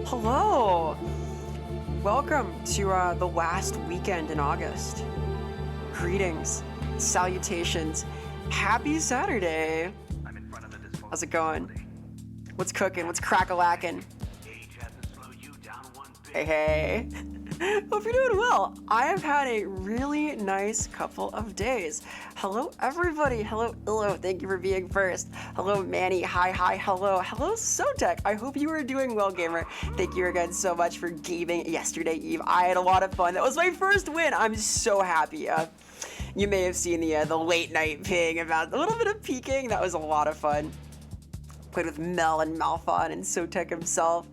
Hello! Welcome to the last weekend in August. Greetings, salutations, happy Saturday! How's it going? What's cooking? What's crack-a-lackin'? Hey, hey! Hope you're doing well. I have had a really nice couple of days. Hello, everybody. Hello, Illo. Thank you for being first. Hello, Manny. Hi, hi, hello. Hello, Sotek. I hope you are doing well, gamer. Thank you again so much for gaming yesterday eve. I had a lot of fun. That was my first win. I'm so happy. You may have seen the late night ping about a little bit of peeking. That was a lot of fun. Played with Mel and Malphon and Sotek himself.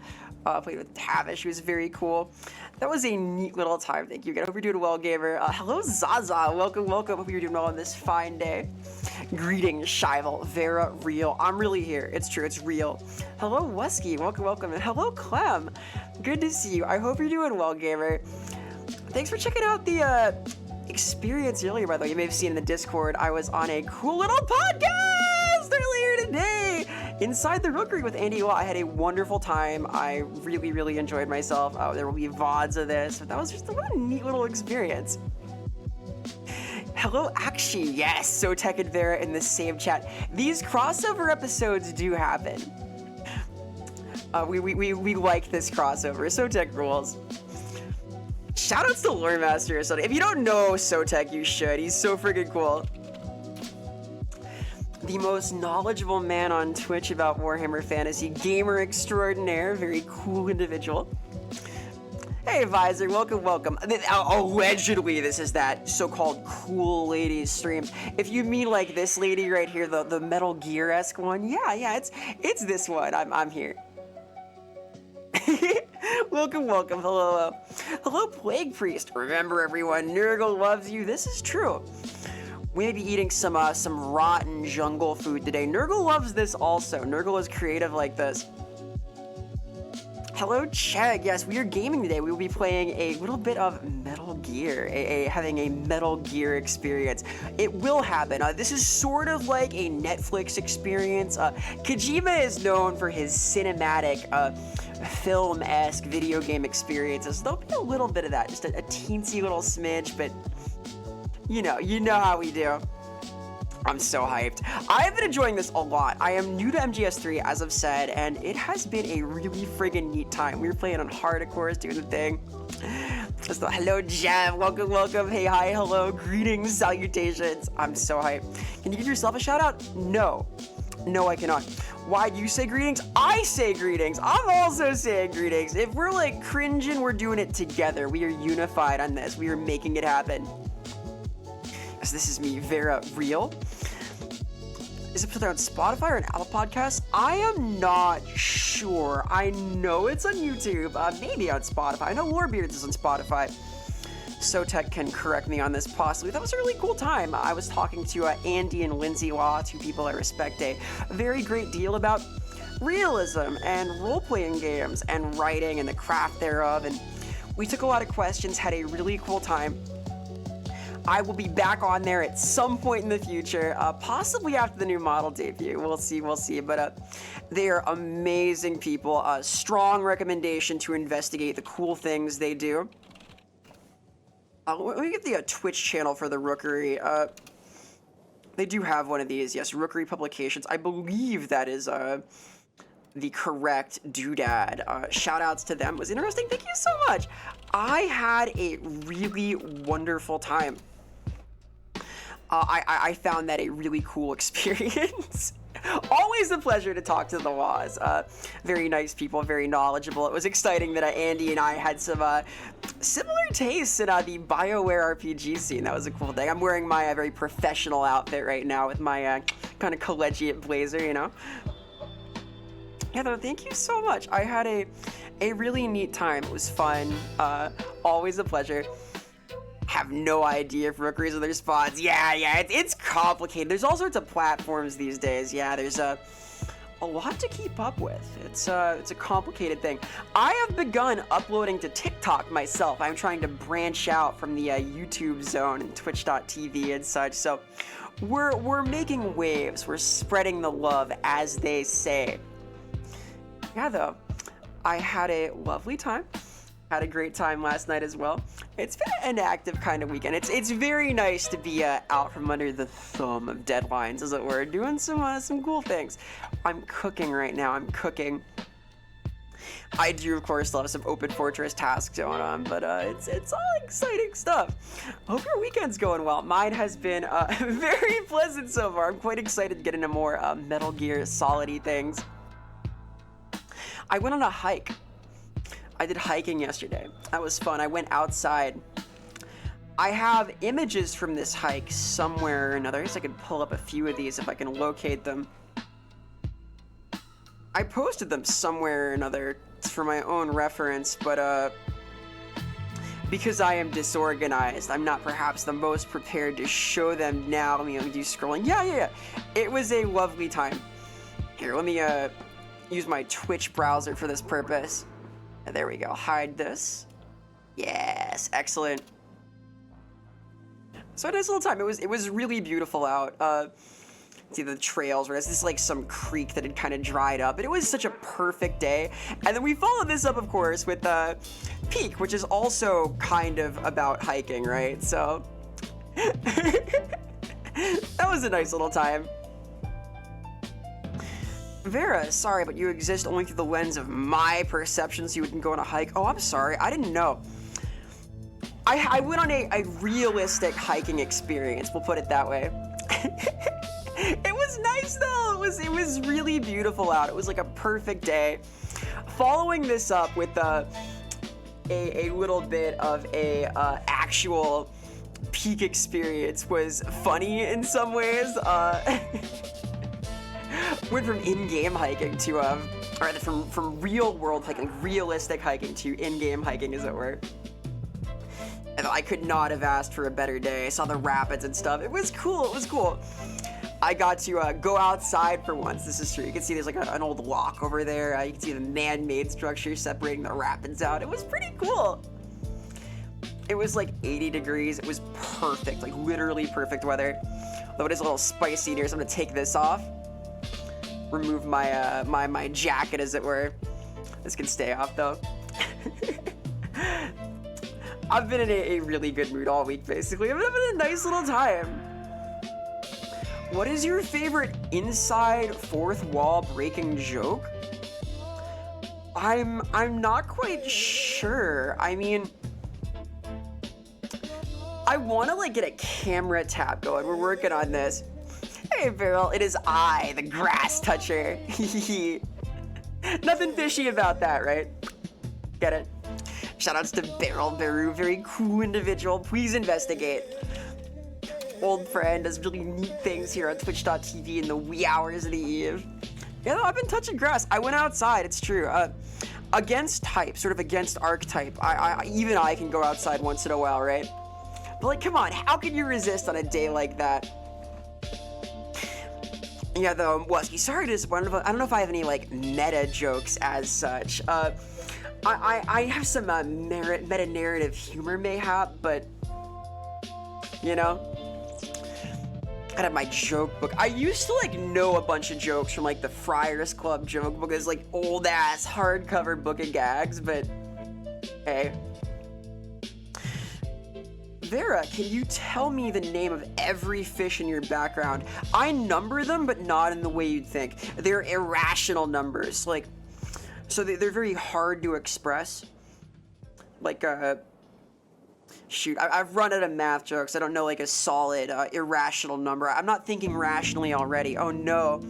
Played with Tavish. He was very cool. That was a neat little time. Thank you again. Hope you're doing well, gamer. Hello, Zaza. Welcome, welcome. Hope you're doing well on this fine day. Greetings, Shival, Vera, real. I'm really here. It's true. It's real. Hello, Wesky. Welcome, welcome. And hello, Clem. Good to see you. I hope you're doing well, gamer. Thanks for checking out the experience earlier, by the way. You may have seen in the Discord, I was on a cool little podcast earlier today. Inside the Rookery with Andy Law. I had a wonderful time. I really, really enjoyed myself. There will be VODs of this, but that was just a neat little experience. Hello, Akshi. Yes, Sotek and Vera in the same chat. These crossover episodes do happen. We like this crossover. Sotek rules. Shoutouts to Lore Master. If you don't know Sotek, you should. He's so freaking cool. The most knowledgeable man on Twitch about Warhammer Fantasy, gamer extraordinaire, very cool individual. Hey, Visor, welcome, welcome. Allegedly, this is that so-called cool lady stream. If you mean like this lady right here, the Metal Gear-esque one, yeah, it's this one. I'm here. Welcome, welcome. Hello, hello, Plague Priest. Remember, everyone, Nurgle loves you. This is true. We may be eating some rotten jungle food today. Nurgle loves this also. Nurgle is creative like this. Hello, Chegg. Yes, we are gaming today. We will be playing a little bit of Metal Gear, having a Metal Gear experience. It will happen. This is sort of like a Netflix experience. Kojima is known for his cinematic, film-esque video game experiences. There'll be a little bit of that, just a teensy little smidge, but you know how we do. I'm so hyped. I've been enjoying this a lot. I am new to MGS3, as I've said, and it has been a really friggin' neat time. We were playing on hard, of course, doing the thing. So, hello, Jeff. Welcome, welcome. Hey, hi, hello. Greetings, salutations. I'm so hyped. Can you give yourself a shout out? No. No, I cannot. Why do you say greetings? I say greetings. I'm also saying greetings. If we're like cringing, we're doing it together. We are unified on this. We are making it happen. So this is me, Vera, real. Is it put on Spotify or an Apple Podcast? I am not sure. I know it's on YouTube, maybe on Spotify. I know Warbeards is on Spotify. Sotek can correct me on this possibly. That was a really cool time. I was talking to Andy and Lindsay Law, two people I respect a very great deal about realism and role-playing games and writing and the craft thereof. And we took a lot of questions, had a really cool time. I will be back on there at some point in the future, possibly after the new model debut. We'll see. But they are amazing people. Strong recommendation to investigate the cool things they do. Let me get the Twitch channel for the Rookery. They do have one of these, yes, Rookery Publications. I believe that is the correct doodad. Shout outs to them. It was interesting. Thank you so much. I had a really wonderful time. I found that a really cool experience. Always a pleasure to talk to the Laws. Very nice people, very knowledgeable. It was exciting that Andy and I had some similar tastes in the BioWare RPG scene. That was a cool thing. I'm wearing my very professional outfit right now with my kind of collegiate blazer, you know? Yeah, though, thank you so much. I had a really neat time. It was fun. Always a pleasure. Have no idea if Rookery's in their spots. Yeah, it's complicated. There's all sorts of platforms these days. Yeah, there's a lot to keep up with. It's a complicated thing. I have begun uploading to TikTok myself. I'm trying to branch out from the YouTube zone and Twitch.tv and such. So we're making waves. We're spreading the love, as they say. Yeah, though. I had a lovely time. Had a great time last night as well. It's been an active kind of weekend. It's very nice to be out from under the thumb of deadlines, as it were, doing some cool things. I'm cooking right now. I'm cooking. I do, of course, still have some Open Fortress tasks going on, but it's all exciting stuff. Hope your weekend's going well. Mine has been very pleasant so far. I'm quite excited to get into more Metal Gear Solid-y things. I went on a hike. I did hiking yesterday. That was fun. I went outside. I have images from this hike somewhere or another. I guess I could pull up a few of these if I can locate them. I posted them somewhere or another for my own reference, but because I am disorganized, I'm not perhaps the most prepared to show them now. Let me do scrolling. Yeah. It was a lovely time. Here, let me use my Twitch browser for this purpose. There we go. Hide this. Yes, excellent. So a nice little time. It was really beautiful out. See the trails, where it's this like some creek that had kind of dried up, and it was such a perfect day. And then we followed this up, of course, with Peak, which is also kind of about hiking, right? So that was a nice little time. Vera, sorry, but you exist only through the lens of my perception, so you wouldn't go on a hike. Oh, I'm sorry, I didn't know. I went on a realistic hiking experience, we'll put it that way. It was nice though, it was really beautiful out. It was like a perfect day. Following this up with a little bit of a actual Peak experience was funny in some ways. Went from in-game hiking to or from real world hiking, realistic hiking to in-game hiking, as it were. And I could not have asked for a better day. I saw the rapids and stuff. It was cool. I got to go outside for once. This is true. You can see there's like an old lock over there. You can see the man-made structure separating the rapids out. It was pretty cool. It was like 80 degrees. It was perfect, like literally perfect weather. Though it is a little spicy in here, so I'm gonna take this off. Remove my my jacket, as it were. This can stay off though. I've been in a really good mood all week, basically. I've been having a nice little time. What is your favorite inside fourth wall breaking joke? I'm not quite sure. I mean, I want to like get a camera tap going. We're working on this. Hey, Beryl, it is I, the grass toucher. Nothing fishy about that, right? Get it? Shoutouts to Beryl Beru, very cool individual. Please investigate. Old friend does really neat things here on twitch.tv in the wee hours of the eve. Yeah, no, I've been touching grass. I went outside, it's true. Against type, sort of against archetype. Even I can go outside once in a while, right? But like, come on, how can you resist on a day like that? Yeah, though, Wusky, sorry to disappoint. I don't know if I have any, like, meta jokes as such. I have some meta-narrative humor, mayhap, but, you know, I have my joke book. I used to, like, know a bunch of jokes from, like, the Friars Club joke book. It's, like, old-ass hardcover book of gags, but, hey. Vera, can you tell me the name of every fish in your background? I number them, but not in the way you'd think. They're irrational numbers, like, so they're very hard to express. Like, shoot, I've run out of math jokes. I don't know, like, a solid, irrational number. I'm not thinking rationally already. Oh, no.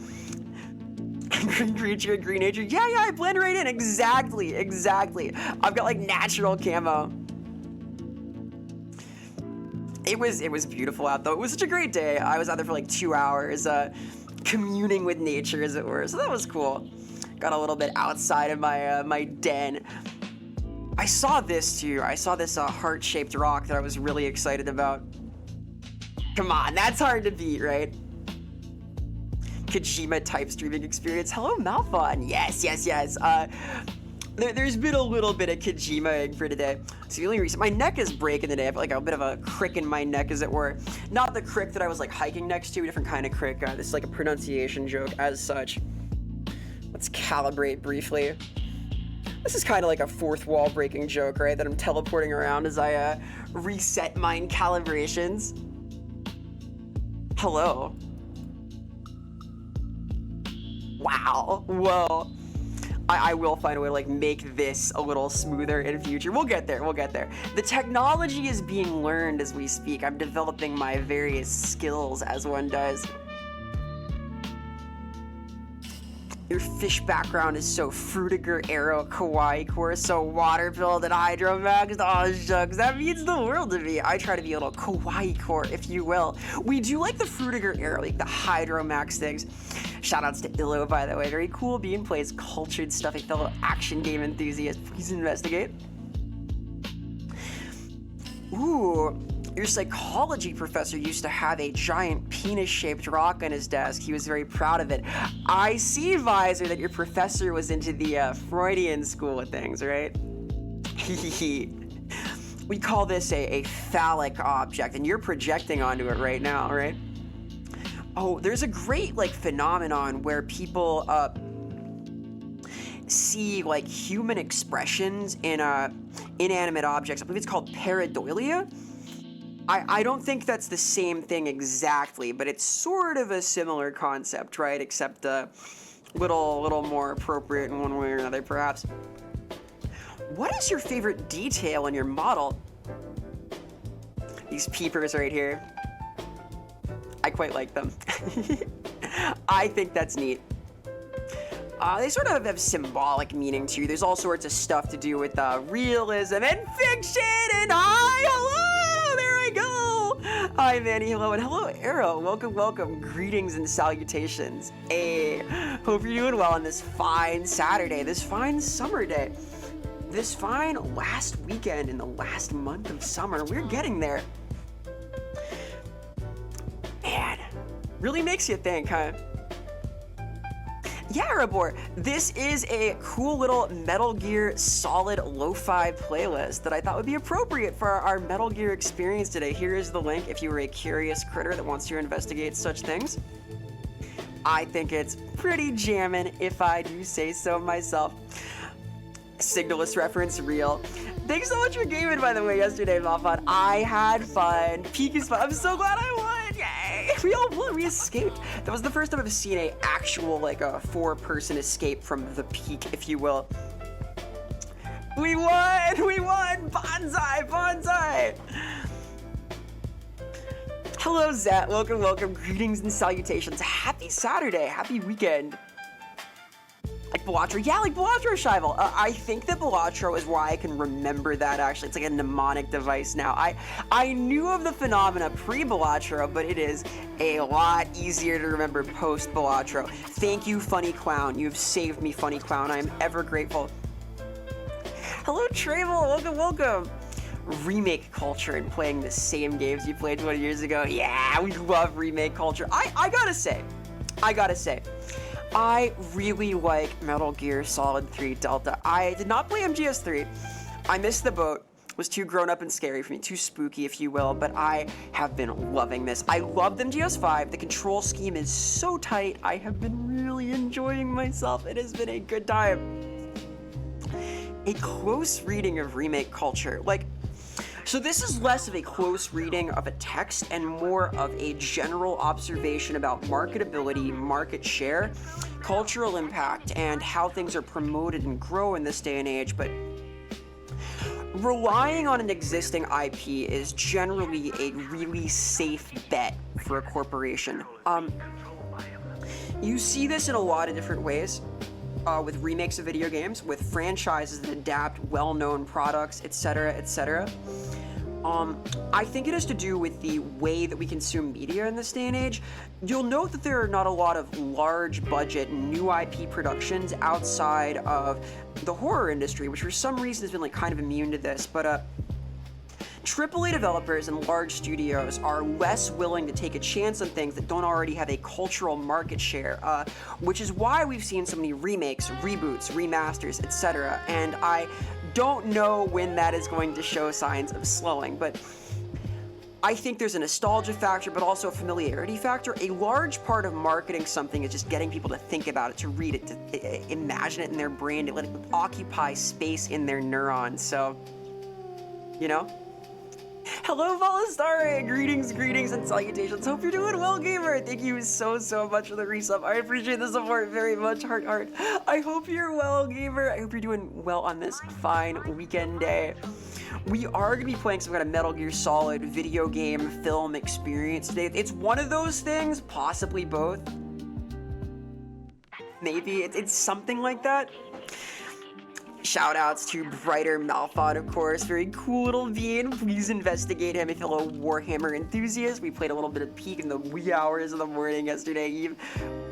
Green creature, green nature. Yeah, I blend right in. Exactly. I've got, like, natural camo. It was beautiful out, though. It was such a great day. I was out there for like 2 hours, communing with nature, as it were. So that was cool. Got a little bit outside of my my den. I saw this too. I saw this heart-shaped rock that I was really excited about. Come on, that's hard to beat, right? Kojima type streaming experience. Hello, Malphon. Yes. There's been a little bit of Kojima-ing for today. So the only reason, my neck is breaking today. I have like a bit of a crick in my neck, as it were. Not the crick that I was like hiking next to, a different kind of crick. This is like a pronunciation joke as such. Let's calibrate briefly. This is kind of like a fourth wall breaking joke, right? That I'm teleporting around as I reset mine calibrations. Hello. Wow. Whoa. I will find a way to like make this a little smoother in future. We'll get there. We'll get there. The technology is being learned as we speak. I'm developing my various skills as one does. Your fish background is so Frutiger Arrow Kawaii Core, so water-filled and hydromaxed. Oh, shucks, that means the world to me. I try to be a little Kawaii Core, if you will. We do like the Frutiger Arrow, like the hydromax things. Shoutouts to Illo, by the way. Very cool being plays cultured stuff, a fellow action game enthusiast. Please investigate. Ooh. Your psychology professor used to have a giant penis-shaped rock on his desk. He was very proud of it. I see, Visor, that your professor was into the Freudian school of things, right? We call this a phallic object, and you're projecting onto it right now, right? Oh, there's a great like phenomenon where people see like human expressions in inanimate objects. I believe it's called pareidolia. I don't think that's the same thing exactly, but it's sort of a similar concept, right? Except a little more appropriate in one way or another, perhaps. What is your favorite detail in your model? These peepers right here. I quite like them. I think that's neat. They sort of have symbolic meaning too. There's all sorts of stuff to do with realism and fiction and hello! There I go! Hi, Manny, hello, and hello, Arrow. Welcome, welcome. Greetings and salutations. Hey, hope you're doing well on this fine Saturday, this fine summer day, this fine last weekend in the last month of summer. We're getting there. Man, really makes you think, huh? Yeah, Rabor, this is a cool little Metal Gear Solid lo-fi playlist that I thought would be appropriate for our Metal Gear experience today. Here is the link if you were a curious critter that wants to investigate such things. I think it's pretty jammin', if I do say so myself. Signalist reference real. Thanks so much for gaming, by the way, yesterday, Malfon. I had fun. Peak is fun. I'm so glad I won. Yay! We all won. We escaped. That was the first time I've seen a actual, like, a four-person escape from the peak, if you will. We won! We won! Bonsai! Bonsai! Hello, Zet. Welcome, welcome. Greetings and salutations. Happy Saturday. Happy weekend. Like Balatro? Yeah, like Balatro, Shival. I think that Balatro is why I can remember that, actually. It's like a mnemonic device now. I knew of the phenomena pre-Balatro, but it is a lot easier to remember post-Balatro. Thank you, Funny Clown. You have saved me, Funny Clown. I am ever grateful. Hello, Travel. Welcome, welcome. Remake culture and playing the same games you played 20 years ago. Yeah, we love remake culture. I gotta say, I really like Metal Gear Solid 3 Delta. I did not play MGS3. I missed the boat. It was too grown up and scary for me, too spooky, if you will, but I have been loving this. I loved MGS5. The control scheme is so tight. I have been really enjoying myself. It has been a good time. A close reading of remake culture. So this is less of a close reading of a text and more of a general observation about marketability, market share, cultural impact, and how things are promoted and grow in this day and age. But relying on an existing IP is generally a really safe bet for a corporation. You see this in a lot of different ways. With remakes of video games, with franchises that adapt well-known products, etc., etc. I think it has to do with the way that we consume media in this day and age. You'll note that there are not a lot of large-budget new IP productions outside of the horror industry, which for some reason has been kind of immune to this, but AAA developers and large studios are less willing to take a chance on things that don't already have a cultural market share, which is why we've seen so many remakes, reboots, remasters, etc. And I don't know when that is going to show signs of slowing, but I think there's a nostalgia factor, but also a familiarity factor. A large part of marketing something is just getting people to think about it, to read it, to imagine it in their brain, to let it occupy space in their neurons. So, you know? Hello, Volastare! Greetings, greetings, and salutations. Hope you're doing well, gamer. Thank you so much for the resub. I appreciate the support very much, heart. I hope you're well, gamer. I hope you're doing well on this fine weekend day. We are going to be playing some kind of Metal Gear Solid video game film experience today. It's one of those things, possibly both. Maybe it's something like that. Shoutouts to Brighter Malphon, of course. Very cool little being. Please investigate him if you're a Warhammer enthusiast. We played a little bit of Peak in the wee hours of the morning yesterday eve.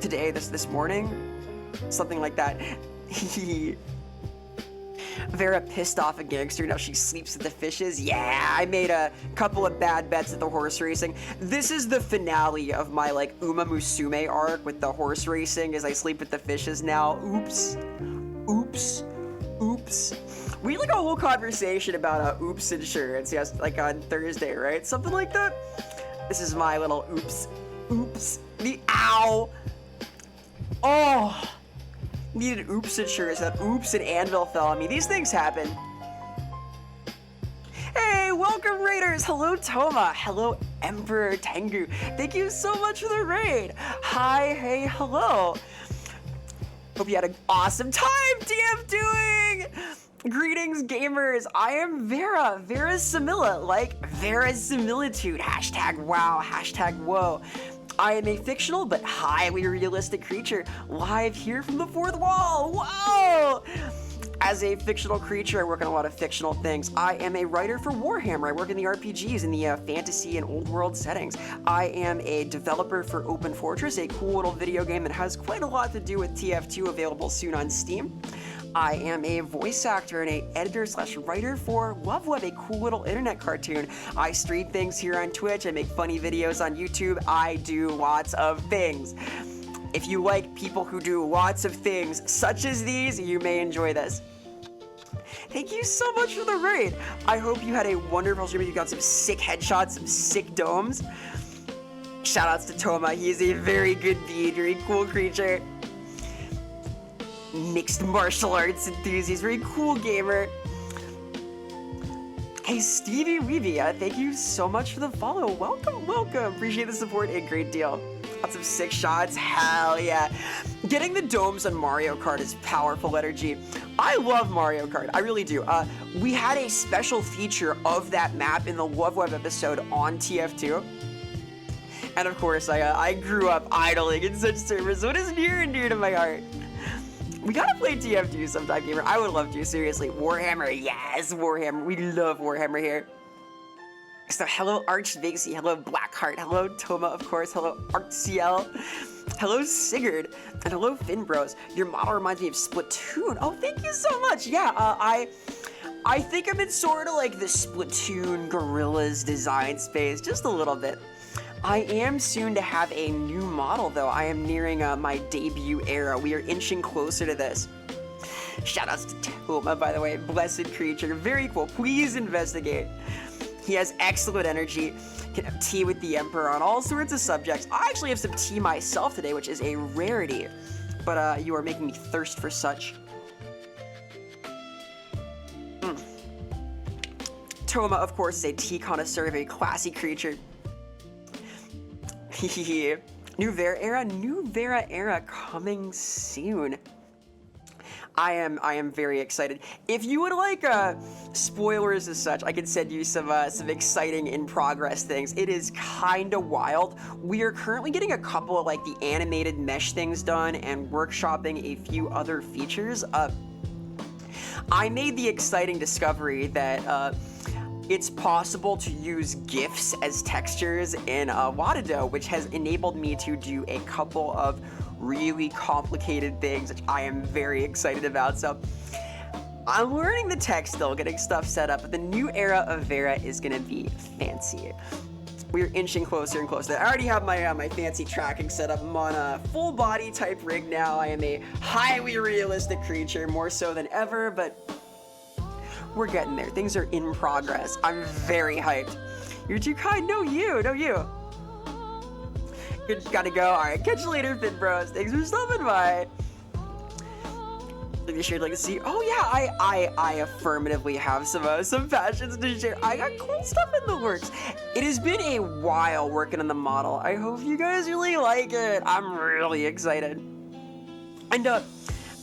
Today, this morning? Something like that. Vera pissed off a gangster, now she sleeps with the fishes. Yeah, I made a couple of bad bets at the horse racing. This is the finale of my like Uma Musume arc with the horse racing as I sleep with the fishes now. Oops. We had like a whole conversation about oops insurance, yes, like on Thursday, right? Something like that. This is my little oops. Ow. Oh. Needed oops insurance, that oops and anvil fell on me. These things happen. Hey, welcome raiders. Hello Toma. Hello Emperor Tengu. Thank you so much for the raid. Hi, hey, hello. Hope you had an awesome time, TF doing. Greetings gamers, I am Vera, Vera Simila, like Vera's similitude, hashtag wow, hashtag whoa. I am a fictional but highly realistic creature, live here from the fourth wall. Whoa! As a fictional creature, I work on a lot of fictional things. I am a writer for Warhammer. I work in the RPGs, in the fantasy and old world settings. I am a developer for Open Fortress, a cool little video game that has quite a lot to do with TF2, available soon on Steam. I am a voice actor and a editor/writer for Love Web, a cool little internet cartoon. I stream things here on Twitch. I make funny videos on YouTube. I do lots of things. If you like people who do lots of things such as these, you may enjoy this. Thank you so much for the raid. I hope you had a wonderful stream. You got some sick headshots, some sick domes. Shoutouts to Toma. He is a very good being, very cool creature. Mixed martial arts enthusiast, very cool gamer. Hey Stevie Weevy, thank you so much for the follow. Welcome. Appreciate the support a great deal. Lots of sick shots, hell yeah. Getting the domes on Mario Kart is powerful energy. I love Mario Kart, I really do. We had a special feature of that map in the Love Web episode on TF2. And of course, I grew up idling in such servers, so it is near and dear to my heart. We gotta play TF2 sometime, gamer. I would love to, seriously. Warhammer, yes, Warhammer. We love Warhammer here. So hello Archvixie, hello Blackheart, hello Toma, of course, hello ArtCL, hello Sigurd, and hello Finbros. Your model reminds me of Splatoon. Oh, thank you so much. Yeah, I think I'm in sort of like the Splatoon Gorillas design space, just a little bit. I am soon to have a new model, though. I am nearing my debut era. We are inching closer to this. Shoutouts to Toma, by the way. Blessed creature. Very cool. Please investigate. He has excellent energy. Can have tea with the Emperor on all sorts of subjects. I actually have some tea myself today, which is a rarity. But you are making me thirst for such. Toma, of course, is a tea connoisseur, a very classy creature. New Vera era coming soon. I am very excited. If you would like spoilers as such, I can send you some exciting in progress things. It is kinda wild. We are currently getting a couple of like the animated mesh things done and workshopping a few other features. I made the exciting discovery that it's possible to use GIFs as textures in Watado, which has enabled me to do a couple of really complicated things, which I am very excited about. So I'm learning the tech still, getting stuff set up, but the new era of Vera is gonna be fancy. We're inching closer and closer. I already have my fancy tracking set up. I'm on a full body type rig now. I am a highly realistic creature, more so than ever, but We're getting there. Things are in progress. I'm very hyped. You're too kind. No, you. No, you. You gotta go. All right. Catch you later, Fit Bros. Thanks for stopping by. You should like to see. Oh yeah, I affirmatively have some passions to share. I got cool stuff in the works. It has been a while working on the model. I hope you guys really like it. I'm really excited. And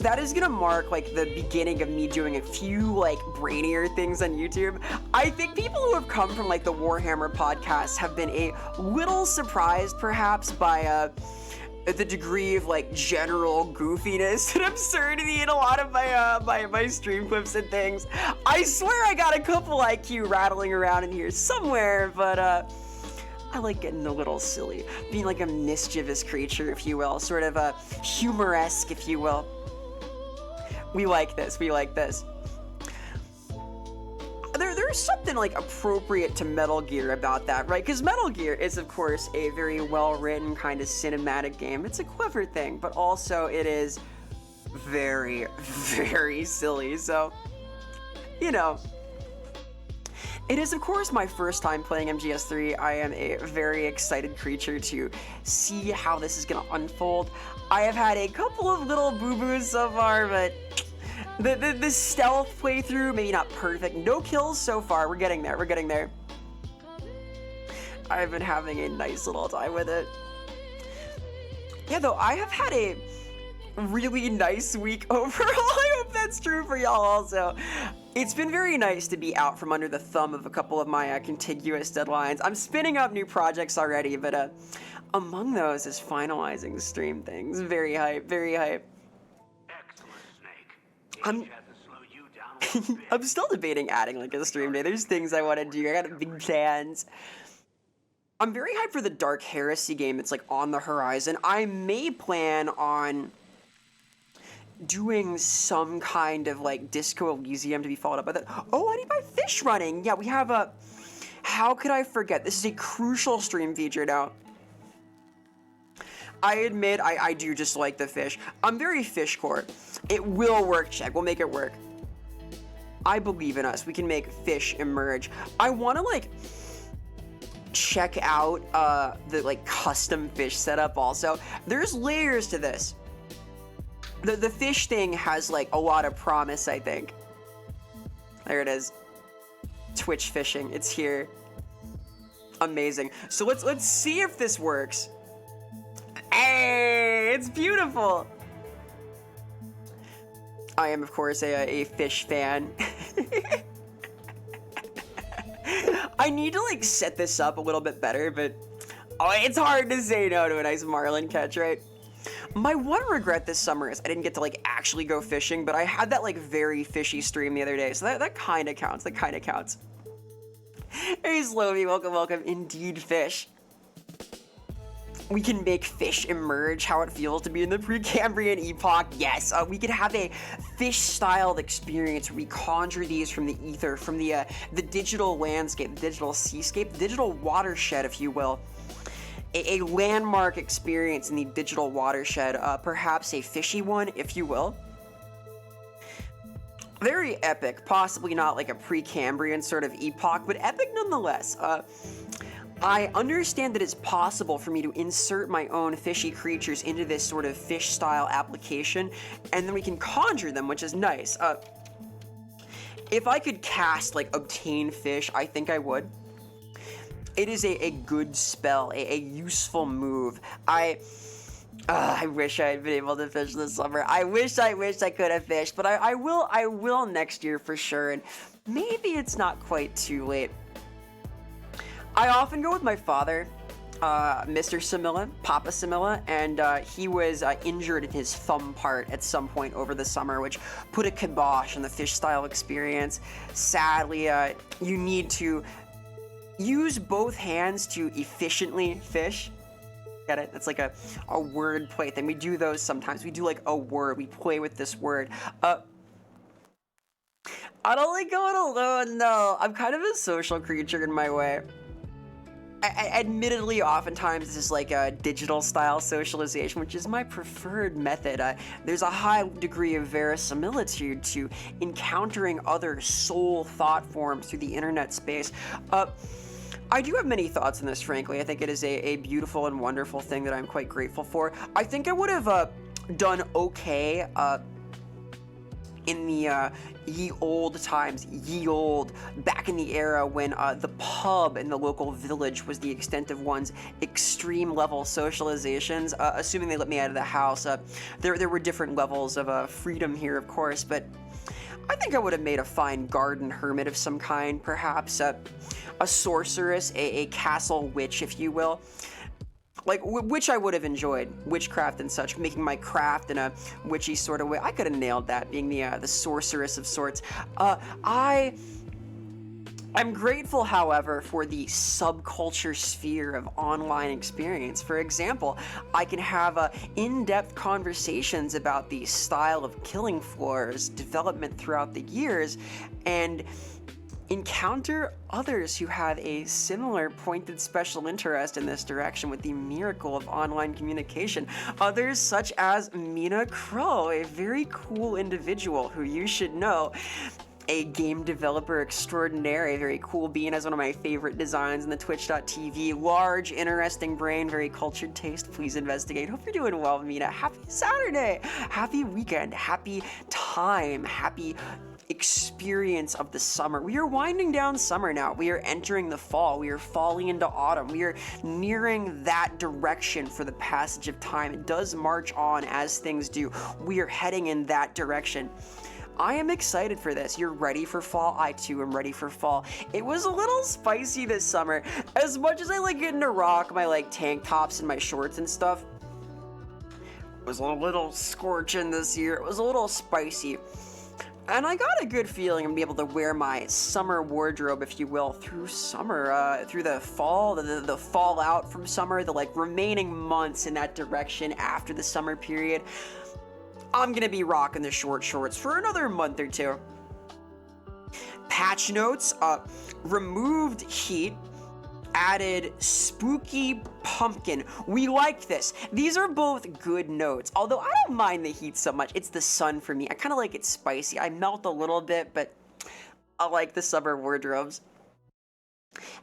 that is gonna mark like the beginning of me doing a few like brainier things on YouTube. I think people who have come from like the Warhammer podcast have been a little surprised perhaps by the degree of like general goofiness and absurdity in a lot of my stream clips and things. I swear I got a couple IQ rattling around in here somewhere, but I like getting a little silly, being like a mischievous creature, if you will, sort of a humoresque, if you will. We like this. We like this. There's something like appropriate to Metal Gear about that, right? Because Metal Gear is, of course, a very well-written kind of cinematic game. It's a clever thing, but also it is very, very silly. So, you know, it is, of course, my first time playing MGS3. I am a very excited creature to see how this is going to unfold. I have had a couple of little boo-boos so far, but the stealth playthrough, maybe not perfect. No kills so far. We're getting there. We're getting there. I've been having a nice little time with it. Yeah, though, I have had a really nice week overall. I hope that's true for y'all also. It's been very nice to be out from under the thumb of a couple of my contiguous deadlines. I'm spinning up new projects already, but among those is finalizing stream things. Very hype, very hype. I'm still debating adding like a stream day. There's things I want to do. I got big plans. I'm very hyped for the Dark Heresy game that's like on the horizon. I may plan on doing some kind of like Disco Elysium to be followed up by that. Oh, I need my fish running. Yeah, we have a... How could I forget? This is a crucial stream feature now. I admit I do just like the fish. I'm very fish core. It will work, check. We'll make it work. I believe in us. We can make fish emerge. I want to like check out the like custom fish setup also. There's layers to this. The fish thing has like a lot of promise, I think. There it is. Twitch fishing. It's here. Amazing. So let's see if this works. Hey, it's beautiful. I am, of course, a fish fan. I need to, like, set this up a little bit better, but... Oh, it's hard to say no to a nice marlin catch, right? My one regret this summer is I didn't get to, like, actually go fishing, but I had that, like, very fishy stream the other day, so that kind of counts. That kind of counts. Hey, Slovey, welcome, welcome. Indeed, fish. We can make fish emerge, how it feels to be in the Precambrian epoch. Yes, we could have a fish-styled experience where we conjure these from the ether, from the digital landscape, the digital seascape, the digital watershed, if you will. A landmark experience in the digital watershed, perhaps a fishy one, if you will. Very epic, possibly not like a Precambrian sort of epoch, but epic nonetheless. I understand that it's possible for me to insert my own fishy creatures into this sort of fish-style application, and then we can conjure them, which is nice. If I could cast, like, Obtain Fish, I think I would. It is a good spell, a useful move. I wish I had been able to fish this summer. I wish I could have fished, but I will next year for sure, and maybe it's not quite too late. I often go with my father, Mr. Samilla, Papa Samilla, and he was injured in his thumb part at some point over the summer, which put a kibosh on the fish-style experience. Sadly, you need to use both hands to efficiently fish. Get it? That's like a word play thing. We do those sometimes. We do like a word. We play with this word. I don't like going alone, no. I'm kind of a social creature in my way. Admittedly, oftentimes this is like a digital style socialization, which is my preferred method. There's a high degree of verisimilitude to encountering other soul thought forms through the internet space. I do have many thoughts on this, frankly. I think it is a beautiful and wonderful thing that I'm quite grateful for. I think I would have done okay in the ye olde times, back in the era when the pub in the local village was the extent of one's extreme level socializations, assuming they let me out of the house. There were different levels of freedom here, of course, but I think I would have made a fine garden hermit of some kind, perhaps a sorceress, a castle witch, if you will. Like, which I would have enjoyed, witchcraft and such, making my craft in a witchy sort of way. I could have nailed that, being the sorceress of sorts. I'm grateful, however, for the subculture sphere of online experience. For example, I can have in-depth conversations about the style of killing floors, development throughout the years, and encounter others who have a similar pointed special interest in this direction with the miracle of online communication. Others such as Mina Crow, a very cool individual who you should know, a game developer extraordinaire, a very cool being, has one of my favorite designs in the twitch.tv. Large, interesting brain, very cultured taste. Please investigate. Hope you're doing well, Mina. Happy Saturday, happy weekend, happy time, happy experience of the summer. We are winding down summer now. We are entering the fall. We are falling into autumn. We are nearing that direction for the passage of time. It does march on as things do. We are heading in that direction. I am excited for this. You're ready for fall? I too am ready for fall. It was a little spicy this summer. As much as I like getting to rock my like tank tops and my shorts and stuff, it was a little scorching this year. It was a little spicy. And I got a good feeling I'm be able to wear my summer wardrobe, if you will, through summer, through the fall, the fallout from summer, the like remaining months in that direction after the summer period. I'm gonna be rocking the short shorts for another month or two. Patch notes, removed heat, added spooky pumpkin. We like this. These are both good notes, although I don't mind the heat so much. It's the sun for me. I kind of like it spicy. I melt a little bit, but I like the summer wardrobes.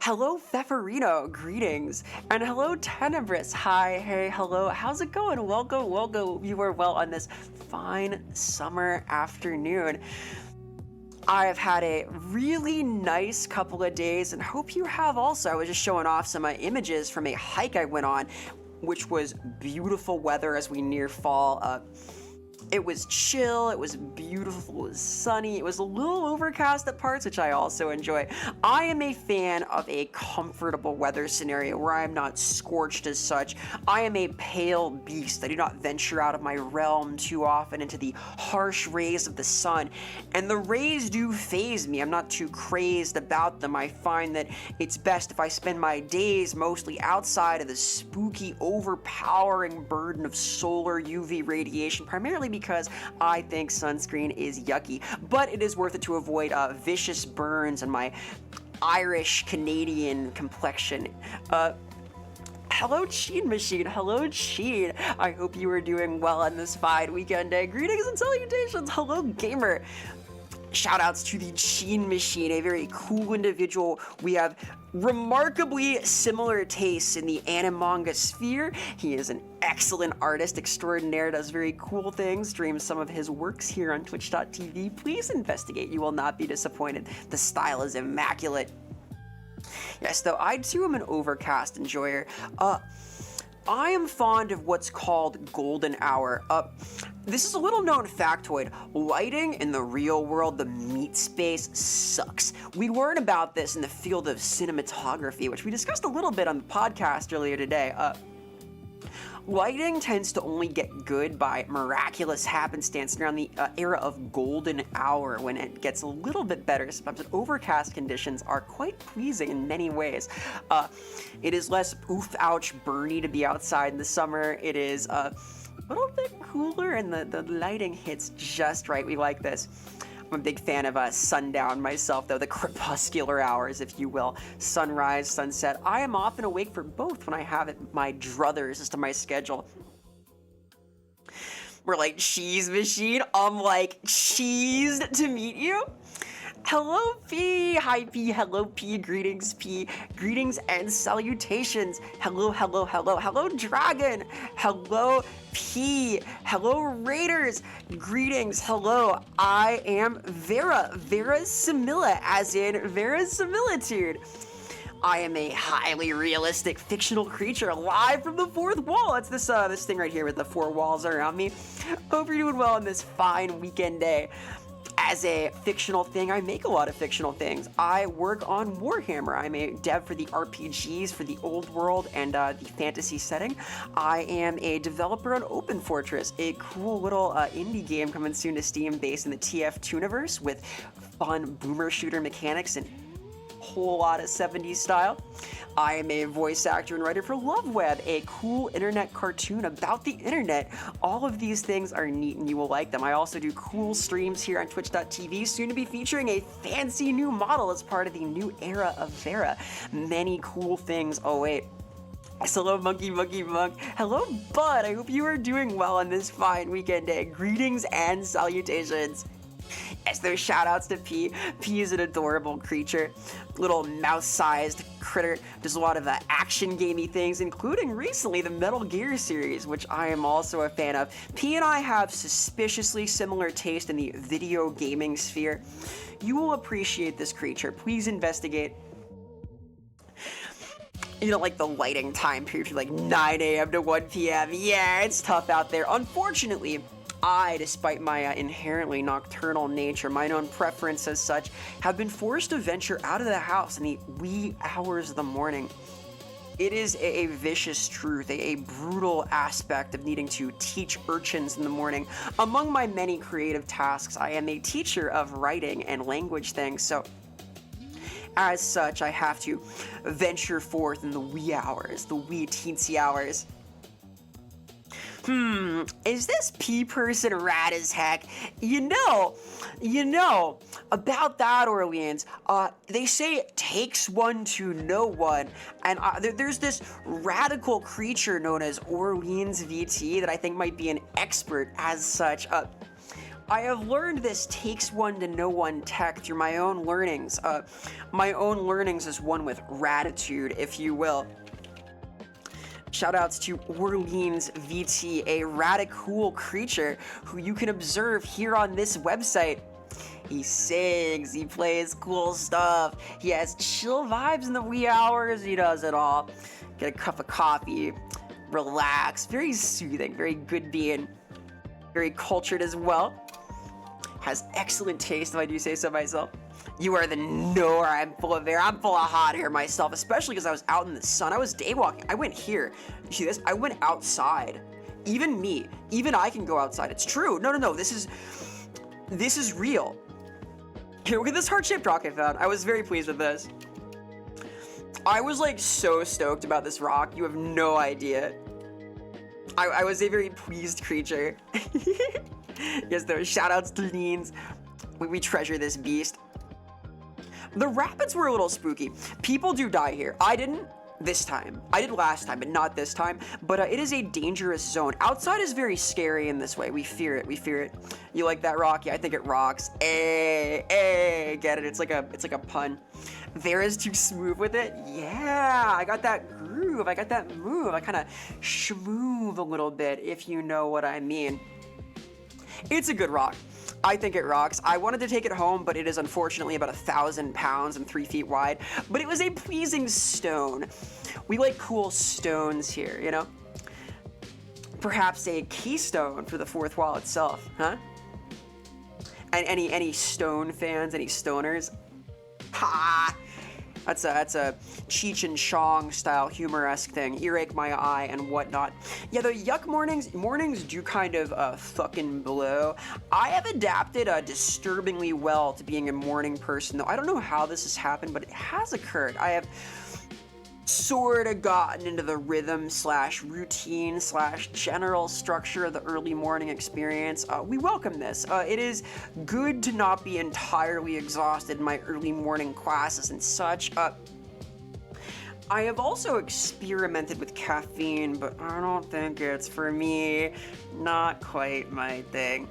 Hello, Feferino, greetings. And hello, Tenebrous. Hi, hey, hello. How's it going? Welcome. You are well on this fine summer afternoon. I have had a really nice couple of days and hope you have also. I was just showing off some images from a hike I went on, which was beautiful weather as we near fall. It was chill, it was beautiful, it was sunny, it was a little overcast at parts, which I also enjoy. I am a fan of a comfortable weather scenario where I am not scorched as such. I am a pale beast. I do not venture out of my realm too often into the harsh rays of the sun, and the rays do faze me. I'm not too crazed about them. I find that it's best if I spend my days mostly outside of the spooky, overpowering burden of solar UV radiation, primarily because I think sunscreen is yucky, but it is worth it to avoid vicious burns on my Irish Canadian complexion. Hello, Sheen Machine. Hello, Sheen. I hope you are doing well on this fine weekend day. Greetings and salutations. Hello, gamer. Shoutouts to the Sheen Machine, a very cool individual. We have remarkably similar tastes in the anime manga sphere. He is an excellent artist extraordinaire, does very cool things, streams some of his works here on twitch.tv. Please investigate, you will not be disappointed. The style is immaculate. Yes, though I too am an overcast enjoyer. I am fond of what's called golden hour. This is a little known factoid. Lighting in the real world, the meat space, sucks. We learn about this in the field of cinematography, which we discussed a little bit on the podcast earlier today. Lighting tends to only get good by miraculous happenstance around the era of golden hour, when it gets a little bit better. Sometimes overcast conditions are quite pleasing in many ways. It is less oof, ouch, burny to be outside in the summer. It is a little bit cooler and the lighting hits just right. We like this. I'm a big fan of sundown myself, though, the crepuscular hours, if you will. Sunrise, sunset. I am often awake for both when I have it, my druthers as to my schedule. We're like, cheese machine? I'm like, cheesed to meet you? Hello, P. Hi, P. Hello, P. Greetings, P. Greetings and salutations. Hello, hello, hello. Hello, Dragon. Hello, P. Hello, Raiders. Greetings. Hello. I am Vera. Vera Simila, as in Vera's similitude. I am a highly realistic fictional creature live from the fourth wall. It's this thing right here with the four walls around me. Hope you're doing well on this fine weekend day. As a fictional thing, I make a lot of fictional things. I work on Warhammer. I'm a dev for the RPGs, for the old world, and the fantasy setting. I am a developer on Open Fortress, a cool little indie game coming soon to Steam based in the TF2niverse with fun boomer shooter mechanics and whole lot of 70s style. I am a voice actor and writer for Love Web, a cool internet cartoon about the internet. All of these things are neat and you will like them. I also do cool streams here on twitch.tv, soon to be featuring a fancy new model as part of the new era of Vera. Many cool things await. Hello, Monkey Monk. Hello, Bud. I hope you are doing well on this fine weekend day. Greetings and salutations. Yes, there's shout-outs to P. P is an adorable creature. Little mouse-sized critter. Does a lot of action gamey things, including recently the Metal Gear series, which I am also a fan of. P and I have suspiciously similar taste in the video gaming sphere. You will appreciate this creature. Please investigate. You know, like the lighting time period, like 9 a.m. to 1 p.m. Yeah, it's tough out there. Unfortunately, I, despite my inherently nocturnal nature, my own preference as such, have been forced to venture out of the house in the wee hours of the morning. It is a vicious truth, a brutal aspect of needing to teach urchins in the morning. Among my many creative tasks, I am a teacher of writing and language things, so as such, I have to venture forth in the wee hours, the wee teensy hours. Is this P person rad as heck? You know, about that, Orleans, they say it takes one to know one, and there's this radical creature known as Orleans VT that I think might be an expert as such. I have learned this takes one to know one tech through my own learnings. My own learnings is one with ratitude, if you will. Shoutouts to Orleans VT, a radical creature who you can observe here on this website. He sings, he plays cool stuff, he has chill vibes in the wee hours, he does it all. Get a cup of coffee, relax, very soothing, very good being, very cultured as well. Has excellent taste, if I do say so myself. You are the knower. I'm full of air. I'm full of hot air myself, especially because I was out in the sun. I was day walking. I went here. You see this? I went outside. Even me. Even I can go outside. It's true. No. This is real. Here, look at this heart-shaped rock I found. I was very pleased with this. I was like so stoked about this rock. You have no idea. I was a very pleased creature. Yes, there were shout-outs to Leans. We treasure this beast. The rapids were a little spooky. People do die here. I didn't this time. I did last time, but not this time. But it is a dangerous zone. Outside is very scary in this way. We fear it. We fear it. You like that rock? Yeah, I think it rocks. Get it? It's like a pun. Vera's too smooth with it. Yeah, I got that groove. I got that move. I kind of schmoove a little bit, if you know what I mean. It's a good rock. I think it rocks. I wanted to take it home, but it is unfortunately about 1,000 pounds and 3 feet wide. But it was a pleasing stone. We like cool stones here, you know? Perhaps a keystone for the fourth wall itself, huh? And any stone fans, any stoners? Ha! That's a Cheech and Chong style humor-esque thing. Earache my eye and whatnot. Yeah, the yuck mornings do kind of fucking blow. I have adapted disturbingly well to being a morning person, though. I don't know how this has happened, but it has occurred. I have sort of gotten into the rhythm slash routine slash general structure of the early morning experience, we welcome this. It is good to not be entirely exhausted in my early morning classes and such. I have also experimented with caffeine, but I don't think it's for me. Not quite my thing.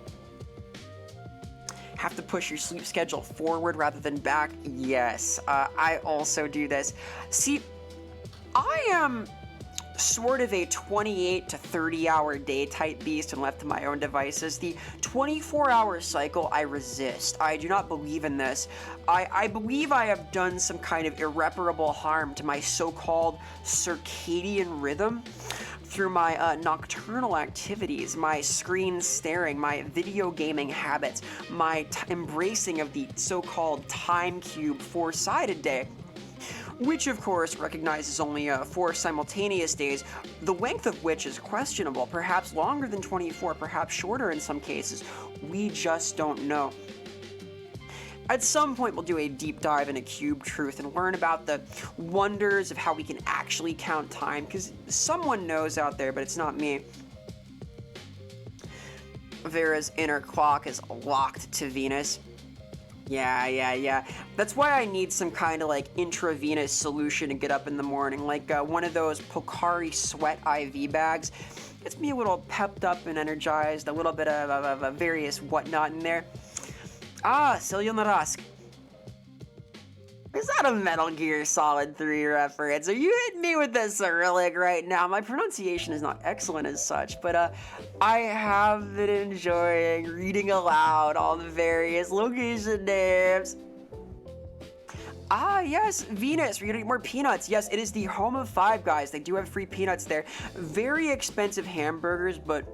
Have to push your sleep schedule forward rather than back? Yes, I also do this. See, I am sort of a 28 to 30 hour day type beast and left to my own devices. The 24-hour cycle I resist. I do not believe in this. I believe I have done some kind of irreparable harm to my so-called circadian rhythm through my nocturnal activities, my screen staring, my video gaming habits, my embracing of the so-called time cube four-sided day, which of course recognizes only 4 simultaneous days, the length of which is questionable, perhaps longer than 24, perhaps shorter in some cases. We just don't know. At some point, we'll do a deep dive into cube truth and learn about the wonders of how we can actually count time, because someone knows out there, but it's not me. Vera's inner clock is locked to Venus. Yeah. That's why I need some kind of like intravenous solution to get up in the morning, like one of those Pocari Sweat IV bags. Gets me a little pepped up and energized, a little bit of various whatnot in there. Sayonara. Is that a Metal Gear Solid 3 reference? Are you hitting me with the Cyrillic right now? My pronunciation is not excellent as such, but I have been enjoying reading aloud all the various location names. Yes, Venus, we're gonna get more peanuts. Yes, it is the home of Five Guys. They do have free peanuts there. Very expensive hamburgers, but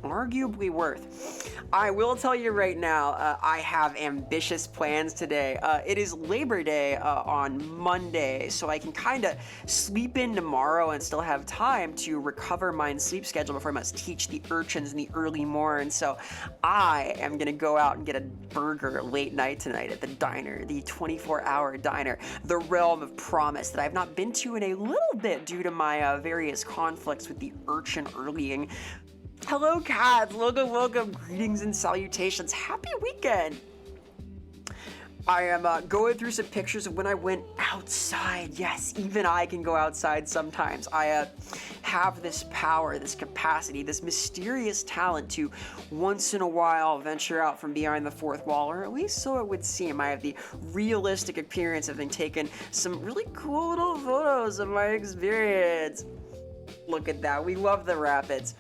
arguably worth. I will tell you right now, I have ambitious plans today. It is Labor Day on Monday, so I can kind of sleep in tomorrow and still have time to recover my sleep schedule before I must teach the urchins in the early morn. So I am going to go out and get a burger late night tonight at the diner, the 24-hour diner, the realm of promise that I have not been to in a little bit due to my various conflicts with the urchin earlying. Hello, cats. Welcome. Greetings and salutations. Happy weekend. I am going through some pictures of when I went outside. Yes, even I can go outside sometimes. I have this power, this capacity, this mysterious talent to once in a while venture out from behind the fourth wall, or at least so it would seem. I have the realistic appearance of having taken some really cool little photos of my experience. Look at that. We love the rapids.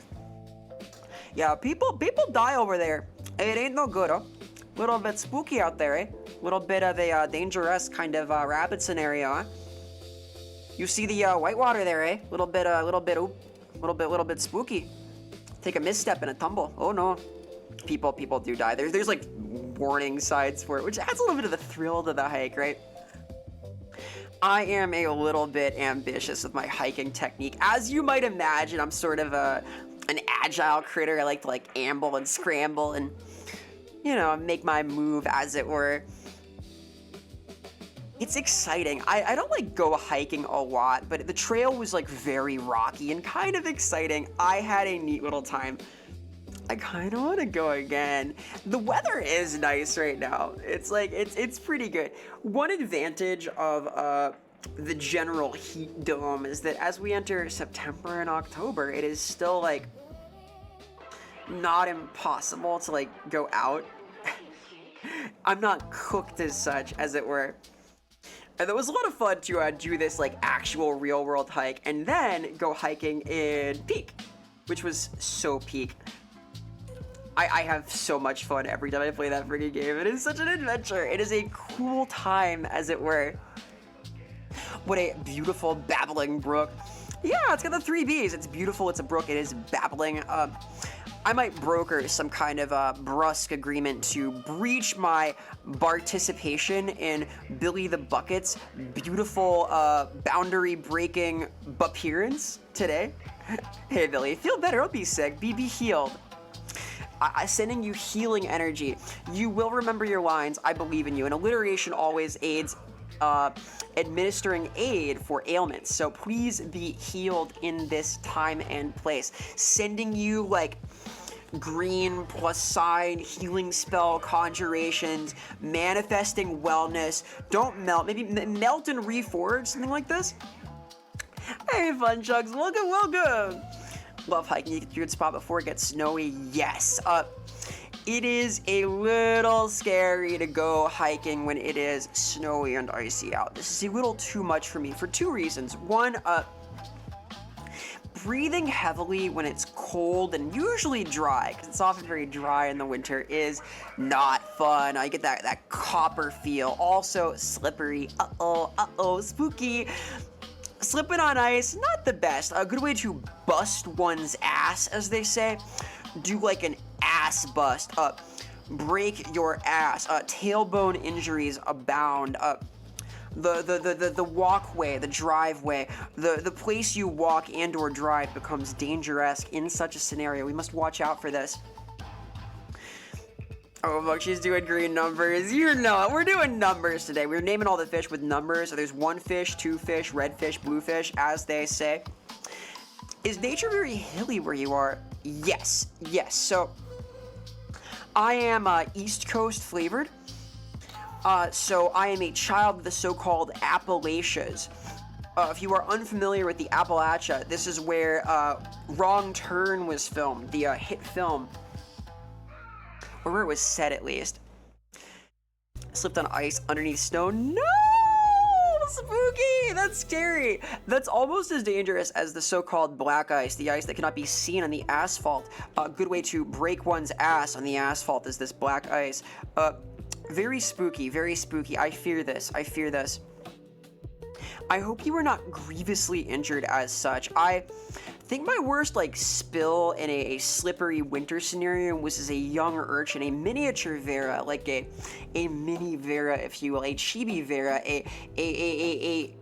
Yeah, people die over there. It ain't no good, huh? Little bit spooky out there, eh? Little bit of a dangerous kind of rapid scenario, huh? You see the whitewater there, eh? Little bit spooky. Take a misstep and a tumble. Oh no, people do die. There's like warning signs for it, which adds a little bit of the thrill to the hike, right? I am a little bit ambitious with my hiking technique. As you might imagine, I'm sort of an agile critter. I like to amble and scramble and, make my move, as it were. It's exciting. I don't go hiking a lot, but the trail was very rocky and kind of exciting. I had a neat little time. I kind of want to go again. The weather is nice right now. It's pretty good. One advantage of the general heat dome is that as we enter September and October, it is still not impossible to go out. I'm not cooked as such, as it were. And it was a lot of fun to do this actual real world hike and then go hiking in Peak, which was so peak. I have so much fun every time I play that freaking game. It is such an adventure. It is a cool time, as it were. What a beautiful babbling brook. Yeah, it's got the 3 Bs. It's beautiful, it's a brook, it is babbling. I might broker some kind of brusque agreement to breach my participation in Billy the Bucket's beautiful boundary-breaking appearance today. Hey, Billy, feel better. Don't be sick. Be healed. Sending you healing energy. You will remember your lines. I believe in you. And alliteration always aids administering aid for ailments. So please be healed in this time and place. Sending you like green plus sign, healing spell, conjurations, manifesting wellness. Don't melt. Maybe melt and reforge, something like this. Hey, fun chugs. Welcome, welcome. Love hiking. You get to a good spot before it gets snowy. Yes. It is a little scary to go hiking when it is snowy and icy out. This is a little too much for me for two reasons. One, breathing heavily when it's cold and usually dry, because it's often very dry in the winter, is not fun. I get that copper feel. Also slippery. Spooky. Slipping on ice, not the best. A good way to bust one's ass, as they say. Do like an ass bust. Break your ass. Tailbone injuries abound. The walkway, the driveway, the place you walk and or drive becomes dangerous in such a scenario. We must watch out for this. Oh, look, she's doing green numbers. You know it. We're doing numbers today. We're naming all the fish with numbers. So there's one fish, two fish, red fish, blue fish, as they say. Is nature very hilly where you are? Yes. So I am East Coast flavored. So I am a child of the so-called Appalachians. If you are unfamiliar with the Appalachia, this is where Wrong Turn was filmed, the hit film. Or where it was set, at least. Slipped on ice underneath snow. No! Spooky! That's scary. That's almost as dangerous as the so-called black ice, the ice that cannot be seen on the asphalt. A good way to break one's ass on the asphalt is this black ice. Very spooky, very spooky. I fear this. I hope you were not grievously injured as such. I think my worst spill in a slippery winter scenario was as a young urchin, a miniature Vera, like a mini Vera, if you will, a chibi Vera, a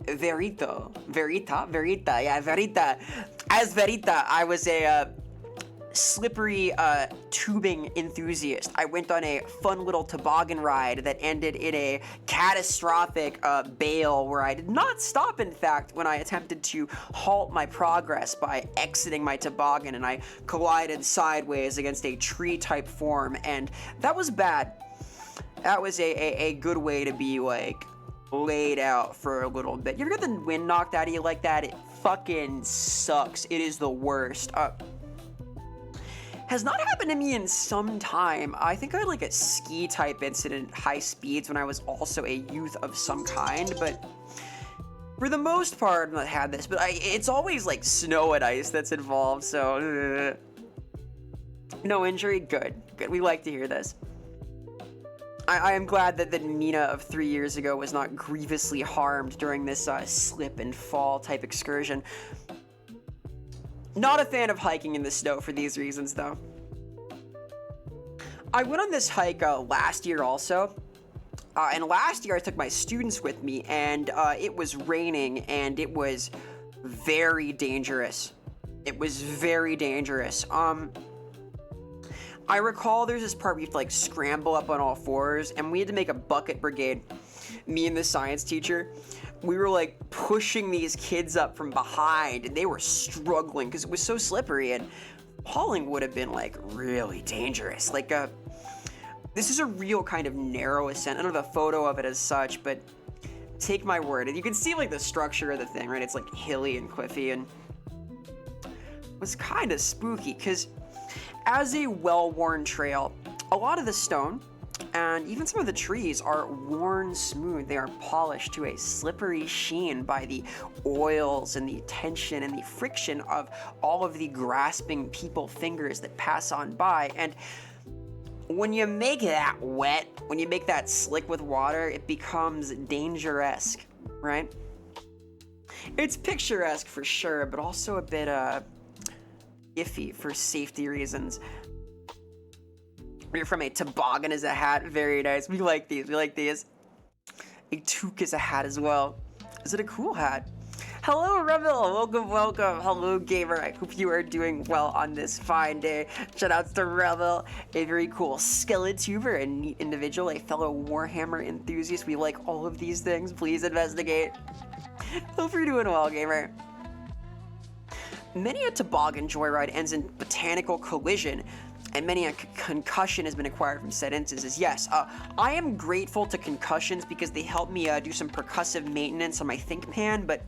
Verita, yeah, Verita. As Verita, I was a slippery tubing enthusiast. I went on a fun little toboggan ride that ended in a catastrophic bail where I did not stop, in fact, when I attempted to halt my progress by exiting my toboggan, and I collided sideways against a tree-type form, and that was bad. That was a good way to be, laid out for a little bit. You ever get the wind knocked out of you like that? It fucking sucks. It is the worst. Has not happened to me in some time. I think I had a ski type incident, high speeds, when I was also a youth of some kind, but for the most part I've not had this, but it's always snow and ice that's involved, so no injury, good. We like to hear this. I am glad that Nina of 3 years ago was not grievously harmed during this slip and fall type excursion. Not a fan of hiking in the snow for these reasons, though. I went on this hike last year also, and last year I took my students with me, and it was raining, and it was very dangerous. I recall there's this part where you have to scramble up on all fours, and we had to make a bucket brigade. Me and the science teacher, we were pushing these kids up from behind, and they were struggling because it was so slippery, and hauling would have been really dangerous. This is a real kind of narrow ascent. I don't have a photo of it as such, but take my word, and you can see the structure of the thing, right? It's hilly and cliffy, and it was kind of spooky because as a well-worn trail, a lot of the stone and even some of the trees are worn smooth. They are polished to a slippery sheen by the oils and the tension and the friction of all of the grasping people fingers that pass on by. And when you make that wet, when you make that slick with water, it becomes dangerous, right? It's picturesque for sure, but also a bit iffy for safety reasons. You're from a toboggan as a hat. Very nice. We like these. A toque as a hat as well. Is it a cool hat? Hello, Rebel. Welcome, welcome. Hello, gamer. I hope you are doing well on this fine day. Shoutouts to Rebel, a very cool skeletuber, a neat individual, a fellow Warhammer enthusiast. We like all of these things. Please investigate. Hope you're doing well, gamer. Many a toboggan joyride ends in botanical collision, and many a concussion has been acquired from said instances. Yes, I am grateful to concussions because they help me do some percussive maintenance on my think pan, but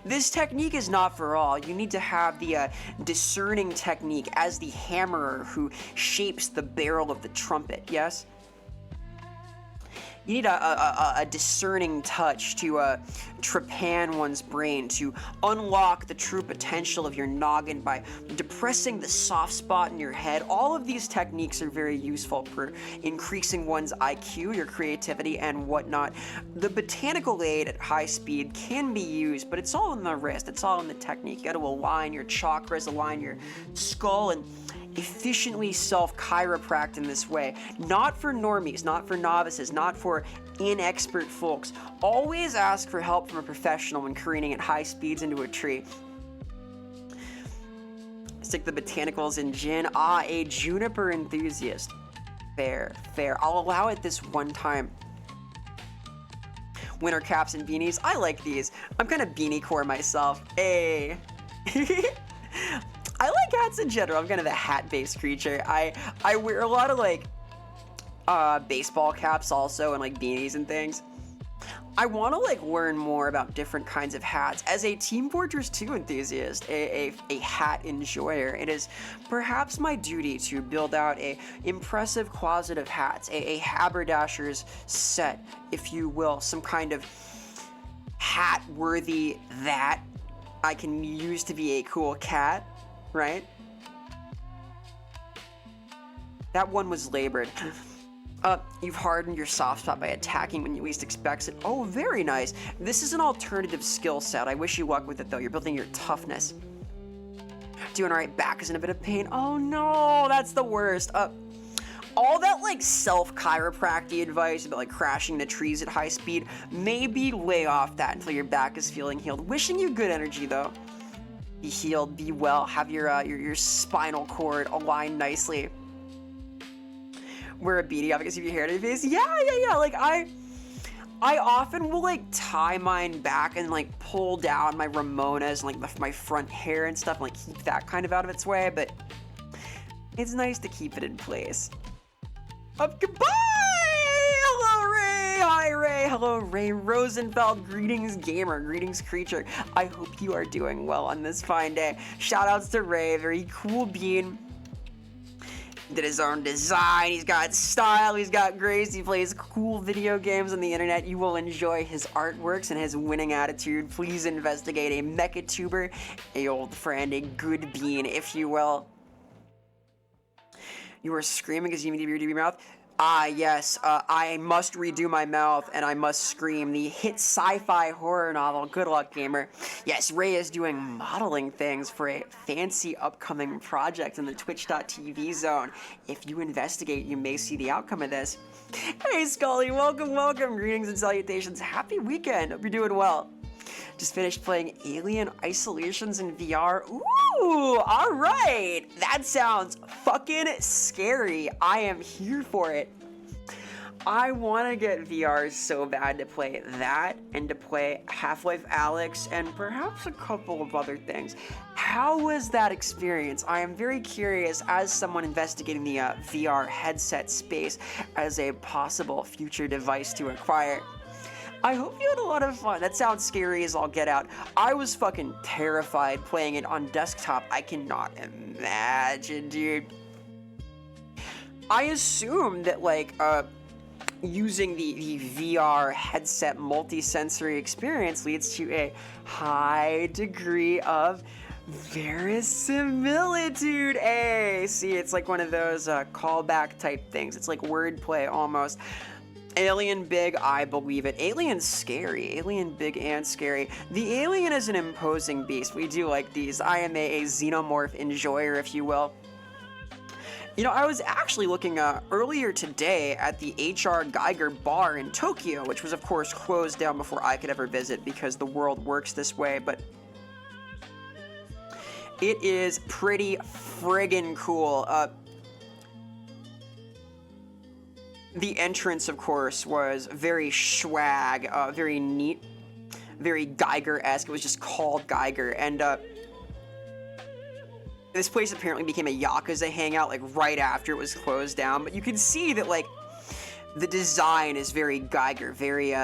this technique is not for all. You need to have the discerning technique as the hammerer who shapes the barrel of the trumpet, yes? You need a discerning touch to trepan one's brain, to unlock the true potential of your noggin by depressing the soft spot in your head. All of these techniques are very useful for increasing one's IQ, your creativity, and whatnot. The botanical aid at high speed can be used, but it's all in the wrist. It's all in the technique. You got to align your chakras, align your skull, and efficiently self-chiropract in this way. Not for normies, not for novices, not for inexpert folks. Always ask for help from a professional when careening at high speeds into a tree. Stick the botanicals in gin. Ah, a juniper enthusiast. Fair, fair. I'll allow it this one time. Winter caps and beanies. I like these. I'm kind of beanie core myself. Hey. I like hats in general. I'm kind of a hat-based creature. I wear a lot of like baseball caps also, and like beanies and things. I want to like learn more about different kinds of hats. As a Team Fortress 2 enthusiast, a hat enjoyer, it is perhaps my duty to build out a impressive closet of hats, a haberdasher's set, if you will, some kind of hat worthy that I can use to be a cool cat. Right? That one was labored. You've hardened your soft spot by attacking when you least expect it. Oh, very nice. This is an alternative skill set. I wish you luck with it, though. You're building your toughness. Doing all right. Back is in a bit of pain. Oh, no. That's the worst. All that, like, self-chiropractic advice about, like, crashing the trees at high speed, maybe lay off that until your back is feeling healed. Wishing you good energy, though. Be healed, be well, have your spinal cord aligned nicely. Wear a beanie, obviously, if your hair to your face. Yeah. Like, I often will, like, tie mine back and, like, pull down my Ramonas and, like, my front hair and stuff and, like, keep that kind of out of its way, but it's nice to keep it in place. Goodbye! Hello, Ray! Hi, Ray! Hello, Ray Rosenfeld. Greetings, gamer. Greetings, creature. I hope you are doing well on this fine day. Shoutouts to Ray, very cool being. Did his own design. He's got style. He's got grace. He plays cool video games on the internet. You will enjoy his artworks and his winning attitude. Please investigate a mechatuber, a old friend, a good bean, if you will. You were screaming as you redo your mouth? Ah, yes, I must redo my mouth and I must scream. The hit sci-fi horror novel. Good luck, gamer. Yes, Ray is doing modeling things for a fancy upcoming project in the twitch.tv zone. If you investigate, you may see the outcome of this. Hey, Scully, welcome, welcome. Greetings and salutations. Happy weekend. Hope you're doing well. Just finished playing Alien Isolations in VR. Ooh, all right. That sounds fucking scary. I am here for it. I want to get VR so bad to play that and to play Half-Life Alyx and perhaps a couple of other things. How was that experience? I am very curious as someone investigating the VR headset space as a possible future device to acquire. I hope you had a lot of fun. That sounds scary as all get out. I was fucking terrified playing it on desktop. I cannot imagine, dude. I assume that, like, using the VR headset multi-sensory experience leads to a high degree of verisimilitude. Hey, see, it's like one of those callback type things. It's like wordplay almost. Alien big, I believe it. Alien's scary. Alien big and scary. The alien is an imposing beast. We do like these. I am a xenomorph enjoyer, if you will. You know, I was actually looking earlier today at the H.R. Geiger bar in Tokyo, which was, of course, closed down before I could ever visit because the world works this way, but it is pretty friggin' cool. The entrance, of course, was very swag, very neat, very Geiger-esque. It was just called Geiger, and this place apparently became a Yakuza hangout, like, right after it was closed down, but you can see that, like, the design is very Geiger, very,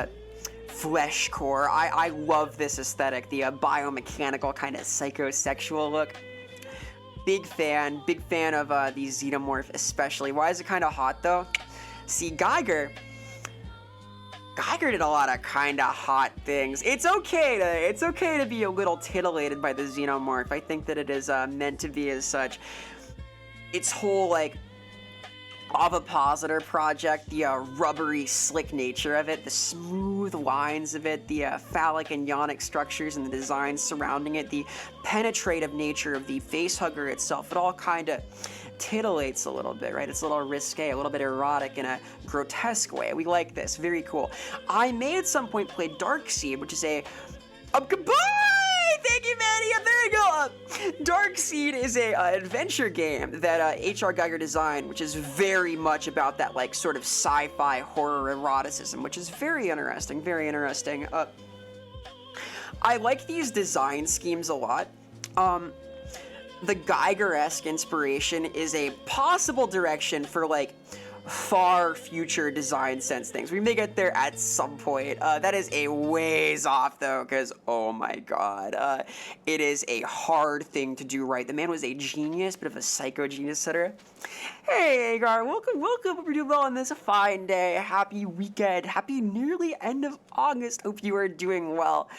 flesh core. I love this aesthetic, the biomechanical kind of psychosexual look. Big fan of the Xenomorph especially. Why is it kind of hot, though? See, Geiger did a lot of kind of hot things. It's okay to be a little titillated by the Xenomorph. I think that it is meant to be as such. Its whole, like, ovipositor project, the rubbery, slick nature of it, the smooth lines of it, the phallic and yonic structures and the designs surrounding it, the penetrative nature of the facehugger itself, it all kind of titillates a little bit, right? It's a little risque, a little bit erotic in a grotesque way. We like this. Very cool. I may at some point play Darkseid, which is a goodbye! Thank you, Manny. There you go. Darkseid is a adventure game that H.R. Geiger designed, which is very much about that, like, sort of sci-fi horror eroticism, which is very interesting. Very interesting. I like these design schemes a lot. The Geiger-esque inspiration is a possible direction for, like, far future design sense things. We may get there at some point. That is a ways off, though, because, oh my god, it is a hard thing to do right. The man was a genius, bit of a psycho genius, etc. Hey, Agar, welcome. Hope you're doing well on this fine day. Happy weekend. Happy nearly end of August. Hope you are doing well.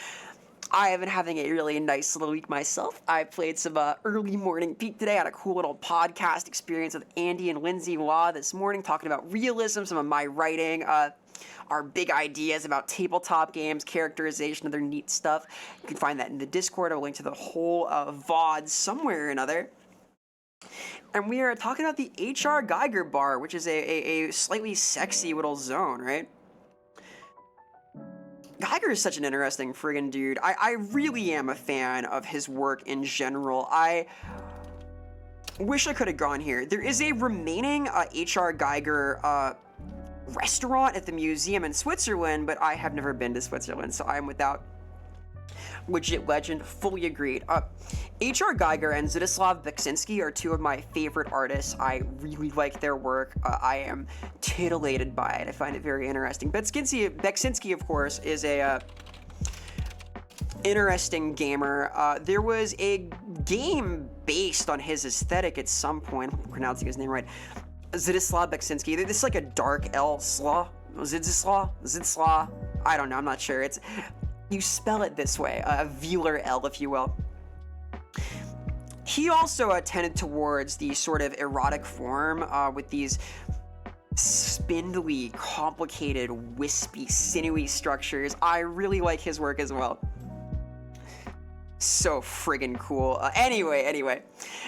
I have been having a really nice little week myself. I played some early morning peak today. I had a cool little podcast experience with Andy and Lindsay Law this morning, talking about realism, some of my writing, our big ideas about tabletop games, characterization, other neat stuff. You can find that in the Discord. I'll link to the whole VOD somewhere or another. And we are talking about the H.R. Geiger bar, which is a slightly sexy little zone, right? Geiger is such an interesting friggin' dude. I really am a fan of his work in general. I wish I could have gone here. There is a remaining H.R. Geiger restaurant at the museum in Switzerland, but I have never been to Switzerland, so I'm without legit legend. Fully agreed. H.R. Geiger and Zdzislaw Beksinski are two of my favorite artists. I really like their work. I am titillated by it. I find it very interesting. Beksinski, of course, is a interesting gamer. There was a game based on his aesthetic at some point. I'm pronouncing his name right. Zdzislaw Beksinski. This is like a dark L slaw. Zdzislaw. I don't know. I'm not sure. You spell it this way, a velar L, if you will. He also tended towards the sort of erotic form with these spindly, complicated, wispy, sinewy structures. I really like his work as well. So friggin' cool. Anyway,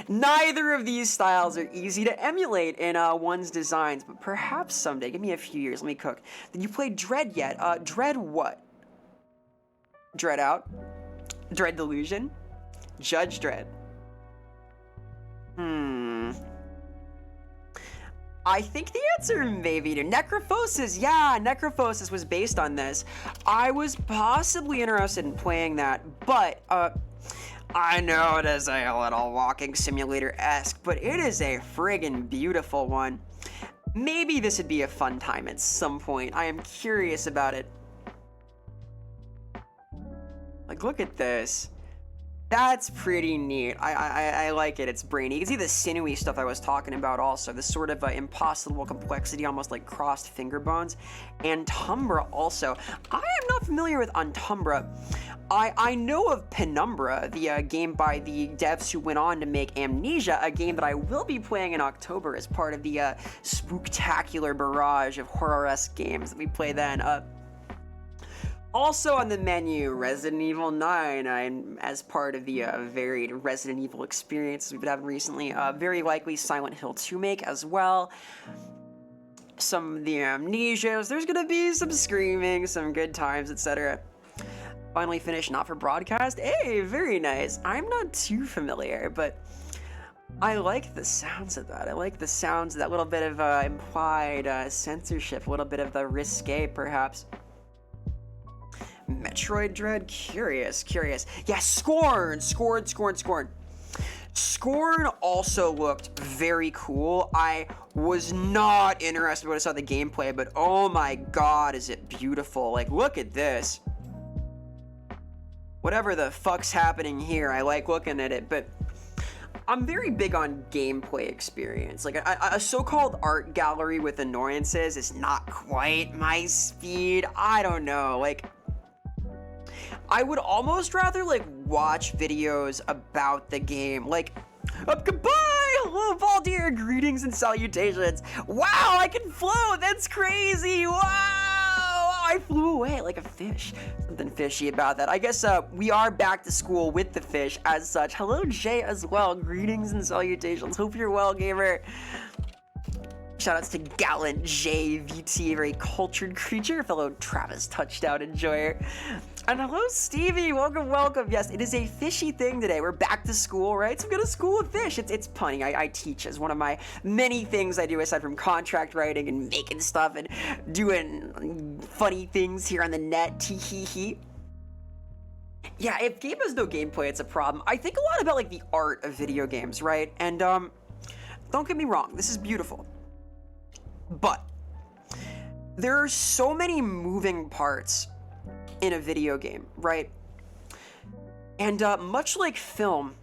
neither of these styles are easy to emulate in one's designs, but perhaps someday. Give me a few years. Let me cook. Did you play Dread yet? Dread what? Dread Out? Dread Delusion? Judge Dredd? I think the answer may be to Necrophosis. Yeah, Necrophosis was based on this. I was possibly interested in playing that, but I know it is a little walking simulator-esque, but it is a friggin' beautiful one. Maybe this would be a fun time at some point. I am curious about it. Like, look at this. That's pretty neat. I like it. It's brainy. You can see the sinewy stuff I was talking about also. This sort of impossible complexity, almost like crossed finger bones. Antumbra also. I am not familiar with Antumbra. I know of Penumbra, the game by the devs who went on to make Amnesia, a game that I will be playing in October as part of the spooktacular barrage of horror-esque games that we play then. Also on the menu, Resident Evil 9, and as part of the varied Resident Evil experiences we've been having recently, very likely Silent Hill 2 make as well. Some of the amnesias, there's gonna be some screaming, some good times, etc. Finally finished Not for Broadcast. Hey, very nice. I'm not too familiar, but I like the sounds of that. I like the sounds of that little bit of implied censorship, a little bit of the risque, perhaps. Metroid Dread? Curious. Yeah, Scorn! Scorn also looked very cool. I was not interested when I saw the gameplay, but oh my god, is it beautiful. Like, look at this. Whatever the fuck's happening here, I like looking at it, but I'm very big on gameplay experience. Like, a so-called art gallery with annoyances is not quite my speed. I don't know, like, I would almost rather, like, watch videos about the game. Like, goodbye! Hello, Baldir! Greetings and salutations! Wow, I can float! That's crazy! Wow! I flew away like a fish. Something fishy about that. I guess we are back to school with the fish as such. Hello, Jay, as well. Greetings and salutations. Hope you're well, gamer. Shoutouts to Gallant JVT, a very cultured creature, fellow Travis touchdown enjoyer. And hello, Stevie, welcome. Yes, it is a fishy thing today. We're back to school, right? So we go to school with fish. It's punny. I teach as one of my many things I do aside from contract writing and making stuff and doing funny things here on the net. Tee-hee-hee. Yeah, if game has no gameplay, it's a problem. I think a lot about, like, the art of video games, right? And, don't get me wrong, this is beautiful. But there are so many moving parts in a video game, right? And much like film,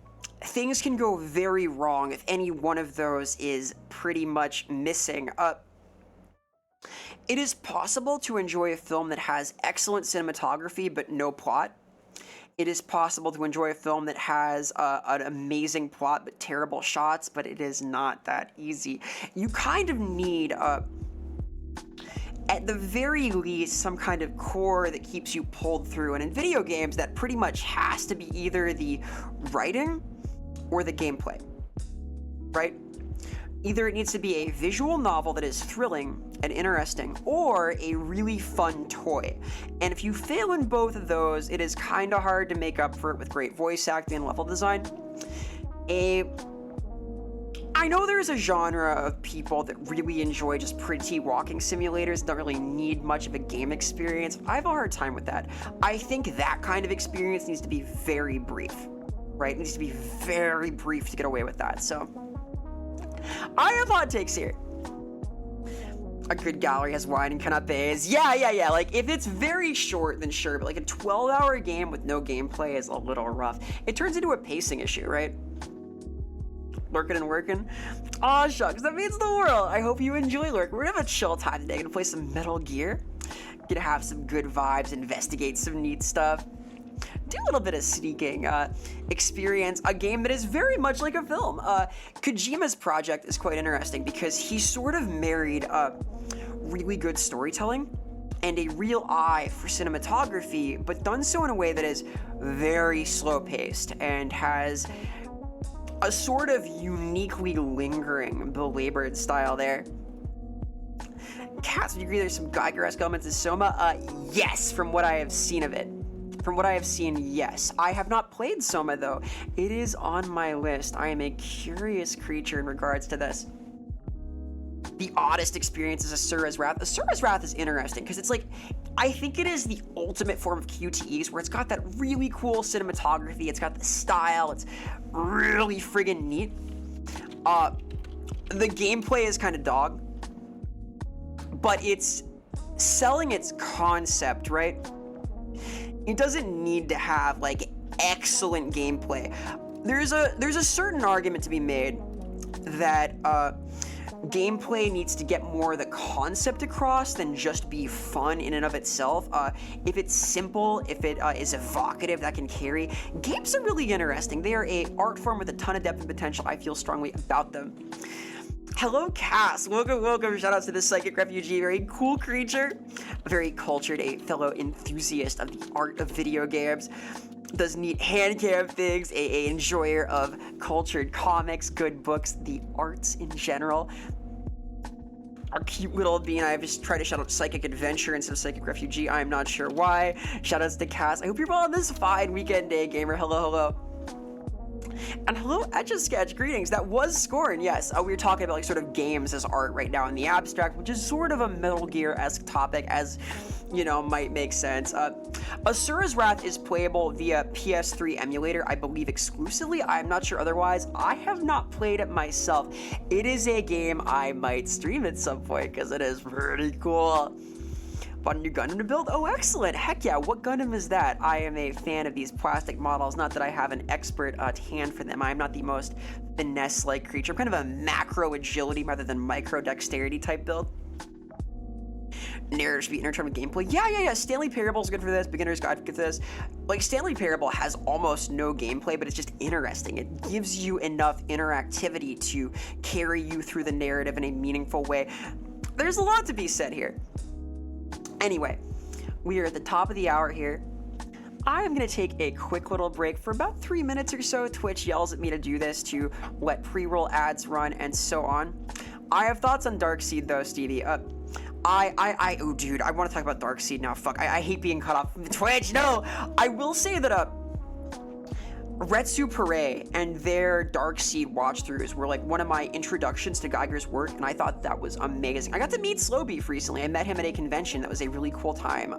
things can go very wrong if any one of those is pretty much missing. It is possible to enjoy a film that has excellent cinematography but no plot. It is possible to enjoy a film that has an amazing plot but terrible shots, but it is not that easy. You kind of need, at the very least, some kind of core that keeps you pulled through. And in video games, that pretty much has to be either the writing or the gameplay, right? Either it needs to be a visual novel that is thrilling and interesting, or a really fun toy. And if you fail in both of those, it is kind of hard to make up for it with great voice acting and level design. I know there's a genre of people that really enjoy just pretty walking simulators, don't really need much of a game experience. I have a hard time with that. I think that kind of experience needs to be very brief, right? It needs to be very brief to get away with that, so I have hot takes here. A good gallery has wine and canapes. Yeah. Like, if it's very short, then sure, but like a 12-hour game with no gameplay is a little rough. It turns into a pacing issue, right? Lurking and working. Aw, shucks, that means the world. I hope you enjoy Lurk. We're gonna have a chill time today. Gonna play some Metal Gear. Gonna have some good vibes, investigate some neat stuff. Do a little bit of sneaking, experience a game that is very much like a film. Kojima's project is quite interesting because he sort of married really good storytelling and a real eye for cinematography, but done so in a way that is very slow-paced and has a sort of uniquely lingering, belabored style there. Cats, would you agree there's some Geiger-esque elements in Soma? Yes, from what I have seen of it. From what I have seen, yes. I have not played Soma, though. It is on my list. I am a curious creature in regards to this. The oddest experience is Asura's Wrath. Asura's Wrath is interesting, because it's like, I think it is the ultimate form of QTEs, where it's got that really cool cinematography, it's got the style, it's really friggin' neat. The gameplay is kind of dog, but it's selling its concept, right? It doesn't need to have, like, excellent gameplay. There's a certain argument to be made that gameplay needs to get more of the concept across than just be fun in and of itself. If it's simple, if it is evocative, that can carry. Games are really interesting. They are a art form with a ton of depth and potential. I feel strongly about them. Hello, Cass. Welcome, welcome. Shout out to the Psychic Refugee. Very cool creature. Very cultured, a fellow enthusiast of the art of video games. Does neat hand cam things, a enjoyer of cultured comics, good books, the arts in general. Our cute little bean. I just try to shout out Psychic Adventure instead of Psychic Refugee. I'm not sure why. Shout outs to Cass. I hope you're all on this fine weekend day, gamer. Hello, hello. And hello, Etch a Sketch. Greetings. That was Scorn, yes. We were talking about like sort of games as art right now in the abstract, which is sort of a Metal Gear-esque topic, as you know, might make sense. Asura's Wrath is playable via PS3 emulator, I believe exclusively. I'm not sure otherwise. I have not played it myself. It is a game I might stream at some point because it is pretty cool. Bought a new Gundam to build? Oh, excellent. Heck yeah. What Gundam is that? I am a fan of these plastic models. Not that I have an expert hand for them. I'm not the most finesse-like creature. I'm kind of a macro agility rather than micro dexterity type build. Narrative speed, intertime gameplay. Yeah. Stanley Parable's good for this. Beginner's Guide good for this. Like, Stanley Parable has almost no gameplay, but it's just interesting. It gives you enough interactivity to carry you through the narrative in a meaningful way. There's a lot to be said here. Anyway, we are at the top of the hour here. I am going to take a quick little break for about 3 minutes or so. Twitch yells at me to do this to let pre-roll ads run and so on. I have thoughts on Darkseid though, Stevie. Oh dude, I want to talk about Darkseid now. Fuck, I hate being cut off from Twitch. No, I will say that Retsu Pare and their Darkseid watch-throughs were like one of my introductions to Geiger's work, and I thought that was amazing. I got to meet Slowbeef recently. I met him at a convention. That was a really cool time.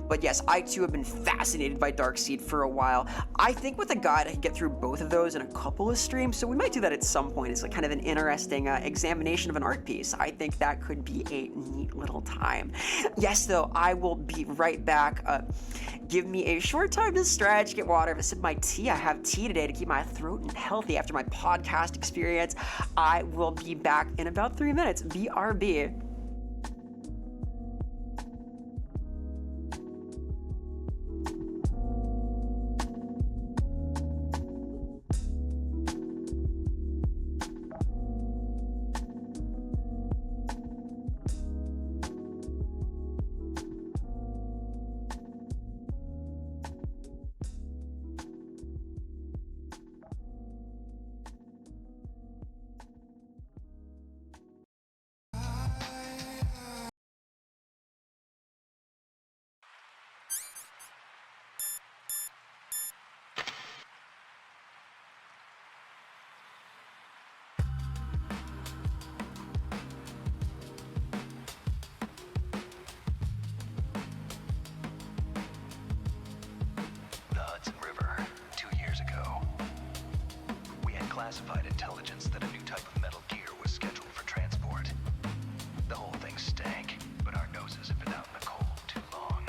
But yes, I too have been fascinated by Darkseid for a while. I think with a guide, I could get through both of those in a couple of streams, so we might do that at some point. It's like kind of an interesting examination of an art piece. I think that could be a neat little time. Yes, though, I will be right back. Give me a short time to stretch, get water, sip my tea. I have tea today to keep my throat healthy after my podcast experience. I will be back in about 3 minutes. BRB. Classified intelligence that a new type of Metal Gear was scheduled for transport. The whole thing stank, but our noses have been out in the cold too long.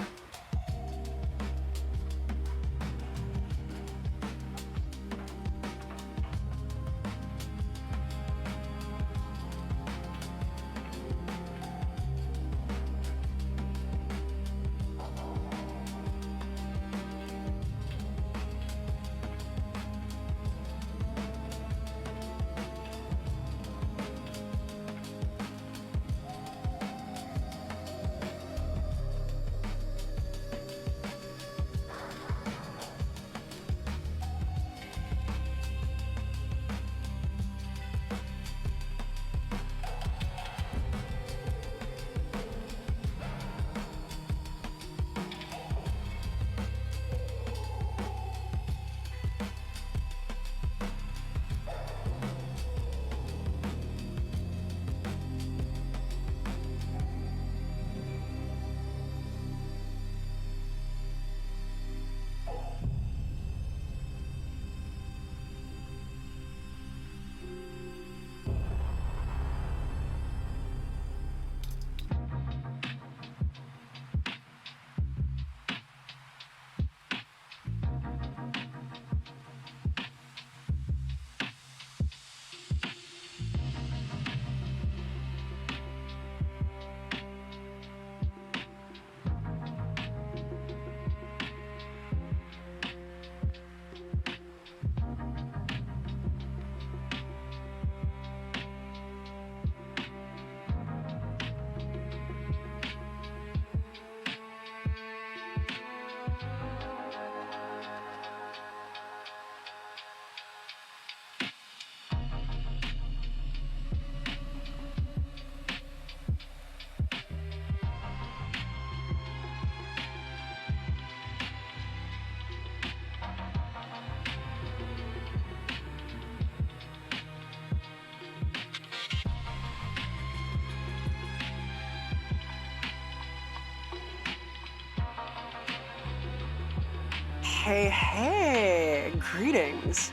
Hey, greetings.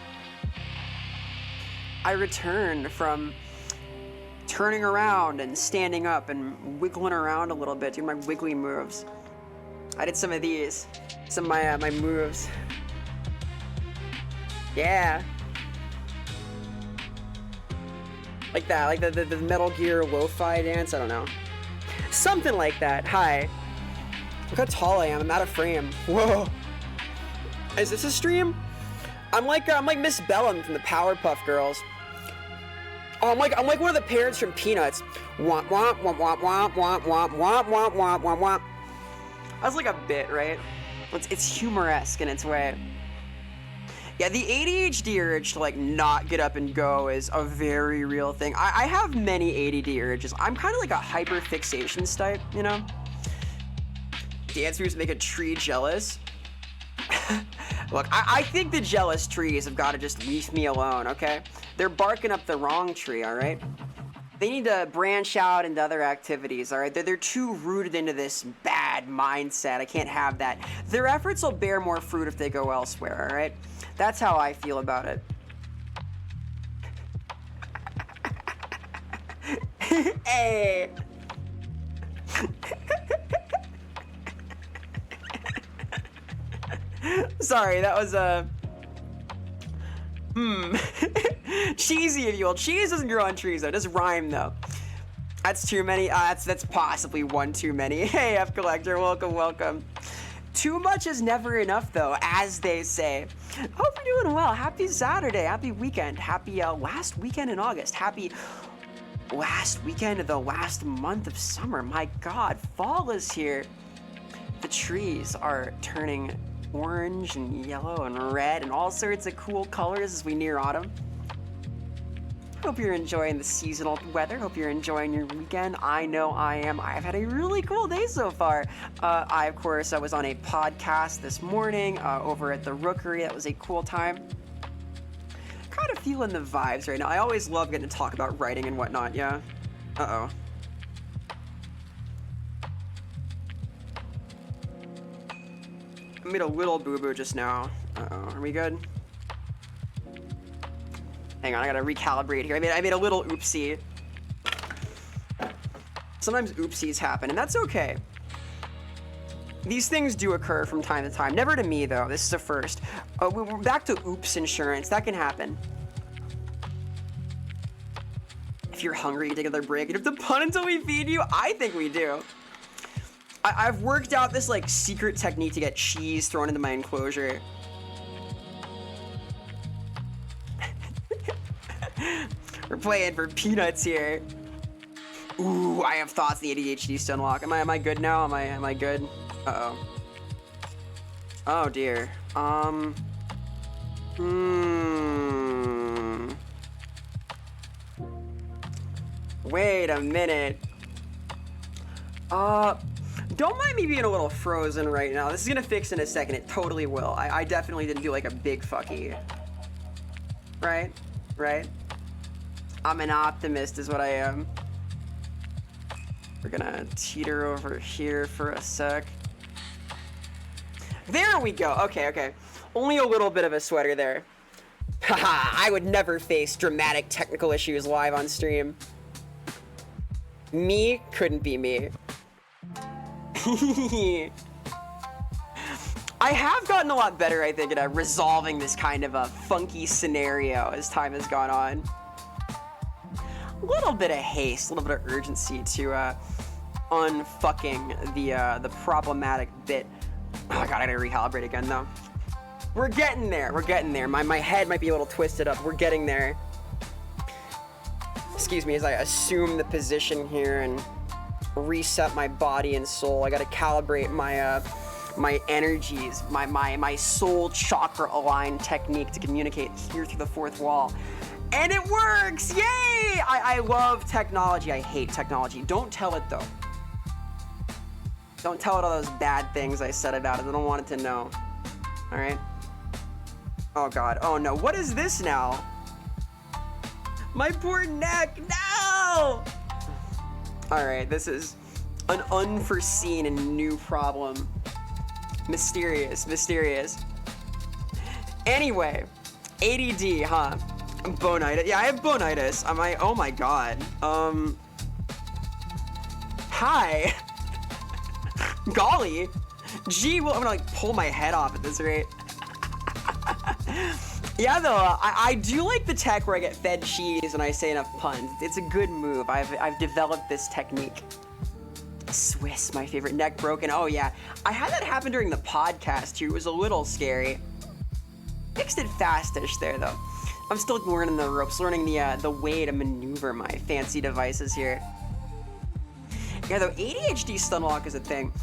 I returned from turning around and standing up and wiggling around a little bit, doing my wiggly moves. I did some of these, some of my moves. Yeah. Like that, like the Metal Gear lo-fi dance, I don't know. Something like that. Hi. Look how tall I am, I'm out of frame. Whoa. Is this a stream? I'm like Miss Bellum from the Powerpuff Girls. Oh, I'm like one of the parents from Peanuts. Womp womp womp womp womp womp womp womp womp womp womp womp. That's like a bit, right? It's humoresque in its way. Yeah, the ADHD urge to like not get up and go is a very real thing. I have many ADD urges. I'm kind of like a hyperfixations type, you know? Dance moves make a tree jealous. Look, I think the jealous trees have got to just leave me alone, okay? They're barking up the wrong tree, all right? They need to branch out into other activities, all right? They're too rooted into this bad mindset. I can't have that. Their efforts will bear more fruit if they go elsewhere, all right? That's how I feel about it. Hey. Sorry, that was cheesy, if you will. Cheese doesn't grow on trees, though. It does rhyme, though. That's too many. That's possibly one too many. Hey, F Collector, welcome. Too much is never enough, though, as they say. Hope you're doing well. Happy Saturday. Happy weekend. Happy last weekend in August. Happy last weekend of the last month of summer. My God, fall is here. The trees are turning orange and yellow and red and all sorts of cool colors as we near autumn. Hope you're enjoying the seasonal weather. Hope you're enjoying your weekend. I know I am. I've had a really cool day so far. I was on a podcast this morning over at the Rookery. That was a cool time. Kind of feeling the vibes right now. I always love getting to talk about writing and whatnot, yeah? Uh-oh. I made a little boo-boo just now. Uh-oh, are we good? Hang on, I gotta recalibrate here. I made a little oopsie. Sometimes oopsies happen, and that's okay. These things do occur from time to time. Never to me, though. This is a first. We're back to oops insurance. That can happen. If you're hungry, you take another break. You have to pun until we feed you? I think we do. I've worked out this, like, secret technique to get cheese thrown into my enclosure. We're playing for peanuts here. Ooh, I have thoughts the ADHD to unlock. Am I good now? Am I good? Uh-oh. Oh dear. Wait a minute. Don't mind me being a little frozen right now. This is gonna fix in a second. It totally will. I definitely didn't do like a big fucky. Right? Right? I'm an optimist is what I am. We're gonna teeter over here for a sec. There we go. Okay. Only a little bit of a sweater there. Haha, I would never face dramatic technical issues live on stream. Me couldn't be me. I have gotten a lot better, I think, at resolving this kind of a funky scenario as time has gone on. A little bit of haste, a little bit of urgency to unfucking the problematic bit. Oh god, I gotta recalibrate again though. We're getting there. My head might be a little twisted up. We're getting there. Excuse me as I assume the position here and reset my body and soul. I gotta calibrate my energies, my soul chakra aligned technique to communicate here through the fourth wall. And it works! Yay! I love technology. I hate technology. Don't tell it though. Don't tell it all those bad things I said about it. I don't want it to know. Alright? Oh god. Oh no. What is this now? My poor neck. No! Alright, this is an unforeseen and new problem. Mysterious. Anyway, ADD, huh? Bonitis. Yeah, I have bonitis. Oh my god. Hi. Golly. Gee, well, I'm gonna like pull my head off at this rate. Yeah, though, I do like the tech where I get fed cheese and I say enough puns. It's a good move. I've developed this technique. Swiss, my favorite. Neck broken. Oh yeah, I had that happen during the podcast too. It was a little scary. Fixed it fastish there though. I'm still learning the ropes, learning the way to maneuver my fancy devices here. Yeah, though, ADHD stun lock is a thing.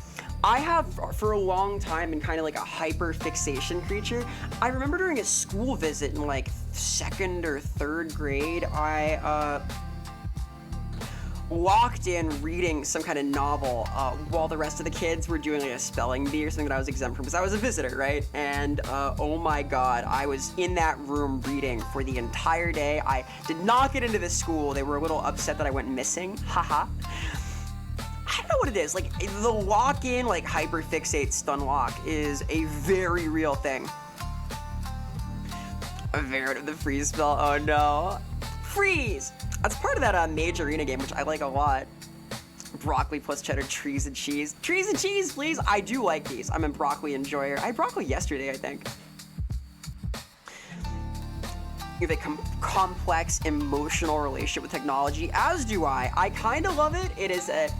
I have, for a long time, been kind of like a hyper fixation creature. I remember during a school visit in like 2nd or 3rd grade, I walked in reading some kind of novel while the rest of the kids were doing like a spelling bee or something that I was exempt from because I was a visitor, right? And oh my god, I was in that room reading for the entire day. I did not get into the school. They were a little upset that I went missing. Haha. I don't know what it is. Like, the lock-in, like, hyperfixate stun lock is a very real thing. Vera, the freeze spell. Oh no. Freeze! That's part of that Mage Arena game, which I like a lot. Broccoli plus cheddar, trees and cheese. Trees and cheese, please! I do like these. I'm a broccoli enjoyer. I had broccoli yesterday, I think. You have a complex emotional relationship with technology, as do I. I kind of love it. It is an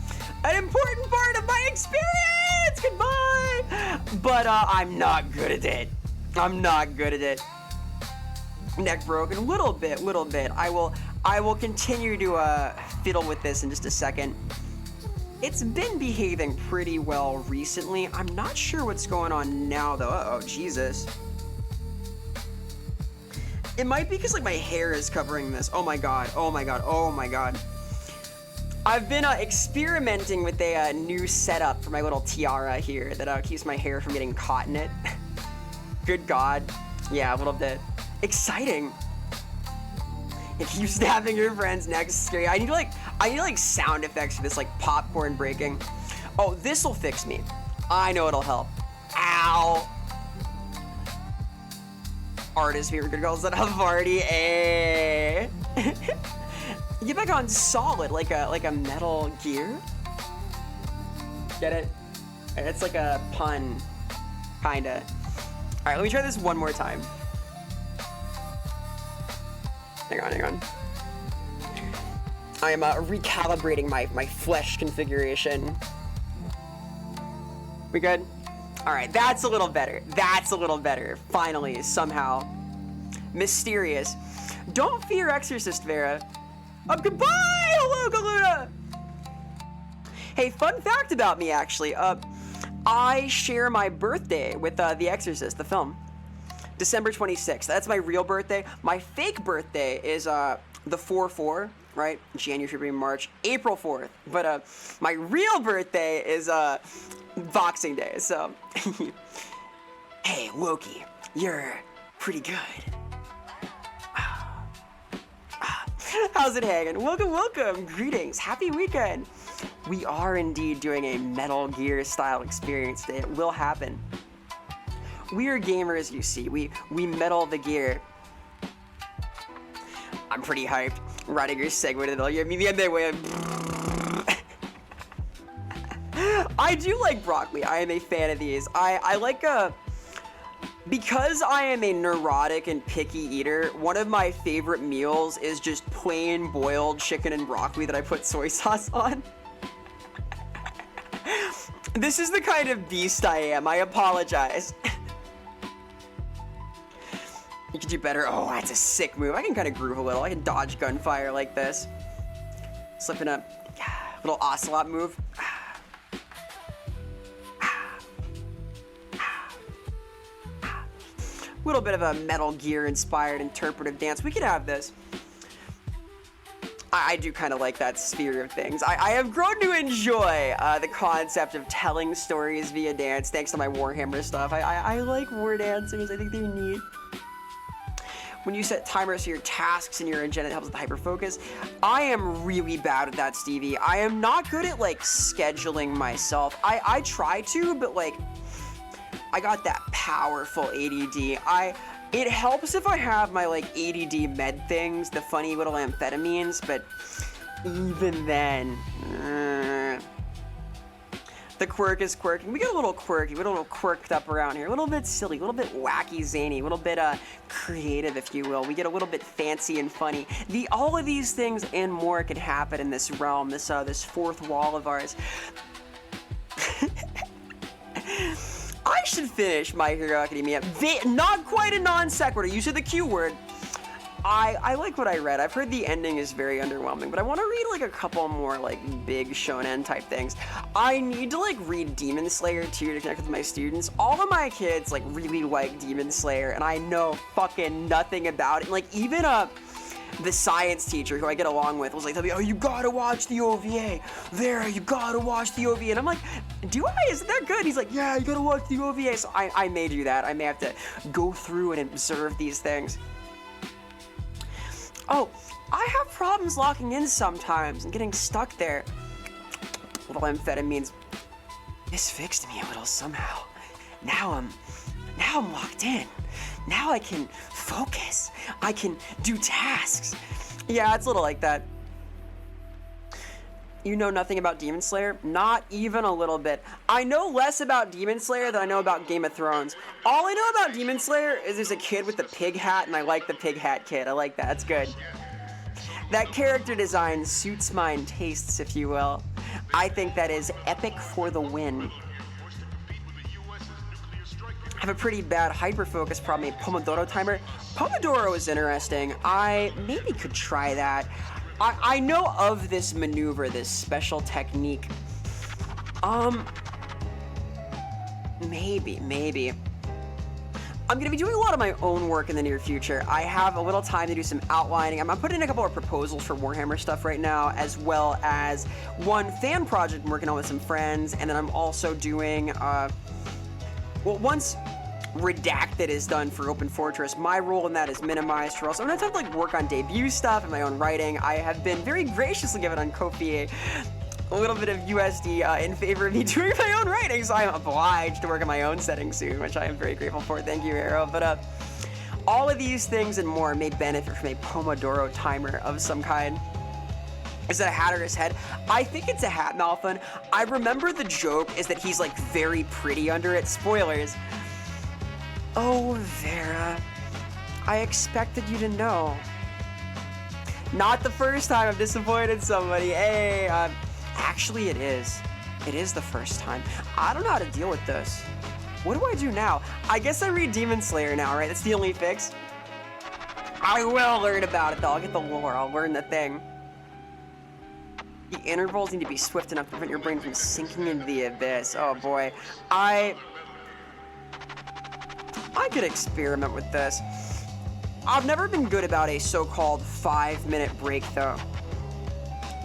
important part of my experience. Goodbye. But I'm not good at it. I'm not good at it. Neck broken, little bit. I will continue to fiddle with this in just a second. It's been behaving pretty well recently. I'm not sure what's going on now though. Uh-oh, Jesus. It might be because like my hair is covering this. Oh my god. I've been experimenting with a new setup for my little tiara here that keeps my hair from getting caught in it. Good god. Yeah, a little bit. Exciting. If you stabbing your friend's neck is scary. I need like sound effects for this, like popcorn breaking. Oh, this'll fix me. I know it'll help. Ow. Artist favorite good girls that have already get back on solid like a Metal Gear. Get it? It's like a pun, kinda. All right, let me try this one more time. Hang on. I am recalibrating my flesh configuration. We good? All right, that's a little better. Finally, somehow. Mysterious. Don't fear Exorcist, Vera. Goodbye! Hello, Galuna! Hey, fun fact about me, actually. I share my birthday with The Exorcist, the film. December 26th. That's my real birthday. My fake birthday is the 4/4, right? January, February, March, April 4th. But my real birthday is Boxing Day, so. Hey, Loki, you're pretty good. How's it hanging? Welcome. Greetings. Happy weekend. We are indeed doing a Metal Gear style experience today. It will happen. We are gamers, you see. We metal the gear. I'm pretty hyped. Riding your Segway to the Metal Gear. I do like broccoli. I am a fan of these. I like because I am a neurotic and picky eater, one of my favorite meals is just plain boiled chicken and broccoli that I put soy sauce on. This is the kind of beast I am. I apologize. You can do better. Oh, that's a sick move. I can kind of groove a little. I can dodge gunfire like this. Slipping a little ocelot move. Little bit of a Metal Gear inspired interpretive dance. We could have this. I do kind of like that sphere of things. I have grown to enjoy the concept of telling stories via dance thanks to my Warhammer stuff. I like war dancers. I think they're neat. When you set timers for your tasks in your agenda, it helps with the hyperfocus. I am really bad at that, Stevie. I am not good at like scheduling myself. I try to, but like I got that powerful ADD. It helps if I have my like ADD med things, the funny little amphetamines, but even then, the quirk is quirking. We get a little quirky, we get a little quirked up around here, a little bit silly, a little bit wacky, zany, a little bit creative, if you will. We get a little bit fancy and funny. All of these things and more could happen in this realm, this fourth wall of ours. I should finish My Hero Academia. Not quite a non sequitur. You said the Q word. I like what I read. I've heard the ending is very underwhelming, but I want to read like a couple more like big shonen type things. I need to like read Demon Slayer too to connect with my students. All of my kids like really like Demon Slayer, and I know fucking nothing about it. Like even the science teacher who I get along with was like, oh, you gotta watch the OVA. Vera, you gotta watch the OVA. And I'm like, do I? Isn't that good? He's like, yeah, you gotta watch the OVA. So I may do that. I may have to go through and observe these things. Oh, I have problems locking in sometimes and getting stuck there. Little amphetamines. This fixed me a little somehow. Now I'm locked in. Now I can focus. I can do tasks. Yeah, it's a little like that. You know nothing about Demon Slayer? Not even a little bit. I know less about Demon Slayer than I know about Game of Thrones. All I know about Demon Slayer is there's a kid with the pig hat, and I like the pig hat kid. I like that. That's good. That character design suits my tastes, if you will. I think that is epic for the win. I have a pretty bad hyperfocus problem, a Pomodoro timer. Pomodoro is interesting. I maybe could try that. I know of this maneuver, this special technique. Maybe. I'm gonna be doing a lot of my own work in the near future. I have a little time to do some outlining. I'm putting in a couple of proposals for Warhammer stuff right now, as well as one fan project I'm working on with some friends, and then I'm also doing, once Redacted is done for Open Fortress, my role in that is minimized. For also, I'm gonna have to like work on debut stuff and my own writing. I have been very graciously given on Ko-fi a little bit of USD in favor of me doing my own writing, so I'm obliged to work on my own setting soon, which I am very grateful for. Thank you, Vera. But all of these things and more may benefit from a Pomodoro timer of some kind. Is it a hat or his head? I think it's a hat, Malfin. I remember the joke is that he's like very pretty under it. Spoilers. Oh, Vera, I expected you to know. Not the first time I've disappointed somebody. Hey, actually it is. It is the first time. I don't know how to deal with this. What do I do now? I guess I read Demon Slayer now, right? That's the only fix. I will learn about it though. I'll get the lore. I'll learn the thing. The intervals need to be swift enough to prevent your brain from sinking into the abyss. Oh boy. I could experiment with this. I've never been good about a so-called 5-minute break though.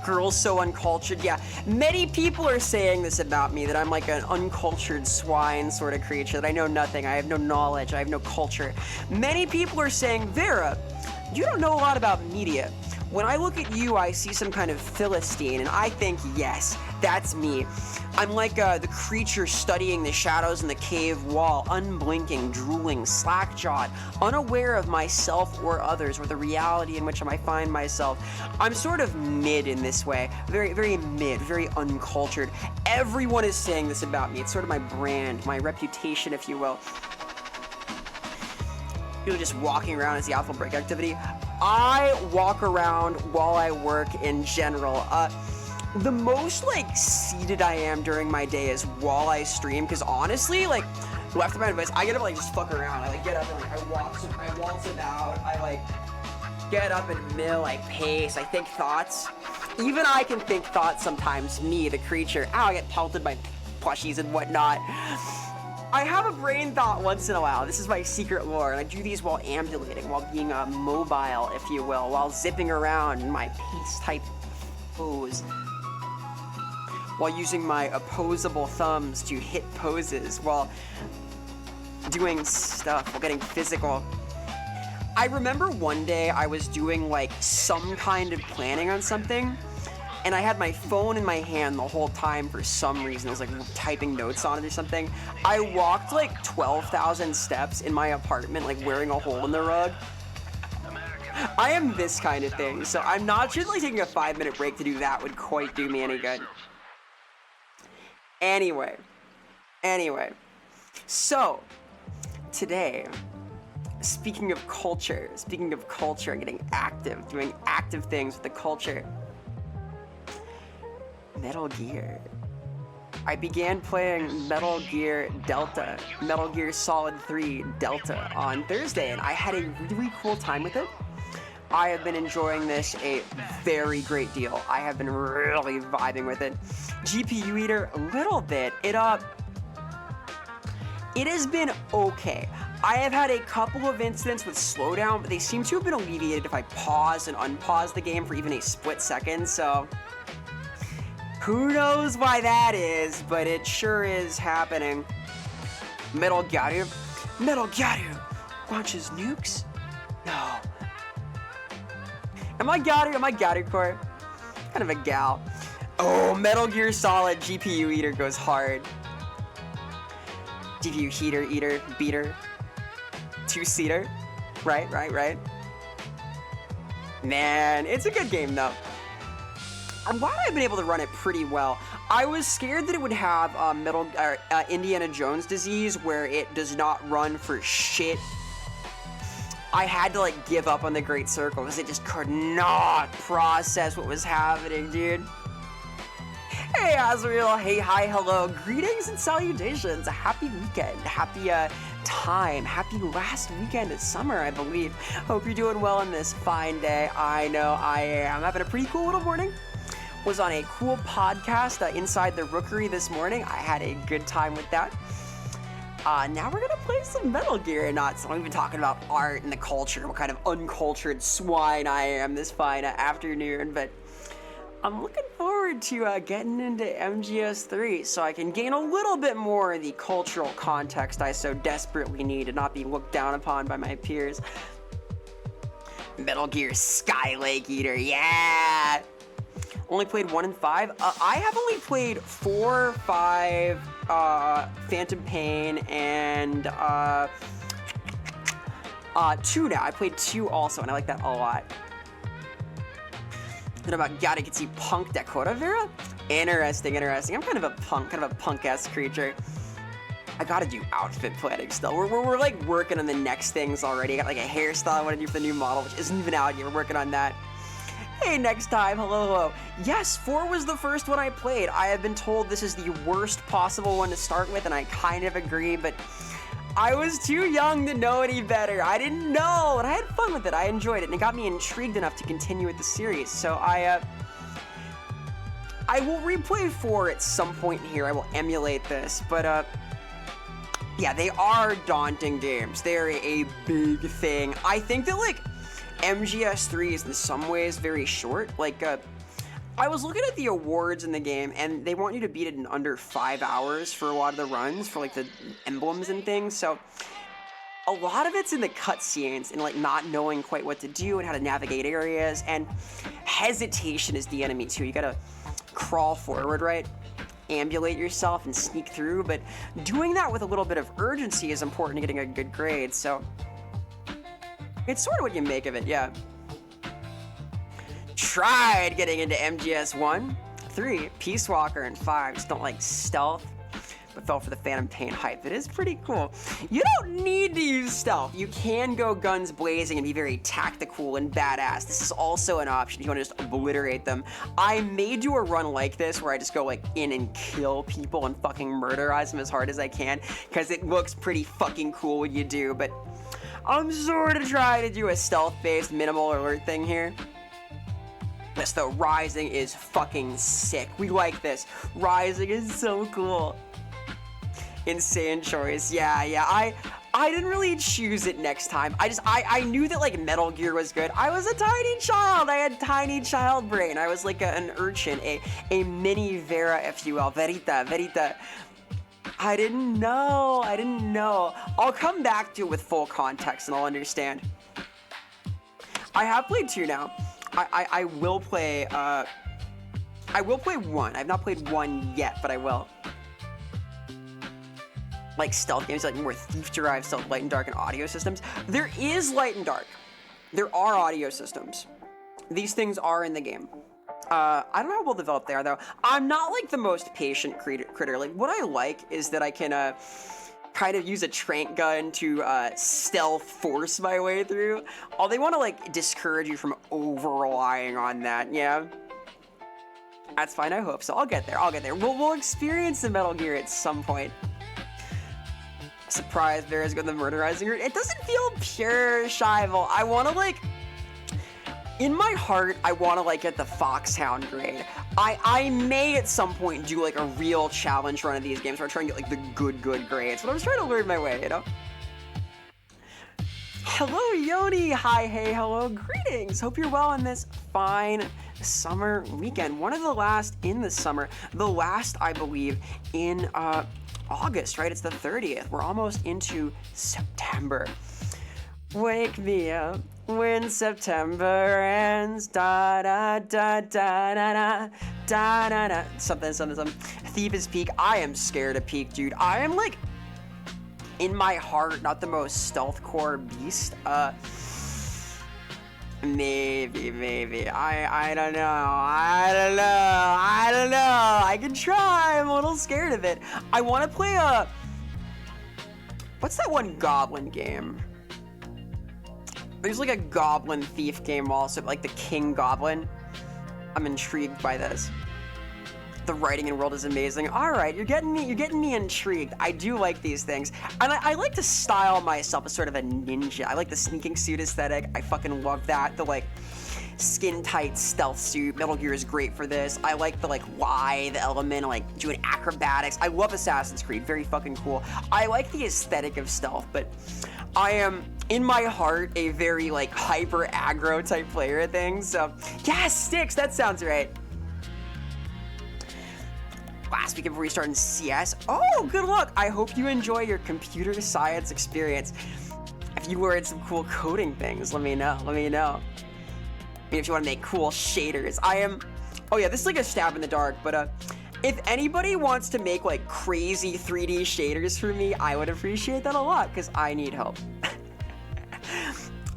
Girls so uncultured. Yeah, many people are saying this about me, that I'm like an uncultured swine sort of creature, that I know nothing, I have no knowledge, I have no culture. Many people are saying, Vera, you don't know a lot about media. When I look at you, I see some kind of Philistine, and I think, yes, that's me. I'm like the creature studying the shadows in the cave wall, unblinking, drooling, slack-jawed, unaware of myself or others, or the reality in which I find myself. I'm sort of mid in this way, very, very mid, very uncultured. Everyone is saying this about me. It's sort of my brand, my reputation, if you will. People just walking around as the alpha break activity. I walk around while I work in general. The most like seated I am during my day is while I stream, because honestly, like left to my advice, I get up and like just fuck around. I like get up and like I waltz about. I like get up and mill. I pace. I think thoughts. Even I can think thoughts sometimes. Me, the creature. Ow! I get pelted by plushies and whatnot. I have a brain thought once in a while. This is my secret lore, and I do these while ambulating, while being mobile, if you will, while zipping around in my pace-type pose, while using my opposable thumbs to hit poses, while doing stuff, while getting physical. I remember one day I was doing like some kind of planning on something, and I had my phone in my hand the whole time for some reason. I was like typing notes on it or something. I walked like 12,000 steps in my apartment, like wearing a hole in the rug. I am this kind of thing, so I'm not sure like taking a 5-minute break to do that would quite do me any good. Anyway, so today, speaking of culture, getting active, doing active things with the culture. Metal Gear. I began playing Metal Gear Delta, Metal Gear Solid 3 Delta on Thursday, and I had a really cool time with it. I have been enjoying this a very great deal. I have been really vibing with it. GPU eater, a little bit. It has been okay. I have had a couple of incidents with slowdown, but they seem to have been alleviated if I pause and unpause the game for even a split second, so who knows why that is, but it sure is happening. Metal Gear launches nukes? No. Am I Garu core? Kind of a gal. Oh, Metal Gear Solid GPU eater goes hard. GPU heater, beater. 2-seater. Right. Man, it's a good game though. I'm glad I've been able to run it pretty well. I was scared that it would have Indiana Jones disease where it does not run for shit. I had to like give up on the Great Circle because it just could not process what was happening, dude. Hey Azrael, hey, hi, hello, greetings and salutations. A happy weekend, happy happy last weekend of summer, I believe. Hope you're doing well on this fine day. I know I am. Having a pretty cool little morning. Was on a cool podcast inside the Rookery this morning. I had a good time with that. Now we're gonna play some Metal Gear, not so we've been talking about art and the culture, what kind of uncultured swine I am this fine afternoon, but I'm looking forward to getting into MGS3 so I can gain a little bit more of the cultural context I so desperately need and not be looked down upon by my peers. Metal Gear Skylake Eater, yeah! Only played 1 and 5. I have only played 4, 5, Phantom Pain, and 2 now. I played 2 also, and I like that a lot. Then about God, I could see Punk Dakota Vera? Interesting. I'm kind of a punk-ass creature. I gotta do outfit planning still. We're like working on the next things already. I got like a hairstyle I want to do for the new model, which isn't even out yet. We're working on that. Hey, next time, hello. Yes, 4 was the first one I played. I have been told this is the worst possible one to start with, and I kind of agree, but I was too young to know any better. I didn't know, and I had fun with it. I enjoyed it, and it got me intrigued enough to continue with the series. So I will replay 4 at some point here. I will emulate this, but yeah, they are daunting games. They're a big thing. I think that like MGS3 is in some ways very short. Like, I was looking at the awards in the game, and they want you to beat it in under 5 hours for a lot of the runs, for like the emblems and things. So a lot of it's in the cutscenes and like not knowing quite what to do and how to navigate areas, and hesitation is the enemy too. You gotta crawl forward, right? Ambulate yourself and sneak through, but doing that with a little bit of urgency is important to getting a good grade. So it's sort of what you make of it, yeah. Tried getting into MGS 1, 3, Peace Walker, and 5. Just don't like stealth, but fell for the Phantom Pain hype. It is pretty cool. You don't need to use stealth. You can go guns blazing and be very tactical and badass. This is also an option if you want to just obliterate them. I may do a run like this where I just go like in and kill people and fucking murderize them as hard as I can, because it looks pretty fucking cool when you do, but I'm sort of trying to do a stealth-based minimal alert thing here. This though, Rising is fucking sick. We like this. Rising is so cool. Insane choice. Yeah. I didn't really choose it next time. I knew that like Metal Gear was good. I was a tiny child. I had tiny child brain. I was like an urchin, a mini Vera, if you will. Verita. I didn't know. I'll come back to it with full context and I'll understand. I have played 2 now. I will play I will play 1. I've not played 1 yet, but I will. Like stealth games, like more thief-derived stealth, light and dark, and audio systems. There is light and dark. There are audio systems. These things are in the game. I don't know how well developed they are, though. I'm not, like, the most patient critter. Like, what I like is that I can, kind of use a tranq gun to, stealth force my way through. Oh, they want to, like, discourage you from over-relying on that, yeah? That's fine, I hope so. I'll get there, We'll experience the Metal Gear at some point. Surprise, Vera's got the murderizing her. It doesn't feel pure, Shival. I want to, like... In my heart, I want to, like, get the Foxhound grade. I may at some point do, like, a real challenge run of these games where I try and get, like, the good grades. But I'm just trying to learn my way, you know? Hello, Yoni. Hi, hey, hello. Greetings. Hope you're well on this fine summer weekend. One of the last in the summer. The last, I believe, in, August, right? It's the 30th. We're almost into September. Wake me up when September ends. Da da da da da da da da da. Something. Thief is Peak. I am scared of Peak, dude. I am like, in my heart, not the most stealth core beast. Maybe. I don't know. I can try. I'm a little scared of it. I want to play what's that one Goblin game? There's like a Goblin Thief game also, like the King Goblin. I'm intrigued by this. The writing in World is amazing. All right, you're getting me intrigued. I do like these things. And I like to style myself as sort of a ninja. I like the sneaking suit aesthetic. I fucking love that. The like skin-tight stealth suit. Metal Gear is great for this. I like the like lithe element, like doing acrobatics. I love Assassin's Creed, very fucking cool. I like the aesthetic of stealth, but I am, in my heart, a very like hyper aggro type player of things. So, yeah, Sticks, that sounds right. Last weekend before we start in CS. Oh, good luck. I hope you enjoy your computer science experience. If you learned some cool coding things, let me know. Maybe if you want to make cool shaders. Oh yeah, this is like a stab in the dark, but if anybody wants to make like crazy 3D shaders for me, I would appreciate that a lot because I need help.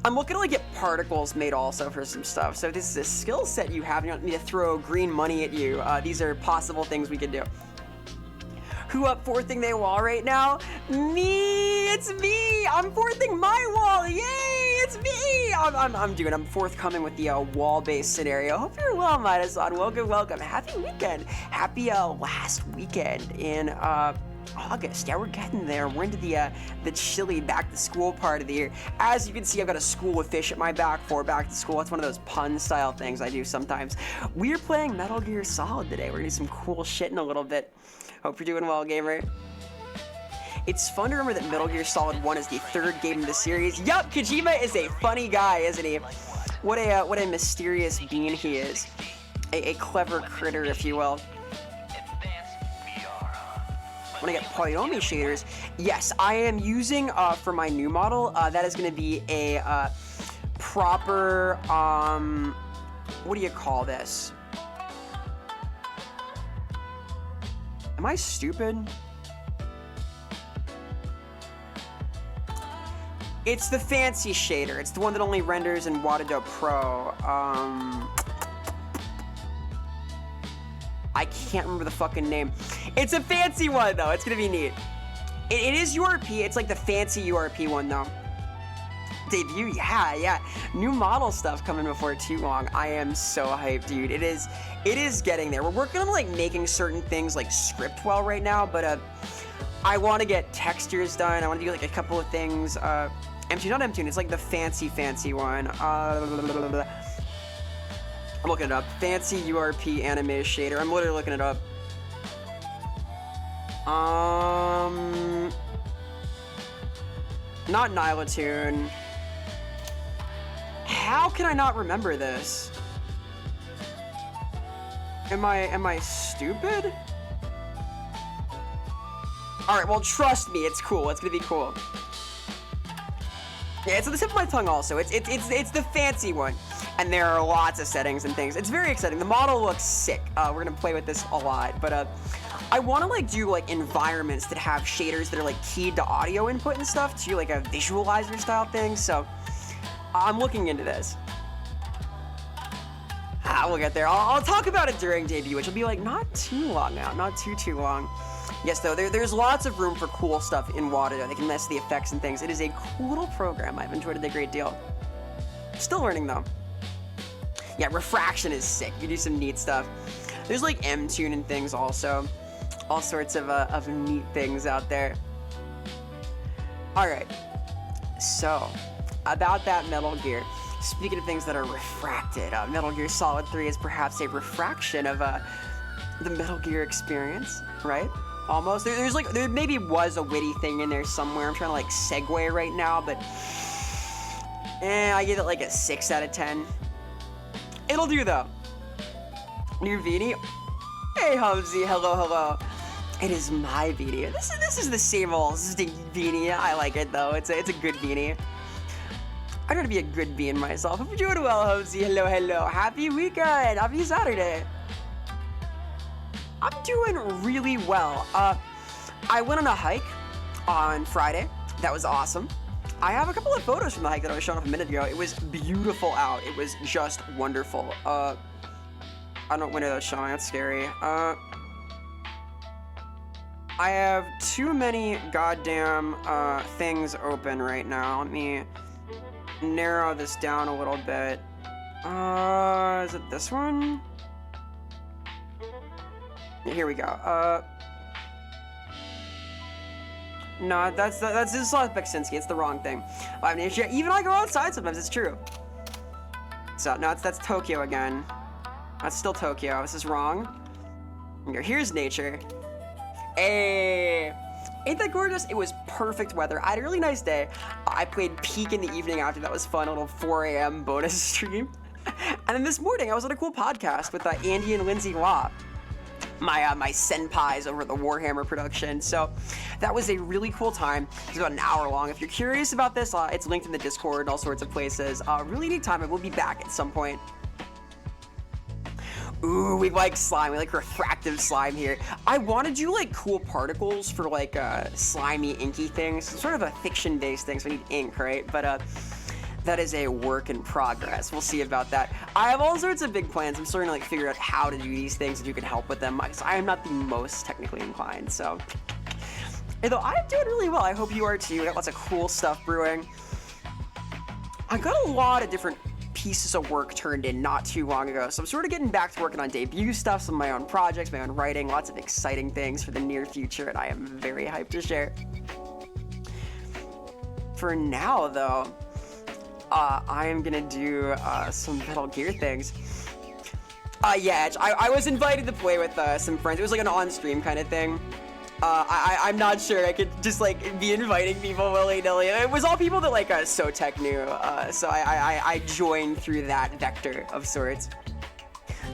I'm looking to like get particles made also for some stuff. So if this is a skill set you have, you don't need to throw green money at you. These are possible things we could do. Who up fourthing their wall right now? Me, it's me. I'm fourthing my wall. Yay, it's me. I'm forthcoming with the wall-based scenario. Hope you're well, Midas-on. Welcome. Happy weekend. Happy last weekend in August. Yeah, we're getting there. We're into the chilly back to school part of the year. As you can see, I've got a school of fish at my back for back to school. It's one of those pun style things I do sometimes. We're playing Metal Gear Solid today. We're gonna do some cool shit in a little bit. Hope you're doing well, gamer. It's fun to remember that Metal Gear Solid 1 is the third game in the series. Yup, Kojima is a funny guy, isn't he? What a mysterious being he is. A clever critter, if you will. When I get Polyomi shaders, yes, I am using, for my new model, that is going to be a proper, what do you call this? Am I stupid? It's the fancy shader. It's the one that only renders in Watadope Pro. I can't remember the fucking name. It's a fancy one, though. It's gonna be neat. It is URP. It's like the fancy URP one, though. Debut, yeah. New model stuff coming before too long. I am so hyped, dude. It is getting there. We're working on like making certain things like script well right now, but I want to get textures done. I want to do like a couple of things. M2, not M2. It's like the fancy one. I'm looking it up. Fancy URP anime shader. I'm literally looking it up. Not Nilatoon. How can I not remember this? Am I stupid? All right, well, trust me, it's cool. It's gonna be cool. Yeah, it's on the tip of my tongue also. It's the fancy one. And there are lots of settings and things. It's very exciting. The model looks sick. We're gonna play with this a lot, but I wanna like do like environments that have shaders that are like keyed to audio input and stuff to like a visualizer style thing, so I'm looking into this. We'll get there. I'll talk about it during debut, which will be like not too long now, not too long. Yes, though, there's lots of room for cool stuff in water. They can mess with the effects and things. It is a cool little program. I've enjoyed it a great deal. Still learning, though. Yeah, refraction is sick. You do some neat stuff. There's like M-tune and things also. All sorts of neat things out there. All right. So, about that Metal Gear. Speaking of things that are refracted, Metal Gear Solid 3 is perhaps a refraction of the Metal Gear experience, right? Almost. There maybe was a witty thing in there somewhere. I'm trying to like segue right now, but I give it like a 6 out of 10. It'll do though. New Beanie. Hey Humsy, hello. It is my beanie. This is the same old stinky beanie. I like it though. It's a good beanie. I try to be a good bean myself. Hope you're doing well, Humsy. Hello. Happy weekend. Happy Saturday. I'm doing really well. I went on a hike on Friday. That was awesome. I have a couple of photos from the hike that I was showing off a minute ago. It was beautiful out. It was just wonderful. I don't when are those showing? That's scary. I have too many goddamn things open right now. Let me narrow this down a little bit. Is it this one? Here we go. No, that's this is Beksinski. It's the wrong thing. I mean, even I go outside sometimes. It's true. So no, that's Tokyo again. That's still Tokyo. This is wrong. Here's nature. Hey, ain't that gorgeous? It was perfect weather. I had a really nice day. I played Peak in the evening after. That was fun. A little 4 a.m. bonus stream. And then this morning I was on a cool podcast with Andy and Lindsay Law. My senpais over the Warhammer production. So that was a really cool time. It was about an hour long. If you're curious about this, it's linked in the Discord and all sorts of places. Really neat time. I will be back at some point. Ooh, we like slime. We like refractive slime here. I want to do like cool particles for like slimy, inky things. It's sort of a fiction-based thing, so we need ink, right? But that is a work in progress. We'll see about that. I have all sorts of big plans. I'm starting to like figure out how to do these things and you can help with them. I am not the most technically inclined, so. Although I'm doing really well. I hope you are too. I got lots of cool stuff brewing. I got a lot of different pieces of work turned in not too long ago, so I'm sort of getting back to working on debut stuff, some of my own projects, my own writing, lots of exciting things for the near future, and I am very hyped to share. For now, though, I am gonna do some Metal Gear things. Yeah, I was invited to play with some friends. It was like an on-stream kind of thing. I'm not sure I could just like be inviting people willy-nilly. It was all people that like SoTech knew, so I joined through that vector of sorts.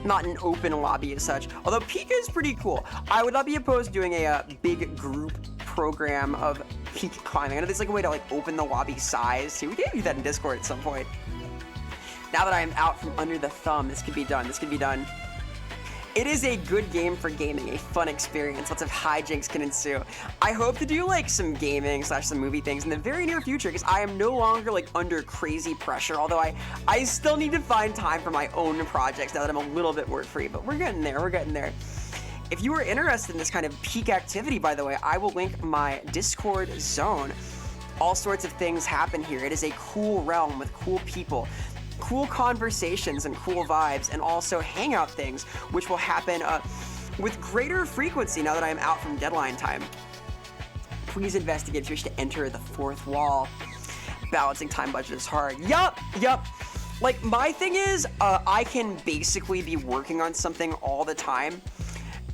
Not an open lobby as such, although Pika is pretty cool. I would not be opposed to doing a big group program of peak climbing. I know there's like a way to like open the lobby size too. We can do that in Discord at some point. Now that I am out from under the thumb, this could be done. It is a good game for gaming, a fun experience. Lots of hijinks can ensue. I hope to do like some gaming / some movie things in the very near future because I am no longer like under crazy pressure, although I still need to find time for my own projects now that I'm a little bit work free, but we're getting there. If you are interested in this kind of peak activity, by the way, I will link my Discord zone. All sorts of things happen here. It is a cool realm with cool people, cool conversations and cool vibes, and also hangout things, which will happen with greater frequency now that I am out from deadline time. Please investigate if you wish to enter the fourth wall. Balancing time budget is hard. Yup. Like, my thing is, I can basically be working on something all the time,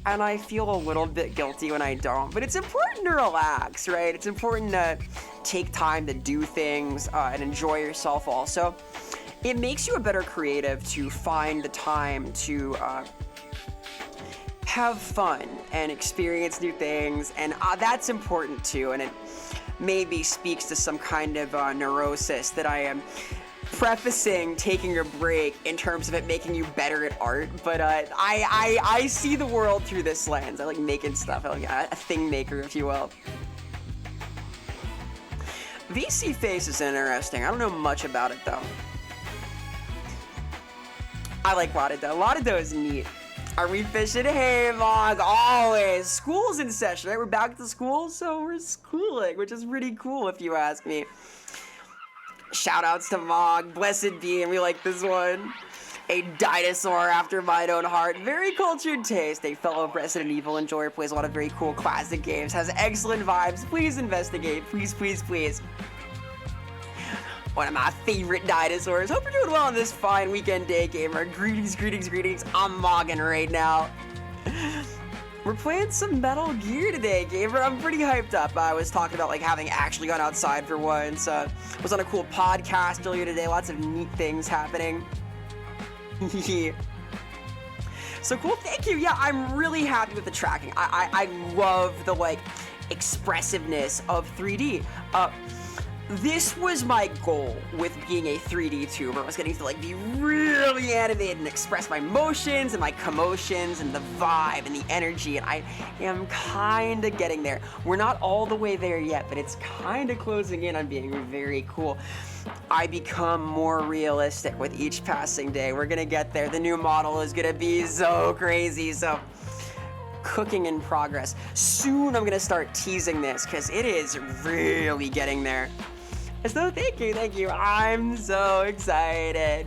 and I feel a little bit guilty when I don't, but it's important to relax, right? It's important to take time to do things and enjoy yourself also. It makes you a better creative to find the time to have fun and experience new things, and that's important too. And maybe speaks to some kind of neurosis that I am prefacing taking a break in terms of it making you better at art, but I see the world through this lens. I like making stuff. I like a thing maker, if you will. VC Face is interesting. I don't know much about it though. I like Wadado. Wadado is neat. Are we fishing? Hey, Mog, always. School's in session, right? We're back to school, so we're schooling, which is pretty cool if you ask me. Shoutouts to Mog, blessed be, and we like this one. A dinosaur after mine own heart. Very cultured taste. A fellow Resident Evil enjoyer, plays a lot of very cool classic games, has excellent vibes. Please investigate. Please, please, please. One of my favorite dinosaurs. Hope you're doing well on this fine weekend day, gamer. Greetings, greetings, greetings. I'm mogging right now. We're playing some Metal Gear today, gamer. I'm pretty hyped up. I was talking about like having actually gone outside for once. Was on a cool podcast earlier today. Lots of neat things happening. So cool, thank you. Yeah, I'm really happy with the tracking. I love the like expressiveness of 3D. This was my goal with being a 3D tuber. I was getting to like be really animated and express my motions and my commotions and the vibe and the energy, and I am kind of getting there. We're not all the way there yet, but it's kind of closing in on being very cool. I become more realistic with each passing day. We're gonna get there. The new model is gonna be so crazy, so cooking in progress. Soon I'm gonna start teasing this because it is really getting there. So thank you. I'm so excited.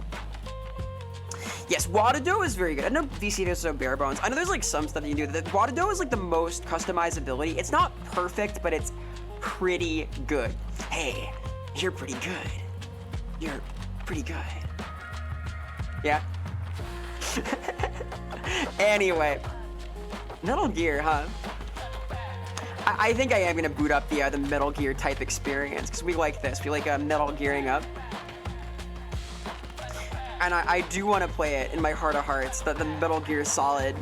Yes, Wadado is very good. I know VC is so bare bones. I know there's like some stuff you can do. The Wadado is like the most customizability. It's not perfect, but it's pretty good. Hey, you're pretty good. You're pretty good. Yeah? Anyway, Metal Gear, huh? I think I am gonna boot up the Metal Gear type experience because we like this. We like Metal Gearing up, and I do want to play it in my heart of hearts. The Metal Gear Solid.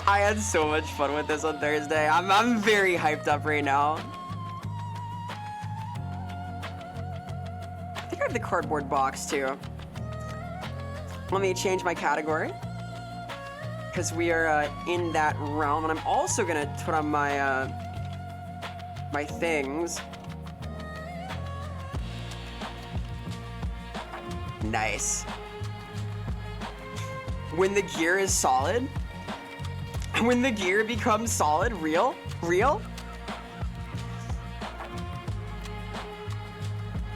I had so much fun with this on Thursday. I'm very hyped up right now. I think I have the cardboard box too. Let me change my category, because we are in that realm, and I'm also gonna put on my my things. Nice. When the gear is solid, when the gear becomes solid, real.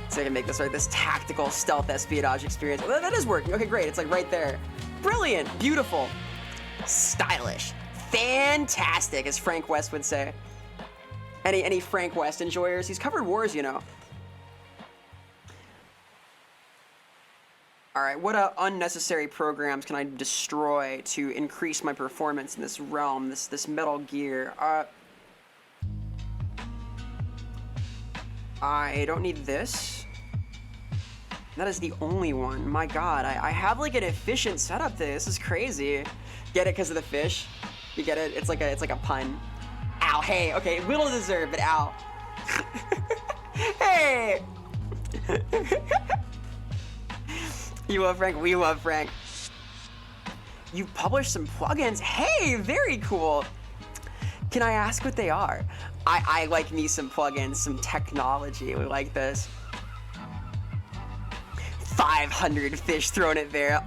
So I can make this right, this tactical stealth espionage experience. Well, that is working. Okay, great. It's like right there. Brilliant, beautiful. Stylish, fantastic, as Frank West would say. Any Frank West enjoyers? He's covered wars, you know. All right, what unnecessary programs can I destroy to increase my performance in this realm, this Metal Gear? I don't need this. That is the only one. My God, I have like an efficient setup today. This is crazy. Get it because of the fish? You get it? It's like a pun. Ow, hey, okay, little deserved, but ow. Hey! You love Frank, we love Frank. You published some plugins. Hey, very cool. Can I ask what they are? I like me some plugins, some technology. We like this. 500 fish thrown at Vera.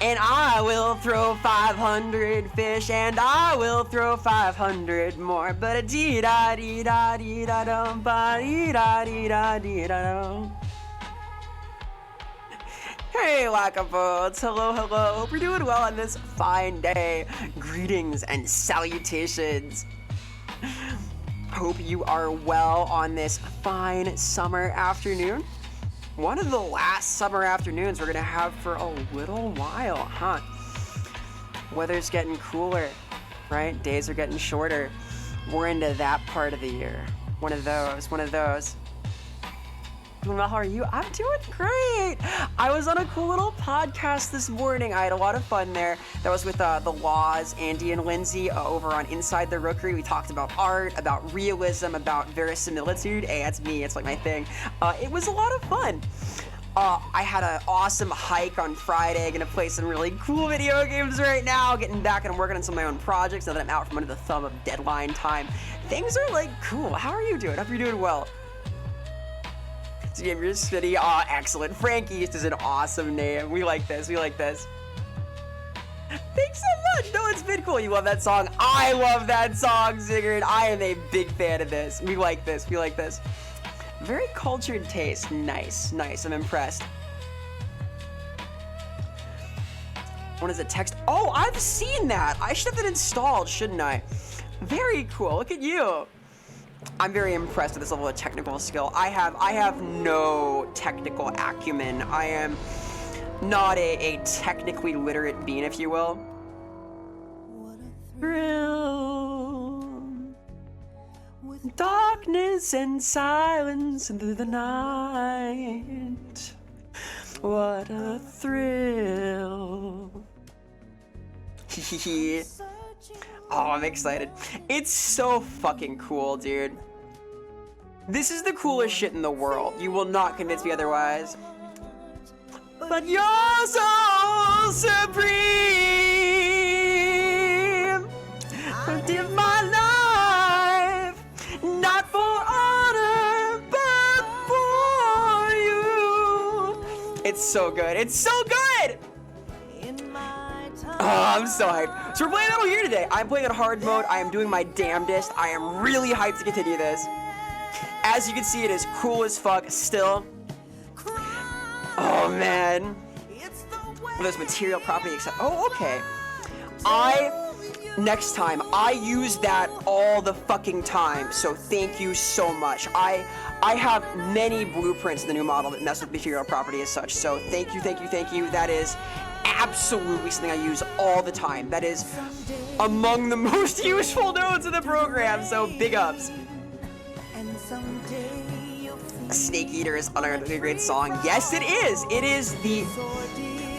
And I will throw 500 fish, and I will throw 500 more. But a dee da dee da dee da dum ba dee da dee da dee da dum. Hey, Lackabones. Hello. Hope you're doing well on this fine day. Greetings and salutations. Hope you are well on this fine summer afternoon. One of the last summer afternoons we're gonna have for a little while, huh? Weather's getting cooler, right? Days are getting shorter. We're into that part of the year. One of those. How are you? I'm doing great. I was on a cool little podcast this morning. I had a lot of fun there. That was with the Laws, Andy and Lindsay over on Inside the Rookery. We talked about art, about realism, about verisimilitude. Hey, that's me. It's like my thing. It was a lot of fun. I had an awesome hike on Friday. Gonna play some really cool video games right now. Getting back and working on some of my own projects now that I'm out from under the thumb of deadline time. Things are like cool. How are you doing? Hope you're doing well. Gamer City, excellent. Frankie is an awesome name. We like this. We like this. Thanks so much. No, it's been cool. You love that song. I love that song, Sigurd. I am a big fan of this. We like this. We like this. Very cultured taste. Nice, nice. I'm impressed. What is it? Text? Oh, I've seen that. I should have that installed, shouldn't I? Very cool. Look at you. I'm very impressed with this level of technical skill. I have no technical acumen. I am not a technically literate being, if you will. What a thrill. Darkness and silence through the night. What a thrill. Oh, I'm excited. It's so fucking cool, dude. This is the coolest shit in the world. You will not convince me otherwise. But you're so supreme. I live my life, not for honor, but for you. It's so good. It's so good. Oh, I'm so hyped. So we're playing Metal Gear today. I'm playing on hard mode. I am doing my damnedest. I am really hyped to continue this. As you can see, it is cool as fuck still. Oh, man. There's material property except... Oh, okay. Next time, I use that all the fucking time. So thank you so much. I have many blueprints in the new model that mess with material property as such. So thank you, thank you, thank you. That is absolutely something I use all the time. That is among the most useful nodes in the program, so big ups. Snake Eater is unarguably a great song. Yes, it is. It is the...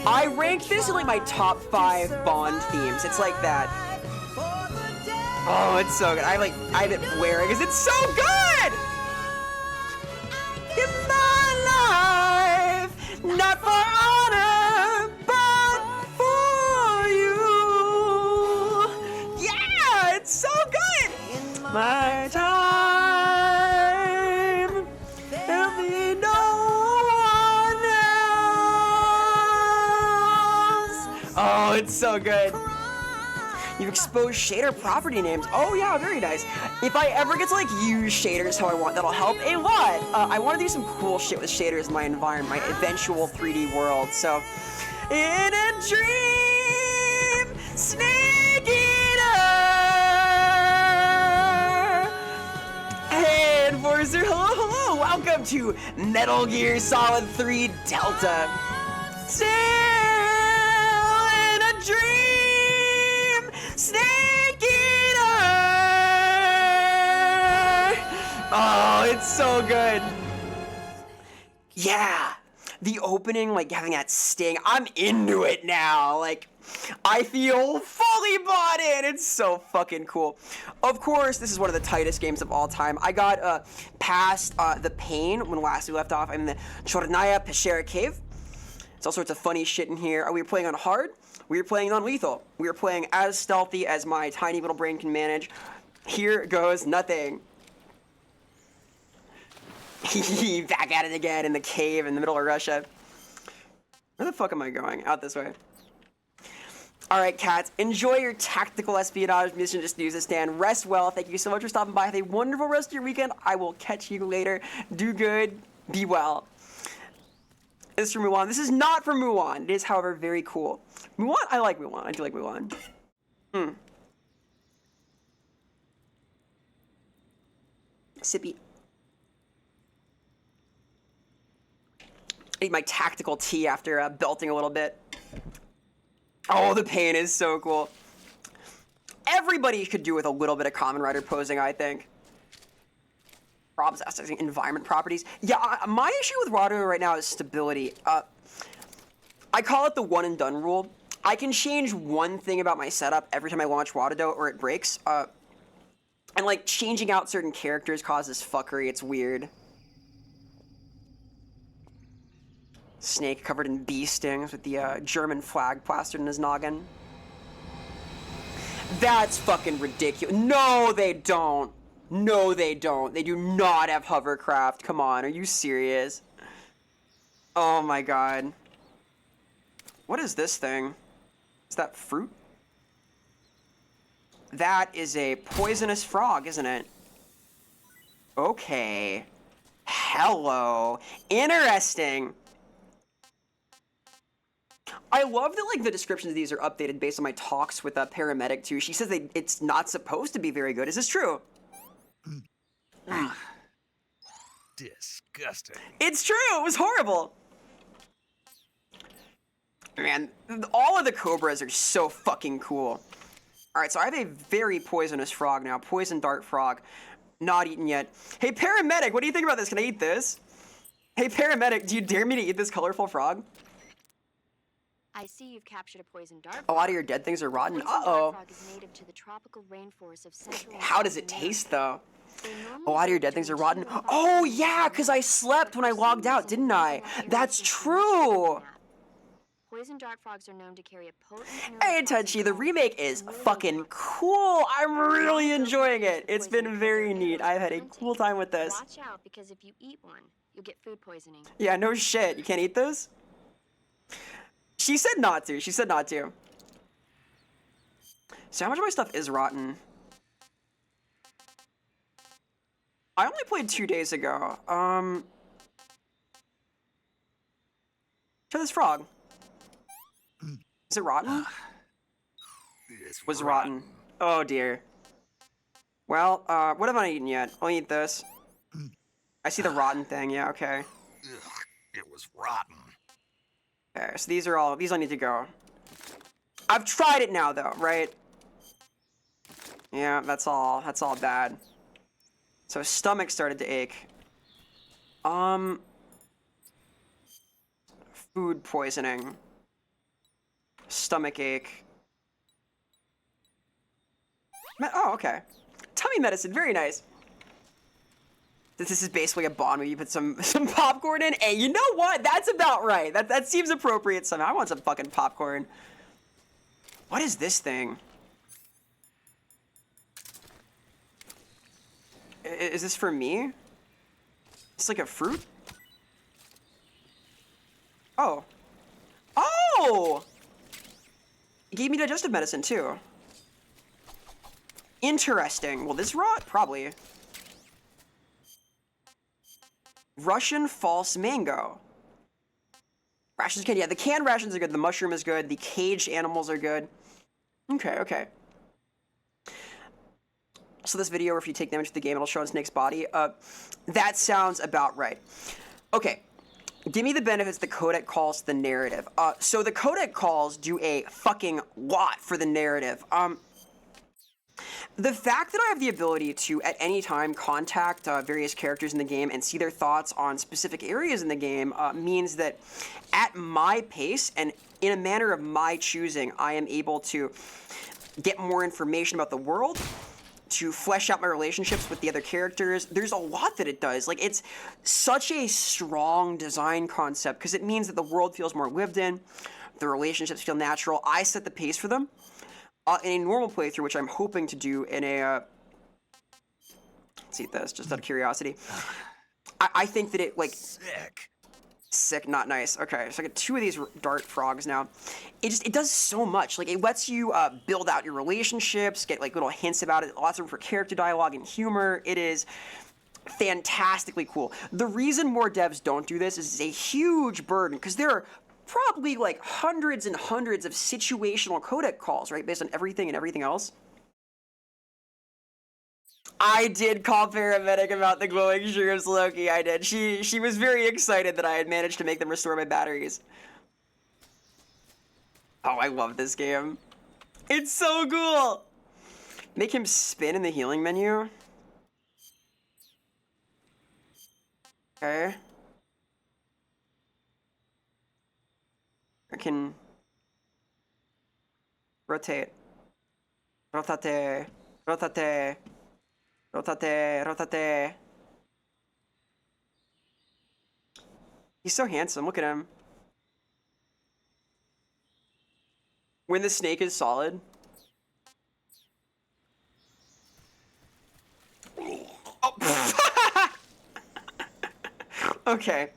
I rank this in like my top 5 Bond themes. It's like that. Oh, it's so good. I have it blaring because it's so good! In my life, not for honor, so good! My time, there'll be no one else. Oh, it's so good. You've exposed shader property names. Oh yeah, very nice. If I ever get to like use shaders how I want, that'll help a lot. I want to do some cool shit with shaders in my environment, my eventual 3D world. So, in a dream, Snake Eater. Hey, Enforcer, hello, hello! Welcome to Metal Gear Solid 3 Delta. Still in a dream, Snake Eater! Oh, it's so good. Yeah, the opening, like having that sting, I'm into it now. Like, I feel fully bought in. It's so fucking cool. Of course, this is one of the tightest games of all time. I got past the pain when last we left off. I'm in the Chornaya Peshera Cave. There's all sorts of funny shit in here. We were playing on hard. We were playing on lethal. We were playing as stealthy as my tiny little brain can manage. Here goes nothing. Back at it again in the cave in the middle of Russia. Where the fuck am I going? Out this way. Alright, cats, enjoy your tactical espionage mission just use a stand. Rest well. Thank you so much for stopping by. Have a wonderful rest of your weekend. I will catch you later. Do good. Be well. This is for Mulan. This is not for Mulan. It is, however, very cool. Mulan? I like Mulan. I do like Mulan. Sippy. Eat my tactical tea after belting a little bit. Oh, the pain is so cool. Everybody could do with a little bit of Kamen Rider posing, I think. Rob's asking environment properties. Yeah, my issue with Water right now is stability. I call it the one and done rule. I can change one thing about my setup every time I launch Watado or it breaks. And like changing out certain characters causes fuckery. It's weird. Snake covered in bee stings with the German flag plastered in his noggin. That's fucking ridiculous. No, they don't. No, they don't. They do not have hovercraft. Come on, are you serious? Oh my god. What is this thing? Is that fruit? That is a poisonous frog, isn't it? Okay. Hello. Interesting. I love that like the descriptions of these are updated based on my talks with a paramedic too. She says it's not supposed to be very good. Is this true? Disgusting. It's true. It was horrible. Man, all of the cobras are so fucking cool. All right, so I have a very poisonous frog now. Poison dart frog. Not eaten yet. Hey, paramedic, what do you think about this? Can I eat this? Hey, paramedic, do you dare me to eat this colorful frog? I see you've captured a poison dart frog. A lot of your dead things are rotten. Poison dart Uh-oh. frog is native to the tropical rainforests of Central and How does South it taste, America. though? They normally A lot of your live dead things are during rotten. 2 or 5 Oh, years yeah, of because I slept when I logged out, didn't I? That's true. Poison dart frogs are known to carry a potent Hey, neurotoxin Touchy, the called remake is familial fucking toxin. cool. I'm really Those enjoying who use it. the It's poison been because very their neat. arrows I've are had a hunting. cool time with this. Watch out, because if you eat one, you'll get food poisoning. Yeah, no shit. You can't eat those? She said not to. She said not to. So how much of my stuff is rotten? I only played 2 days ago. Try this frog. Is it rotten? It's Was rotten. Oh dear. Well, what have I eaten yet? I'll eat this. I see the rotten thing. Yeah, okay. Ugh, it was rotten. Okay, so these all need to go. I've tried it now though, right? Yeah, that's all bad. So stomach started to ache. Food poisoning. Stomach ache. Oh, okay. Tummy medicine, very nice. This is basically a Bond where you put some popcorn in. Hey, you know what? That's about right. That seems appropriate somehow. I want some fucking popcorn. What is this thing? Is this for me? It's like a fruit? Oh. Oh! It gave me digestive medicine too. Interesting. Will this rot? Probably. Russian false mango. Rations can, yeah, the canned rations are good. The mushroom is good. The caged animals are good. Okay, okay. So this video, where if you take damage to the game, it'll show on Snake's body. That sounds about right. Okay. Give me the benefits the codec calls the narrative. So the codec calls do a fucking lot for the narrative. The fact that I have the ability to, at any time, contact various characters in the game and see their thoughts on specific areas in the game means that at my pace and in a manner of my choosing, I am able to get more information about the world, to flesh out my relationships with the other characters. There's a lot that it does. Like, it's such a strong design concept because it means that the world feels more lived in, the relationships feel natural. I set the pace for them. In a normal playthrough, which I'm hoping to do in a, let's eat this, just out of curiosity. I think that it, like... Sick, not nice. Okay, so I got 2 of these dart frogs now. It does so much. Like, it lets you build out your relationships, get, like, little hints about it, lots of room for character dialogue and humor. It is fantastically cool. The reason more devs don't do this is it's a huge burden, because there are probably like hundreds and hundreds of situational codec calls, right? Based on everything and everything else. I did call paramedic about the glowing shrooms, Loki. I did. She was very excited that I had managed to make them restore my batteries. Oh, I love this game. It's so cool. Make him spin in the healing menu. Okay. I can rotate. Rotate. Rotate. Rotate. Rotate. He's so handsome. Look at him. When the snake is solid. Oh. Okay.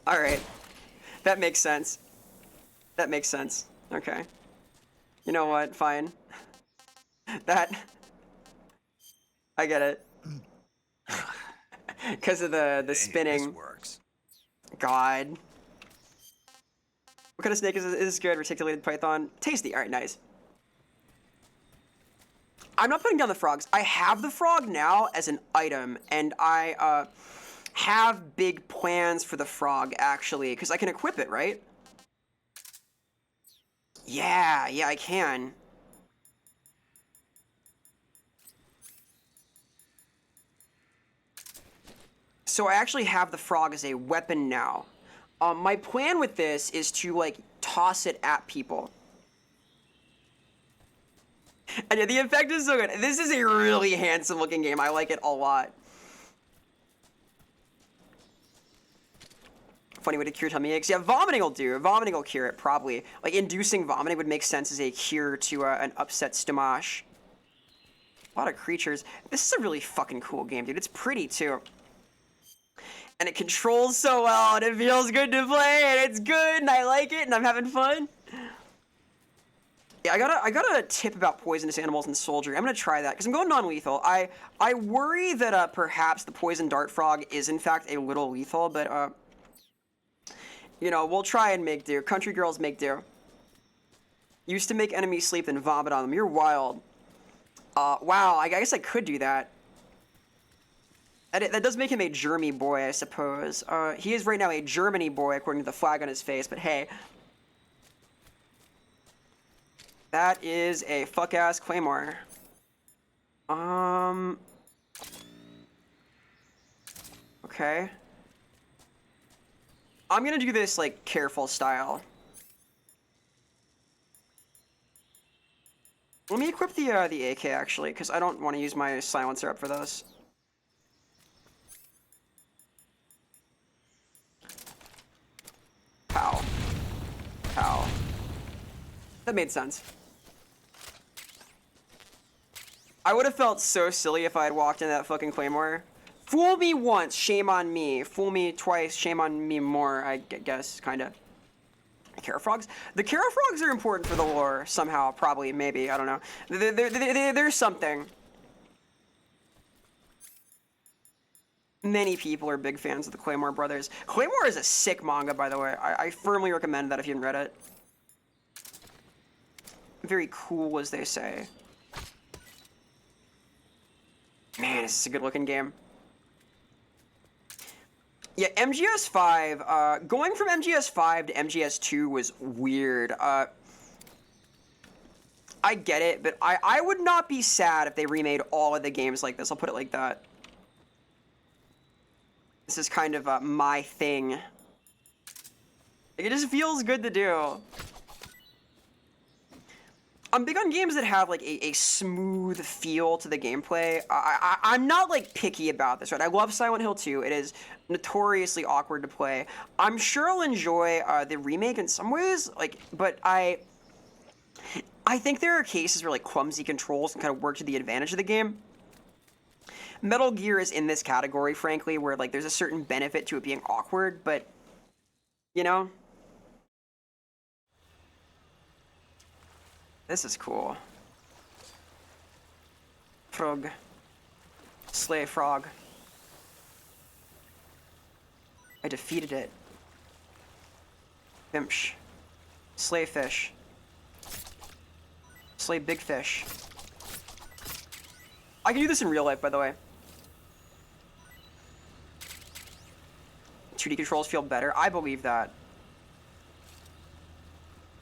Alright. That makes sense. That makes sense. Okay. You know what? Fine. That... I get it. Because of the This spinning. works. God. What kind of snake is this? Is this good? Reticulated python. Tasty. Alright, nice. I'm not putting down the frogs. I have the frog now as an item, and I have big plans for the frog, actually, because I can equip it, right? Yeah, I can. So I actually have the frog as a weapon now. My plan with this is to, like, toss it at people. And yeah, the effect is so good. This is a really handsome looking game. I like it a lot. Funny way to cure tummy aches. Yeah, vomiting will do. Vomiting will cure it, probably. Like, inducing vomiting would make sense as a cure to an upset stomach. A lot of creatures. This is a really fucking cool game, dude. It's pretty, too. And it controls so well, and it feels good to play, and it's good, and I like it, and I'm having fun. Yeah, I got a tip about poisonous animals in Soldier. I'm gonna try that because I'm going non-lethal. I worry that perhaps the poison dart frog is in fact a little lethal, but you know, we'll try and make do. Country girls make do. Used to make enemies sleep and vomit on them. You're wild. Wow. I guess I could do that. That does make him a Germy boy, I suppose. He is right now a Germany boy according to the flag on his face. But hey. That is a fuck-ass claymore. Okay. I'm gonna do this, like, careful style. Let me equip the AK, actually, because I don't want to use my silencer up for this. Pow. Pow. That made sense. I would have felt so silly if I had walked in that fucking claymore. Fool me once, shame on me. Fool me twice, shame on me more, I guess, kinda. Carafrogs? The Carafrogs are important for the lore, somehow, probably, maybe, I don't know. There's something. Many people are big fans of the Claymore Brothers. Claymore is a sick manga, by the way. I firmly recommend that if you haven't read it. Very cool, as they say. Man, this is a good-looking game. Yeah, MGS5, going from MGS5 to MGS2 was weird. I get it, but I would not be sad if they remade all of the games like this. I'll put it like that. This is kind of my thing. It just feels good to do. I'm big on games that have, like, a smooth feel to the gameplay. I'm not, like, picky about this, right? I love Silent Hill 2. It is notoriously awkward to play. I'm sure I'll enjoy the remake in some ways, like, but I think there are cases where, like, clumsy controls can kind of work to the advantage of the game. Metal Gear is in this category, frankly, where, like, there's a certain benefit to it being awkward, but, you know? This is cool. Frog. Slay frog. I defeated it. Bimsh. Slay fish. Slay big fish. I can do this in real life, by the way. 2D controls feel better. I believe that.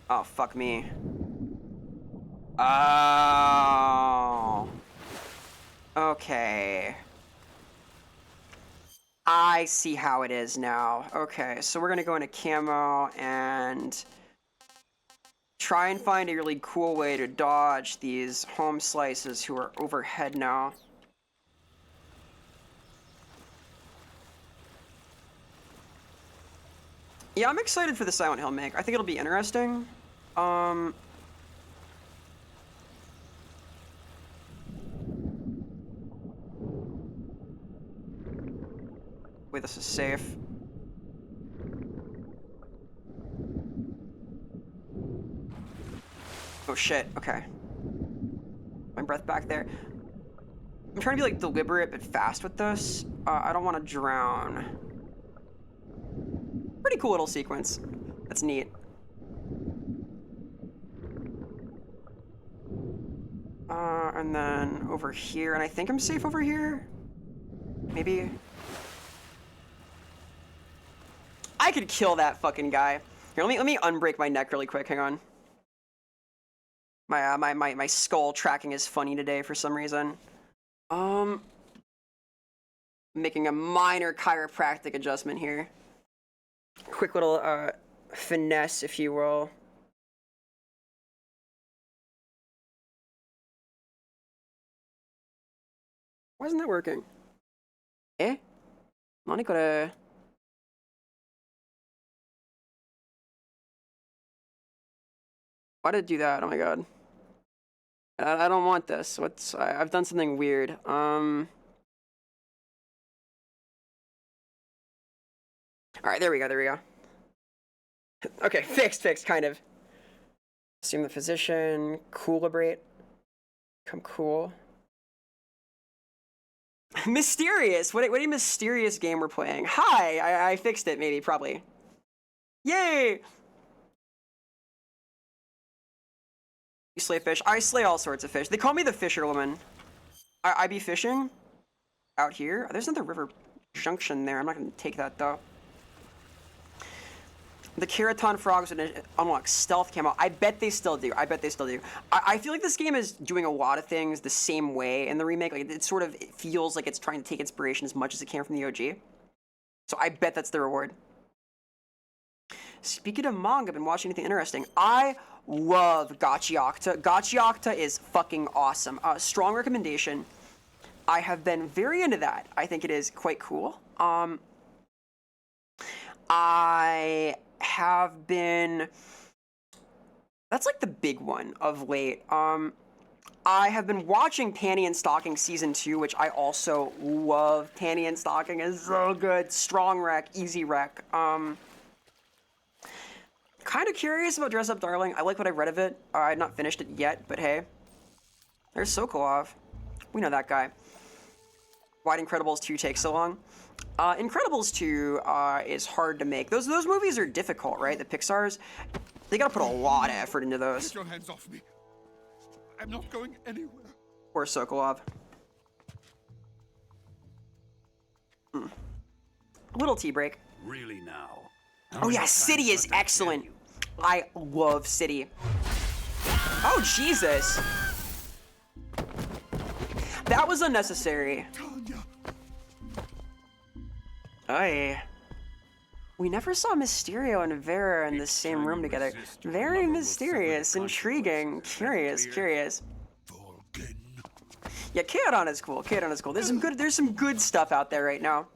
Oh, fuck me. Oh. Okay. I see how it is now. Okay, so we're gonna go into camo and try and find a really cool way to dodge these home slices who are overhead now. Yeah, I'm excited for the Silent Hill make. I think it'll be interesting. Wait, this is safe. Oh shit, okay. My breath back there. I'm trying to be like deliberate but fast with this. I don't want to drown. Pretty cool little sequence. That's neat. And then over here, and I think I'm safe over here? Maybe? I could kill that fucking guy. Here, let me unbreak my neck really quick, hang on. My skull tracking is funny today for some reason. Making a minor chiropractic adjustment here. Quick little, finesse, if you will. Why isn't that working? Eh? Why did it do that? Oh my god. I don't want this. I've done something weird. Alright, there we go. Okay, fixed, kind of. Assume the physician, coolibrate. Become cool. Mysterious! What a mysterious game we're playing. Hi! I fixed it, maybe, probably. Yay! You slay fish? I slay all sorts of fish. They call me the fisherwoman. I be fishing? Out here? There's another river junction there. I'm not gonna take that, though. The Keraton frogs would unlock stealth camo. I bet they still do. I feel like this game is doing a lot of things the same way in the remake. Like, it feels like it's trying to take inspiration as much as it can from the OG. So I bet that's the reward. Speaking of manga, I've been watching anything interesting. I love Gachiakta. Gachiakta is fucking awesome. Strong recommendation. I have been very into that. I think it is quite cool. I have been... That's like the big one of late. I have been watching Panty and Stocking Season 2, which I also love. Panty and Stocking is so good. Strong rec, easy rec. Kind of curious about Dress Up Darling. I like what I've read of it. I've not finished it yet, but hey. There's Sokolov. We know that guy. Why'd Incredibles 2 take so long? Incredibles 2 is hard to make. Those movies are difficult, right? The Pixar's, they gotta put a lot of effort into those. Get your hands off me. I'm not going anywhere. Or Sokolov. A little tea break. Really now? Oh yeah, City is excellent. I love City. Oh, Jesus. That was unnecessary. Aye. We never saw Mysterio and Vera in the same room together. Very mysterious, intriguing, curious. Yeah, Chaodon is cool. There's some good stuff out there right now.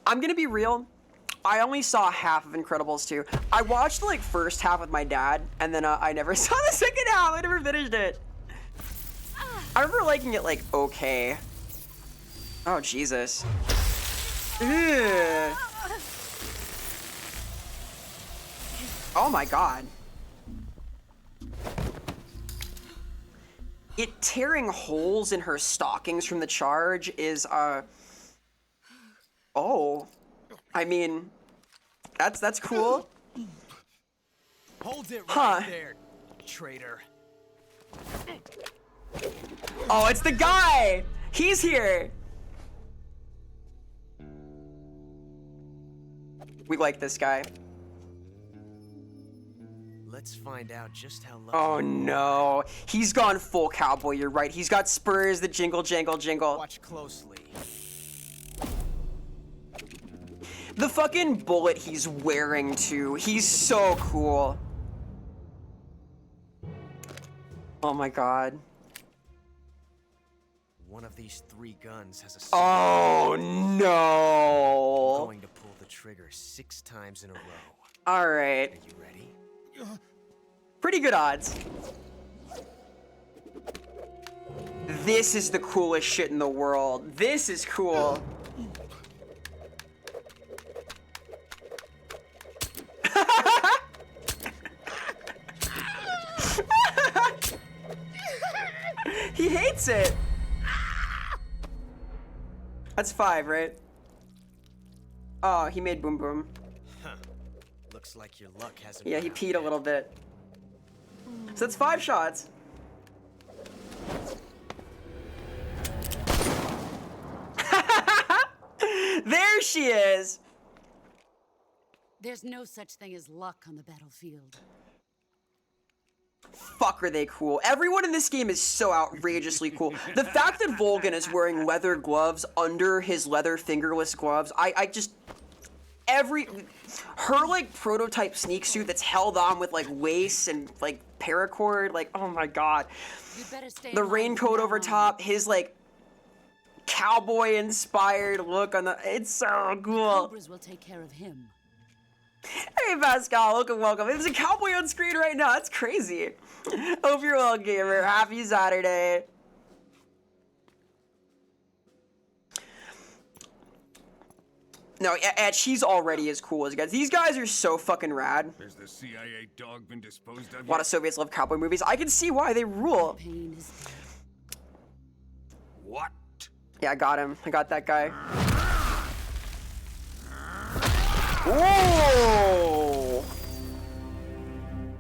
I'm gonna be real. I only saw half of Incredibles 2. I watched the first half with my dad, and then I never saw the second half. I never finished it. I remember liking it okay. Oh, Jesus. Ugh. Oh my god. It tearing holes in her stockings from the charge is, oh. I mean, that's cool. Hold it right there, traitor. Oh, it's the guy! He's here! We like this guy. Let's find out just how lucky. Oh no, he's gone full cowboy. You're right. He's got spurs that jingle, jangle, jingle. Watch closely. The fucking bullet he's wearing too. He's so cool. Oh my god. One of these 3 guns has a. Oh I'm no. going to pull the trigger 6 times in a row. All Are right. you ready? Pretty good odds. This is the coolest shit in the world. This is cool. He hates it. That's 5, right? Oh, he made boom boom. Huh. Looks like your luck hasn't. Yeah, run he out peed a yet. little bit. So that's 5 shots. There she is. There's no such thing as luck on the battlefield. Fuck, are they cool. Everyone in this game is so outrageously cool. The fact that Volgan is wearing leather gloves under his leather fingerless gloves, I just... Her, like, prototype sneak suit that's held on with, like, lace and, like, paracord, like, oh my god. You'd better stay The in line raincoat from over now on. top, his, like, cowboy-inspired look on the... It's so cool. Cobras will take care of him. Hey Pascal, welcome. There's a cowboy on screen right now. That's crazy. Hope you're well, gamer. Happy Saturday. No, and she's already as cool as guys. These guys are so fucking rad. Has the CIA dog been disposed of A lot yet? of Soviets love cowboy movies. I can see why they rule. Pain is What? Yeah, I got him. I got that guy. Whoa!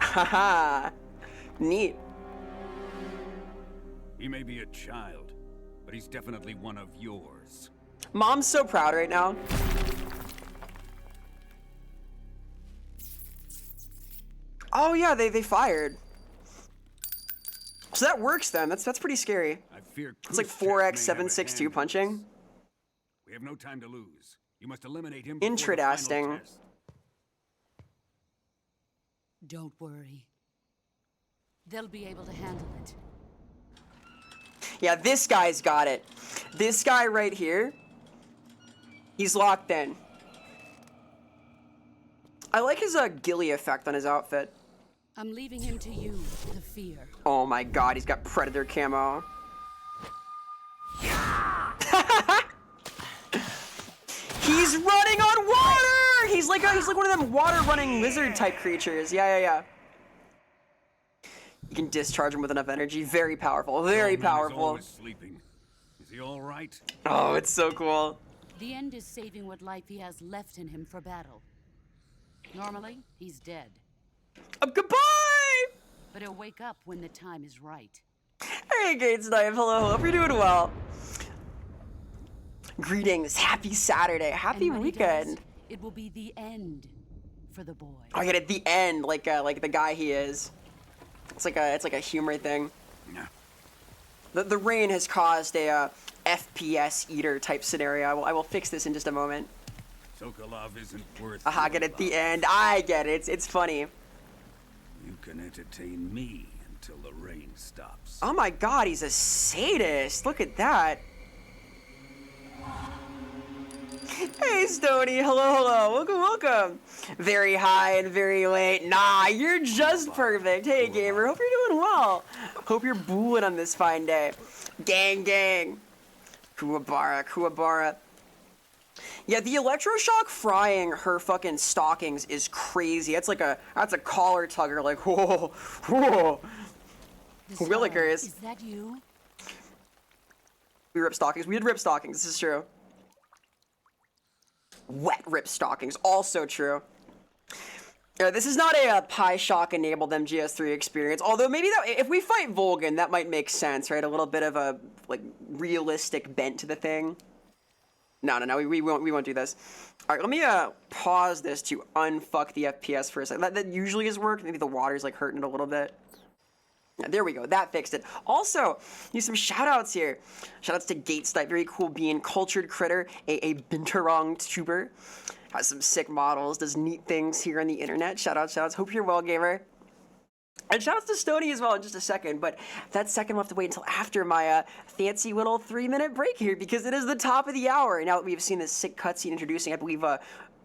Haha. Neat. He may be a child, but he's definitely one of yours. Mom's so proud right now. Oh yeah, they fired. So that works then. That's pretty scary. I fear It's like Khrushchev may have a 4x 762 hand in punching. this. We have no time to lose. You must eliminate him before the final Interesting. test. Don't worry. They'll be able to handle it. Yeah, this guy's got it. This guy right here, he's locked in. I like his ghillie effect on his outfit. I'm leaving him to you, the fear. Oh my god, he's got predator camo. He's running on water! He's like one of them water running lizard type creatures. Yeah. You can discharge him with enough energy. Very powerful. Very Old man is powerful. always sleeping. Is he all right? Oh, it's so cool. The end is saving what life he has left in him for battle. Normally, he's dead. Goodbye! But he'll wake up when the time is right. Hey, Gates Knife. Hello. Hope you're doing well. Greetings. Happy Saturday. Happy And when he weekend. does, it will be the end for the boy. I get at the end, like the guy he is. It's like a humor thing. Nah. The rain has caused a FPS eater type scenario. I will fix this in just a moment. Sokolov isn't worth Aha, your get at the life. end. I get it. It's funny. You can entertain me until the rain stops. Oh my god, he's a sadist. Look at that. Hey, Stony. Hello. Welcome. Very high and very late. Nah, you're just perfect. Hey, gamer. Hope you're doing well. Hope you're booling on this fine day. Gang. Kuwabara. Yeah, the electroshock frying her fucking stockings is crazy. That's a collar tugger. Like, whoa. The Willikers. Is that you? We rip stockings. We did rip stockings. This is true. Wet rip stockings. Also true. Yeah, this is not a Pie Shock enabled MGS3 experience. Although maybe that if we fight Volgan, that might make sense, right? A little bit of a like realistic bent to the thing. No, we won't do this. All right, let me pause this to unfuck the FPS for a second. That usually has worked. Maybe the water's like hurting it a little bit. Yeah, there we go. That fixed it. Also, need some shout-outs here. Shout-outs to Gatestipe, very cool being. Cultured Critter, a Binturong tuber. Has some sick models, does neat things here on the internet. Shout-outs. Hope you're well, gamer. And shout-outs to Stony as well in just a second, but that second we'll have to wait until after my fancy little 3-minute break here, because it is the top of the hour. And now that we've seen this sick cutscene introducing, I believe,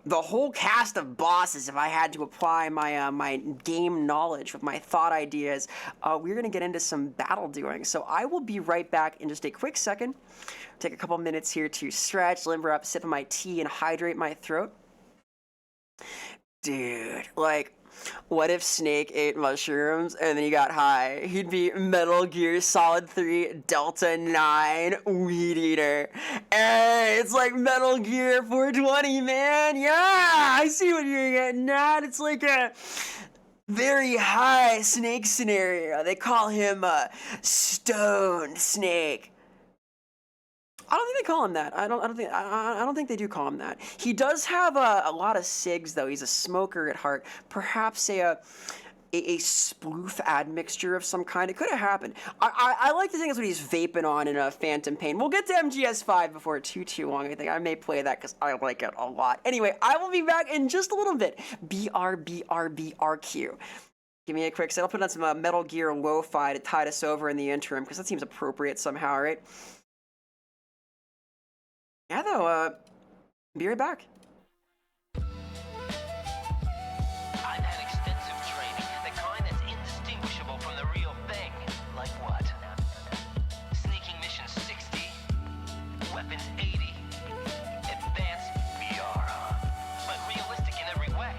the whole cast of bosses, if I had to apply my my game knowledge with my thought ideas, we're going to get into some battle doing. So I will be right back in just a quick second. Take a couple minutes here to stretch, limber up, sip of my tea, and hydrate my throat. Dude, like, what if Snake ate mushrooms and then he got high? He'd be Metal Gear Solid 3 Delta 9 Weed Eater. Hey, it's like Metal Gear 420, man. Yeah, I see what you're getting at. It's like a very high Snake scenario. They call him Stoned Snake. I don't think they call him that. I don't think they do call him that. He does have a lot of cigs, though. He's a smoker at heart. Perhaps a sploof admixture of some kind. It could have happened. I like to think that's what he's vaping on in a Phantom Pain. We'll get to MGS5 before too long. I think I may play that because I like it a lot. Anyway, I will be back in just a little bit. BRBRBRQ. Give me a quick set. I'll put on some Metal Gear Lo-Fi to tide us over in the interim because that seems appropriate somehow, right? Yeah, though, be right back. I've had extensive training, the kind that's indistinguishable from the real thing. Like what? Sneaking mission 60, weapons 80, advanced VR, but realistic in every way.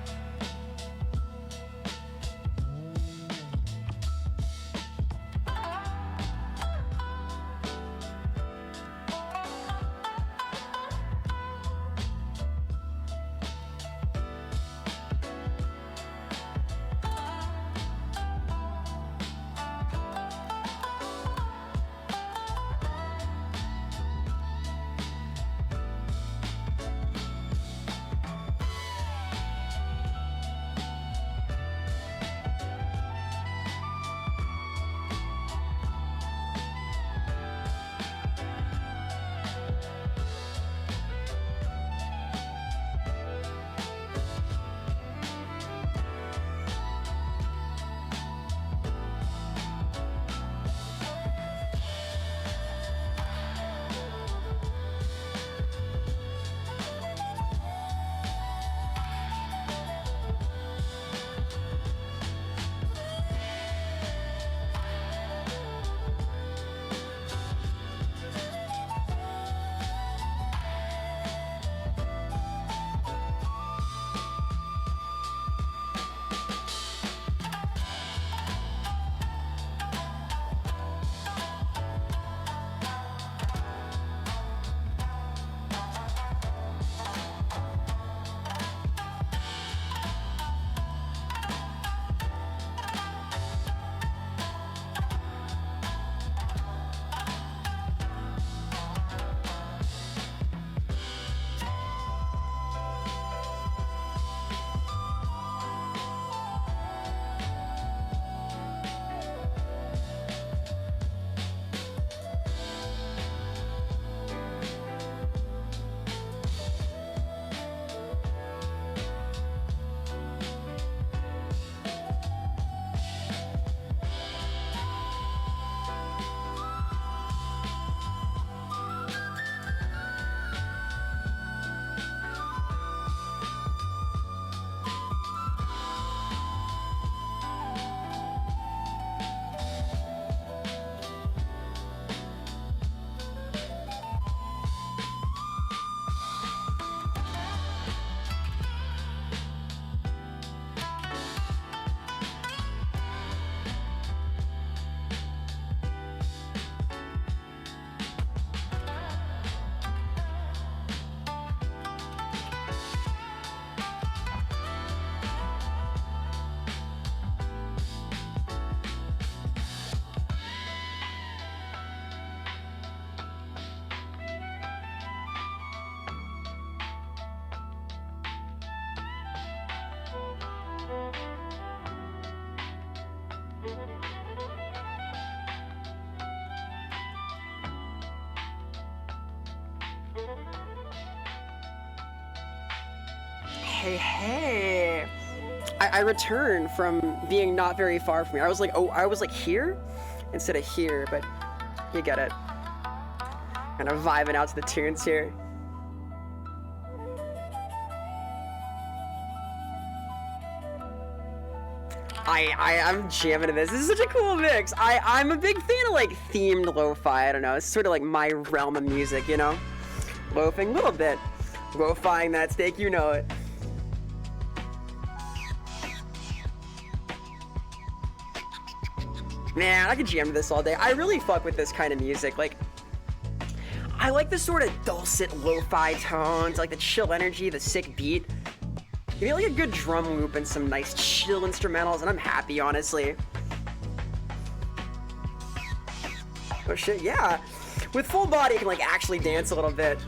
Hey. I returned from being not very far from here. I was like, oh, I was like here instead of here, but you get it. Kind of vibing out to the tunes here. I'm jamming to this. This is such a cool mix. I'm a big fan of like themed lo-fi. I don't know. It's sort of like my realm of music, you know? Loafing a little bit. Lo-fiing that steak, you know it. Man, I could jam to this all day. I really fuck with this kind of music. Like, I like the sort of dulcet lo-fi tones, like the chill energy, the sick beat. Give me like a good drum loop and some nice chill instrumentals, and I'm happy, honestly. Oh shit, yeah. With full body, I can like actually dance a little bit.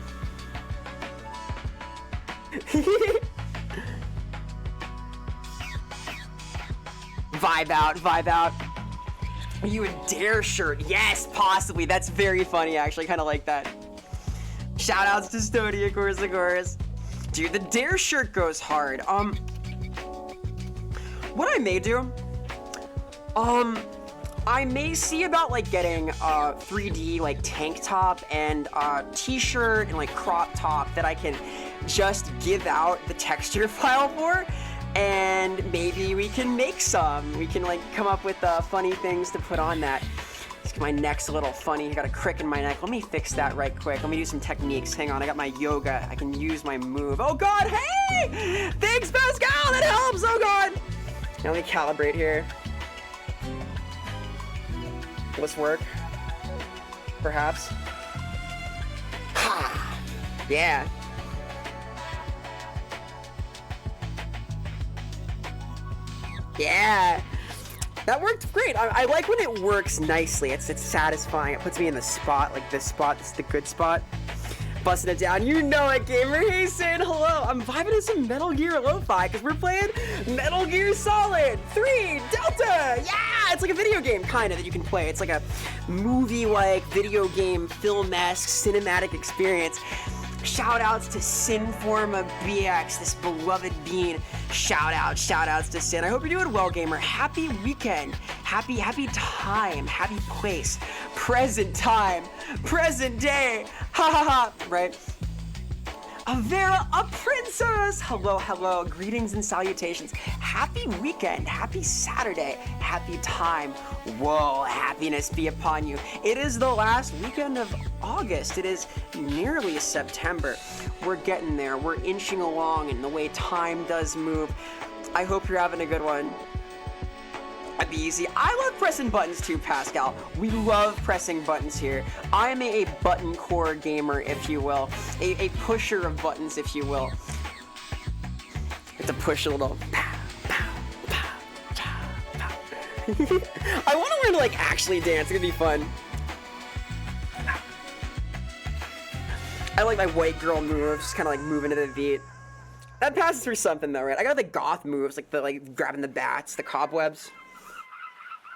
Vibe out, vibe out. Are you a Dare shirt? Yes, possibly. That's very funny, actually. Kind of like that. Shout outs to Stody, of course. Dude, the Dare shirt goes hard. What I may do, I may see about like getting a 3D like tank top and t-shirt and like crop top that I can just give out the texture file for, and maybe we can make some. We can like come up with funny things to put on that. My neck's a little funny. I got a crick in my neck. Let me fix that right quick. Let me do some techniques. Hang on, I got my yoga. I can use my move. Oh God, hey! Thanks, Pascal, that helps, oh God! Now let me calibrate here. Will this work? Perhaps? Ha! Yeah. Yeah. That worked great. I like when it works nicely. It's satisfying. It puts me in the spot, like this spot. This is the good spot. Busting it down. You know it, gamer. Hey, saying hello. I'm vibing to some Metal Gear Lo-Fi because we're playing Metal Gear Solid 3 Delta. Yeah, it's like a video game kind of that you can play. It's like a movie-like video game, film-esque, cinematic experience. Shout outs to Sinforma BX, this beloved bean. Shout outs to Sin. I hope you're doing well, gamer. Happy weekend. Happy time. Happy place. Present time. Present day. Ha ha ha. Right? A Vera, a princess! Hello. Greetings and salutations. Happy weekend. Happy Saturday. Happy time. Whoa, happiness be upon you. It is the last weekend of August. It is nearly September. We're getting there. We're inching along in the way time does move. I hope you're having a good one. That'd be easy. I love pressing buttons too, Pascal. We love pressing buttons here. I am a button core gamer, if you will. A pusher of buttons, if you will. It's a push a little. I want to learn to like actually dance. It's gonna be fun. I like my white girl moves, just kind of like moving to the beat. That passes through something though, right? I got the goth moves, like the grabbing the bats, the cobwebs.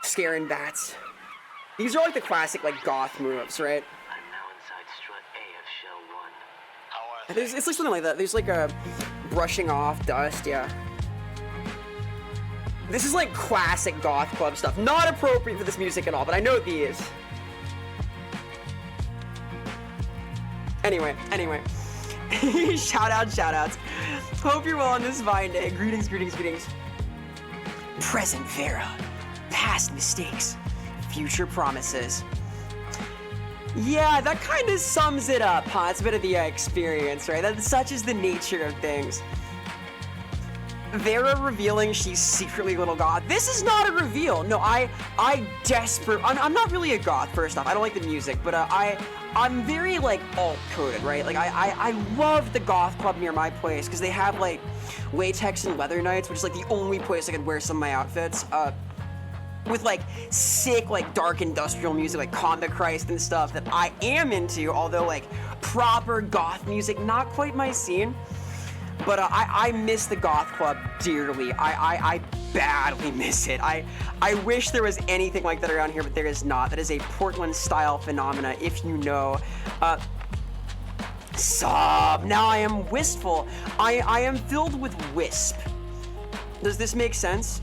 Scaring bats. These are like the classic like goth moves, right? I'm now inside strut A of shell 1. How are It's like something like that. There's like a brushing off dust, yeah. This is like classic goth club stuff. Not appropriate for this music at all, but I know these. Anyway. Shout outs. Hope you're well on this Vine Day. Greetings. Present Vera. Past mistakes, future promises. Yeah, that kind of sums it up, huh? It's a bit of the experience, right? That such is the nature of things. Vera revealing she's secretly a little goth. This is not a reveal. No, I'm not really a goth, first off. I don't like the music, but I'm very like alt-coded, right? Like I love the goth club near my place because they have like latex and leather nights, which is like the only place I could wear some of my outfits. With like sick like dark industrial music like Combat Christ and stuff that I am into, although like proper goth music, not quite my scene. But I miss the goth club dearly. I badly miss it. I wish there was anything like that around here, but there is not. That is a Portland style phenomena, if you know. Sob. Now I am wistful. I am filled with wisp. Does this make sense?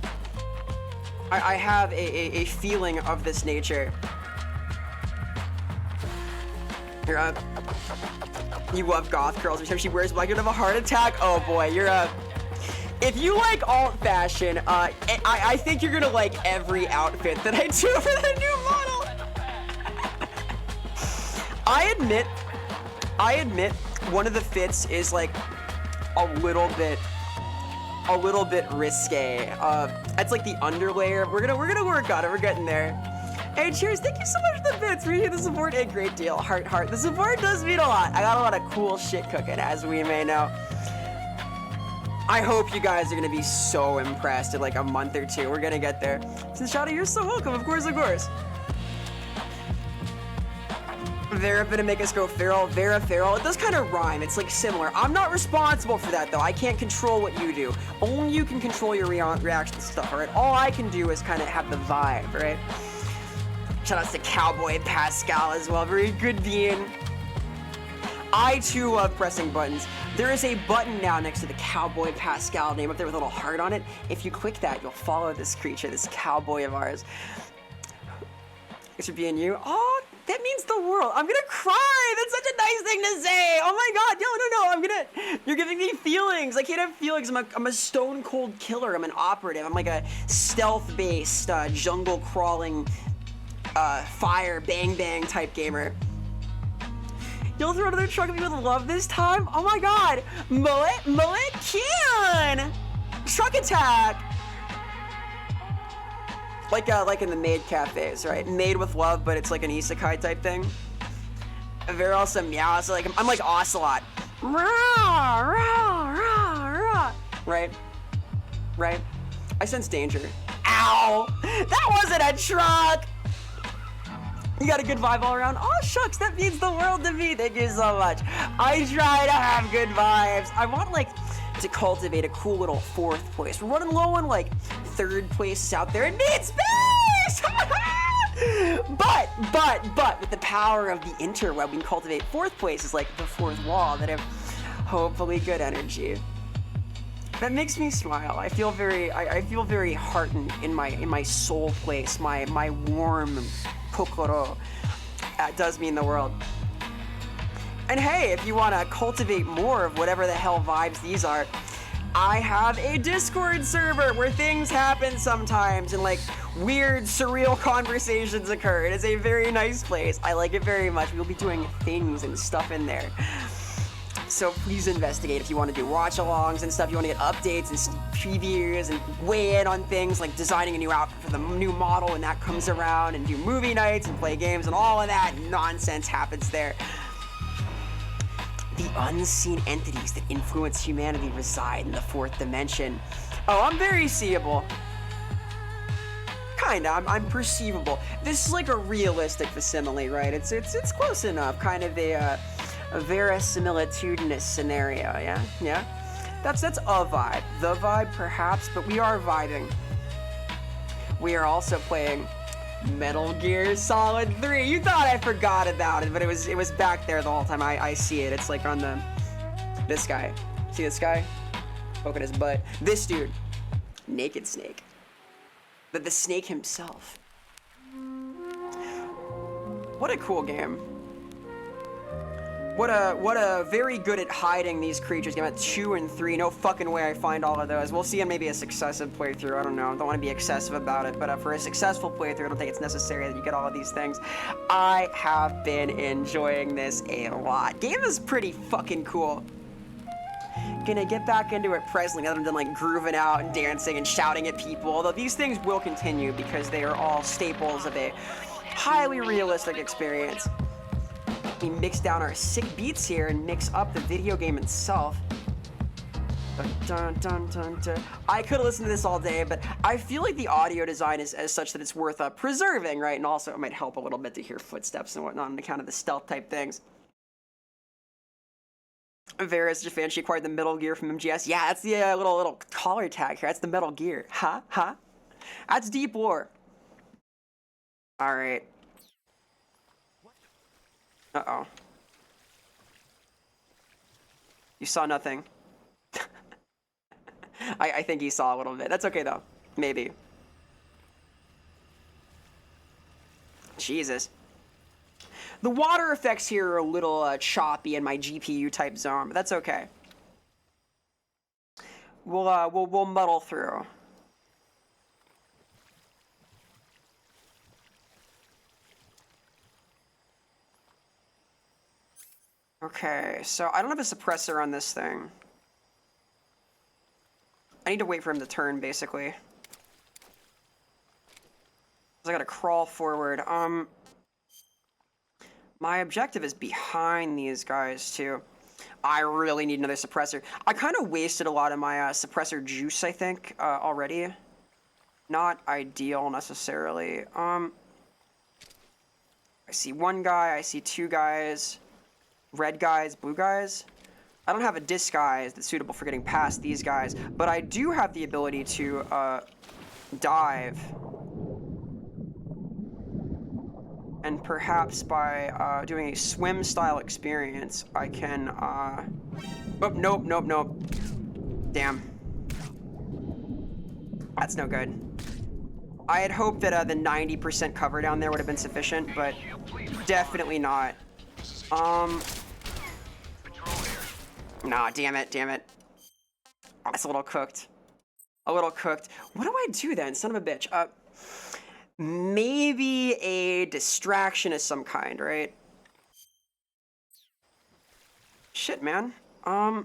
I have a feeling of this nature. You're you love goth girls. Every time she wears black, you'd have a heart attack. Oh boy, you're if you like alt fashion, I think you're gonna like every outfit that I do for the new model. I admit, one of the fits is like a little bit risque. It's like the underlayer. We're gonna work on it. We're getting there. Hey, cheers! Thank you so much for the bits. Appreciate the support a great deal. Heart. The support does mean a lot. I got a lot of cool shit cooking, as we may know. I hope you guys are gonna be so impressed in like a month or two. We're gonna get there. Since Shawty, you're so welcome. Of course. Vera gonna make us go feral. Vera feral. It does kind of rhyme. It's like similar. I'm not responsible for that though. I can't control what you do. Only you can control your reaction to stuff. All right. All I can do is kind of have the vibe. Right. Shout outs to Cowboy Pascal as well. Very good being. I too love pressing buttons. There is a button now next to the Cowboy Pascal name up there with a little heart on it. If you click that, you'll follow this creature, this cowboy of ours. Thanks for being you. Oh, that means the world. I'm gonna cry. That's such a nice thing to say. Oh my god. No. You're giving me feelings. I can't have feelings. I'm a stone cold killer. I'm an operative. I'm like a stealth-based, jungle crawling, fire bang type gamer. You'll throw another truck at me with love this time? Oh my god! Mullet can! Truck attack! Like in the maid cafes, right? Made with love, but it's like an isekai type thing. Vera also meows, like I'm like Ocelot. Rah, rah, rah, rah. Right? I sense danger. Ow! That wasn't a truck! You got a good vibe all around. Oh, shucks, that means the world to me. Thank you so much. I try to have good vibes. I want, like, to cultivate a cool little fourth place. We're running low on, like, third places out there in mid-space! But, with the power of the interweb, we can cultivate fourth places, like the fourth wall, that have hopefully good energy. That makes me smile. I feel very heartened in my soul place, my warm kokoro. That does mean the world. And hey, if you want to cultivate more of whatever the hell vibes these are, I have a Discord server where things happen sometimes and like weird, surreal conversations occur. It is a very nice place. I like it very much. We'll be doing things and stuff in there. So please investigate if you want to do watch-alongs and stuff. You want to get updates and previews and weigh in on things like designing a new outfit for the new model when that comes around, and do movie nights and play games, and all of that nonsense happens there. The unseen entities that influence humanity reside in the fourth dimension. Oh, I'm very seeable. Kinda, I'm perceivable. This is like a realistic facsimile, right? It's close enough. Kind of a verisimilitudinous scenario, yeah? That's a vibe. The vibe, perhaps, but we are vibing. We are also playing Metal Gear Solid 3. You thought I forgot about it, but it was back there the whole time. I see it. It's like on this guy. See this guy? Poking his butt. This dude. Naked Snake. The snake himself. What a cool game. What a very good at hiding these creatures game at 2 and 3. No fucking way I find all of those. We'll see in maybe a successive playthrough. I don't know. Don't want to be excessive about it, but for a successful playthrough, I don't think it's necessary that you get all of these things. I have been enjoying this a lot. Game is pretty fucking cool. Gonna get back into it presently, other than like grooving out and dancing and shouting at people. Although these things will continue because they are all staples of a highly realistic experience. We mix down our sick beats here and mix up the video game itself. Dun, dun, dun, dun. I could listen to this all day, but I feel like the audio design is as such that it's worth preserving, right? And also it might help a little bit to hear footsteps and whatnot on account of the stealth type things. Vera's a fan. She acquired the Metal Gear from MGS. Yeah, that's the little collar tag here. That's the Metal Gear. Huh? That's deep lore. All right. Uh-oh. You saw nothing. I think he saw a little bit. That's okay though. Maybe. Jesus. The water effects here are a little choppy in my GPU type zone, but that's okay. We'll muddle through. Okay, so I don't have a suppressor on this thing. I need to wait for him to turn, basically. I gotta crawl forward. My objective is behind these guys, too. I really need another suppressor. I kind of wasted a lot of my suppressor juice, I think, already. Not ideal, necessarily. I see one guy, I see two guys. Red guys, blue guys. I don't have a disguise that's suitable for getting past these guys, but I do have the ability to dive. And perhaps by doing a swim style experience, I can oh, nope. Damn. That's no good. I had hoped that the 90% cover down there would have been sufficient, but definitely not. Nah, damn it. That's a little cooked. What do I do then, son of a bitch? Maybe a distraction of some kind, right? Shit, man. I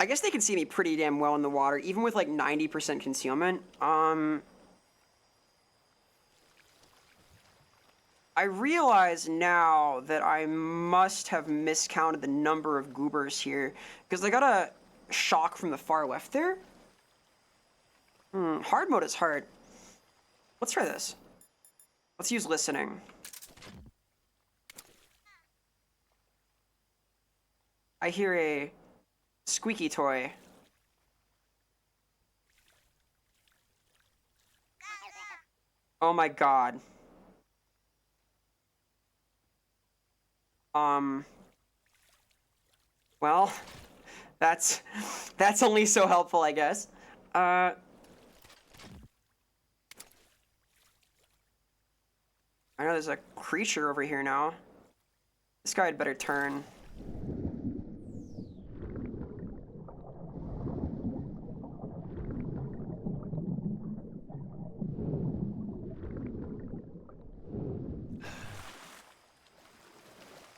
guess they can see me pretty damn well in the water, even with like 90% concealment. I realize now that I must have miscounted the number of goobers here, because I got a shock from the far left there. Hard mode is hard. Let's try this. Let's use listening. I hear a squeaky toy. Oh my god. Well, that's only so helpful, I guess. I know there's a creature over here now. This guy had better turn.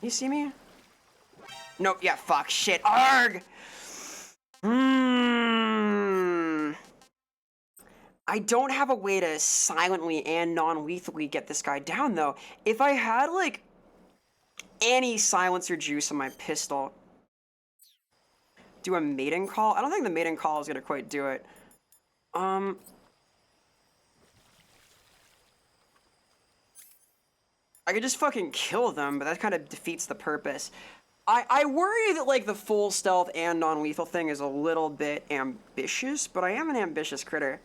You see me? Nope, yeah, fuck, shit, arg! I don't have a way to silently and non-lethally get this guy down, though. If I had, like, any silencer juice on my pistol... Do a mating call? I don't think the mating call is gonna quite do it. I could just fucking kill them, but that kind of defeats the purpose. I worry that, like, the full stealth and non-lethal thing is a little bit ambitious, but I am an ambitious critter.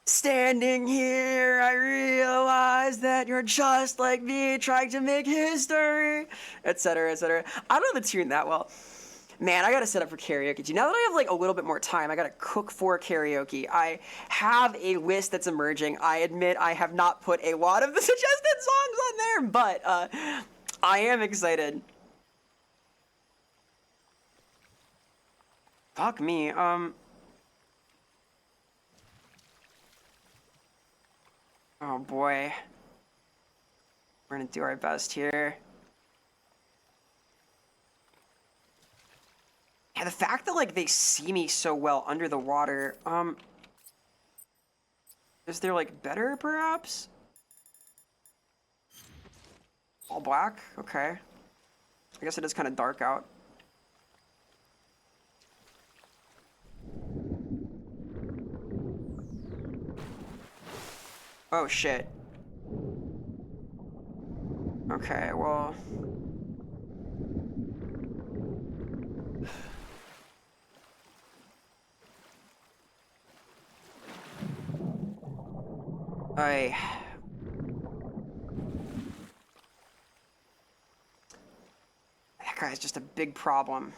Standing here, I realize that you're just like me, trying to make history, etc., etc. I don't know the tune that well. Man, I gotta set up for karaoke. Now that I have, like, a little bit more time, I gotta cook for karaoke. I have a list that's emerging. I admit I have not put a lot of the suggested songs on there, but, I am excited. Fuck me, oh boy. We're gonna do our best here. Yeah, the fact that, like, they see me so well under the water, is there, like, better, perhaps? All black? Okay. I guess it is kind of dark out. Oh, shit. Okay, well... guy's just a big problem.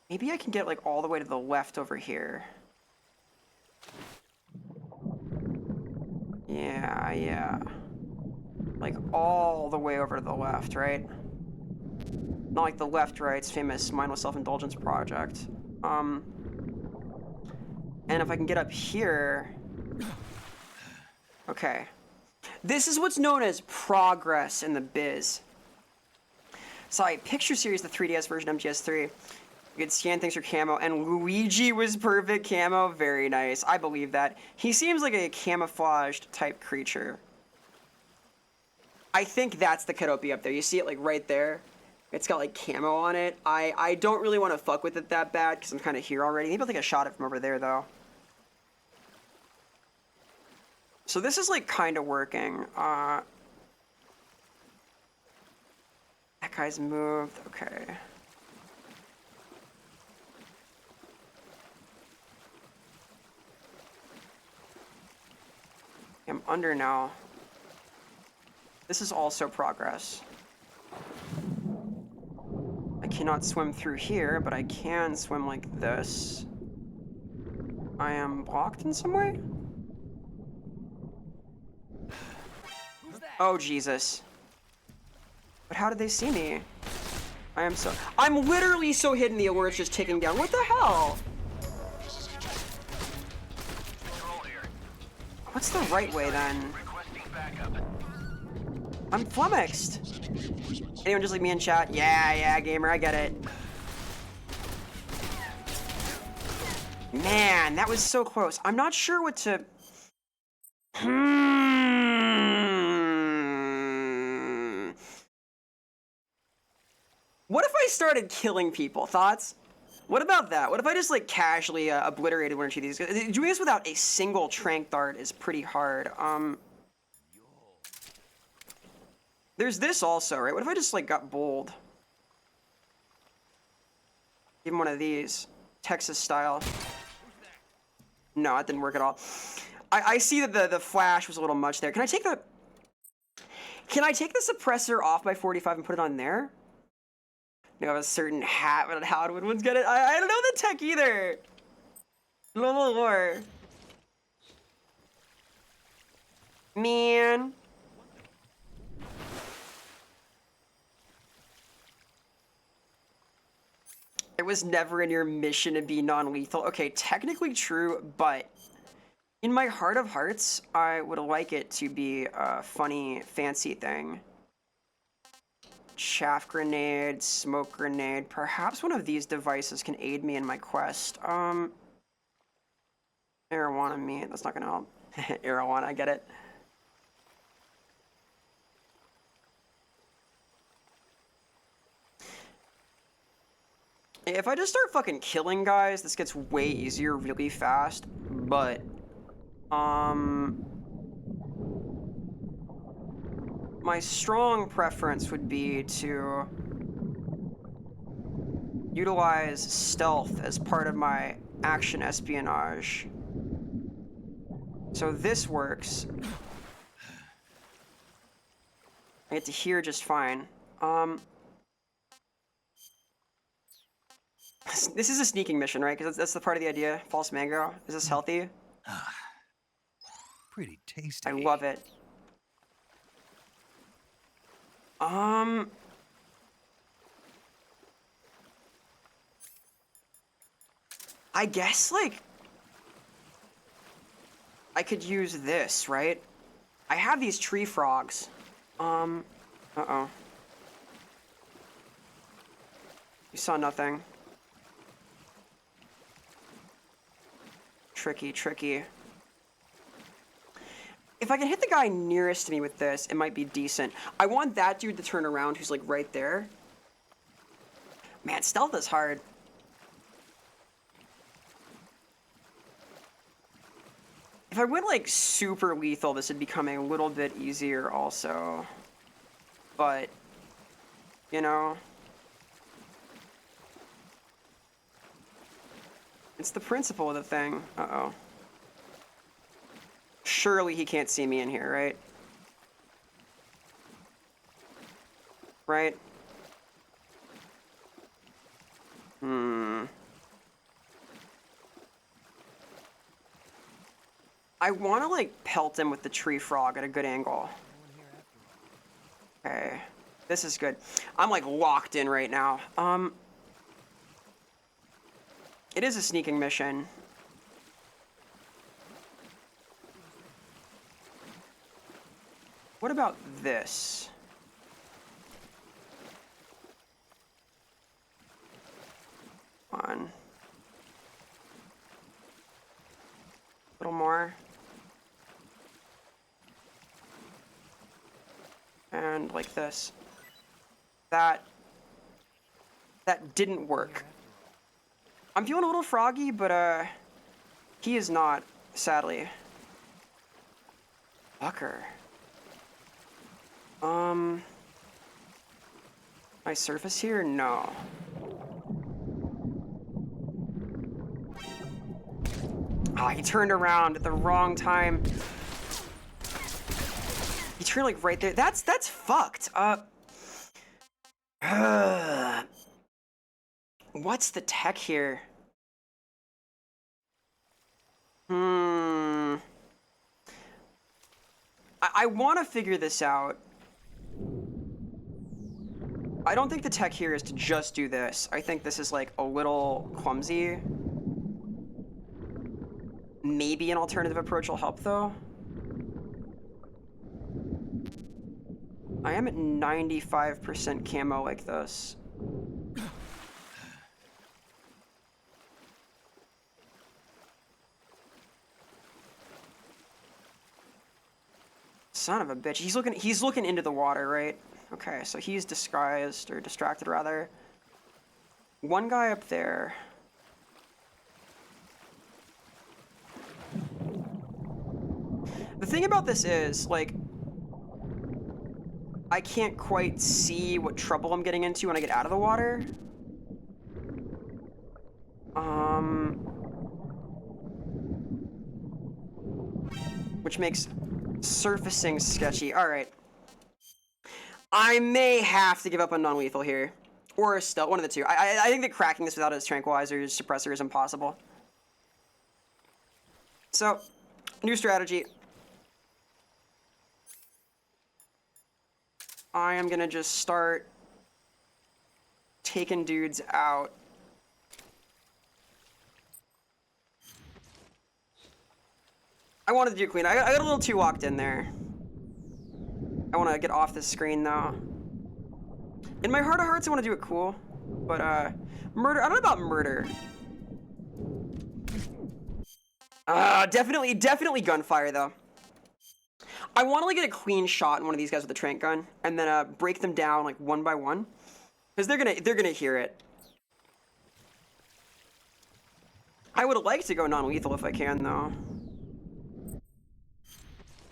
Maybe I can get like all the way to the left over here. Yeah. Like all the way over to the left, right? Not like the left right's famous mindless self-indulgence project. And if I can get up here... Okay. This is what's known as progress in the biz. Sorry, Picture Series, the 3DS version MGS3. You could scan things for camo, and Luigi was perfect camo. Very nice. I believe that. He seems like a camouflaged type creature. I think that's the Kadopi up there. You see it like right there? It's got like camo on it. I don't really want to fuck with it that bad because I'm kind of here already. Maybe I'll take a shot at it from over there though. So this is like kind of working. That guy's moved. Okay. I'm under now. This is also progress. I cannot swim through here, but I can swim like this. I am blocked in some way? Oh, Jesus. But how did they see me? I'm literally so hidden the alert's just ticking down. What the hell? What's the right way then? I'm flummoxed. Anyone just leave me in chat? Yeah, gamer, I get it. Man, that was so close. I'm not sure what to... What if I started killing people? Thoughts? What about that? What if I just like casually obliterated one or two of these? Doing this without a single trank dart is pretty hard. There's this also, right? What if I just like got bold? Give him one of these. Texas style. No, that didn't work at all. I see that the flash was a little much there. Can I take the suppressor off by 45 and put it on there? You have a certain hat, but how would ones get it? I don't know the tech either. No more. Man. It was never in your mission to be non-lethal. Okay, technically true, but in my heart of hearts, I would like it to be a funny, fancy thing. Chaff grenade, smoke grenade. Perhaps one of these devices can aid me in my quest. Marijuana meat. That's not gonna help. Marijuana, I get it. If I just start fucking killing guys, this gets way easier really fast. But, my strong preference would be to utilize stealth as part of my action espionage. So this works. I get to hear just fine. This is a sneaking mission, right? Because that's the part of the idea. False mango. Is this healthy? Pretty tasty. I love it. I guess, like, I could use this, right? I have these tree frogs. Uh-oh. You saw nothing. Tricky, tricky. If I can hit the guy nearest to me with this, it might be decent. I want that dude to turn around who's like right there. Man, stealth is hard. If I went like super lethal, this would become a little bit easier also. But, you know. It's the principle of the thing. Uh-oh. Surely he can't see me in here, right? right? I want to, like, pelt him with the tree frog at a good angle. Okay. This is good. I'm, like, locked in right now. It is a sneaking mission. What about this? On. A little more. And like this. That didn't work. I'm feeling a little froggy, but he is not, sadly. Fucker. My surface here? No. Ah, he turned around at the wrong time. He turned like right there. That's fucked. What's the tech here? I want to figure this out. I don't think the tech here is to just do this. I think this is like a little clumsy. Maybe an alternative approach will help though. I am at 95% camo like this. Son of a bitch. He's looking into the water, right? Okay, so he's disguised, or distracted rather. One guy up there. The thing about this is, like, I can't quite see what trouble I'm getting into when I get out of the water. Which makes surfacing sketchy. All right. I may have to give up on non-lethal here. Or stealth, one of the two. I think that cracking this without his tranquilizers, suppressor is impossible. So, new strategy. I am gonna just start taking dudes out. I wanted to do clean. I got a little too locked in there. I want to get off this screen though. In my heart of hearts, I want to do it cool, but murder. I don't know about murder. Definitely gunfire though. I want to like get a clean shot on one of these guys with a trank gun, and then break them down like one by one, because they're gonna hear it. I would like to go non-lethal if I can though.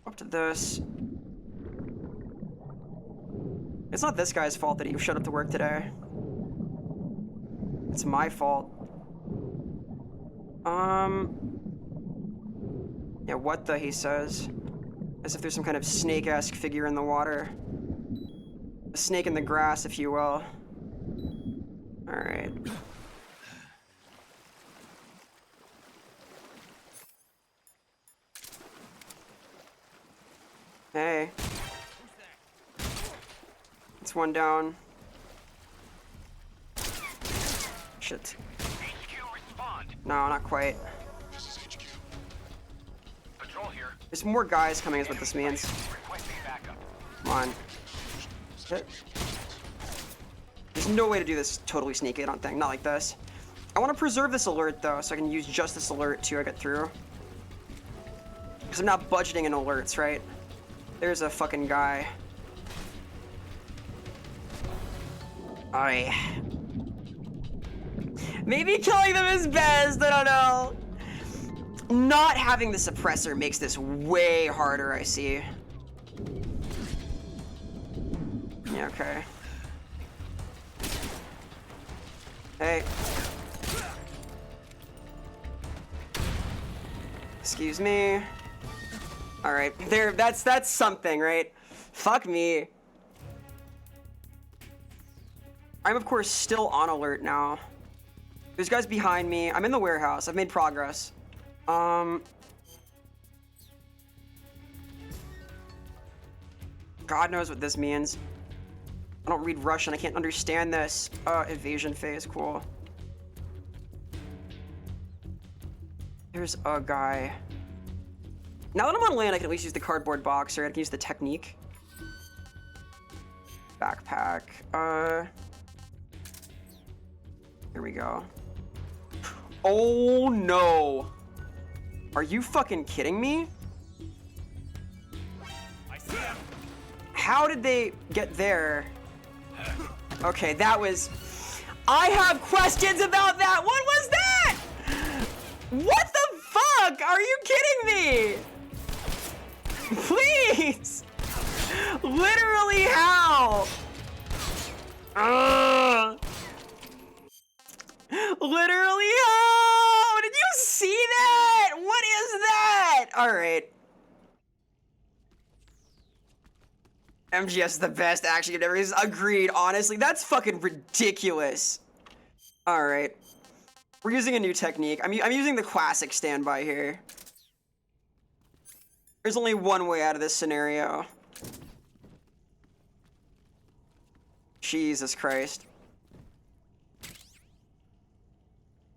Up to this. It's not this guy's fault that he showed up to work today. It's my fault. Yeah, what the, he says. As if there's some kind of snake-esque figure in the water. A snake in the grass, if you will. Alright. Hey. It's one down. Shit. No, not quite. There's more guys coming is what this means. Come on. Shit. There's no way to do this totally sneaky, I don't think. Not like this. I want to preserve this alert though, so I can use just this alert till I get through. Because I'm not budgeting in alerts, right? There's a fucking guy. Maybe killing them is best, I don't know. Not having the suppressor makes this way harder, I see. Yeah, okay. Hey. Excuse me. Alright, there, that's something, right? Fuck me. I'm of course still on alert now. There's guys behind me. I'm in the warehouse. I've made progress. God knows what this means. I don't read Russian. I can't understand this. Evasion phase. Cool. There's a guy. Now that I'm on land, I can at least use the cardboard box, or I can use the technique. Backpack. Here we go. Oh no! Are you fucking kidding me? How did they get there? Okay, that was... I have questions about that! What was that? What the fuck? Are you kidding me? Please! Literally how? Literally how? Did you see that? What is that? Alright. MGS is the best action game ever. Agreed, honestly. That's fucking ridiculous. Alright. We're using a new technique. I'm using the classic standby here. There's only one way out of this scenario. Jesus Christ.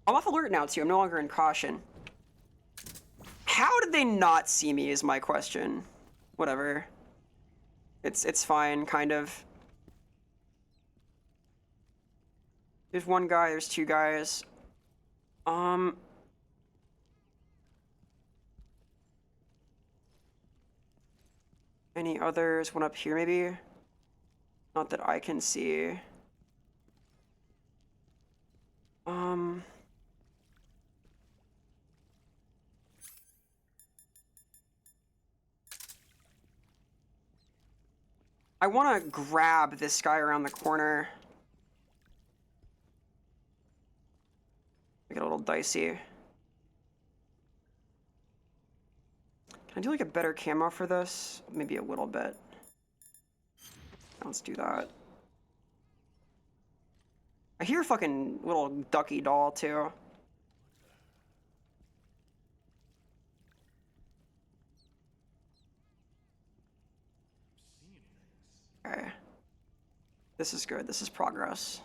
I'm off alert now, too. I'm no longer in caution. How did they not see me is my question. Whatever. It's fine, kind of. There's one guy, there's two guys. Any others? One up here, maybe? Not that I can see. I want to grab this guy around the corner. Get a little dicey. Can I do like a better camo for this? Maybe a little bit. Let's do that. I hear a fucking little ducky doll too. Okay. This is good. This is progress.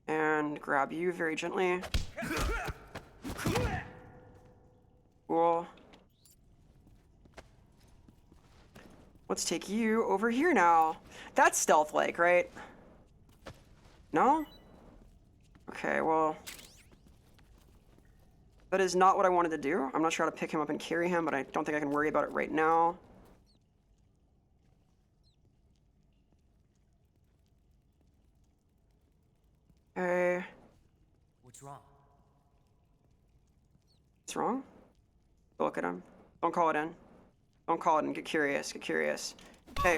And grab you very gently. Cool. Let's take you over here now. That's stealth-like, right? No? Okay, well... that is not what I wanted to do. I'm not sure how to pick him up and carry him, but I don't think I can worry about it right now. Okay. What's wrong? What's wrong? Go look at him. Don't call it in. Don't call it in. Get curious. Get curious. Hey.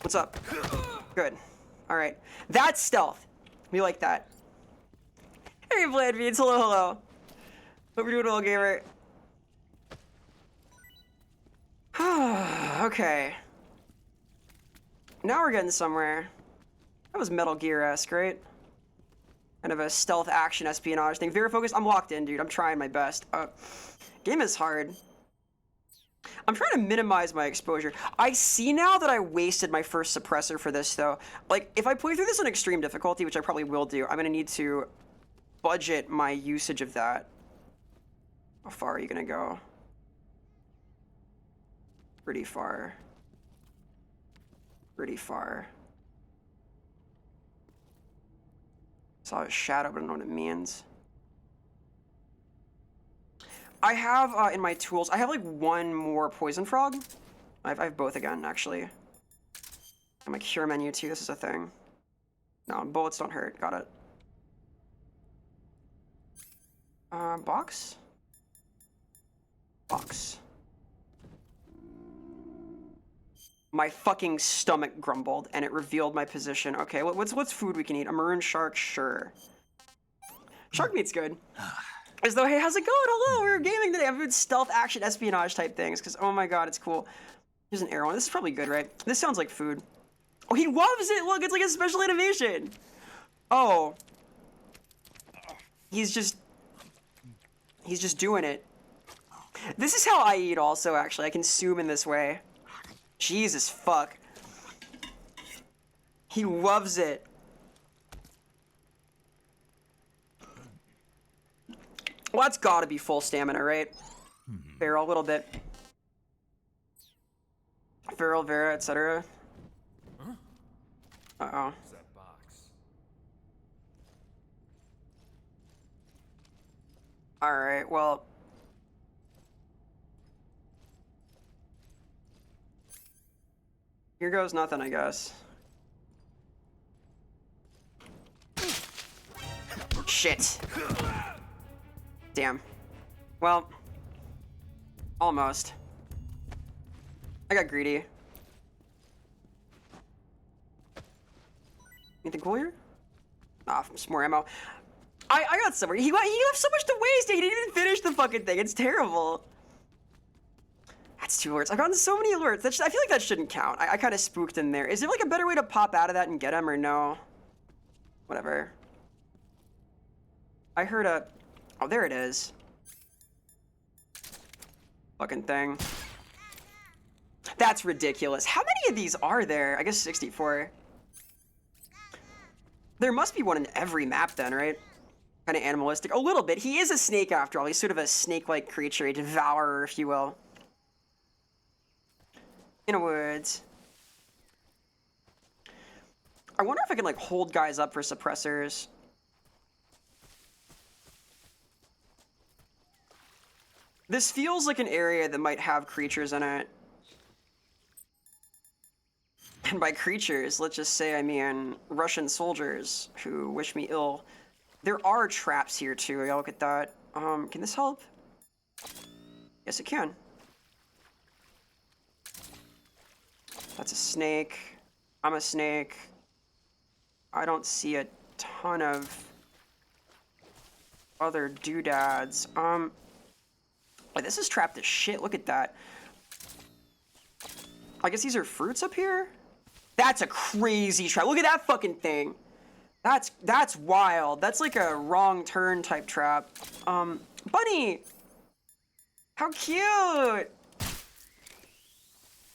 What's up? Good. Alright. That's stealth. We like that. Hey, Vlad Beans. Hello, hello. Hope you're doing well, gamer. Okay. Now we're getting somewhere. That was Metal Gear-esque, right? Kind of a stealth action espionage thing. Vera focused. I'm locked in, dude. I'm trying my best. Game is hard. I'm trying to minimize my exposure. I see now that I wasted my first suppressor for this, though. Like, if I play through this on extreme difficulty, which I probably will do, I'm gonna need to budget my usage of that. How far are you gonna go? Pretty far. Pretty far. Saw a shadow, but I don't know what it means. I have, in my tools, I have like one more poison frog. I have both again, actually. And my cure menu too, this is a thing. No, bullets don't hurt, got it. Box? Box. My fucking stomach grumbled and it revealed my position. Okay, what's food we can eat? A maroon shark? Sure. Shark meat's good. As though, hey, how's it going? Hello, we were gaming today. I'm doing stealth action espionage type things because, oh my god, it's cool. Here's an arrow. This is probably good, right? This sounds like food. Oh, he loves it! Look, it's like a special animation! Oh. He's just doing it. This is how I eat also, actually. I consume in this way. Jesus fuck. He loves it. Well, that's gotta be full stamina, right? Barrel, a little bit. Feral, Vera, etc. Uh-oh. That box. Alright, well... Here goes nothing, I guess. Shit. Damn. Well... Almost. I got greedy. Anything cool here? Ah, some more ammo. I got somewhere. He left so much to waste. He didn't even finish the fucking thing. It's terrible. That's 2 alerts. I've gotten so many alerts. I feel like that shouldn't count. I kind of spooked in there. Is there like a better way to pop out of that and get him or no? Whatever. I heard a... Oh, there it is. Fucking thing. That's ridiculous. How many of these are there? I guess 64. There must be one in every map then, right? Kind of animalistic. A little bit. He is a snake after all. He's sort of a snake-like creature, a devourer, if you will. In a woods. I wonder if I can, like, hold guys up for suppressors. This feels like an area that might have creatures in it. And by creatures, let's just say I mean Russian soldiers who wish me ill. There are traps here too. Y'all look at that. Can this help? Yes, it can. That's a snake. I'm a snake. I don't see a ton of other doodads. Wait, this is trapped as shit. Look at that. I guess these are fruits up here? That's a crazy trap. Look at that fucking thing. That's wild. That's like a wrong turn type trap. Bunny! How cute!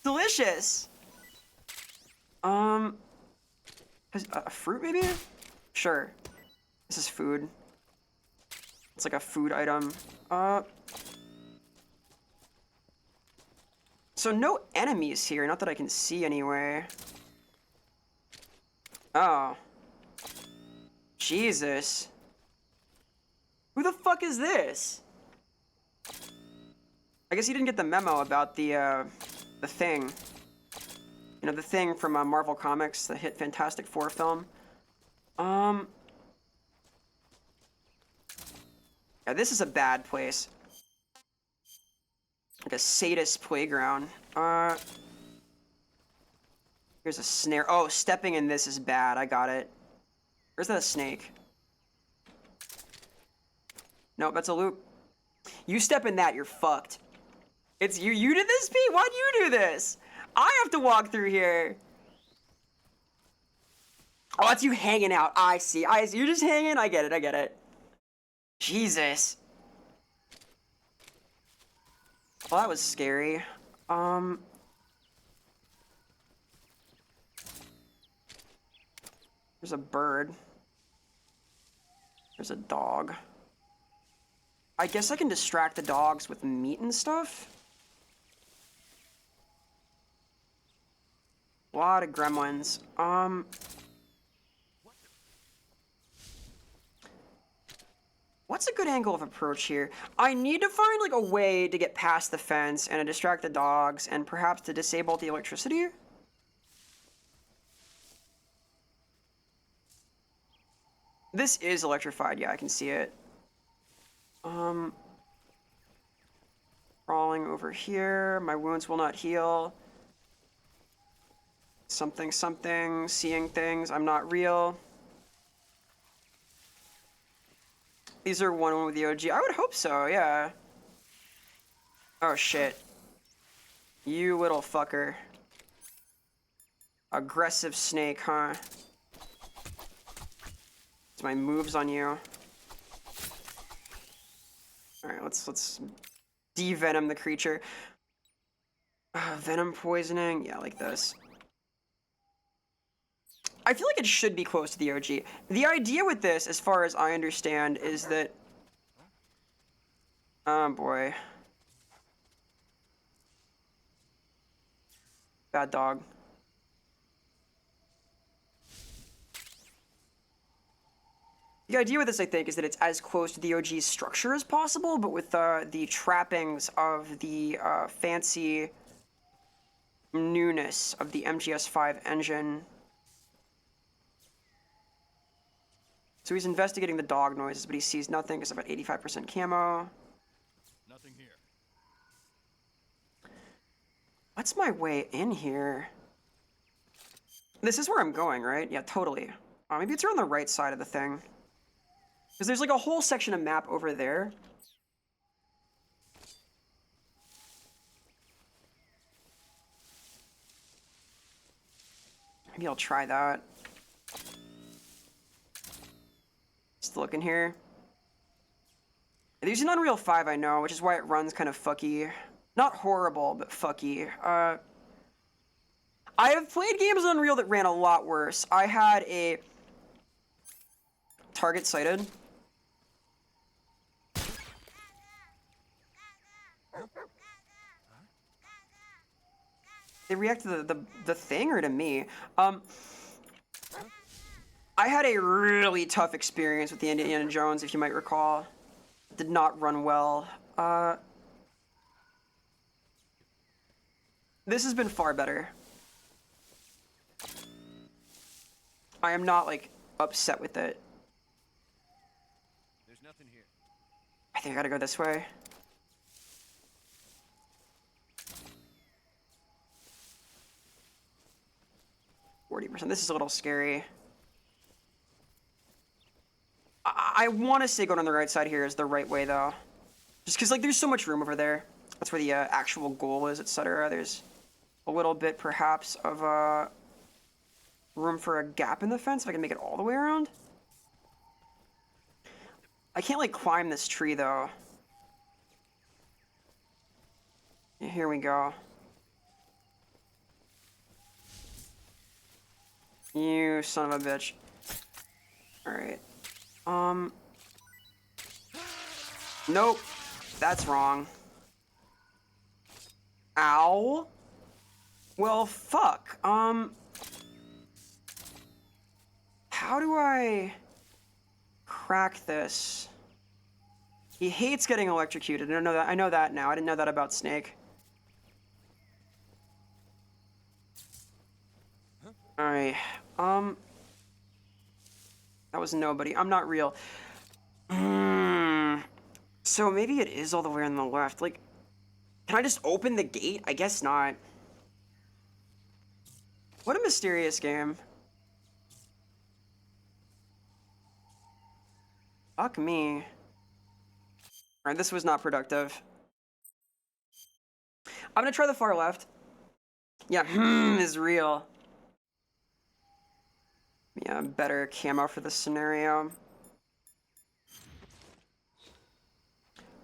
Delicious! A fruit maybe? Sure. This is food. It's like a food item. So no enemies here, not that I can see anyway. Oh. Jesus. Who the fuck is this? I guess he didn't get the memo about the thing. You know, the thing from Marvel Comics, the hit Fantastic Four film. Yeah, this is a bad place. Like a sadist playground. Here's a snare. Oh, stepping in this is bad. I got it. Where's that snake? Nope, that's a loop. You step in that, you're fucked. It's you. You did this, Pete? Why'd you do this? I have to walk through here. Oh, that's you hanging out. I see. You're just hanging. I get it. Jesus. Well, that was scary. There's a bird. There's a dog. I guess I can distract the dogs with meat and stuff. A lot of gremlins. What's a good angle of approach here? I need to find like a way to get past the fence and to distract the dogs and perhaps to disable the electricity. This is electrified. Yeah, I can see it. Crawling over here. My wounds will not heal. Something, seeing things. I'm not real. These are one with the OG. I would hope so, yeah. Oh, shit. You little fucker. Aggressive snake, huh? It's my moves on you. Alright, let's de-venom the creature. Venom poisoning, yeah, like this. I feel like it should be close to the OG. The idea with this, as far as I understand, is that... Oh boy. Bad dog. The idea with this, I think, is that it's as close to the OG's structure as possible, but with the trappings of the fancy newness of the MGS5 engine. So he's investigating the dog noises, but he sees nothing. It's about 85% camo. Nothing here. What's my way in here? This is where I'm going, right? Yeah, totally. Maybe it's around the right side of the thing. Because there's like a whole section of map over there. Maybe I'll try that. Just looking here. They're using Unreal 5, I know, which is why it runs kind of fucky. Not horrible, but fucky. I have played games on Unreal that ran a lot worse. I had a target sighted. They react to the thing or to me? I had a really tough experience with the Indiana Jones, if you might recall. It did not run well. This has been far better. I am not, like, upset with it. There's nothing here. I think I gotta go this way. %. This is a little scary. I want to say going on the right side here is the right way, though. Just because, like, there's so much room over there. That's where the actual goal is, etc. There's a little bit, perhaps, of room for a gap in the fence, if I can make it all the way around. I can't, like, climb this tree, though. Yeah, here we go. You son of a bitch. Alright. Nope. That's wrong. Ow. Well, fuck. How do I crack this? He hates getting electrocuted. I know that. I know that now. I didn't know that about Snake. Alright. That was nobody. I'm not real. So maybe it is all the way on the left. Like, can I just open the gate? I guess not. What a mysterious game. Fuck me. Alright, this was not productive. I'm gonna try the far left. Yeah, is real. Yeah, better camo for this scenario.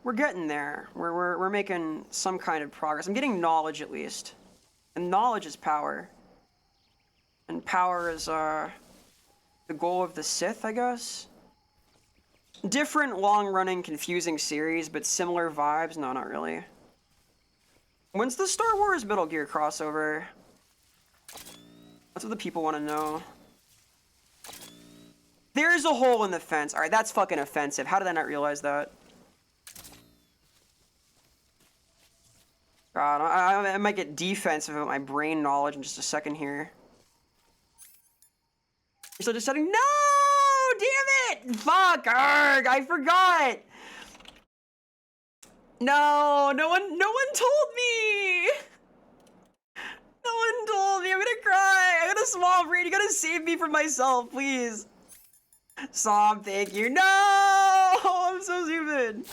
We're getting there. We're making some kind of progress. I'm getting knowledge at least. And knowledge is power. And power is the goal of the Sith, I guess. Different long-running confusing series, but similar vibes. No, not really. When's the Star Wars Metal Gear crossover? That's what the people want to know. There's a hole in the fence. Alright, that's fucking offensive. How did I not realize that? God, I might get defensive about my brain knowledge in just a second here. You're still just setting. No! Damn it! Fuck! Arg! I forgot! No! No one told me! No one told me! I'm gonna cry! I got a small brain. You gotta save me from myself, please. Sob, thank you. No! I'm so stupid.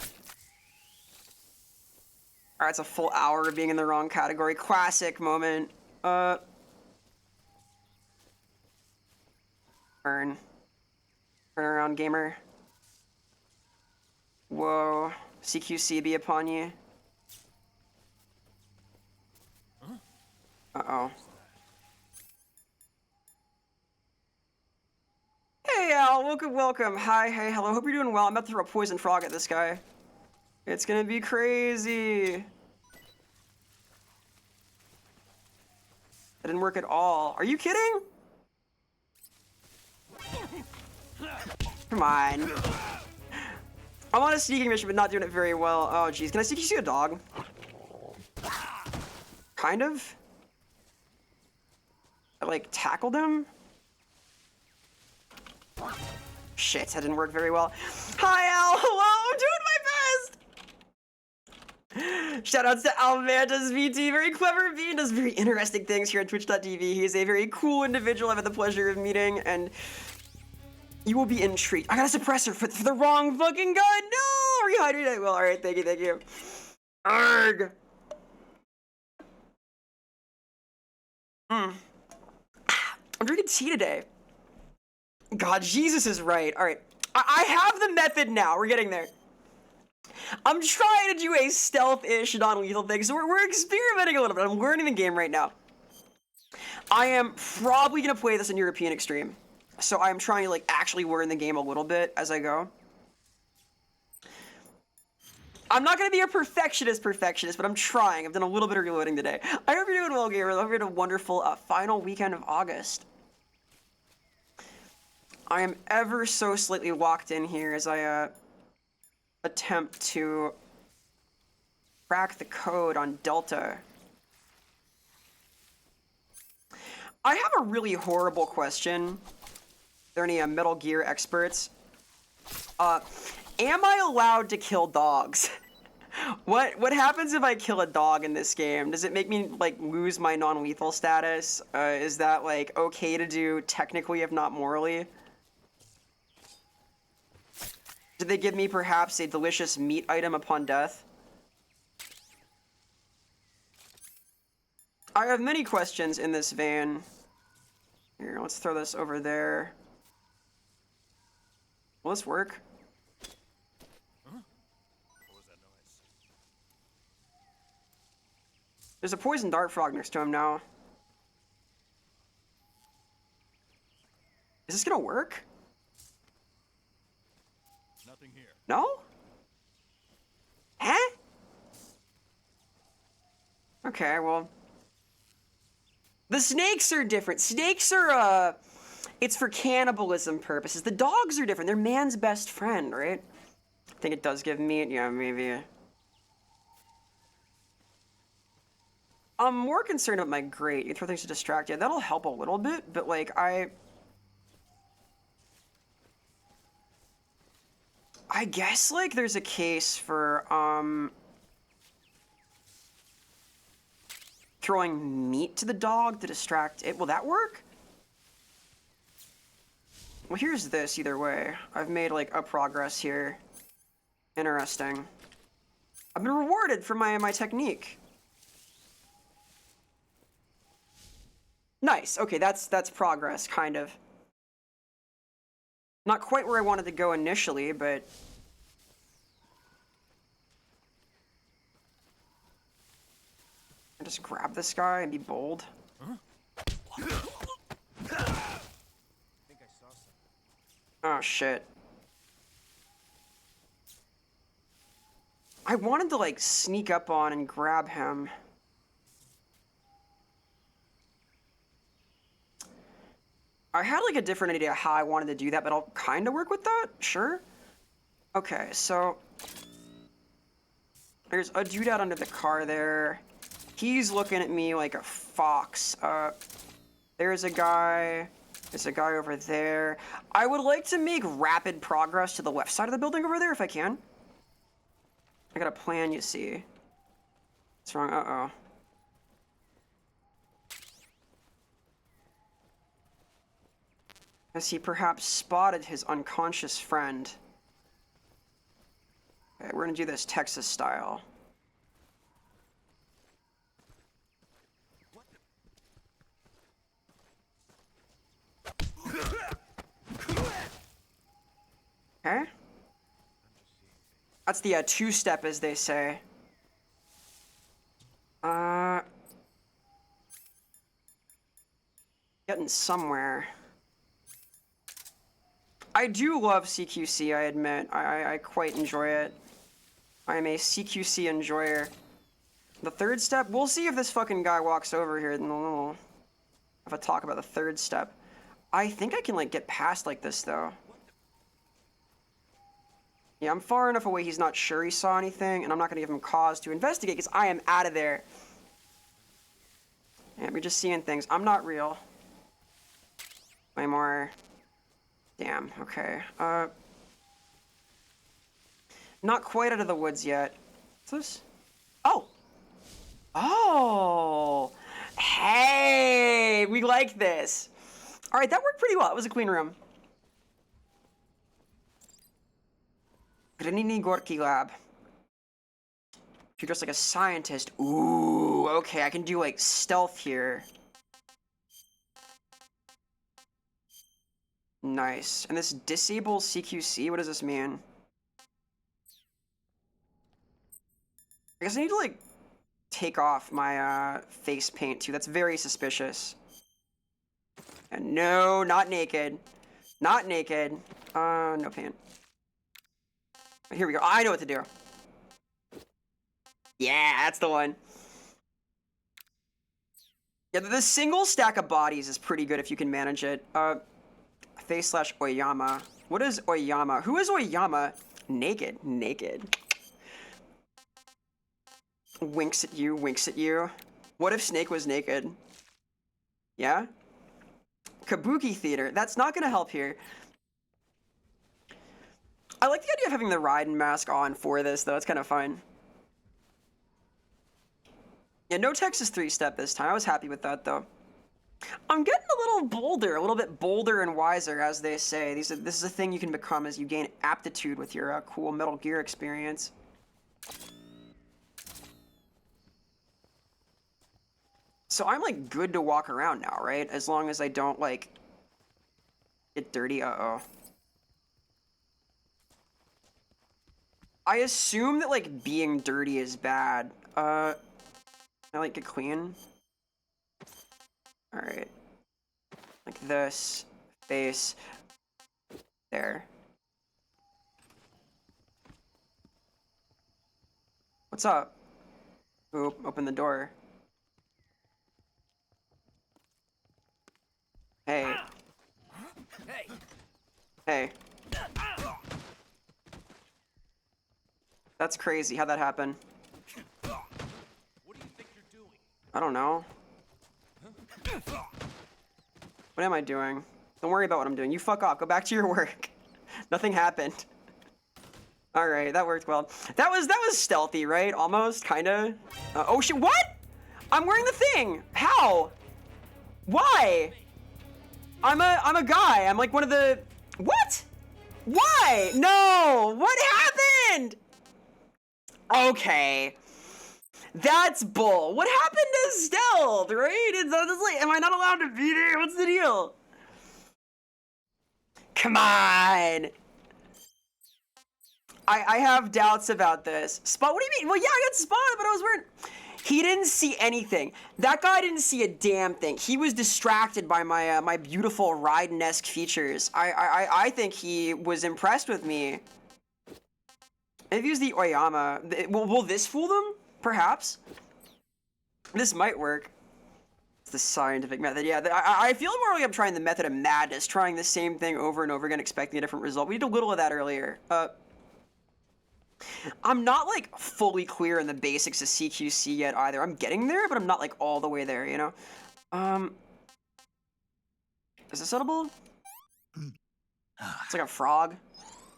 Alright, it's a full hour of being in the wrong category. Classic moment. Turn. Turn around, gamer. Whoa. CQC be upon you. Uh-oh. Hey, Al. Welcome, welcome. Hi, hey, hello. Hope you're doing well. I'm about to throw a poison frog at this guy. It's gonna be crazy. That didn't work at all. Are you kidding? Come on. I'm on a sneaking mission, but not doing it very well. Oh, jeez. Can I sneaky see a dog? Kind of. I, like, tackled him? Shit, that didn't work very well. Hi, Al. Hello. I'm doing my best. Shoutouts to Almanta's VT, very clever V, and does very interesting things here at Twitch.tv. He is a very cool individual I've had the pleasure of meeting, and you will be intrigued. I got a suppressor for the wrong fucking gun! No! Rehydrate I will. Alright, thank you, thank you. Arrgh! I'm drinking tea today. God, Jesus is right. Alright, I have the method now. We're getting there. I'm trying to do a stealth-ish non-lethal thing, so we're experimenting a little bit. I'm learning the game right now. I am probably going to play this in European Extreme. So I'm trying to, like, actually learn the game a little bit as I go. I'm not going to be a perfectionist, but I'm trying. I've done a little bit of reloading today. I hope you're doing well, gamer. I hope you're having a wonderful final weekend of August. I am ever so slightly locked in here as I, attempt to crack the code on Delta. I have a really horrible question. Are there any Metal Gear experts? Am I allowed to kill dogs? What happens if I kill a dog in this game? Does it make me, like, lose my non-lethal status? Is that, like, okay to do technically, if not morally? Did they give me perhaps a delicious meat item upon death? I have many questions in this van. Here, let's throw this over there. Will this work? Huh? What was that noise? There's a poison dart frog next to him now. Is this gonna work? Nothing here. No? Huh? Okay, well. The snakes are different. Snakes are, it's for cannibalism purposes. The dogs are different. They're man's best friend, right? I think it does give meat. Yeah, maybe. I'm more concerned about my grate. You throw things to distract you. That'll help a little bit, but, like, I guess, like, there's a case for, throwing meat to the dog to distract it. Will that work? Well, here's this either way. I've made, like, a progress here. Interesting. I've been rewarded for my technique. Nice. Okay, that's progress, kind of. Not quite where I wanted to go initially, but I just grab this guy and be bold. Huh? I think I saw something. Oh, shit. I wanted to, like, sneak up on and grab him. I had, like, a different idea how I wanted to do that, but I'll kind of work with that. Sure. Okay, so there's a dude out under the car there. He's looking at me like a fox. There's a guy. There's a guy over there. I would like to make rapid progress to the left side of the building over there if I can. I got a plan, you see. What's wrong? Uh-oh. Has he perhaps spotted his unconscious friend? Okay, we're gonna do this Texas style. That's the two-step, as they say. Getting somewhere. I do love CQC, I admit. I quite enjoy it. I am a CQC enjoyer. The third step? We'll see if this fucking guy walks over here in a little. If I talk about the third step. I think I can, like, get past like this, though. Yeah, I'm far enough away he's not sure he saw anything, and I'm not gonna give him cause to investigate, because I am out of there. Yeah, we're just seeing things. I'm not real. Way more. Damn, okay. Not quite out of the woods yet. What's this? Oh! Oh! Hey! We like this! Alright, that worked pretty well. It was a clean room. Granini Gorky Lab. You're dressed like a scientist. Ooh, okay, I can do, like, stealth here. Nice. And this disables CQC? What does this mean? I guess I need to, like, take off my, face paint, too. That's very suspicious. And no, not naked. Not naked. No paint. Here we go. I know what to do. Yeah, that's the one. Yeah, the single stack of bodies is pretty good if you can manage it. Face slash Oyama. What is Oyama? Who is Oyama? Naked. Naked. Winks at you, winks at you. What if Snake was naked? Yeah? Kabuki theater. That's not gonna help here. I like the idea of having the Raiden mask on for this, though. It's kind of fun. Yeah, no Texas 3-step this time. I was happy with that, though. I'm getting a little bolder, a little bit bolder and wiser, as they say. This is a thing you can become as you gain aptitude with your cool Metal Gear experience. So I'm, like, good to walk around now, right? As long as I don't, like, get dirty. Uh-oh. I assume that, like, being dirty is bad. I, like, get clean. Alright. Like this. Face. There. What's up? Oop, open the door. Hey. Hey! Hey. That's crazy. How'd that happen? What do you think you're doing? I don't know. What am I doing? Don't worry about what I'm doing. You fuck off. Go back to your work. Nothing happened. Alright, that worked well. That was stealthy, right? Almost, kinda. Oh shit, what? I'm wearing the thing! How? Why? I'm a guy. I'm like one of the... What? Why? No! What happened? Okay. That's bull. What happened to stealth, right? It's honestly, am I not allowed to be there? What's the deal? Come on. I have doubts about this. Spot, what do you mean? Well, yeah, I got spotted, but I was wearing... He didn't see anything. That guy didn't see a damn thing. He was distracted by my my beautiful Raiden-esque features. I think he was impressed with me. I've used the Oyama. Will this fool them? Perhaps. This might work. It's the scientific method. Yeah, I feel more like I'm trying the method of madness, trying the same thing over and over again, expecting a different result. We did a little of that earlier. I'm not, like, fully clear in the basics of CQC yet either. I'm getting there, but I'm not, like, all the way there, you know? Is this edible? It's like a frog.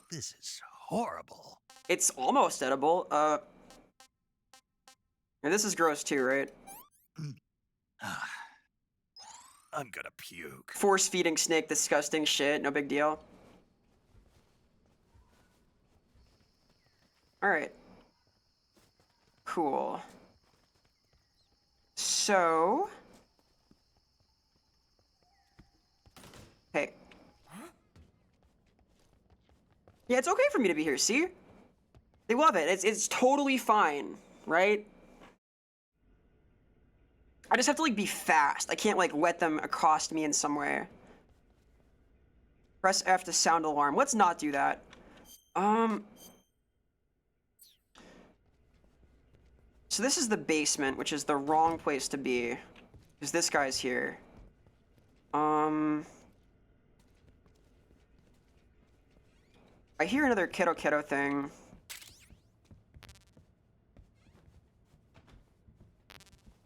This is horrible. It's almost edible. And this is gross too, right? I'm gonna puke. Force-feeding Snake disgusting shit, no big deal. Alright. Cool. So... Hey. Yeah, it's okay for me to be here, see? They love it. It's totally fine, right? I just have to like be fast. I can't like let them accost me in some way. Press F to sound alarm. Let's not do that. So this is the basement, which is the wrong place to be. Because this guy's here. I hear another Kiddo Kiddo thing.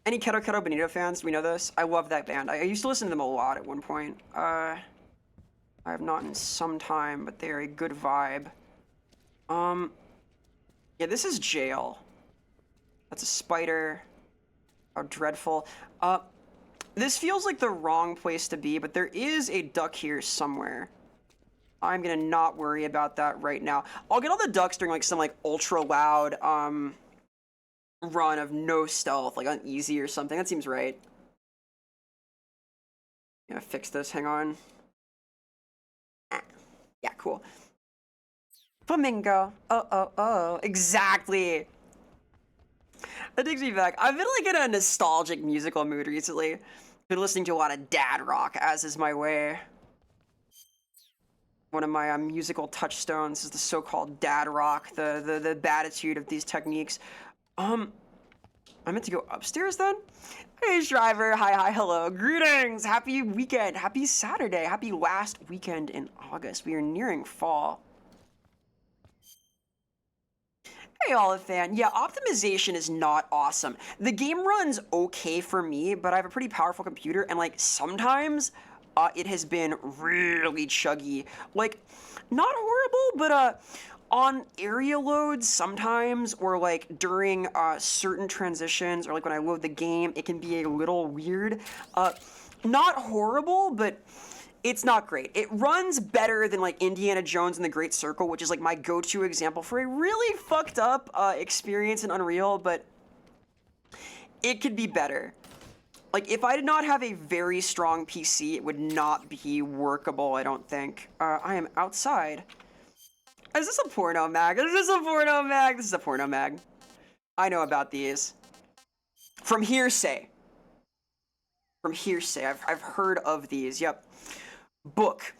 Any Kiddo Kiddo Bonito fans? Do we know this? I love that band. I used to listen to them a lot at one point. I have not in some time, but they're a good vibe. Yeah, this is jail. That's a spider. How dreadful. This feels like the wrong place to be, but there is a duck here somewhere. I'm gonna not worry about that right now. I'll get all the ducks during like some like ultra loud run of no stealth, like on easy or something. That seems right. Gonna fix this, hang on. Yeah, cool. Flamingo. Oh, exactly. That takes me back. I've been like in a nostalgic musical mood recently. Been listening to a lot of dad rock, as is my way. One of my musical touchstones is the so-called dad rock, the batitude of these techniques. I meant to go upstairs then? Hey, Shriver. Hi, hello. Greetings. Happy weekend. Happy Saturday. Happy last weekend in August. We are nearing fall. Hey, Olifan. Yeah, optimization is not awesome. The game runs okay for me, but I have a pretty powerful computer, and like sometimes it has been really chuggy. Like, not horrible, but on area loads sometimes, or like during certain transitions, or like when I load the game, it can be a little weird. Not horrible, but it's not great. It runs better than like Indiana Jones and the Great Circle, which is like my go-to example for a really fucked up experience in Unreal, but it could be better. Like, if I did not have a very strong PC, it would not be workable, I don't think. I am outside. Is this a porno mag? Is this a porno mag? This is a porno mag. I know about these. From hearsay. From hearsay. I've heard of these, yep. Book.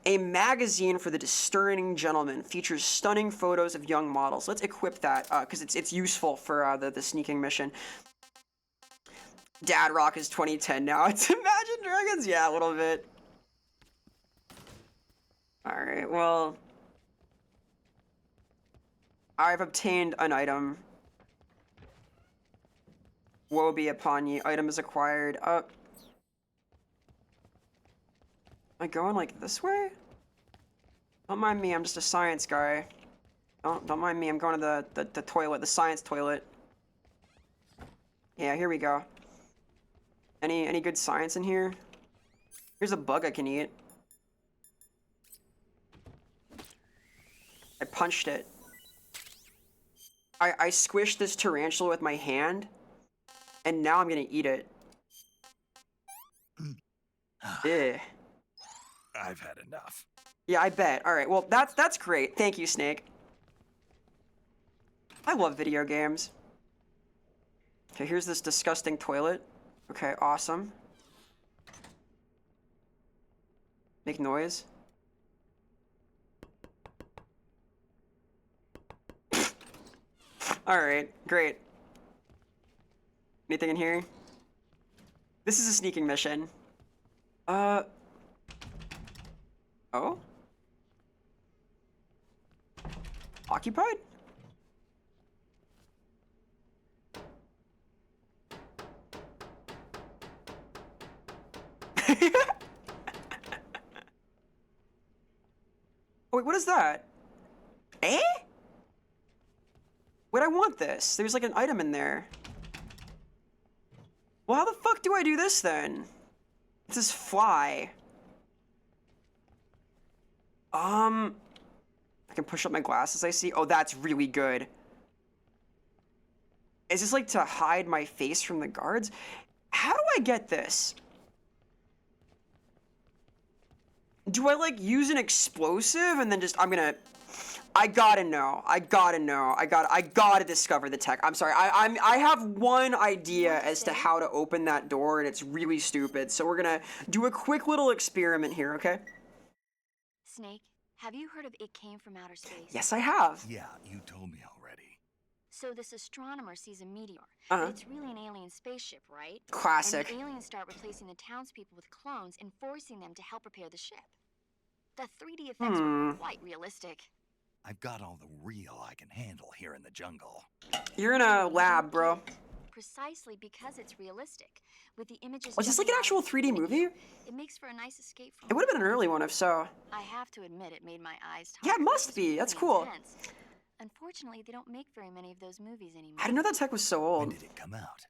A magazine for the discerning gentleman features stunning photos of young models. Let's equip that, because it's useful for the sneaking mission. Dad Rock is 2010 now. It's Imagine Dragons? Yeah, a little bit. Alright, well, I've obtained an item. Woe be upon ye. Item is acquired. Am I going like this way? Don't mind me, I'm just a science guy. Don't mind me, I'm going to the toilet, the science toilet. Yeah, here we go. Any good science in here? Here's a bug I can eat. I punched it. I squished this tarantula with my hand, and now I'm gonna eat it. Ugh. I've had enough. Yeah, I bet. All right, well, that's great. Thank you, Snake. I love video games. Okay, here's this disgusting toilet. Okay, awesome. Make noise. Alright, great. Anything in here? This is a sneaking mission. Oh? Occupied? Oh, wait, what is that? Eh? Wait, I want this. There's like an item in there. Well, how the fuck do I do this then? It says fly. I can push up my glasses, I see. Oh, that's really good. Is this like to hide my face from the guards? How do I get this? Do I like use an explosive and then just, I'm I gotta know. I gotta discover the tech. I'm sorry. I have one idea as to how to open that door, and it's really stupid. So we're gonna do a quick little experiment here, okay? Snake, have you heard of It Came from Outer Space? Yes, I have. Yeah, you told me already. So this astronomer sees a meteor, Uh-huh. but it's really an alien spaceship, right? Classic. And the aliens start replacing the townspeople with clones and forcing them to help repair the ship. The 3D effects were quite realistic. I've got all the real I can handle here in the jungle. You're in a lab, bro. Precisely because it's realistic. With the images. Was this like an jumping actual out of 3D the movie? video, it makes for a nice escape from. It would have been an early one if so. I have to admit, it made my eyes tired. Yeah, it must was be. That's really cool. intense. Unfortunately, they don't make very many of those movies anymore. I didn't know that tech was so When old. did it come out?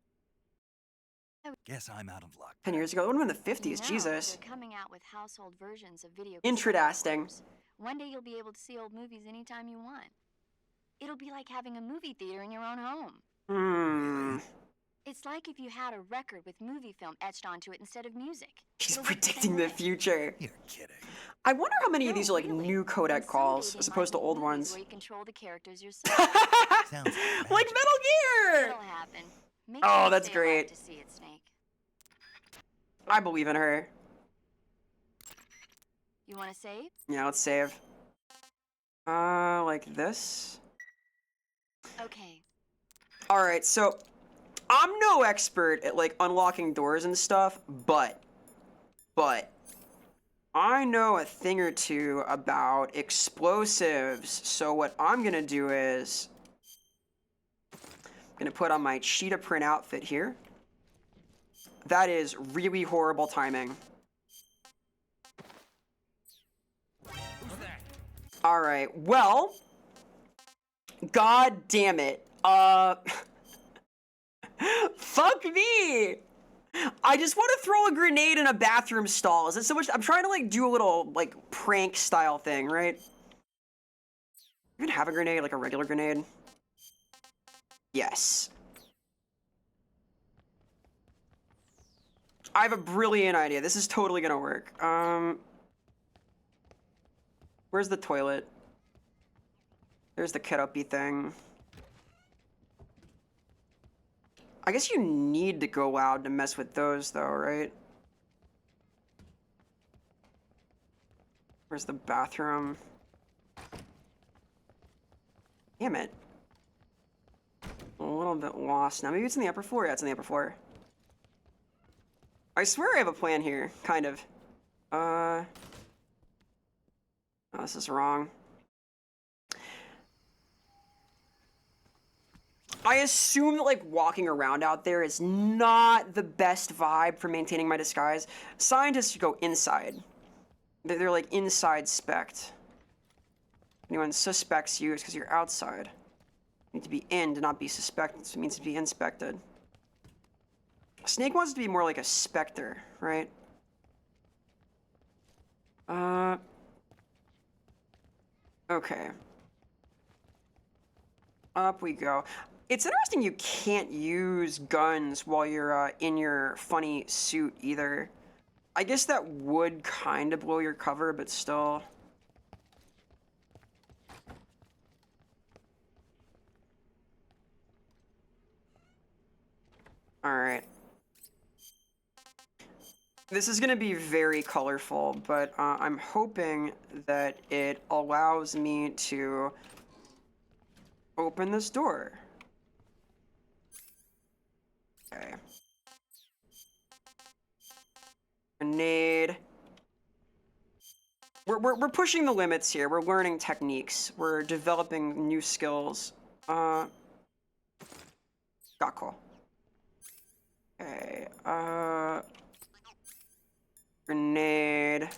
Guess I'm out of luck. 10 years ago. It would have been the 50s. You know, Jesus. They're coming out with household versions of video. Interesting. cassette players. One day you'll be able to see old movies anytime you want. It'll be like having a movie theater in your own home. It's like if you had a record with movie film etched onto it instead of music. She's It'll work the predicting same the way. future. You're kidding. I wonder how many of No, these are like really. new And codec calls someday as they opposed to might make old movies ones. Where you control the characters yourself. Sounds like Like magic. Metal Gear! It'll happen. Make Oh, sure you that's stay alive great. to see it, Snake. I believe in her. You want to save? Yeah, let's save. Like this. Okay. Alright, so I'm no expert at like unlocking doors and stuff, but I know a thing or two about explosives. So what I'm gonna do is I'm gonna put on my cheetah print outfit here. That is really horrible timing. Alright, well, god damn it. Fuck me! I just want to throw a grenade in a bathroom stall. Is it so much? I'm trying to like do a little like prank style thing, right? You can have a grenade, like a regular grenade. Yes. I have a brilliant idea. This is totally gonna work. Where's the toilet? There's the kid-uppy thing. I guess you need to go loud to mess with those, though, right? Where's the bathroom? Damn it. A little bit lost now. Maybe it's in the upper floor. Yeah, it's in the upper floor. I swear I have a plan here. Kind of. Oh, this is wrong. I assume that like walking around out there is not the best vibe for maintaining my disguise. Scientists should go inside. They're like inside spect. Anyone suspects you, it's because you're outside. You need to be in to not be suspected. So it means to be inspected. Snake wants to be more like a specter, right? Okay. Up we go. It's interesting you can't use guns while you're in your funny suit either. I guess that would kind of blow your cover, but still. Alright. This is going to be very colorful, but I'm hoping that it allows me to open this door. Okay. Grenade. We're pushing the limits here. We're learning techniques. We're developing new skills. Gakko. Okay. Grenade.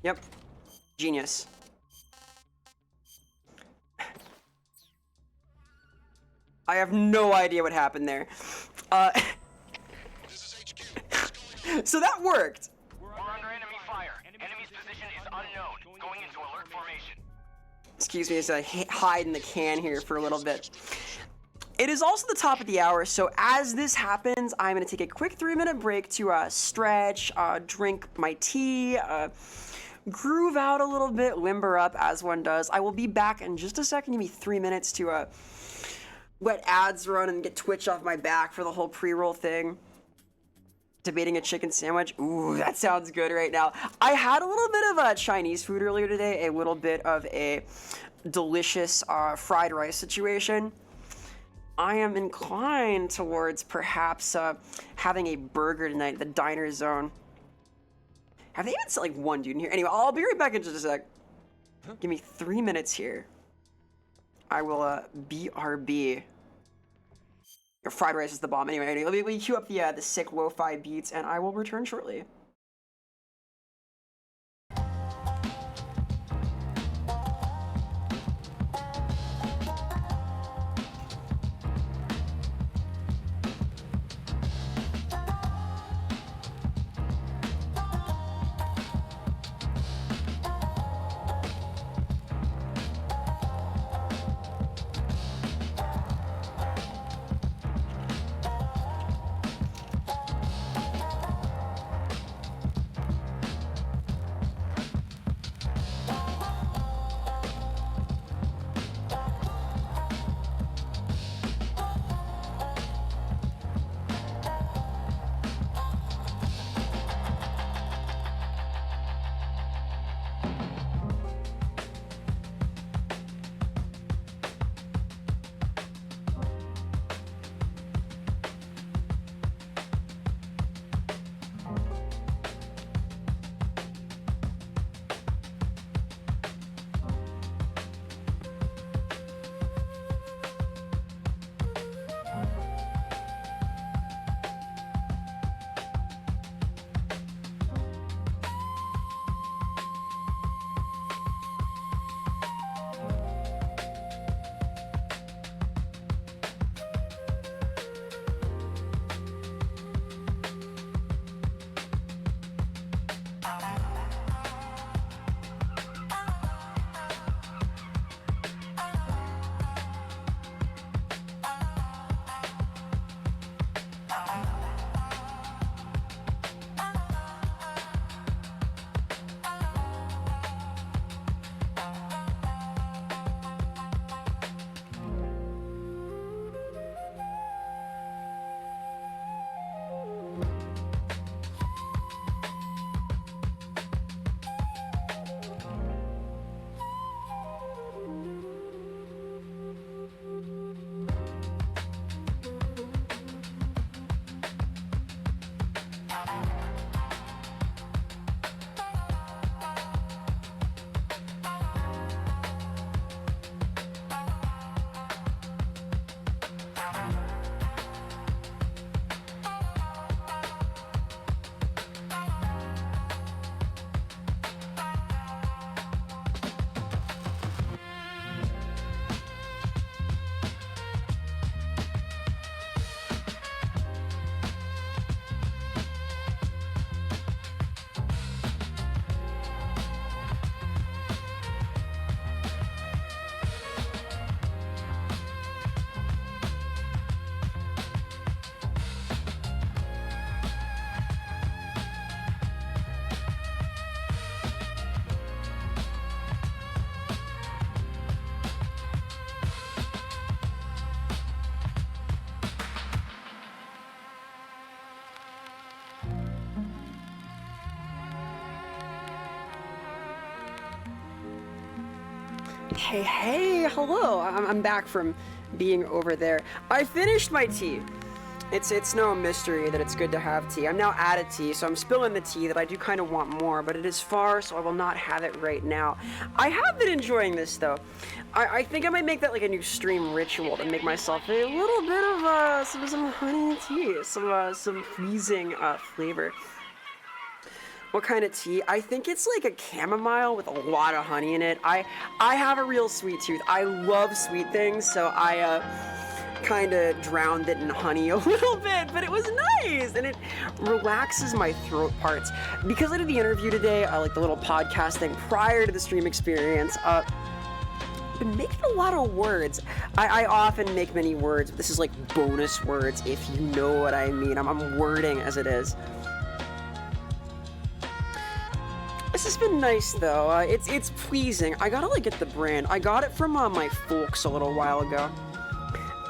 Yep. Genius. I have no idea what happened there. So that worked. We're under enemy fire. Enemy's position is unknown. Going into alert formation. Excuse me as I hide in the can here for a little bit. It is also the top of the hour, so as this happens, I'm going to take a quick 3-minute break to stretch, drink my tea, groove out a little bit, limber up as one does. I will be back in just a second. Give me 3 minutes to let ads run and get Twitch off my back for the whole pre-roll thing. Debating a chicken sandwich. Ooh, that sounds good right now. I had a little bit of Chinese food earlier today, a little bit of a delicious fried rice situation. I am inclined towards perhaps having a burger tonight at the Diner Zone. Have they even sent like one dude in here? Anyway, I'll be right back in just a sec. Give me 3 minutes here. I will BRB. Your fried rice is the bomb. Anyway, let me cue up the sick lo-fi beats, and I will return shortly. Hey, hello. I'm back from being over there. I finished my tea. It's no mystery that it's good to have tea. I'm now out of tea, so I'm spilling the tea that I do kind of want more, but it is far, so I will not have it right now. I have been enjoying this, though. I think I might make that like a new stream ritual to make myself a little bit of some honey tea, some pleasing flavor. What kind of tea? I think it's like a chamomile with a lot of honey in it. I have a real sweet tooth. I love sweet things, so I kind of drowned it in honey a little bit, but it was nice, and it relaxes my throat parts. Because I did the interview today, like the little podcast thing prior to the stream experience, been making a lot of words. I often make many words, but this is like bonus words, if you know what I mean. I'm wording as it is. This has been nice though. It's pleasing. I gotta like get the brand. I got it from my folks a little while ago.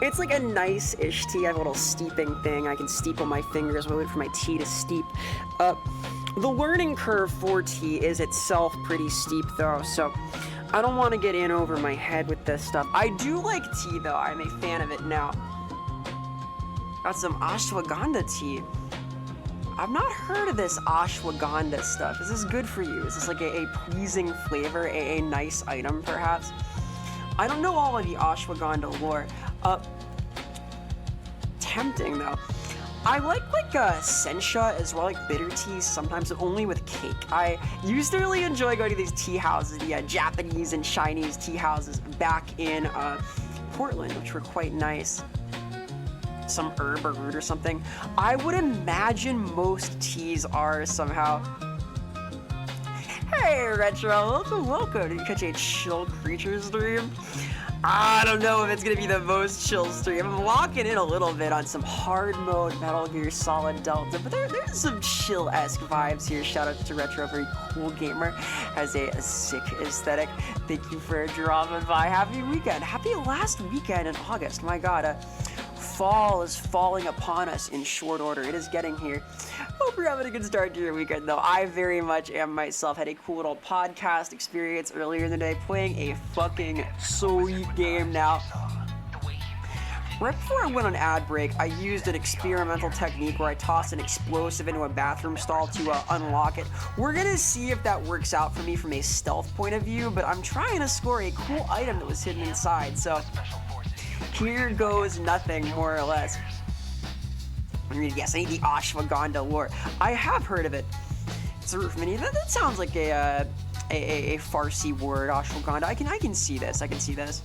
It's like a nice-ish tea. I have a little steeping thing. I can steep on my fingers while I wait for my tea to steep. The learning curve for tea is itself pretty steep though, so I don't want to get in over my head with this stuff. I do like tea though. I'm a fan of it now. Got some ashwagandha tea. I've not heard of this ashwagandha stuff. Is this good for you? Is this like a pleasing flavor, a nice item perhaps? I don't know all of the ashwagandha lore. Tempting though. I like sencha as well, like bitter teas sometimes, but only with cake. I used to really enjoy going to these tea houses, the Japanese and Chinese tea houses back in Portland, which were quite nice. Some herb or root or something. I would imagine most teas are somehow. Hey, Retro, welcome. Did you catch a chill creature stream? I don't know if it's gonna be the most chill stream. I'm locking in a little bit on some hard mode Metal Gear Solid Delta, but there's some chill-esque vibes here. Shout out to Retro, very cool gamer, has a sick aesthetic. Thank you for dropping by. Happy weekend. Happy last weekend in August. My God, fall is falling upon us in short order. It is getting here. Hope you're having a good start to your weekend, though. I very much am myself. Had a cool little podcast experience earlier in the day, playing a fucking sweet game now. Right before I went on ad break, I used an experimental technique where I tossed an explosive into a bathroom stall to unlock it. We're gonna see if that works out for me from a stealth point of view, but I'm trying to score a cool item that was hidden inside, so here goes nothing, more or less. I'm gonna guess. I need the ashwagandha lore. I have heard of it. It's a roof mini. That sounds like a Farsi word, ashwagandha. I can see this. I can see this.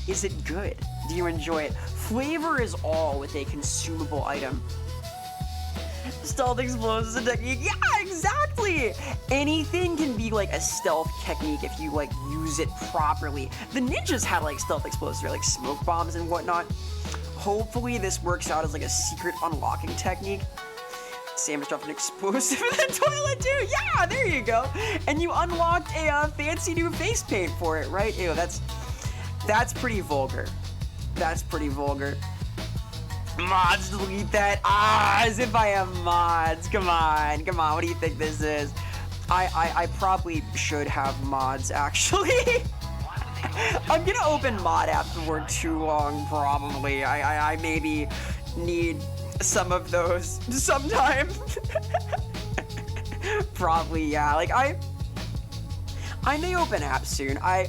Is it good? Do you enjoy it? Flavor is all with a consumable item. Stealth explosives a technique. Yeah, exactly. Anything can be like a stealth technique if you like use it properly. The ninjas had like stealth explosives, like smoke bombs and whatnot. Hopefully this works out as like a secret unlocking technique. Sam dropped an explosive in the toilet too. Yeah, there you go. And you unlocked a fancy new face paint for it, right? Ew, that's pretty vulgar. That's pretty vulgar. Mods, delete that. As if I have mods. Come on. What do you think this is? I probably should have mods, actually. I'm gonna open mod apps before too long, probably. I maybe need some of those sometime. Probably, yeah. Like, I may open apps soon. I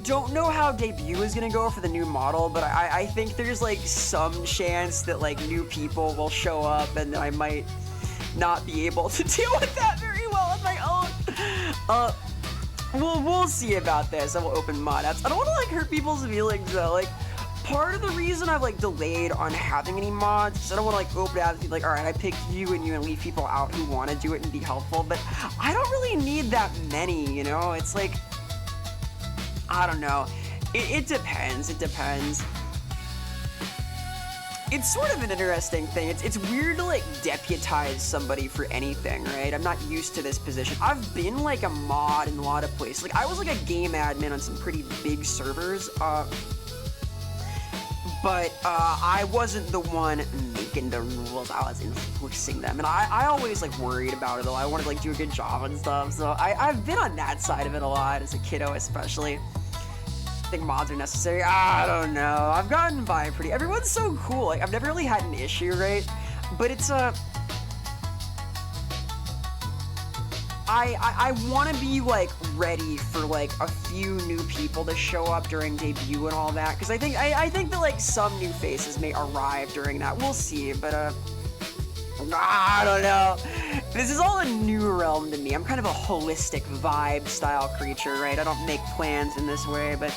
don't know how debut is gonna go for the new model, but I think there's like some chance that like new people will show up and I might not be able to deal with that very well on my own. We'll see about this. I will open mod apps. I don't want to like hurt people's feelings though. Like, part of the reason I've like delayed on having any mods is I don't want to like open apps and be like, all right, I picked you and leave people out who want to do it and be helpful. But I don't really need that many, you know? It's like, I don't know. It depends. It depends. It's sort of an interesting thing. It's weird to like deputize somebody for anything, right? I'm not used to this position. I've been like a mod in a lot of places. Like I was like a game admin on some pretty big servers, but I wasn't the one making the rules. I was enforcing them, and I always like worried about it though. I wanted to like do a good job and stuff. So I've been on that side of it a lot as a kiddo, especially. I think mods are necessary. I don't know. I've gotten by pretty. Everyone's so cool. Like I've never really had an issue, right? But it's I want to be like ready for like a few new people to show up during debut and all that, because I think that like some new faces may arrive during that. We'll see, but I don't know. This is all a new realm to me. I'm kind of a holistic vibe style creature, right? I don't make plans in this way, but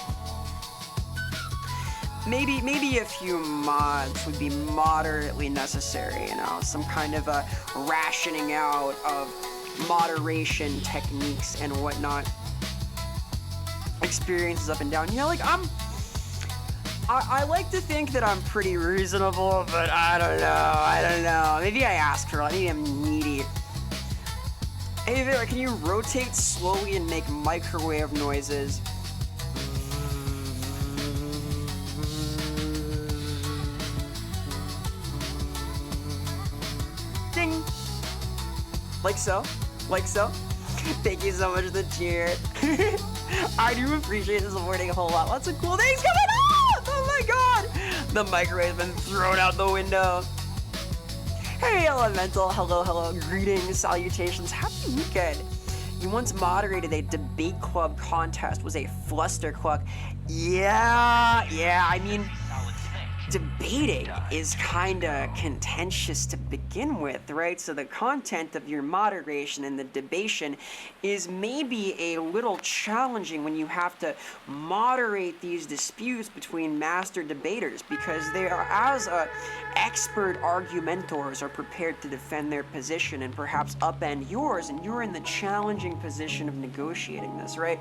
maybe a few mods would be moderately necessary, you know, some kind of a rationing out of moderation techniques and whatnot. experiences up and down. You know, like I like to think that I'm pretty reasonable, but I don't know. Maybe I ask for a lot. Maybe I'm needy. Hey Vera, can you rotate slowly and make microwave noises? Ding! Like so? Like so? Thank you so much for the cheer. I do appreciate the supporting a whole lot. Lots of cool things coming up! Oh my god! The microwave's been thrown out the window. Hey Elemental, hello, greetings, salutations, happy weekend. You once moderated a debate club contest, was a flustercluck. Yeah, I mean, debating is kinda contentious to begin with, right? So the content of your moderation and the debation is maybe a little challenging when you have to moderate these disputes between master debaters, because they are, as expert argumentors, are prepared to defend their position and perhaps upend yours, and you're in the challenging position of negotiating this, right?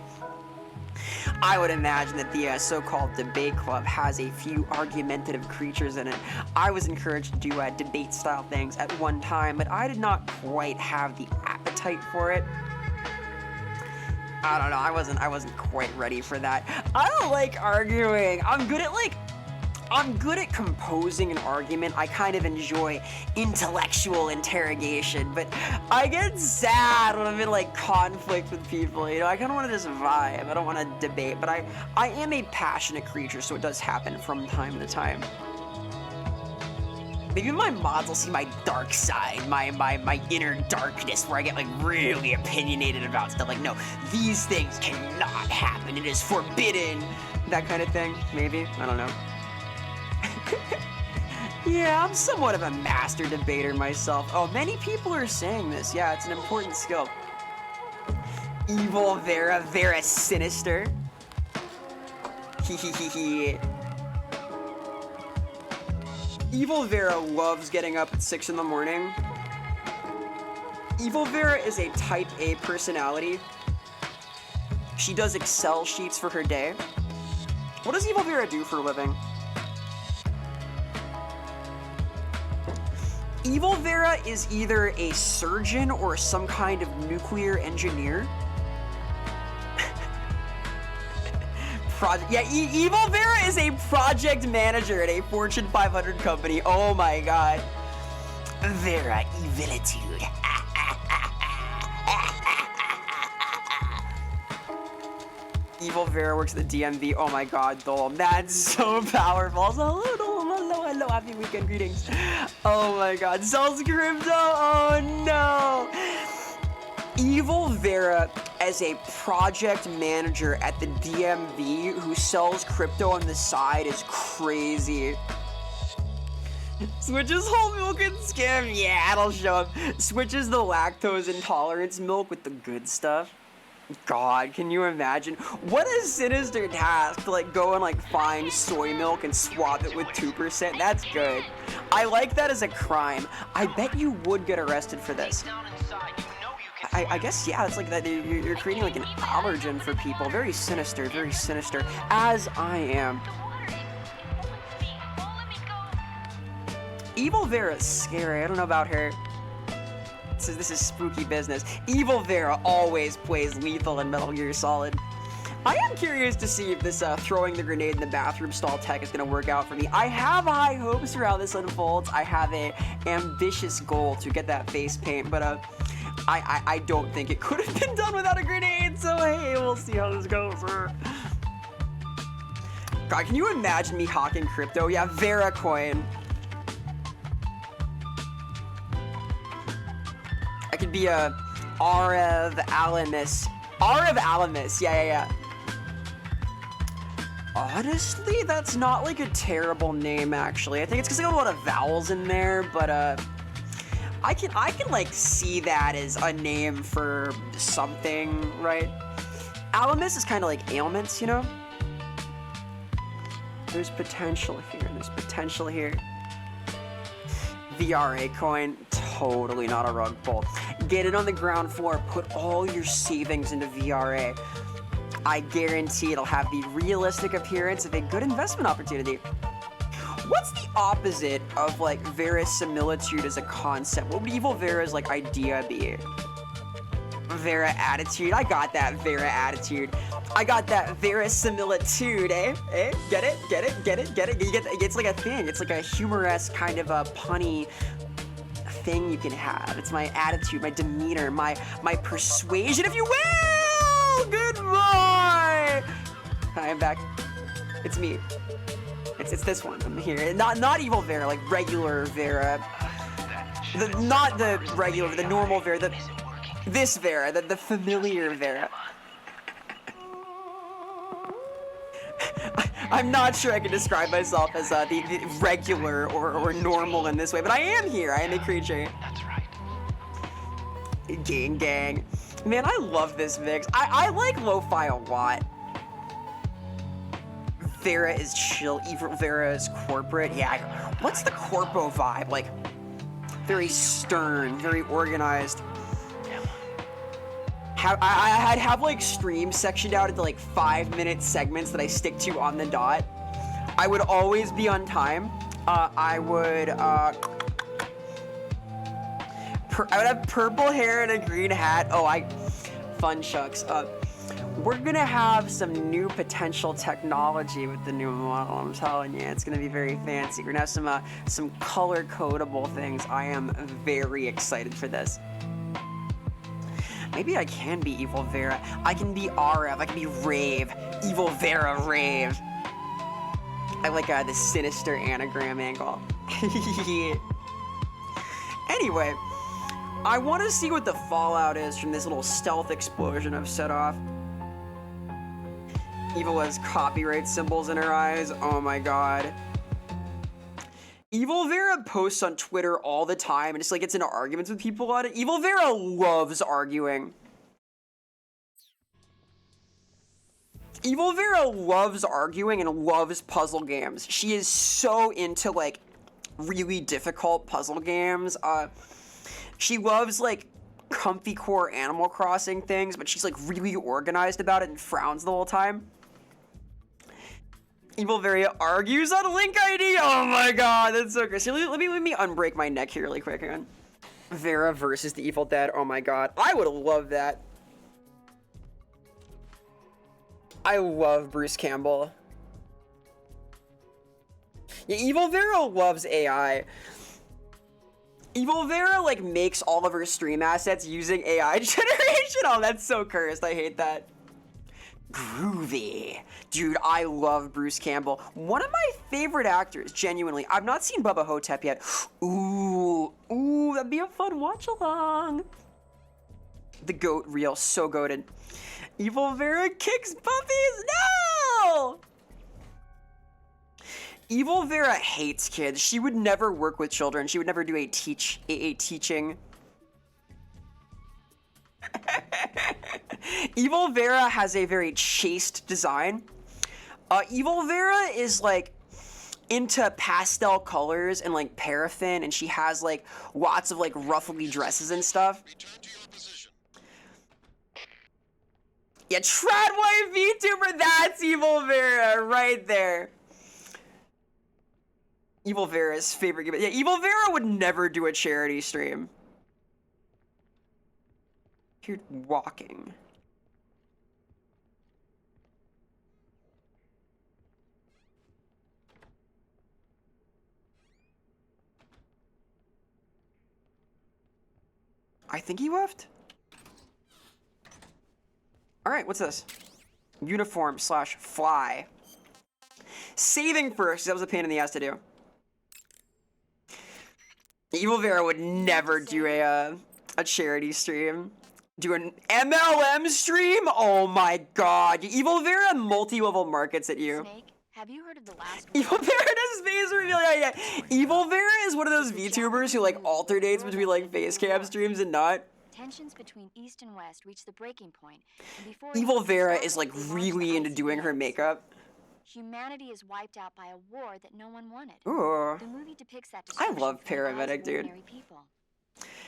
I would imagine that the so-called debate club has a few argumentative creatures in it. I was encouraged to do debate-style things at one time, but I did not quite have the appetite for it. I don't know. I wasn't quite ready for that. I don't like arguing. I'm good at composing an argument. I kind of enjoy intellectual interrogation, but I get sad when I'm in like conflict with people, you know? I kind of want to just vibe. I don't want to debate, but I am a passionate creature, so it does happen from time to time. Maybe my mods will see my dark side, my inner darkness, where I get like really opinionated about stuff. Like, no, these things cannot happen. It is forbidden. That kind of thing, maybe. I don't know. Yeah, I'm somewhat of a master debater myself. Oh, many people are saying this. Yeah, it's an important skill. Evil Vera, Vera Sinister. Hehehehe. Evil Vera loves getting up at 6 in the morning. Evil Vera is a type A personality. She does Excel sheets for her day. What does Evil Vera do for a living? Evil Vera is either a surgeon or some kind of nuclear engineer. Evil Vera is a project manager at a Fortune 500 company. Oh my god. Vera Evilitude. Evil Vera works at the DMV. Oh my god, Dole. That's so powerful. Also, hello, happy weekend, greetings. Oh my god, sells crypto. Oh no. Evil Vera as a project manager at the DMV who sells crypto on the side is crazy. Switches whole milk and skim. Yeah, it'll show up. Switches the lactose intolerance milk with the good stuff. God, can you imagine? What a sinister task to like go and like find soy milk and swap it with 2%. That's good. I like that as a crime. I bet you would get arrested for this. I guess, yeah, it's like that. You're creating like an allergen for people. Very sinister, as I am. Evil Vera's scary. I don't know about her. This is spooky business. Evil Vera always plays lethal in Metal Gear Solid. I am curious to see if this throwing the grenade in the bathroom stall tech is going to work out for me. I have high hopes for how this unfolds. I have a ambitious goal to get that face paint, but I don't think it could have been done without a grenade, so hey, we'll see how this goes. God, can you imagine me hawking crypto? Yeah, Vera coin. I could be a Arev Alamis. Arev Alamis, yeah. Honestly, that's not like a terrible name, actually. I think it's because I got a lot of vowels in there, but I can like see that as a name for something, right? Alamis is kind of like ailments, you know? There's potential here. VRA coin, totally not a rug pull. Get it on the ground floor, put all your savings into VRA. I guarantee it'll have the realistic appearance of a good investment opportunity. What's the opposite of like verisimilitude as a concept? What would evil Vera's like idea be? Vera attitude. I got that Vera attitude. I got that verisimilitude, eh? Eh? Get it? Get it? Get it? Get it? You get it's like a thing. It's like a humorous kind of a punny thing you can have. It's my attitude, my demeanor, my persuasion, if you will. Good boy. Hi, I'm back. It's me. It's this one. I'm here. Not evil Vera, like regular Vera. Not the regular, the normal Vera. This Vera, the familiar Vera. I'm not sure I can describe myself as the regular or normal in this way, but I am here. I am a creature. That's right. Gang, gang. Man, I love this mix. I like lo-fi a lot. Vera is chill. Evil Vera is corporate. Yeah, what's the corpo vibe? Like, very stern, very organized. I'd have like streams sectioned out into like 5-minute segments that I stick to on the dot. I would always be on time. I would have purple hair and a green hat. Oh, fun shucks. We're gonna have some new potential technology with the new model. I'm telling you, it's gonna be very fancy. We're gonna have some color codable things. I am very excited for this. Maybe I can be evil Vera. I can be Arev. I can be Rave. Evil Vera Rave. I like the sinister anagram angle. Anyway, I want to see what the fallout is from this little stealth explosion I've set off. Evil has copyright symbols in her eyes. Oh my god. Evil Vera posts on Twitter all the time and just like gets into arguments with people on it. Evil Vera loves arguing. Evil Vera loves arguing and loves puzzle games. She is so into like really difficult puzzle games. She loves like comfy core Animal Crossing things, but she's like really organized about it and frowns the whole time. Evil Vera argues on Link ID. Oh my god, that's so crazy. Let me unbreak my neck here really quick. Hang on. Vera versus the Evil Dead. Oh my god, I would love that. I love Bruce Campbell. Yeah, Evil Vera loves AI. Evil Vera like makes all of her stream assets using AI generation. Oh, that's so cursed. I hate that. Groovy. Dude, I love Bruce Campbell. One of my favorite actors, genuinely. I've not seen Bubba Hotep yet. Ooh, that'd be a fun watch along. The goat reel, so goated. Evil Vera kicks puppies? No! Evil Vera hates kids. She would never work with children. She would never do a teaching. Evil Vera has a very chaste design. Evil Vera is like into pastel colors and like paraffin, and she has like lots of like ruffly dresses and stuff. Yeah, trad wife VTuber, that's Evil Vera right there. Evil Vera's favorite game. Yeah, Evil Vera would never do a charity stream. You're walking. I think he left. All right, what's this? Uniform/fly. Saving first, that was a pain in the ass to do. Evil Vera would never do a charity stream. Do an MLM stream? Oh my god. Evil Vera multi-level markets at you. Snake, have you heard of the last Evil Vera does face reveal. Yeah. Evil Vera is one of those VTubers who like alternates between like face cam streams and not. Tensions between East and West reach the breaking point. And before Evil Vera is like really into doing her makeup. Humanity is wiped out by a war that no one wanted. Ooh. The movie depicts that I destruction love for the lives Paramedic, of dude. ordinary people.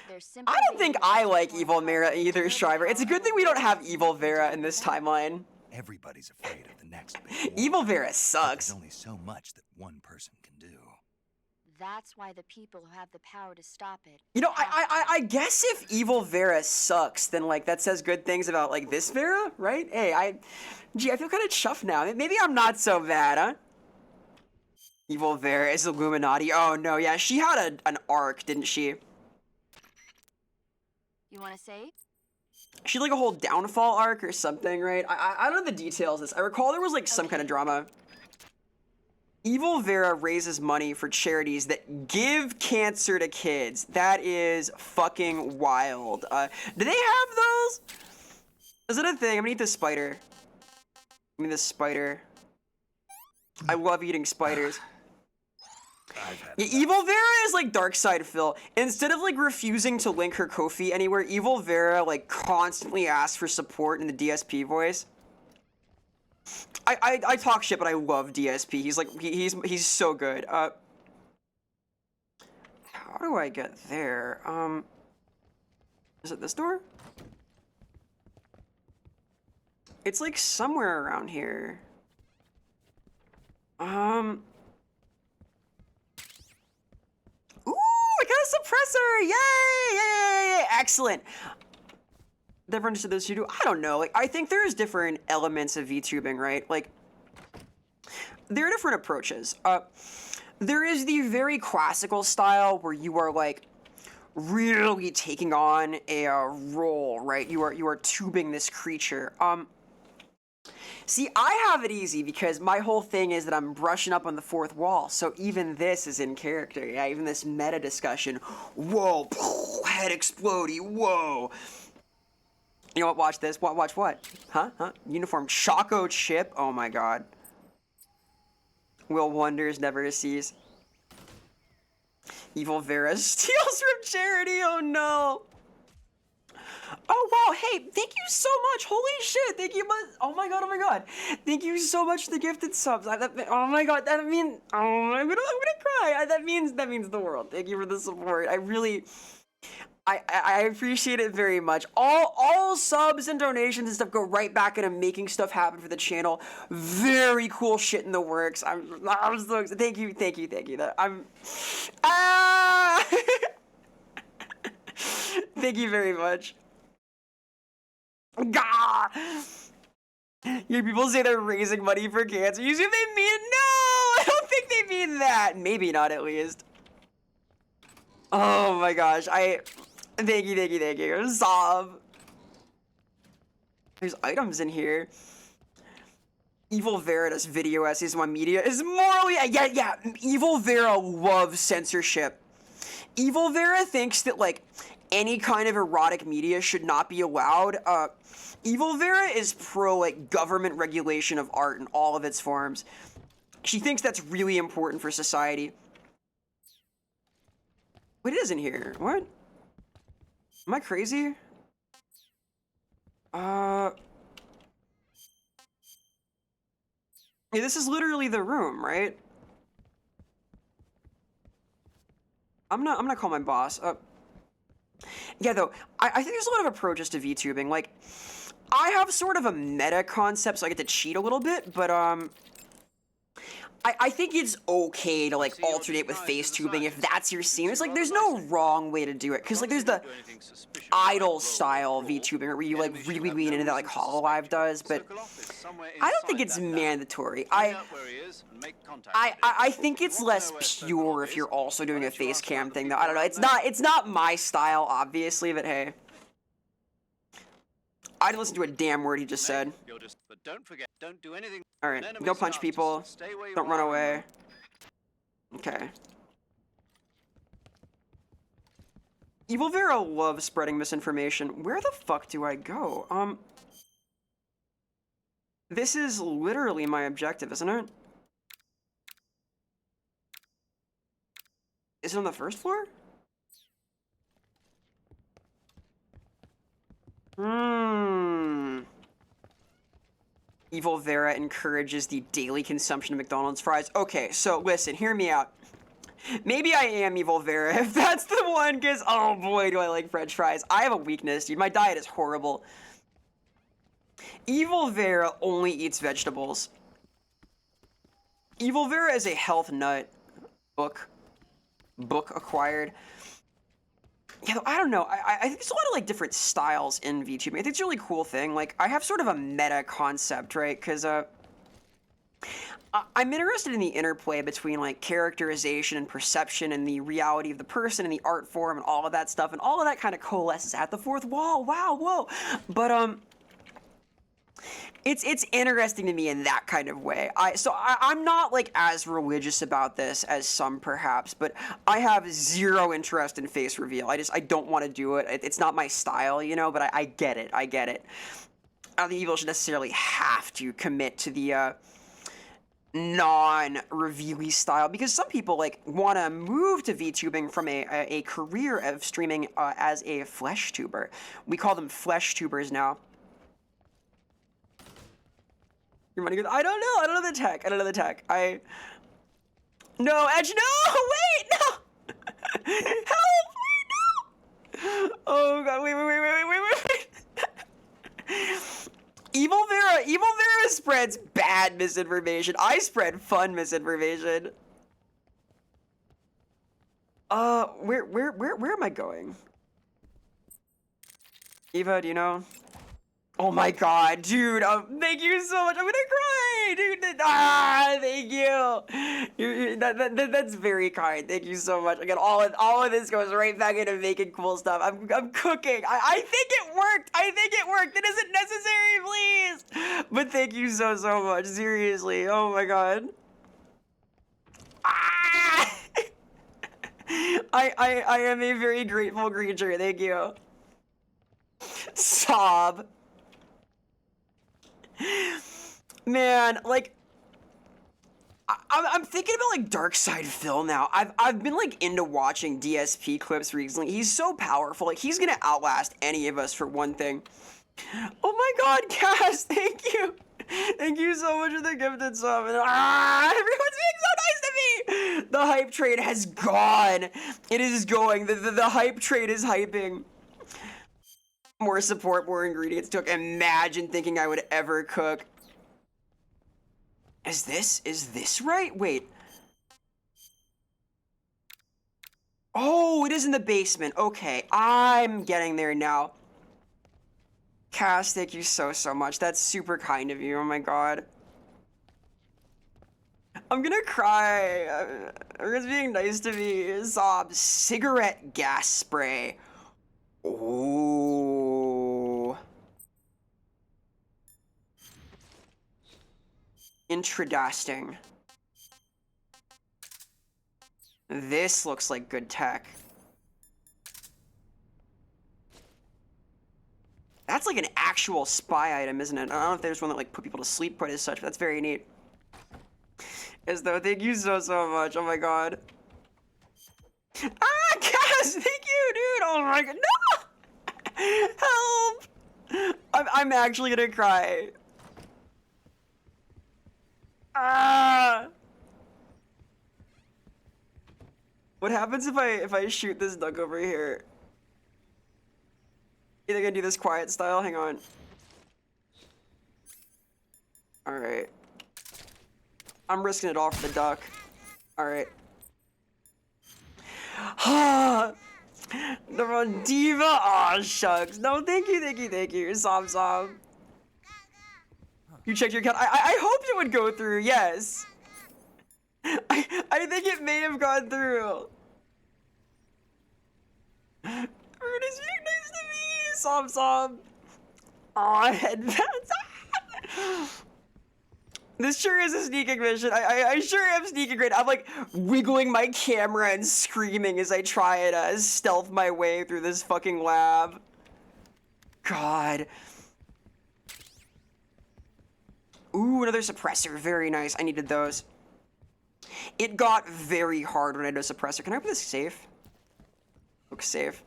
Their sympathy I don't think I like Evil Vera either, Shriver. It's a good thing we don't have Evil Vera in this timeline. Everybody's afraid of the next big war. Evil Vera But sucks. there's only so much that one person can do. That's why the people who have the power to stop it. You know, have to. I guess if Evil Vera sucks, then like that says good things about like this Vera, right? Hey, gee, I feel kind of chuffed now. Maybe I'm not so bad, huh? Evil Vera is Illuminati. Oh no, yeah, she had an arc, didn't she? You want to say? She had like a whole downfall arc or something, right? I don't know the details of this. I recall there was like some kind of drama. Evil Vera raises money for charities that give cancer to kids. That is fucking wild. Do they have those? Is it a thing? I'm gonna eat this spider. Give me this spider. I love eating spiders. Yeah, Evil Vera is like Darkside Phil. Instead of like refusing to link her Ko-fi anywhere, Evil Vera like constantly asks for support in the DSP voice. I talk shit, but I love DSP. He's like he's so good. How do I get there? Is it this door? It's like somewhere around here. Ooh, I got a suppressor! Yay! Yay! Excellent. Difference to those who do, I don't know. Like, I think there's different elements of VTubing, right? Like, there are different approaches. There is the very classical style where you are like really taking on a role, right? You are tubing this creature. See, I have it easy because my whole thing is that I'm brushing up on the fourth wall. So even this is in character. Yeah, even this meta discussion. Whoa, head explodey. Whoa. You know what? Watch this. Watch what? Huh? Uniform Choco Chip. Oh my god. Will wonders never cease. Evil Vera steals from charity. Oh no. Oh wow. Hey, thank you so much. Holy shit. Thank you much. Oh my god. Oh my god. Thank you so much for the gifted subs. Oh my god. That means. Oh, I'm gonna cry. That means the world. Thank you for the support. I really. I appreciate it very much. All subs and donations and stuff go right back into making stuff happen for the channel. Very cool shit in the works. I'm so excited. Thank you. Thank you very much. Gah! Your people say they're raising money for cancer. You see what they mean? No! I don't think they mean that. Maybe not, at least. Oh my gosh. Thank you. Sob. There's items in here. Evil Vera does video essays on media is morally... Yeah. Evil Vera loves censorship. Evil Vera thinks that, like, any kind of erotic media should not be allowed. Evil Vera is pro, like, government regulation of art in all of its forms. She thinks that's really important for society. What is in here? What? Am I crazy? Yeah, this is literally the room, right? I'm gonna call my boss. Yeah, though, I think there's a lot of approaches to VTubing. Like, I have sort of a meta concept, so I get to cheat a little bit, but, I think it's okay to, like, alternate with face tubing if that's your scene. It's like, there's no wrong way to do it, because, like, there's the idol style VTubing where you, like, really lean into that, like, Hololive does, but I don't think it's mandatory. I think it's less pure if you're also doing a face cam thing, though. I don't know. It's not my style, obviously, but hey. I didn't listen to a damn word he just said. But don't forget, don't do anything. Alright, go punch people. Don't run away. Okay. Evil Vera loves spreading misinformation. Where the fuck do I go? This is literally my objective, isn't it? Is it on the first floor? Evil Vera encourages the daily consumption of McDonald's fries. Okay, so listen, hear me out. Maybe I am Evil Vera, if that's the one, because, oh boy, do I like french fries. I have a weakness, dude. My diet is horrible. Evil Vera only eats vegetables. Evil Vera is a health nut. Book acquired. Yeah, I don't know. I think there's a lot of like different styles in VTubing. I think it's a really cool thing. Like, I have sort of a meta concept, right? Because I'm interested in the interplay between like characterization and perception and the reality of the person and the art form and all of that stuff, and all of that kind of coalesces at the fourth wall. Wow, whoa. But it's interesting to me in that kind of way. I'm not like as religious about this as some perhaps, but I have zero interest in face reveal. I don't want to do it. It's not my style, you know. But I get it. I get it. I don't think people should necessarily have to commit to the non-reveal-y style, because some people like want to move to VTubing from a career of streaming as a flesh tuber. We call them flesh tubers now. Your money goes, I don't know. I don't know the tech. No, Edge, no! Wait, no! Help! Wait, no! Oh, God, wait. Evil Vera spreads bad misinformation. I spread fun misinformation. Where am I going? Eva, do you know? Oh my God, dude! Thank you so much. I'm gonna cry, dude. Thank you. That's very kind. Thank you so much. Again, all of this goes right back into making cool stuff. I'm cooking. I think it worked. It isn't necessary, please. But thank you so much. Seriously. Oh my God. I am a very grateful creature. Thank you. Sob. Man, like, I'm thinking about like Dark Side Phil now. I've been like into watching DSP clips recently. He's so powerful. Like, he's gonna outlast any of us for one thing. Oh my God, Cass, thank you. Thank you so much for the gifted sub. And, everyone's being so nice to me. The hype train has gone. It is going. The hype train is hyping. More support, more ingredients to cook. Imagine thinking I would ever cook. Is this right? Wait. Oh, it is in the basement. Okay, I'm getting there now. Cass, thank you so much. That's super kind of you. Oh my God. I'm gonna cry. Everyone's being nice to me. Sob. Cigarette gas spray. Oh. Interesting. This looks like good tech. That's like an actual spy item, isn't it? I don't know if there's one that like put people to sleep quite as such, but that's very neat. As though, thank you so much. Oh my God. Ah, Cass, thank you, dude. Oh my God, no! Help! I'm actually gonna cry. Ah! What happens if I shoot this duck over here? You think I can do this quiet style? Hang on. Alright. I'm risking it all for the duck. Alright. The wrong diva? Aw, shucks. No, thank you. Sob. You checked your account? I hoped it would go through, yes. I think it may have gone through. Rude is being nice to me. Sob. Aw, headbands. This sure is a sneaking mission. I sure am sneaking great. I'm like wiggling my camera and screaming as I try and stealth my way through this fucking lab. God. Ooh, another suppressor. Very nice. I needed those. It got very hard when I did a suppressor. Can I open this safe? Look safe.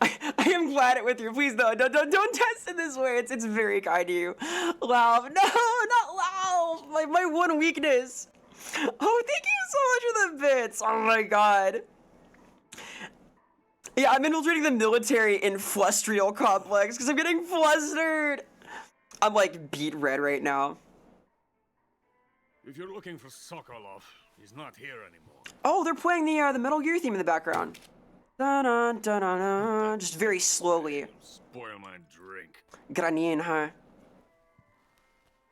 I am glad it went through. Please, no, don't test it this way. It's very kind of you. Laugh. No, not laugh. My one weakness. Oh, thank you so much for the bits. Oh my God. Yeah, I'm infiltrating the military industrial complex because I'm getting flustered. I'm like beet red right now. If you're looking for Sokolov, he's not here anymore. Oh, they're playing the Metal Gear theme in the background. Dun dun dun dun. Just very slowly. Spoil my drink. Granin, huh?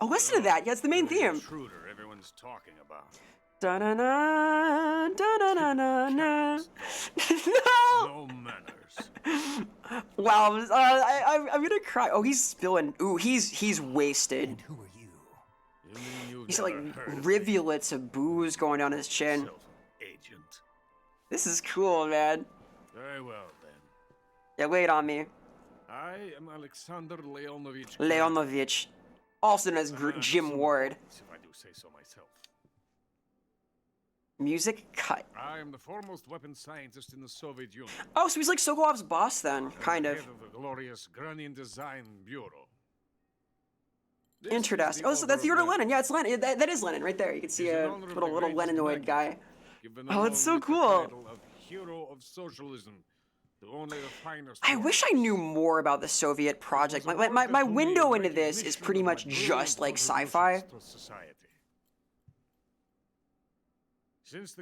Oh, listen to that. Yeah, it's the main You're the theme. intruder everyone's talking about. Dun dun dun dun dun dun dun. No. No manners. Wow, I'm gonna cry. Oh, he's spilling. Ooh, he's wasted. And who are you? You mean you've He's never like heard of me? rivulets of booze going down his chin. Self-agent. This is cool, man. Very well then. Yeah, wait on me. I am Alexander Leonovich. Leonovich, also known as Jim Some Ward. points, if I do say so myself. Music cut. I am the foremost weapons scientist in the Soviet Union. Oh, so he's like Sokolov's boss then, kind I'm of. the head of the glorious Granin Design Bureau. This is Interesting. the Oh, so that's the Order Order of of Lenin. Yeah, it's Lenin. That is Lenin right there. You can see He's an a honor of the little greatest Leninoid magnet, guy. given Oh, it's so along with the cool. title of Hero of Socialism to only the finest I wish I knew more about the Soviet project. My window into this is pretty much just like sci-fi.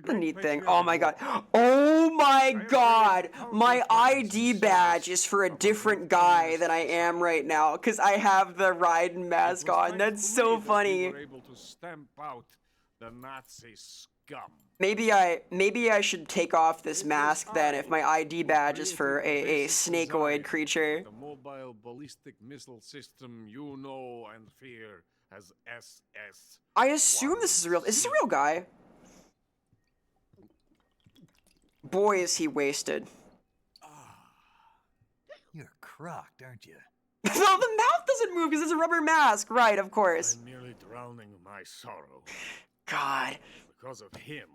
The neat thing. Oh my god. Oh my god. My ID badge is for a different guy than I am right now because I have the Raiden mask on. That's so funny. Able to stamp out the Nazi scum. Maybe I should take off this mask then if my ID badge is for a snakeoid creature. The mobile ballistic missile system you know and fear as SS. I assume this is real. Is this a real guy? Boy, is he wasted. You're crocked, aren't you? Well, the mouth doesn't move because it's a rubber mask. Right, of course. I'm nearly drowning in my sorrow. God. Because of him.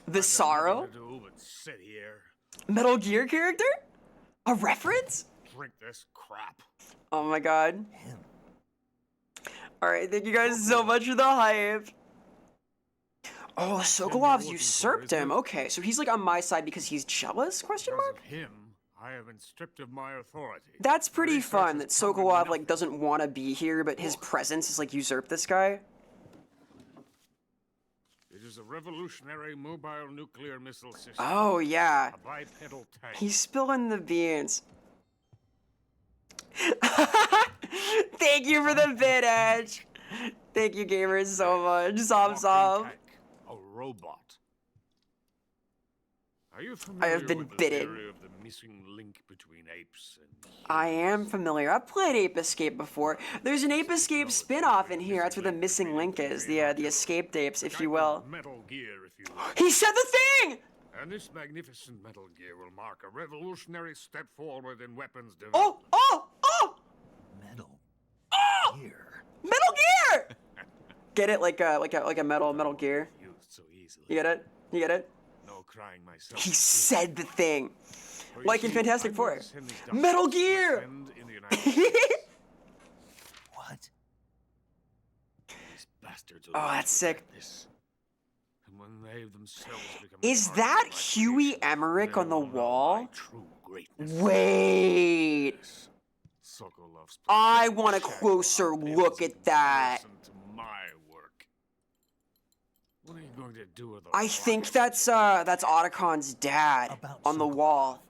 The I've got sorrow? nothing to do but sit here, Metal Gear character? A reference? drink this crap. Oh my god. Him. Alright, thank you guys so much for the hype. Oh, Sokolov's usurped him. Okay, so he's like on my side because he's jealous? Question Because mark? of him, I have been stripped of my authority. That's pretty Research fun has that proven Sokolov nothing. like doesn't want to be here, but his presence is like usurped this guy. It is a revolutionary mobile nuclear missile system. Oh yeah. A bipedal tank. He's spilling the beans. Thank you for the bit, Edge. Thank you, gamers, so much. Zom Walking zom. tank, a robot. Are you familiar I have been with the bitten. theory of the missing link between apes and I am familiar. I've played Ape Escape before. There's an Ape Escape spin-off in here. That's where the missing link is. The escaped apes, if you will. Metal Gear, if you will. He said the thing! And this magnificent Metal Gear will mark a revolutionary step forward in weapons Oh, development. oh! Metal Oh! Gear. Metal Gear! Get it? Like a Metal Gear. Used so easily. You get it? You get it? No crying myself. He said the thing. For you Like in see, Fantastic I'm Four. going to send these documents Metal to my Gear! friend in the United States. What? These bastards will Oh, never that's sick. forget this. And when they themselves become Is part of that my Huey creation, Emmerich they on the will know wall? my true greatness. Wait. Yes. Sokolov's I pathetic want a shadow closer outlives look in at that. comparison to my work. What are you going to do with those I think rockets? that's Otacon's dad About on the Sokolov. wall.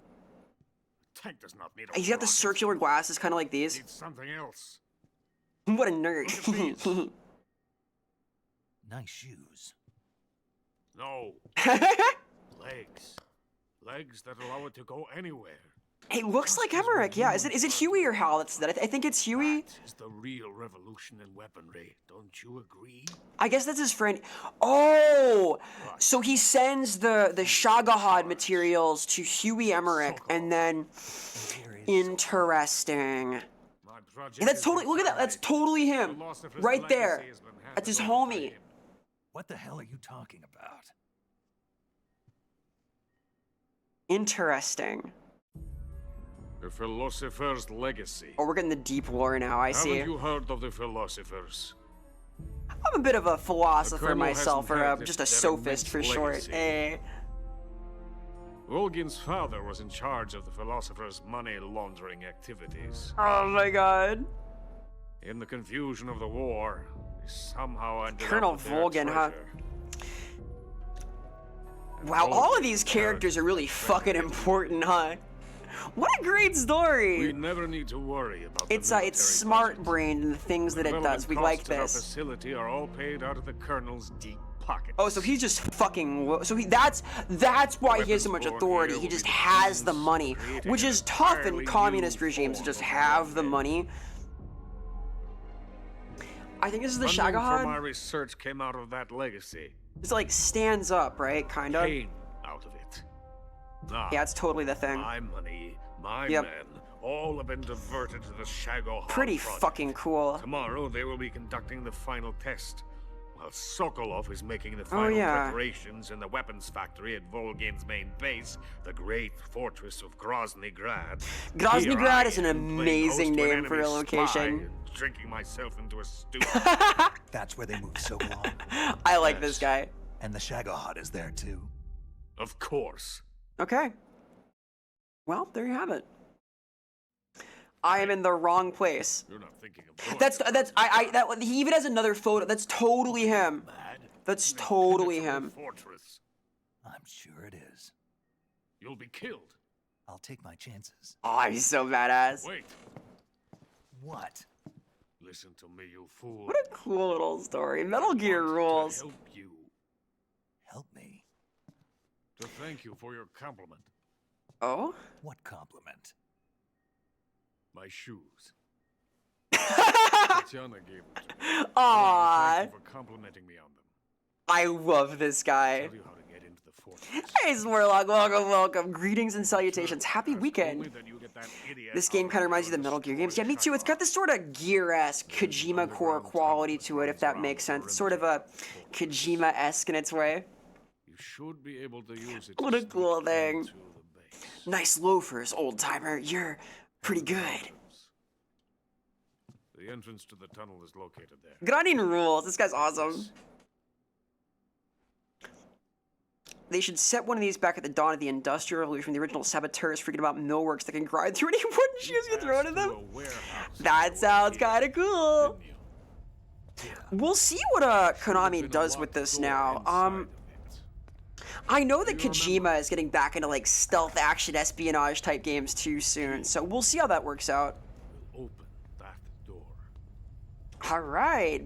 Tank does not need a He's got the rocket. circular glasses, kind of like It these. needs something else. What a nerd. Nice shoes. No. Legs. Legs that allow it to go anywhere. It looks like Emmerich. Yeah, is it Huey or Hal? That's that. I think it's Huey. That is the real revolution in weaponry. Don't you agree? I guess that's his friend. Oh, so he sends the Shagahad materials to Huey Emmerich, and then Here is interesting. My project Yeah, that's is totally. Look at that. That's defined. totally The him, loss of his right legacy there. has been That's his handed over by homie. him. What the hell are you talking about? Interesting. The philosopher's legacy. Oh, we're getting the deep lore now. I see. Haven't you heard of the philosophers? I'm a bit of a philosopher colonel myself, hasn't or had just a their sophist for immense short. legacy. Eh. Volgin's father was in charge of the philosopher's money laundering activities. Oh my god. In the confusion of the war, he somehow ended Colonel up with their Volgin, huh? treasure. Wow, all of Volgin these characters are really inherited fucking the important, huh? What a great We story! never need to worry about It's the it's military smart budget. brained in the things that it Development does. We costs like at our this. facility are all paid out of the colonel's deep pocket. Oh, so he's just fucking. So that's why he has so much Weapons authority. for He here just will be has the means money, of creating which an is tough in entirely communist new regimes to form just of have the warfare. money. I think this is the Funding for my Shagahad. research came out of that legacy. It's like stands up, right? Kinda. Pain out of it. Now, Yeah, it's totally the thing. my money, my Yep. men, all have been diverted to the Shagahad Pretty project. fucking cool. Tomorrow they will be conducting the final test, while Sokolov is making the final yeah. preparations in the weapons factory at Volgin's main base, the great fortress of Grozny Grad. Grozny Here I Grad is an am, playing amazing host to an name for a enemy location. spy and drinking myself into a stew. That's where they move so long. I like Yes. this guy. And the Shagahad is there too. Of course. Okay. Well, there you have it. I am in the wrong place. You're not thinking of going That's he even has another photo. That's totally him. mad. That's You're totally impenetrable him. Fortress. I'm sure it is. You'll be killed. I'll take my chances. Oh, he's so badass. Wait. What? Listen to me, you fool. What a cool little story. Metal Gear Want to rules. help you. Help me? To thank you for your compliment. Oh? What compliment? My shoes. Tatiana gave them to me. Aww. Thank you for complimenting me on them. I love this guy. Tell you how to get into the fortress. Hey, Smurlock, welcome, welcome. Greetings and salutations. Happy Only weekend. that you get that idiot This game out kind of of reminds you of the Metal Gear games. Yeah, me too. It's got this sort of Gear-esque Kojima core quality to it, if that makes sense. It's sort of a Kojima-esque in its way. You should be able to use it. What to a cool sneak thing. into the base. Nice loafers, old timer. You're pretty good. The entrance to the tunnel is located there. Grinding rules. This guy's awesome. They should set one of these back at the dawn of the Industrial Revolution. The original saboteurs freaking about millworks that can grind through any wooden shoes you throw into them. That sounds kind of cool. We'll see what Konami does with this now. I know that Kojima is getting back into like stealth action espionage type games too soon, so we'll see how that works out. Open that door. All right,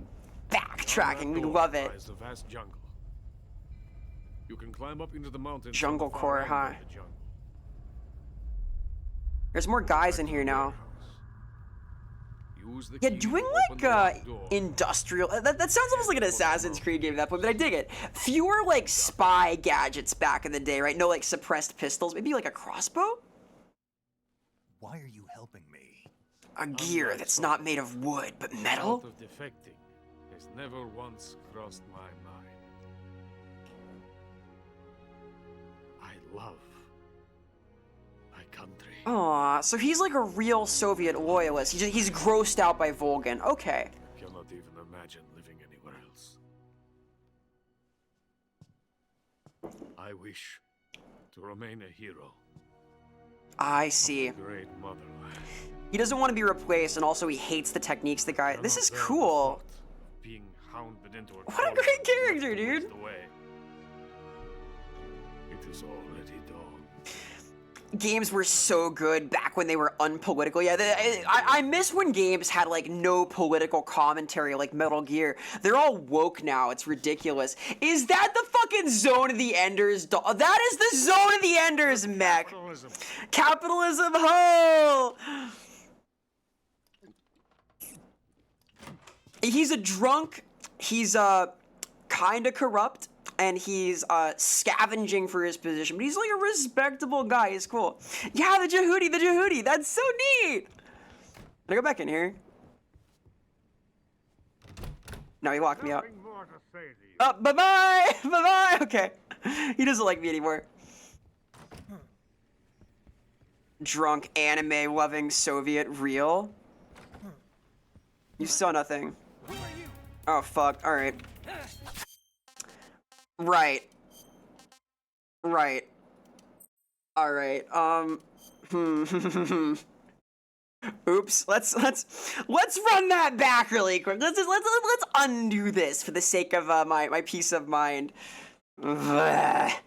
backtracking, we love it. Lies the vast jungle. You can climb up into the mountains. Jungle on the far core, end huh? of the jungle. There's more guys in here now. Use the Yeah, key to doing open like the locked door. industrial. That sounds almost like an Assassin's Creed game at that point, but I dig it. Fewer like spy gadgets back in the day, right? No like suppressed pistols. Maybe like a crossbow. Why are you helping me? A gear that's not made of wood but metal. Thought of defecting has never once crossed my mind. I love my country. Aw, so he's like a real Soviet loyalist. He's grossed out by Volgin. Okay. I cannot even imagine living anywhere else. I wish to remain a hero. I see. of the Great motherland. He doesn't want to be replaced, and also he hates the techniques the guy. This is Cannot bear the cool. thought of being hounded into a What a corner great and character, left to dude. waste away. It is already dawn. Games were so good back when they were unpolitical. Yeah, I miss when games had like no political commentary like Metal Gear. They're all woke now. It's ridiculous. Is that the fucking Zone of the Enders? That is the Zone of the Enders mech. Capitalism. Capitalism, ho! He's a drunk. He's kinda corrupt. And he's scavenging for his position, but he's like a respectable guy. He's cool. Yeah, the Jehudi. That's so neat. Can I go back in here? No, he locked me up. Nothing more to say to you. Oh, bye-bye. Bye-bye. Okay. He doesn't like me anymore. Drunk, anime-loving Soviet real. You saw nothing. Oh, fuck. All right. Right. All right. Oops. Let's run that back really quick. Let's undo this for the sake of my peace of mind. That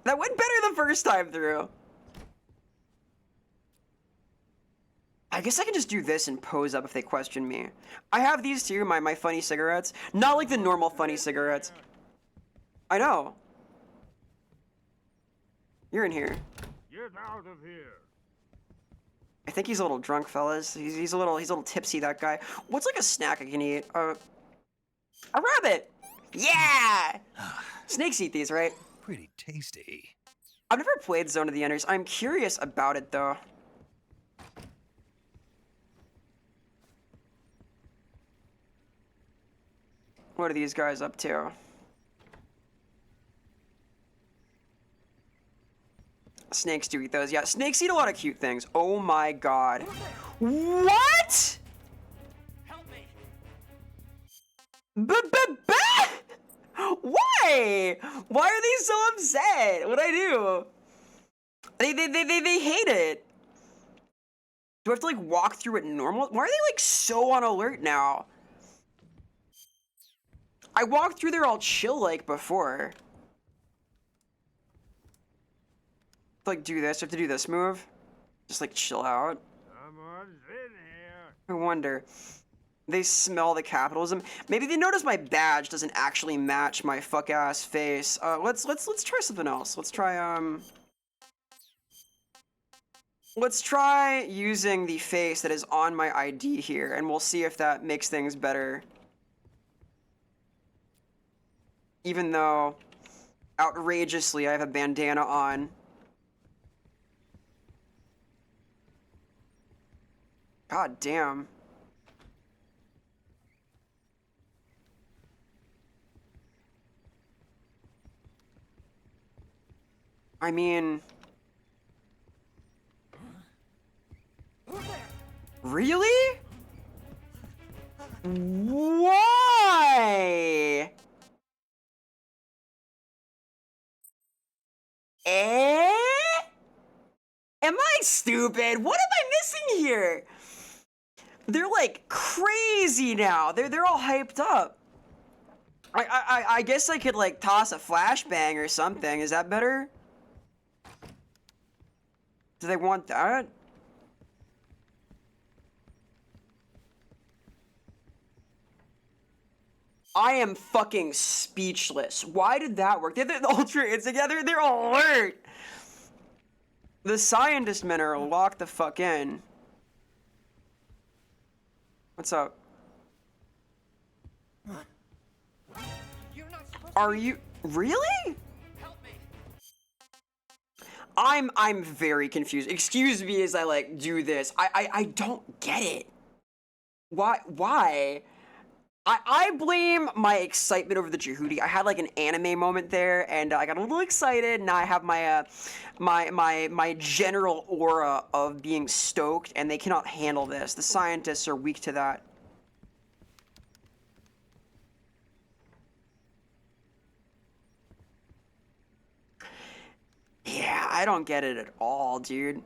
went better the first time through. I guess I can just do this and pose up if they question me. I have these too, my funny cigarettes. Not like the normal funny cigarettes. I know. You're in here. Get out of here. I think he's a little drunk, fellas. He's a little tipsy, that guy. What's like a snack I can eat? A rabbit! Yeah! Snakes eat these, right? Pretty tasty. I've never played Zone of the Enders. I'm curious about it, though. What are these guys up to? Snakes do eat those. Yeah, snakes eat a lot of cute things. Oh my god. What? Help me! Why? Why are they so upset? What'd I do? They hate it. Do I have to like walk through it normal? Why are they like so on alert now? I walked through there all chill like before. Like do this, I have to do this move. Just like chill out. Someone's in here. I wonder. They smell the capitalism. Maybe they notice my badge doesn't actually match my fuck ass face. Let's try something else. Let's try using the face that is on my ID here, and we'll see if that makes things better. Even though, outrageously, I have a bandana on. God damn. I mean... Really? Why? Am I stupid? What am I missing here? They're like crazy now. They're all hyped up. I guess I could like toss a flashbang or something. Is that better? Do they want that? I am fucking speechless. Why did that work? They're all together. They're alert. The scientist men are locked the fuck in. What's up? Are you really? I'm very confused. Excuse me as I like do this. I don't get it. Why? I blame my excitement over the Jehudi. I had like an anime moment there, and I got a little excited. Now I have my my general aura of being stoked, and they cannot handle this. The scientists are weak to that. Yeah, I don't get it at all, dude.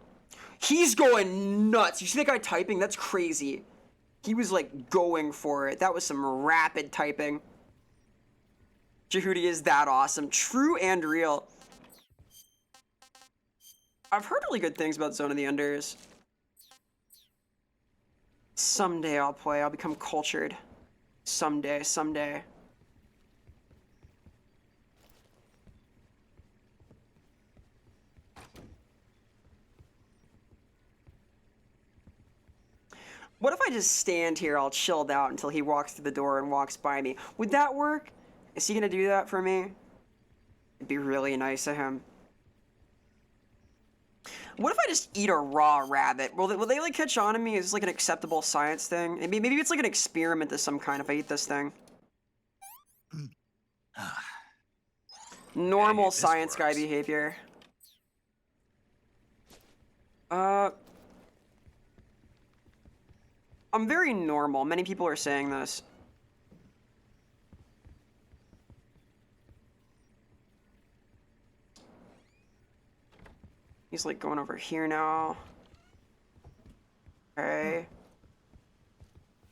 He's going nuts. You see that guy typing? That's crazy. He was like going for it. That was some rapid typing. Jehudi is that awesome. True and real. I've heard really good things about Zone of the Enders. Someday I'll play. I'll become cultured. Someday. What if I just stand here all chilled out until he walks through the door and walks by me? Would that work? Is he gonna do that for me? It'd be really nice of him. What if I just eat a raw rabbit? Will they like catch on to me? Is this like an acceptable science thing? Maybe it's like an experiment of some kind if I eat this thing. Normal science guy behavior. I'm very normal. Many people are saying this. He's like going over here now. Okay.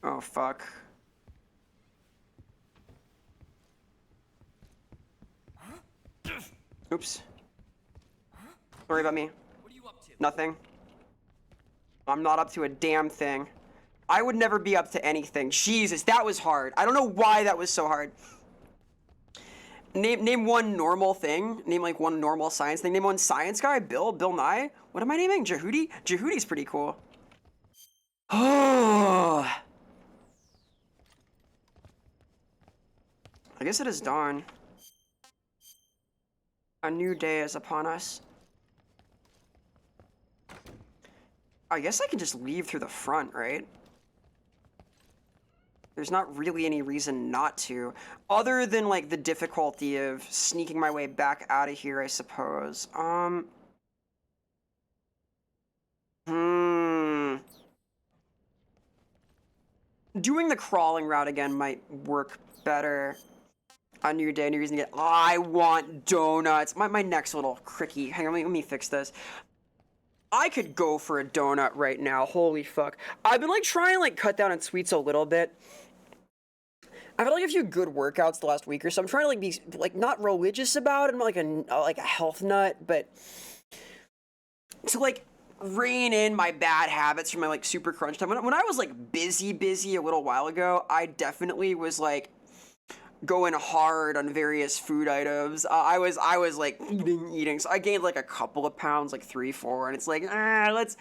Oh, fuck. Oops. Don't worry about me. What are you up to? Nothing. I'm not up to a damn thing. I would never be up to anything. Jesus, that was hard. I don't know why that was so hard. Name one normal thing. Name like one normal science thing. Name one science guy. Bill Nye. What am I naming? Jehudi? Jehudi's pretty cool. Oh. I guess it is dawn. A new day is upon us. I guess I can just leave through the front, right? There's not really any reason not to, other than like the difficulty of sneaking my way back out of here, I suppose. Doing the crawling route again might work better. A new day, new reason to get. I want donuts. My neck's a little cricky. Hang on, let me fix this. I could go for a donut right now. Holy fuck. I've been like trying to like cut down on sweets a little bit. I've had like a few good workouts the last week or so. I'm trying to like be like not religious about it. I'm like a health nut, but to like rein in my bad habits from my like super crunch time. When I was like busy a little while ago, I definitely was like going hard on various food items. I was like eating. So I gained like a couple of pounds, like 3, 4, and it's like let's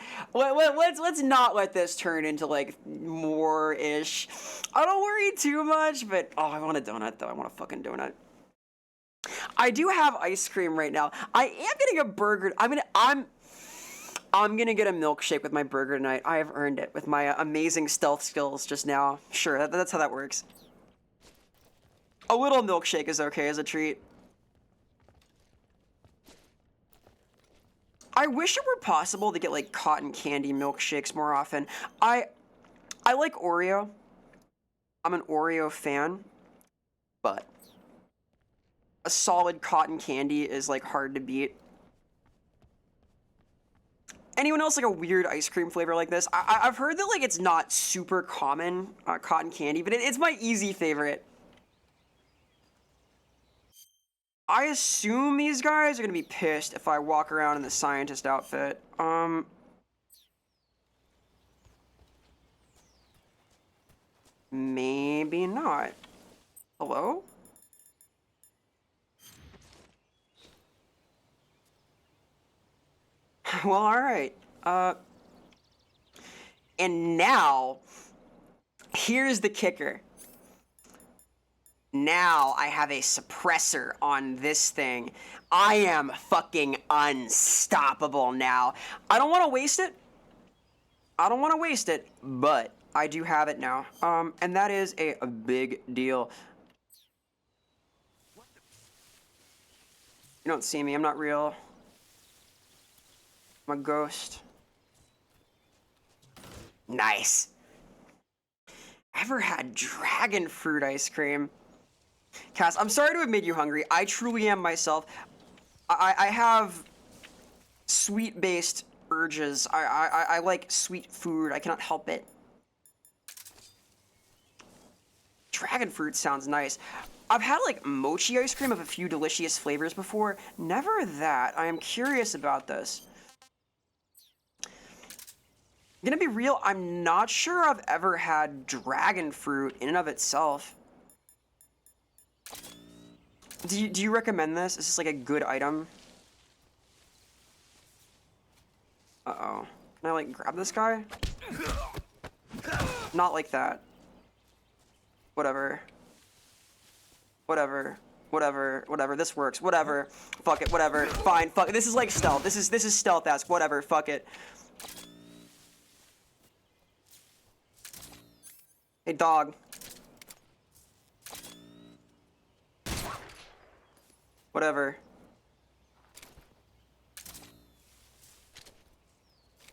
not let this turn into like more ish. I don't worry too much, but oh, I want a donut though. I want a fucking donut. I do have ice cream right now. I am getting a burger. I'm gonna get a milkshake with my burger tonight. I have earned it with my amazing stealth skills just now. Sure, that's how that works. A little milkshake is okay as a treat. I wish it were possible to get like cotton candy milkshakes more often. I like Oreo. I'm an Oreo fan, but a solid cotton candy is like hard to beat. Anyone else like a weird ice cream flavor like this? I've heard that like it's not super common, cotton candy, but it's my easy favorite. I assume these guys are gonna be pissed if I walk around in the scientist outfit. Maybe not. Hello? Well, alright. And now, here's the kicker. Now I have a suppressor on this thing. I am fucking unstoppable now. I don't want to waste it. But I do have it now. And that is a big deal. You don't see me. I'm not real. I'm a ghost. Nice. Ever had dragon fruit ice cream? Cass, I'm sorry to have made you hungry. I truly am myself. I have sweet-based urges. I like sweet food. I cannot help it. Dragon fruit sounds nice. I've had like mochi ice cream of a few delicious flavors before. Never that. I am curious about this. Gonna be real, I'm not sure I've ever had dragon fruit in and of itself. Do you recommend this? Is this like a good item? Uh-oh. Can I like grab this guy? Not like that. Whatever. This works. Whatever. Fuck it. Whatever. Fine. Fuck it. This is like stealth. This is stealth-esque. Whatever. Fuck it. Hey, dog. Whatever.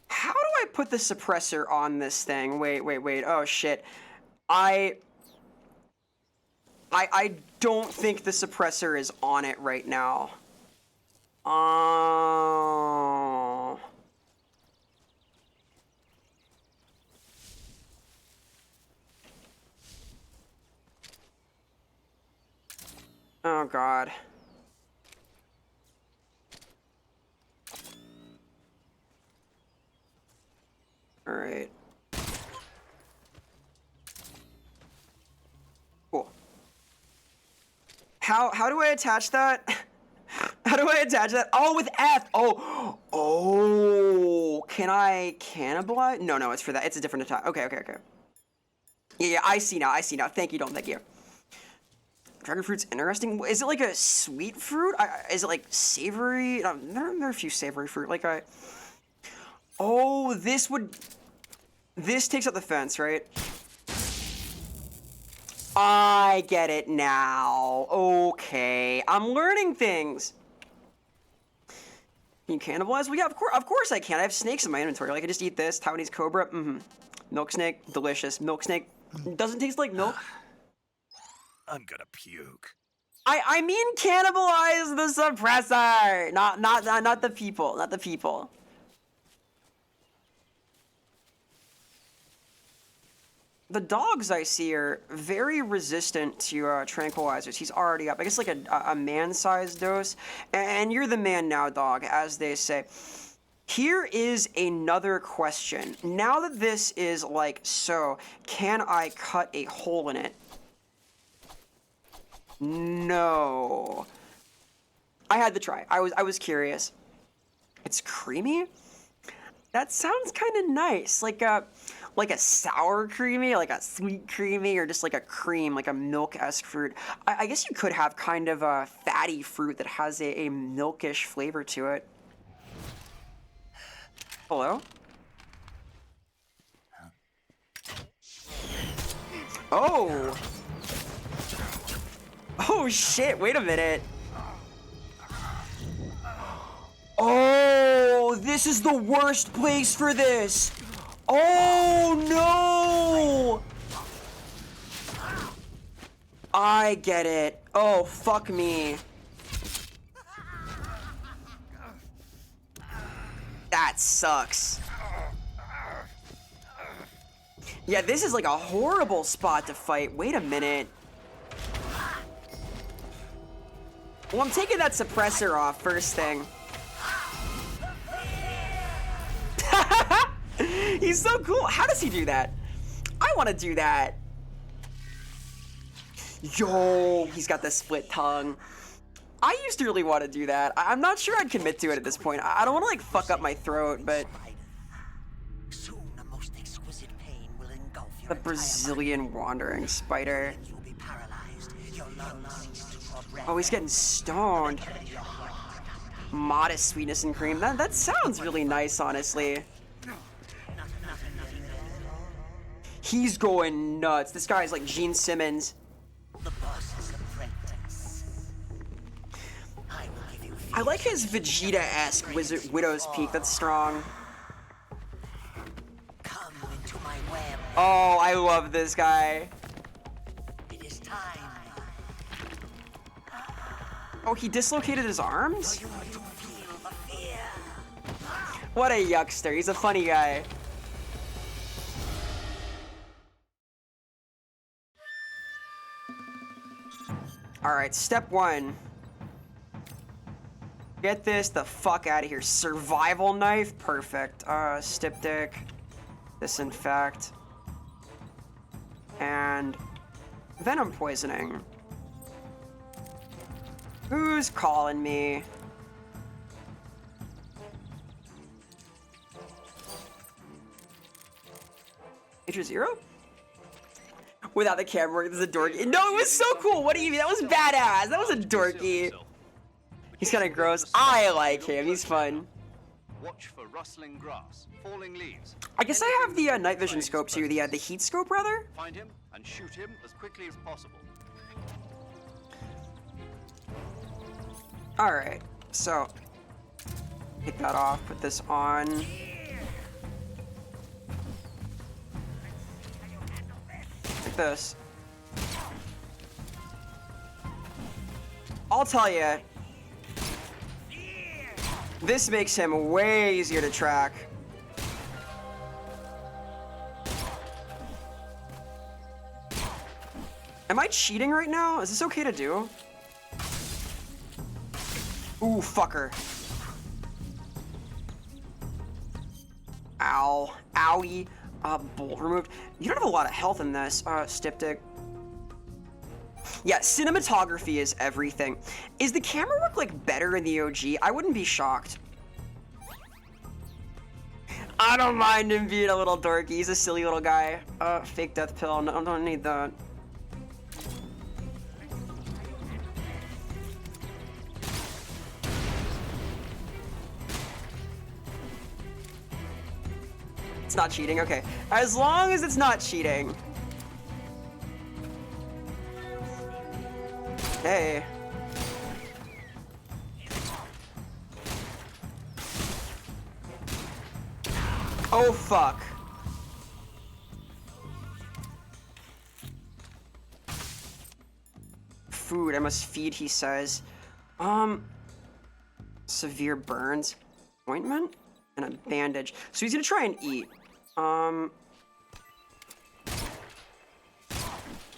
How do I put the suppressor on this thing? Wait. Oh, shit. I don't think the suppressor is on it right now. Oh god. All right. Cool. How do I attach that? How do I attach that? Oh, with F. Oh, oh. Can I cannibalize? No, no, it's for that. It's a different attack. Okay, okay, okay. Yeah, I see now. I see now. Thank you, Dom. Thank you. Dragon fruit's interesting. Is it like a sweet fruit? Is it like savory? There are a few savory fruit. Like a. Oh, this would. This takes out the fence, right? I get it now. Okay, I'm learning things. Can you cannibalize? Well, yeah, of course I can. I have snakes in my inventory. Like, I just eat this. Taiwanese cobra. Milk snake, delicious. Milk snake doesn't taste like milk. I'm gonna puke. I mean cannibalize the suppressor. Not the people. Not the people. The dogs I see are very resistant to tranquilizers. He's already up. I guess like a man-sized dose. And you're the man now, dog, as they say. Here is another question. Now that this is like so, can I cut a hole in it? No. I had to try. I was curious. It's creamy? That sounds kind of nice. Like a sour creamy, like a sweet creamy, or just like a cream, like a milk-esque fruit. I guess you could have kind of a fatty fruit that has a milkish flavor to it. Hello? Oh! Oh shit, wait a minute. Oh, this is the worst place for this. Oh no! I get it. Oh, fuck me. That sucks. Yeah, this is like a horrible spot to fight. Wait a minute. Well, I'm taking that suppressor off first thing. He's so cool. How does he do that? I want to do that. Yo, he's got the split tongue. I used to really want to do that. I'm not sure I'd commit to it at this point. I don't want to like fuck up my throat, but Soon a most exquisite pain will engulf your the Brazilian wandering spider. You'll be paralyzed. Your lungs cease to draw breath. Oh, he's getting stoned. Modest sweetness and cream. That sounds really nice, honestly. He's going nuts. This guy's like Gene Simmons. The boss's apprentice. I will give you I like his Vegeta-esque Widow's Peak. That's strong. come into my web. Oh, I love this guy. It is time. Oh, he dislocated his arms? You to feel the fear. What a yuckster. He's a funny guy. Alright, step one. Get this the fuck out of here. Survival knife? Perfect. Styptic. Disinfect. And venom poisoning. Who's calling me? Major Zero? Without the camera, this is a dorky. No, it was so cool. What do you mean? That was badass. That was a dorky. He's kind of gross. I like him. He's fun. Watch for rustling grass, falling leaves. I guess I have the night vision scope too. The heat scope, rather. Find him and shoot him as quickly as possible. All right. So take that off. Put this on. Like this. I'll tell you. This makes him way easier to track. Am I cheating right now? Is this okay to do? Ooh, fucker. Ow. Owie. Bolt removed. You don't have a lot of health in this, Styptic. Yeah, cinematography is everything. Is the camera work, like, better in the OG? I wouldn't be shocked. I don't mind him being a little dorky. He's a silly little guy. Fake death pill. No, don't need that. It's not cheating, okay. As long as it's not cheating. Hey. Oh, fuck. Food, I must feed, he says. Severe burns. Ointment? And a bandage. So he's gonna try and eat.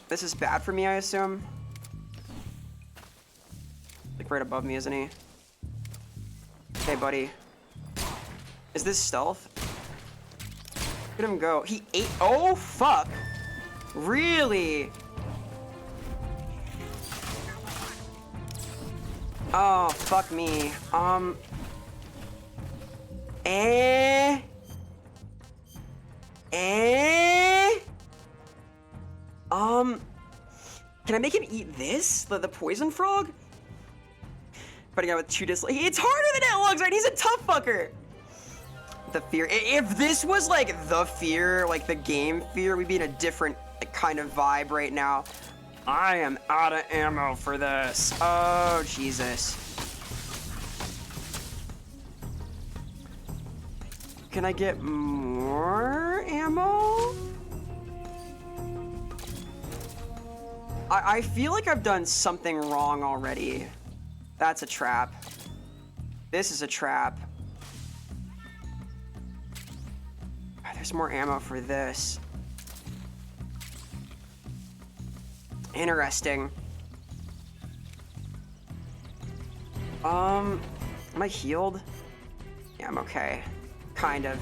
This is bad for me, I assume. Like right above me, isn't he? Hey, buddy. Is this stealth? Look at him go. He ate. Oh, fuck. Really? Oh, fuck me. Can I make him eat this? The poison frog? Fighting out with 2 dislikes. It's harder than it looks, right? He's a tough fucker. The fear. If this was like the fear, like the game fear, we'd be in a different kind of vibe right now. I am out of ammo for this. Oh, Jesus. Can I get more ammo? I feel like I've done something wrong already. That's a trap. This is a trap. There's more ammo for this. Interesting. Am I healed? Yeah, I'm okay. Kind of.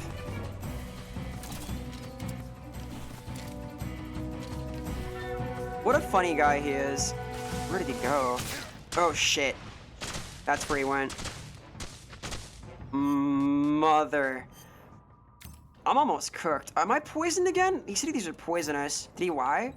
What a funny guy he is. Where did he go? Oh, shit. That's where he went. Mother. I'm almost cooked. Am I poisoned again? He said these are poisonous. Did he why?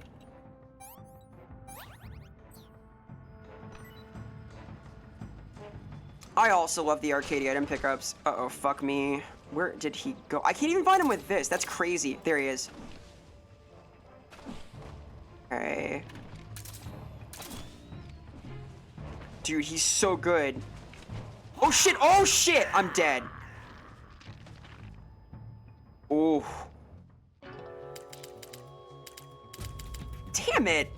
I also love the arcade item pickups. Uh-oh, fuck me. Where did he go? I can't even find him with this. That's crazy. There he is. Okay. Dude, he's so good. Oh, shit. Oh, shit. I'm dead. Oh. Damn it.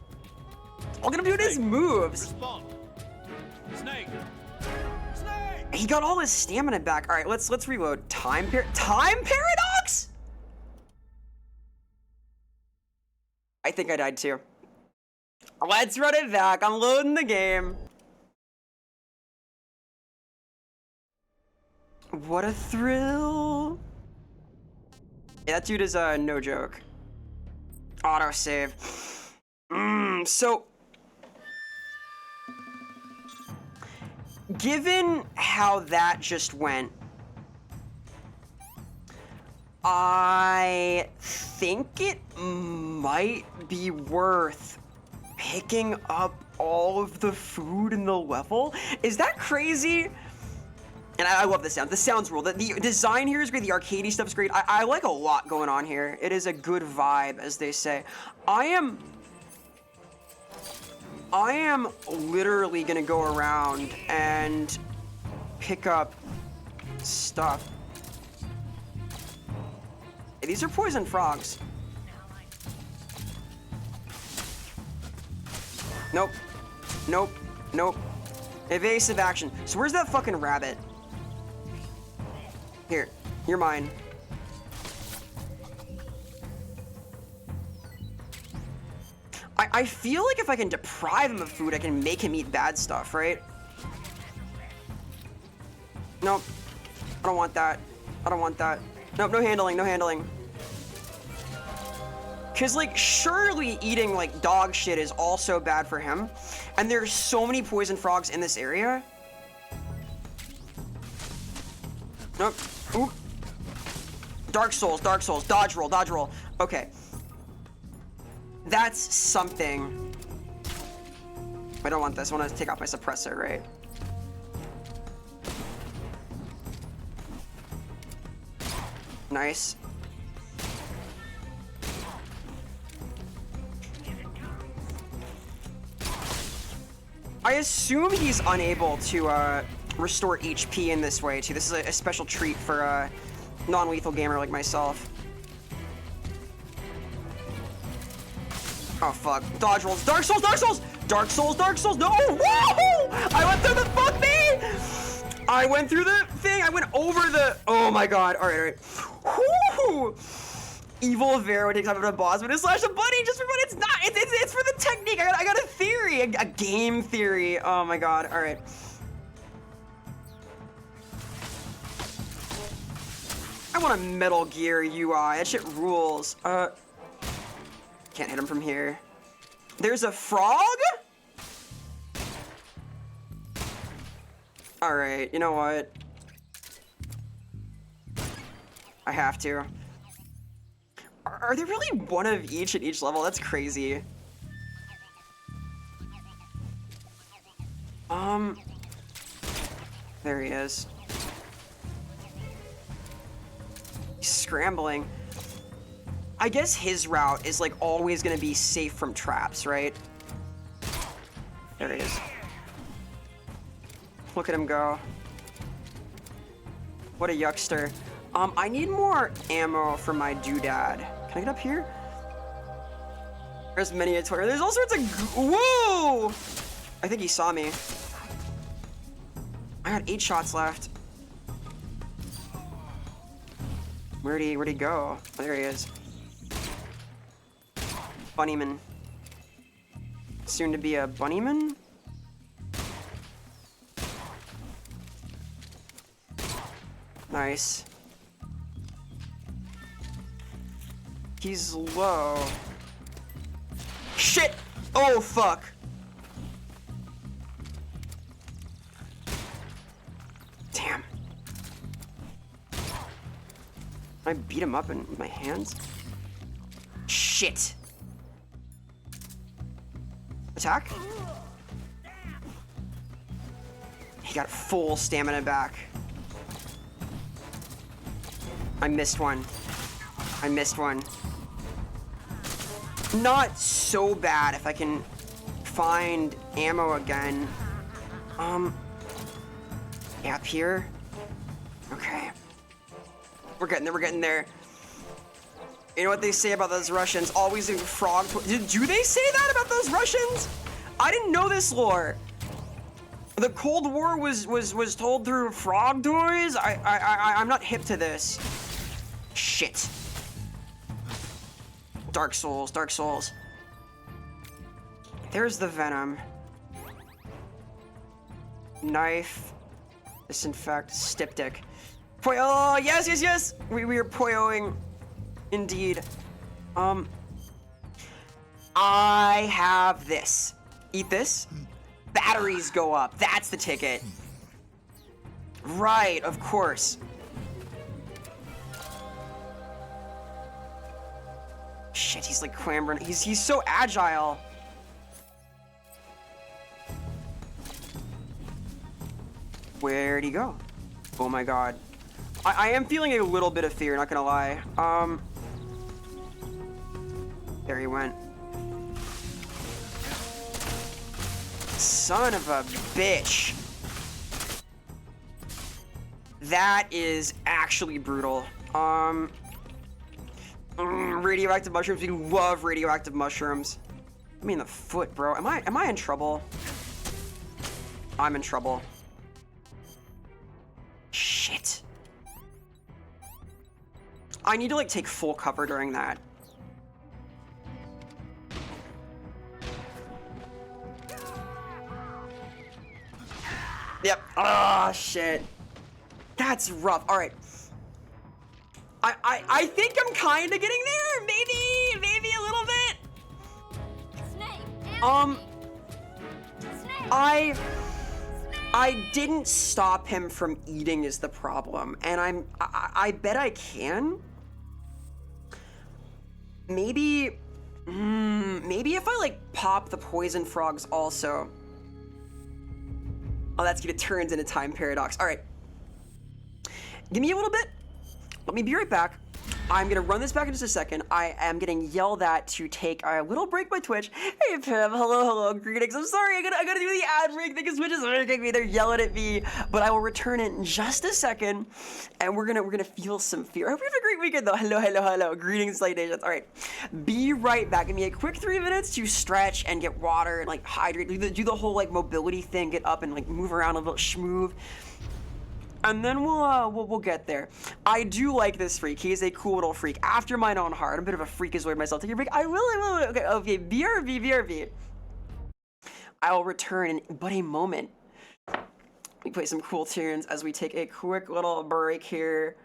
All I'm gonna do is moves. Respond. Snake. He got all his stamina back. All right, let's reload. Time paradox? I think I died too. Let's run it back. I'm loading the game. What a thrill. Yeah, that dude is no joke. Autosave. So given how that just went, I think it might be worth picking up all of the food in the level. Is that crazy? And I love the sound. The sounds rule. The design here is great. The arcadey stuff is great. I like a lot going on here. It is a good vibe, as they say. I am literally gonna go around and pick up stuff. Hey, these are poison frogs. Nope. Nope. Nope. Evasive action. So where's that fucking rabbit? Here, you're mine. I feel like if I can deprive him of food, I can make him eat bad stuff, right? Nope. I don't want that. I don't want that. Nope, no handling, no handling. Cause like, surely eating like dog shit is also bad for him. And there's so many poison frogs in this area. Nope. Oop. Dark Souls, Dark Souls. Dodge roll, dodge roll. Okay. That's something. I don't want this. I want to take off my suppressor, right? Nice. I assume he's unable to restore HP in this way too. This is a special treat for a non-lethal gamer like myself. Oh fuck. Dodge rolls. Dark Souls, Dark Souls! Dark Souls, Dark Souls! No! Whoa! I went through the fuck me! I went through the thing. I went over the. Oh my god. Alright, alright. Whoo! Evil Vera would take time of a boss, but it slash a buddy just for fun. It's not. It's for the technique. I got a theory, a game theory. Oh my god. All right. I want a Metal Gear UI. That shit rules. Can't hit him from here. There's a frog? All right. You know what? I have to. Are there really one of each at each level? That's crazy. There he is. He's scrambling. I guess his route is like always gonna be safe from traps, right? There he is. Look at him go. What a yuckster. I need more ammo for my doodad. Can I get up here? There's many a toy. There's all sorts of. Whoa! I think he saw me. I got 8 shots left. Where'd he go? Oh, there he is. Bunnyman. Soon to be a bunnyman? Nice. He's low. Shit! Oh, fuck. Damn. I beat him up in my hands? Shit. Attack? He got full stamina back. I missed one. I missed one. Not so bad if I can find ammo again. Yeah, up here. Okay. We're getting there, we're getting there. You know what they say about those Russians? Always do frog. Do they say that about those Russians? I didn't know this lore. The Cold War was told through frog toys? I'm not hip to this. Shit. Dark Souls, Dark Souls. There's the venom. Knife. Disinfect. Styptic. Oh, yes, yes, yes! We are poyoing. Indeed. I have this. Eat this. Batteries go up. That's the ticket. Right, of course. Shit, he's like clambering. He's so agile. Where'd he go? Oh my god. I am feeling a little bit of fear, not gonna lie. There he went. Son of a bitch. That is actually brutal. Radioactive mushrooms. We love radioactive mushrooms. I mean the foot, bro. Am I in trouble? I'm in trouble. Shit. I need to like take full cover during that. Yep. Ah, shit. That's rough. All right. I think I'm kind of getting there. Maybe a little bit. Snake, Snake. I didn't stop him from eating is the problem, and I bet I can. Maybe if I like pop the poison frogs also. Oh, that's gonna turn into time paradox. All right, give me a little bit. Let me be right back. I'm gonna run this back in just a second. I am getting yelled at to take a little break by Twitch. Hey Pim, hello, greetings. I'm sorry, I gotta do the ad break because Twitch is making me. They're yelling at me, but I will return in just a second, and we're gonna feel some fear. I hope you have a great weekend though. Hello. Greetings, Light Nations. All right, be right back. Give me a quick 3 minutes to stretch and get water and like hydrate. Do the whole like mobility thing. Get up and like move around a little schmoove. And then we'll get there. I do like this freak. He is a cool little freak. After mine own heart. I'm a bit of a freakazoid myself. Take a break. I will. Okay, BRB. I will return in but a moment. We play some cool tunes as we take a quick little break here.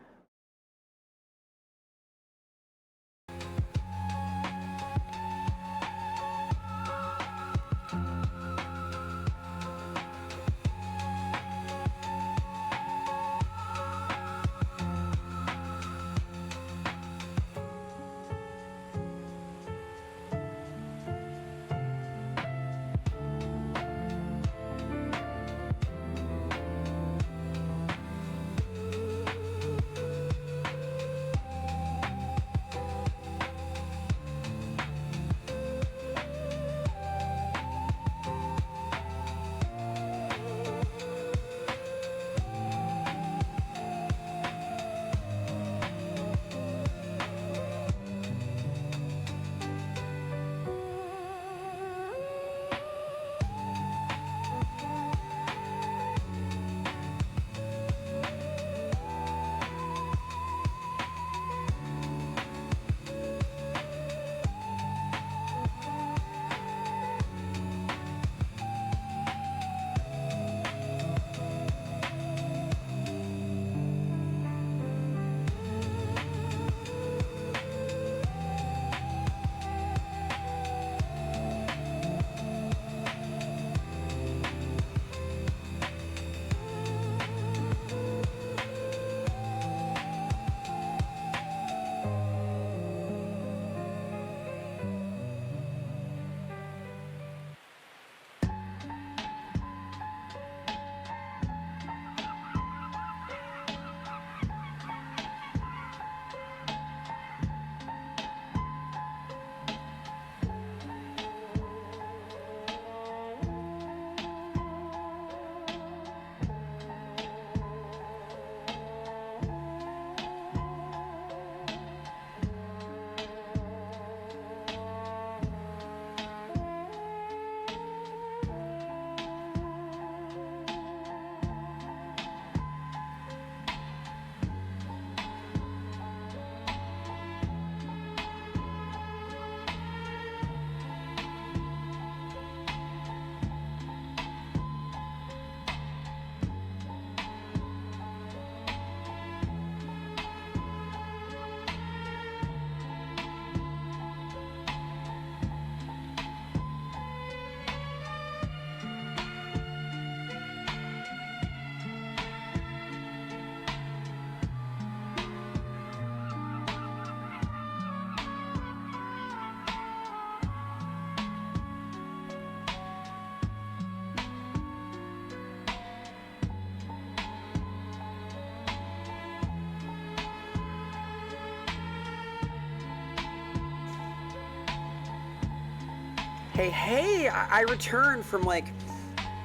Hey, I returned from like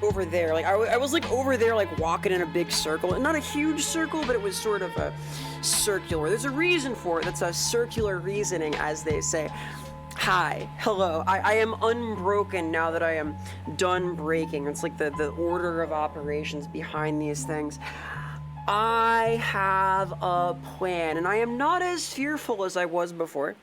over there. Like I was like over there like walking in a big circle. And not a huge circle, but it was sort of a circular. There's a reason for it. That's a circular reasoning, as they say. Hi, hello. I am unbroken now that I am done breaking. It's like the order of operations behind these things. I have a plan, and I am not as fearful as I was before.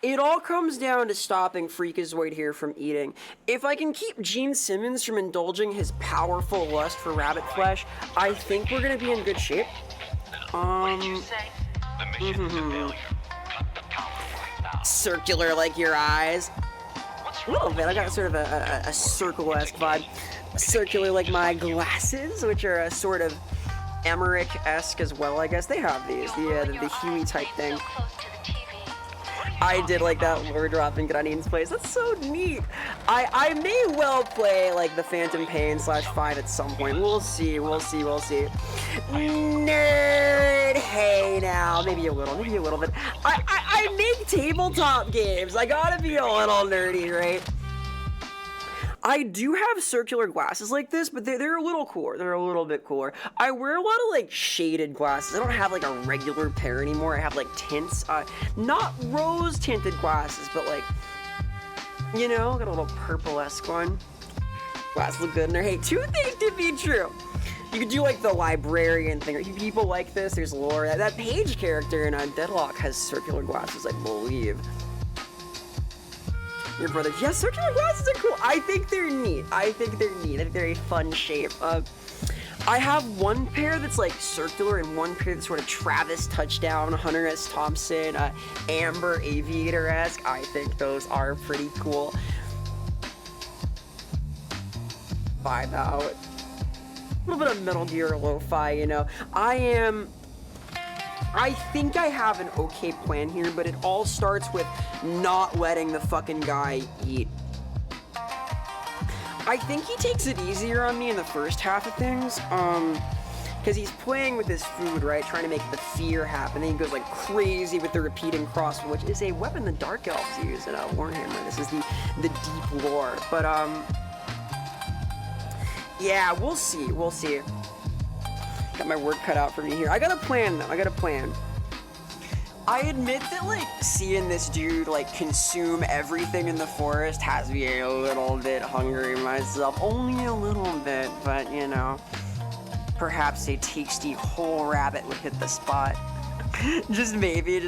It all comes down to stopping Freakazoid here from eating. If I can keep Gene Simmons from indulging his powerful lust for rabbit flesh, I think we're gonna be in good shape. What did you say? The mission is a failure. Cut the power right now. Circular like your eyes. What's A little bit. I got sort of a circle-esque vibe. Circular like my glasses, which are a sort of Emmerich-esque as well, I guess. They have these, the Huey type thing. I did like that lore drop in Granine's place. That's so neat. I may well play like the Phantom Pain /5 at some point. We'll see. Nerd. Hey now, maybe a little bit. I make tabletop games. I gotta be a little nerdy, right? I do have circular glasses like this, but they're a little cooler. They're a little bit cooler. I wear a lot of like shaded glasses. I don't have like a regular pair anymore. I have like tints, not rose tinted glasses, but like, you know, got a little purple-esque one. Glasses look good in there. Hey, too things to be true. You could do like the librarian thing. People like this. There's lore. That Page character in Deadlock has circular glasses, I believe. Your brother, yes, circular glasses are cool. I think they're neat. I think they're a fun shape. I have one pair that's like circular and one pair that's sort of Travis Touchdown, Hunter S. Thompson, Amber Aviator-esque. I think those are pretty cool. Vibe out. A little bit of Metal Gear lo-fi, you know. I think I have an okay plan here, but it all starts with not letting the fucking guy eat. I think he takes it easier on me in the first half of things, because he's playing with his food, right, trying to make the fear happen. Then he goes like crazy with the repeating crossbow, which is a weapon the Dark Elves use in Warhammer. This is the deep lore, but yeah, we'll see. Got my work cut out for me here. I got a plan, though. I admit that, like, seeing this dude, like, consume everything in the forest has me a little bit hungry myself. Only a little bit, but, you know, perhaps a tasty whole rabbit would hit the spot. Just maybe.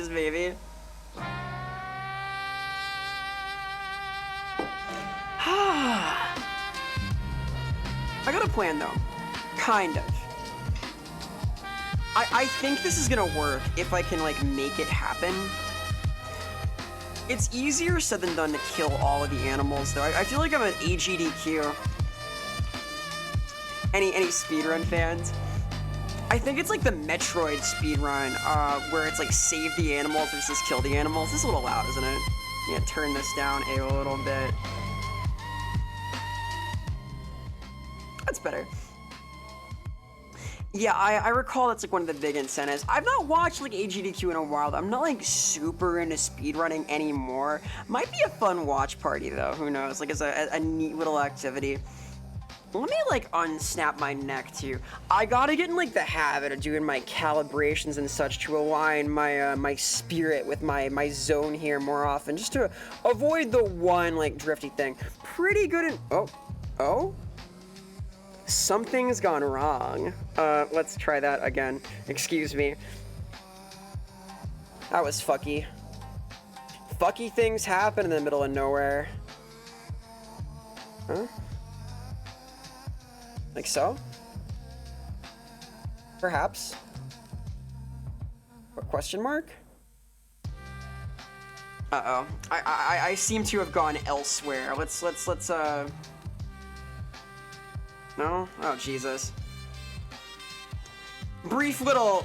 I got a plan, though. Kind of. I think this is gonna work if I can, like, make it happen. It's easier said than done to kill all of the animals, though. I feel like I'm an AGDQ. Any speedrun fans? I think it's like the Metroid speedrun, where it's like save the animals versus kill the animals. This is a little loud, isn't it? Yeah, turn this down a little bit. That's better. Yeah, I recall that's like one of the big incentives. I've not watched like AGDQ in a while. I'm not like super into speedrunning anymore. Might be a fun watch party though, who knows? Like it's a neat little activity. Let me like unsnap my neck too. I gotta get in like the habit of doing my calibrations and such to align my my spirit with my zone here more often, just to avoid the one like drifty thing. Pretty good in oh. Something's gone wrong. Let's try that again. Excuse me. That was fucky. Fucky things happen in the middle of nowhere. Huh? Like so? Perhaps? What, question mark? Uh-oh. I seem to have gone elsewhere. Let's No? Oh, Jesus. Brief little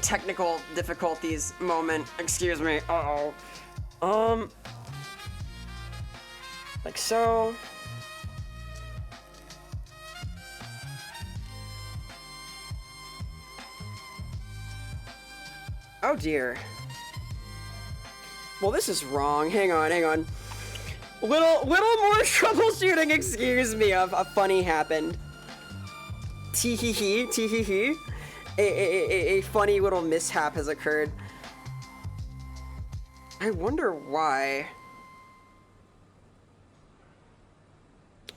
technical difficulties moment. Excuse me. Uh-oh. Like so. Oh, dear. Well, this is wrong. Hang on. Little more troubleshooting, excuse me. A funny happened. Tee-hee-hee. A funny little mishap has occurred. I wonder why.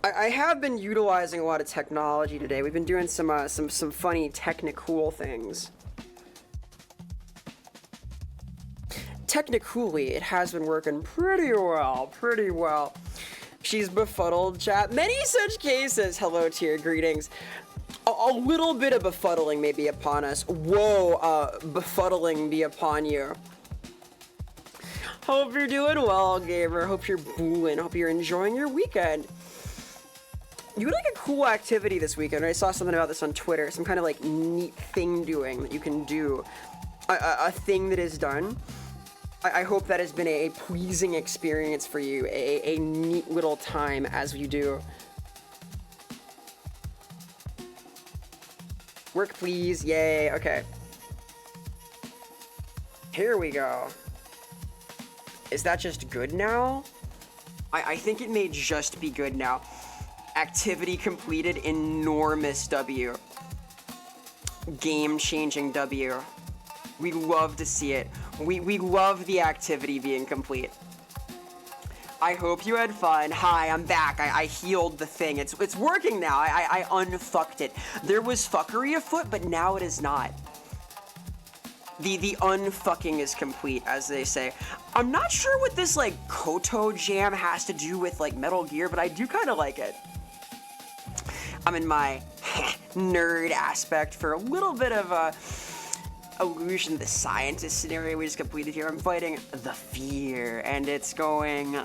I have been utilizing a lot of technology today. We've been doing some funny technical things. technically, it has been working pretty well. She's befuddled, chat. Many such cases. Hello, tier, greetings. A little bit of befuddling may be upon us. Whoa, befuddling be upon you. Hope you're doing well, gamer. Hope you're booing. Hope you're enjoying your weekend. You had like a cool activity this weekend. I saw something about this on Twitter. Some kind of like neat thing doing that you can do. A thing that is done. I hope that has been a pleasing experience for you. A neat little time as you do. Work, please. Yay. Okay. Here we go. Is that just good now? I think it may just be good now. Activity completed. Enormous W. Game-changing W. We love to see it. We love the activity being complete. I hope you had fun. Hi, I'm back. I healed the thing. It's working now. I unfucked it. There was fuckery afoot, but now it is not. The unfucking is complete, as they say. I'm not sure what this, like, Koto jam has to do with, like, Metal Gear, but I do kind of like it. I'm in my nerd aspect for a little bit of a illusion, the scientist scenario we just completed here. I'm fighting the fear, and it's going.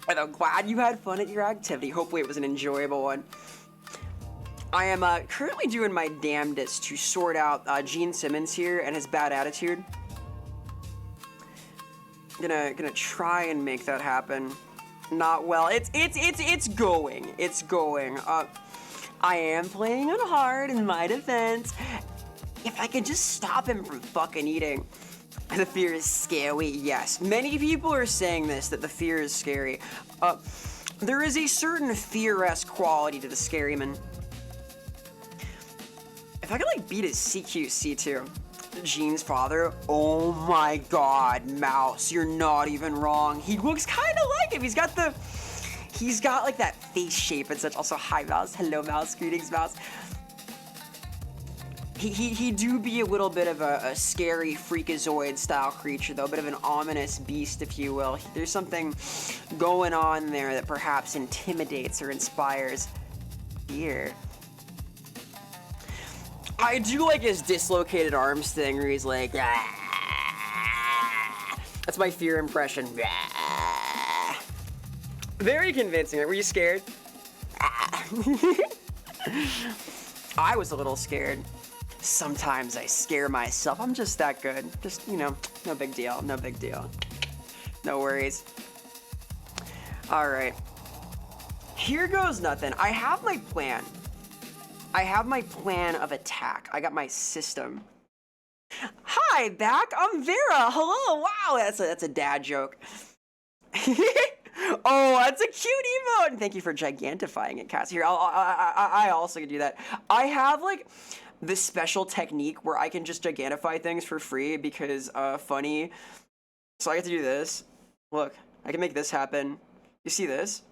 And I'm glad you had fun at your activity. Hopefully it was an enjoyable one. I am currently doing my damnedest to sort out Gene Simmons here and his bad attitude. Gonna try and make that happen. Not well. It's going. It's going. I am playing on hard in my defense. If I could just stop him from fucking eating. The fear is scary. Yes, many people are saying this, that the fear is scary. There is a certain fear-esque quality to the Scaryman. If I could like beat his CQC2, Gene's father. Oh my God, Mouse, you're not even wrong. He looks kind of like him. He's got like that face shape and such. Also, hi Mouse. Hello Mouse. Greetings Mouse. He do be a little bit of a scary freakazoid style creature though, a bit of an ominous beast, if you will. There's something going on there that perhaps intimidates or inspires fear. I do like his dislocated arms thing where he's like, ah. That's my fear impression. Ah. Very convincing. Were you scared? Ah. I was a little scared. Sometimes I scare myself. I'm just that good. Just, you know, no big deal. No big deal. No worries. All right. Here goes nothing. I have my plan. I have my plan of attack. I got my system. Hi, back. I'm Vera. Hello. Wow, that's a dad joke. Oh, that's a cute emote. Thank you for gigantifying it, Cass. Here, I also can do that. I have like this special technique where I can just gigantify things for free because funny. So I get to do this. Look, I can make this happen. You see this?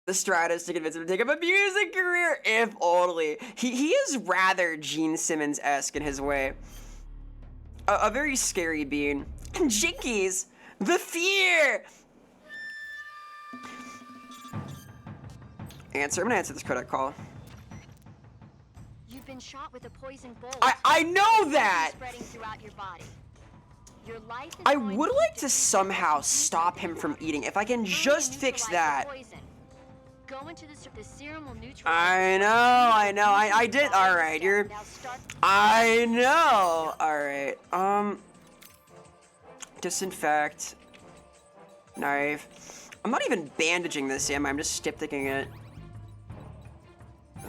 The stratus to convince him to take up a music career, if only. He is rather Gene Simmons-esque in his way. A very scary being. Jinkies! The fear! I'm gonna answer this credit call. You've been shot with a poison bolt. I know that! Spreading throughout your body. Your life is I going would to like be to somehow stop him from eating. If I can just fix that. Go into the serum will neutralize. I know. I did. All right, I know. All right. Disinfect. Knife. I'm not even bandaging this, am I? I'm just stypticking it.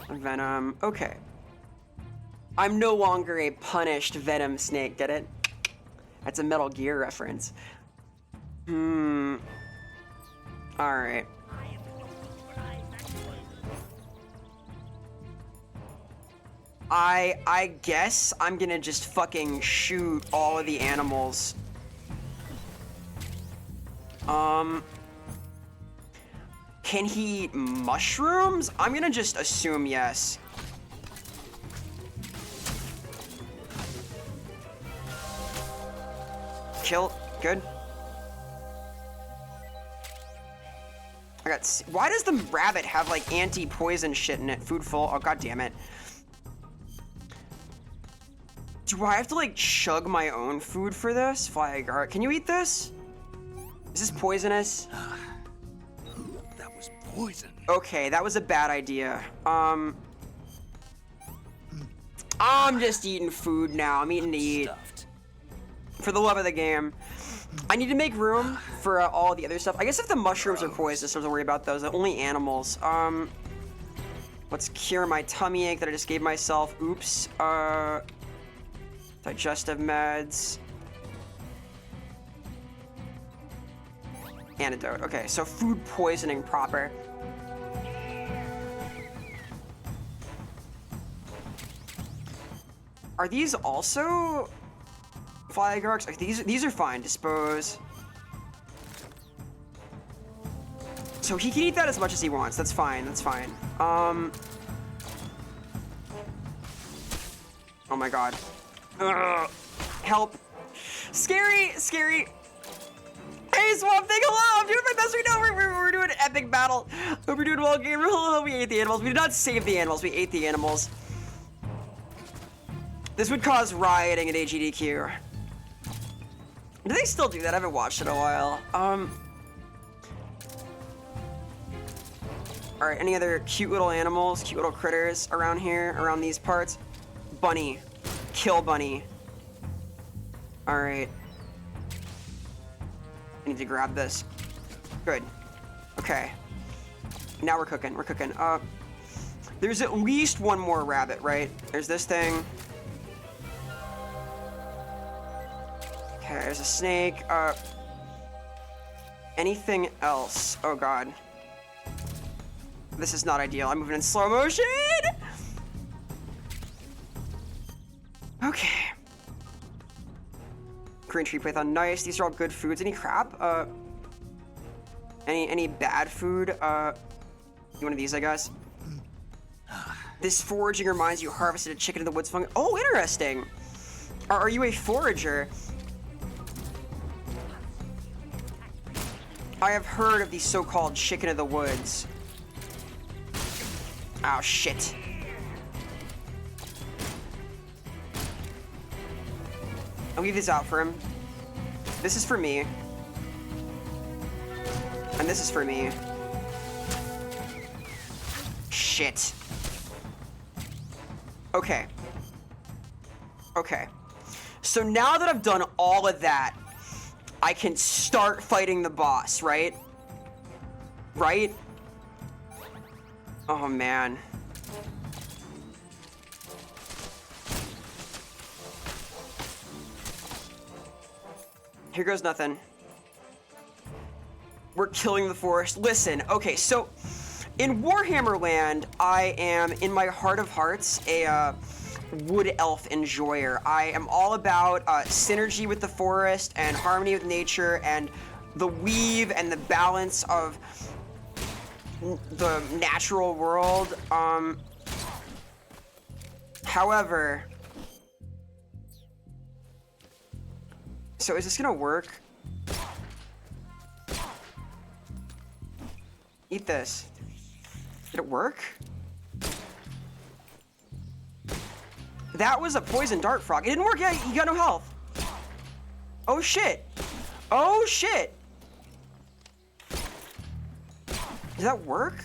Venom. Okay. I'm no longer a punished venom snake. Get it? That's a Metal Gear reference. All right. I guess I'm gonna just fucking shoot all of the animals. Can he eat mushrooms? I'm gonna just assume yes. Kill. Good. I got. Why does the rabbit have like anti-poison shit in it? Food full. Oh god damn it. Do I have to like chug my own food for this? Fly agar. Can you eat this? Is this poisonous? That was poison. Okay, that was a bad idea. I'm just eating food now. I'm eating to eat. Stuffed. For the love of the game. I need to make room for all the other stuff. I guess if the mushrooms are poisonous, I don't have to worry about those. They're only animals. Let's cure my tummy ache that I just gave myself. Oops. Digestive meds. Antidote. Okay, so food poisoning proper. Are these also fly agarks? Like these are fine. Dispose. So he can eat that as much as he wants. That's fine. That's fine. Oh my god. Ugh. Help. Scary, scary. Hey, Swamp Thing, hello! I'm doing my best right now. We're doing an epic battle. Hope you're doing well, gamer. Hello, we ate the animals. We did not save the animals. We ate the animals. This would cause rioting at AGDQ. Do they still do that? I haven't watched it in a while. Alright, any other cute little animals, cute little critters around here, around these parts? Bunny. Kill bunny. Alright. I need to grab this. Good. Okay. Now we're cooking. We're cooking. There's at least one more rabbit, right? There's this thing. Okay, there's a snake. Anything else? Oh god. This is not ideal. I'm moving in slow motion! Okay. Green tree python, nice. These are all good foods. Any crap? Any bad food? One of these, I guess. This foraging reminds you harvested a chicken in the woods fungus. Oh, interesting. Are you a forager? I have heard of the so-called chicken of the woods. Oh, shit. I'll leave this out for him. This is for me. And this is for me. Shit. Okay. Okay. So now that I've done all of that, I can start fighting the boss, right? Right? Oh, man. Here goes nothing. We're killing the forest. Listen, okay, so in Warhammer Land, I am, in my heart of hearts, a wood elf enjoyer. I am all about synergy with the forest and harmony with nature and the weave and the balance of the natural world. However, so is this gonna work? Eat this. Did it work? That was a poison dart frog. It didn't work yet. You got no health. Oh shit. Oh shit. Did that work?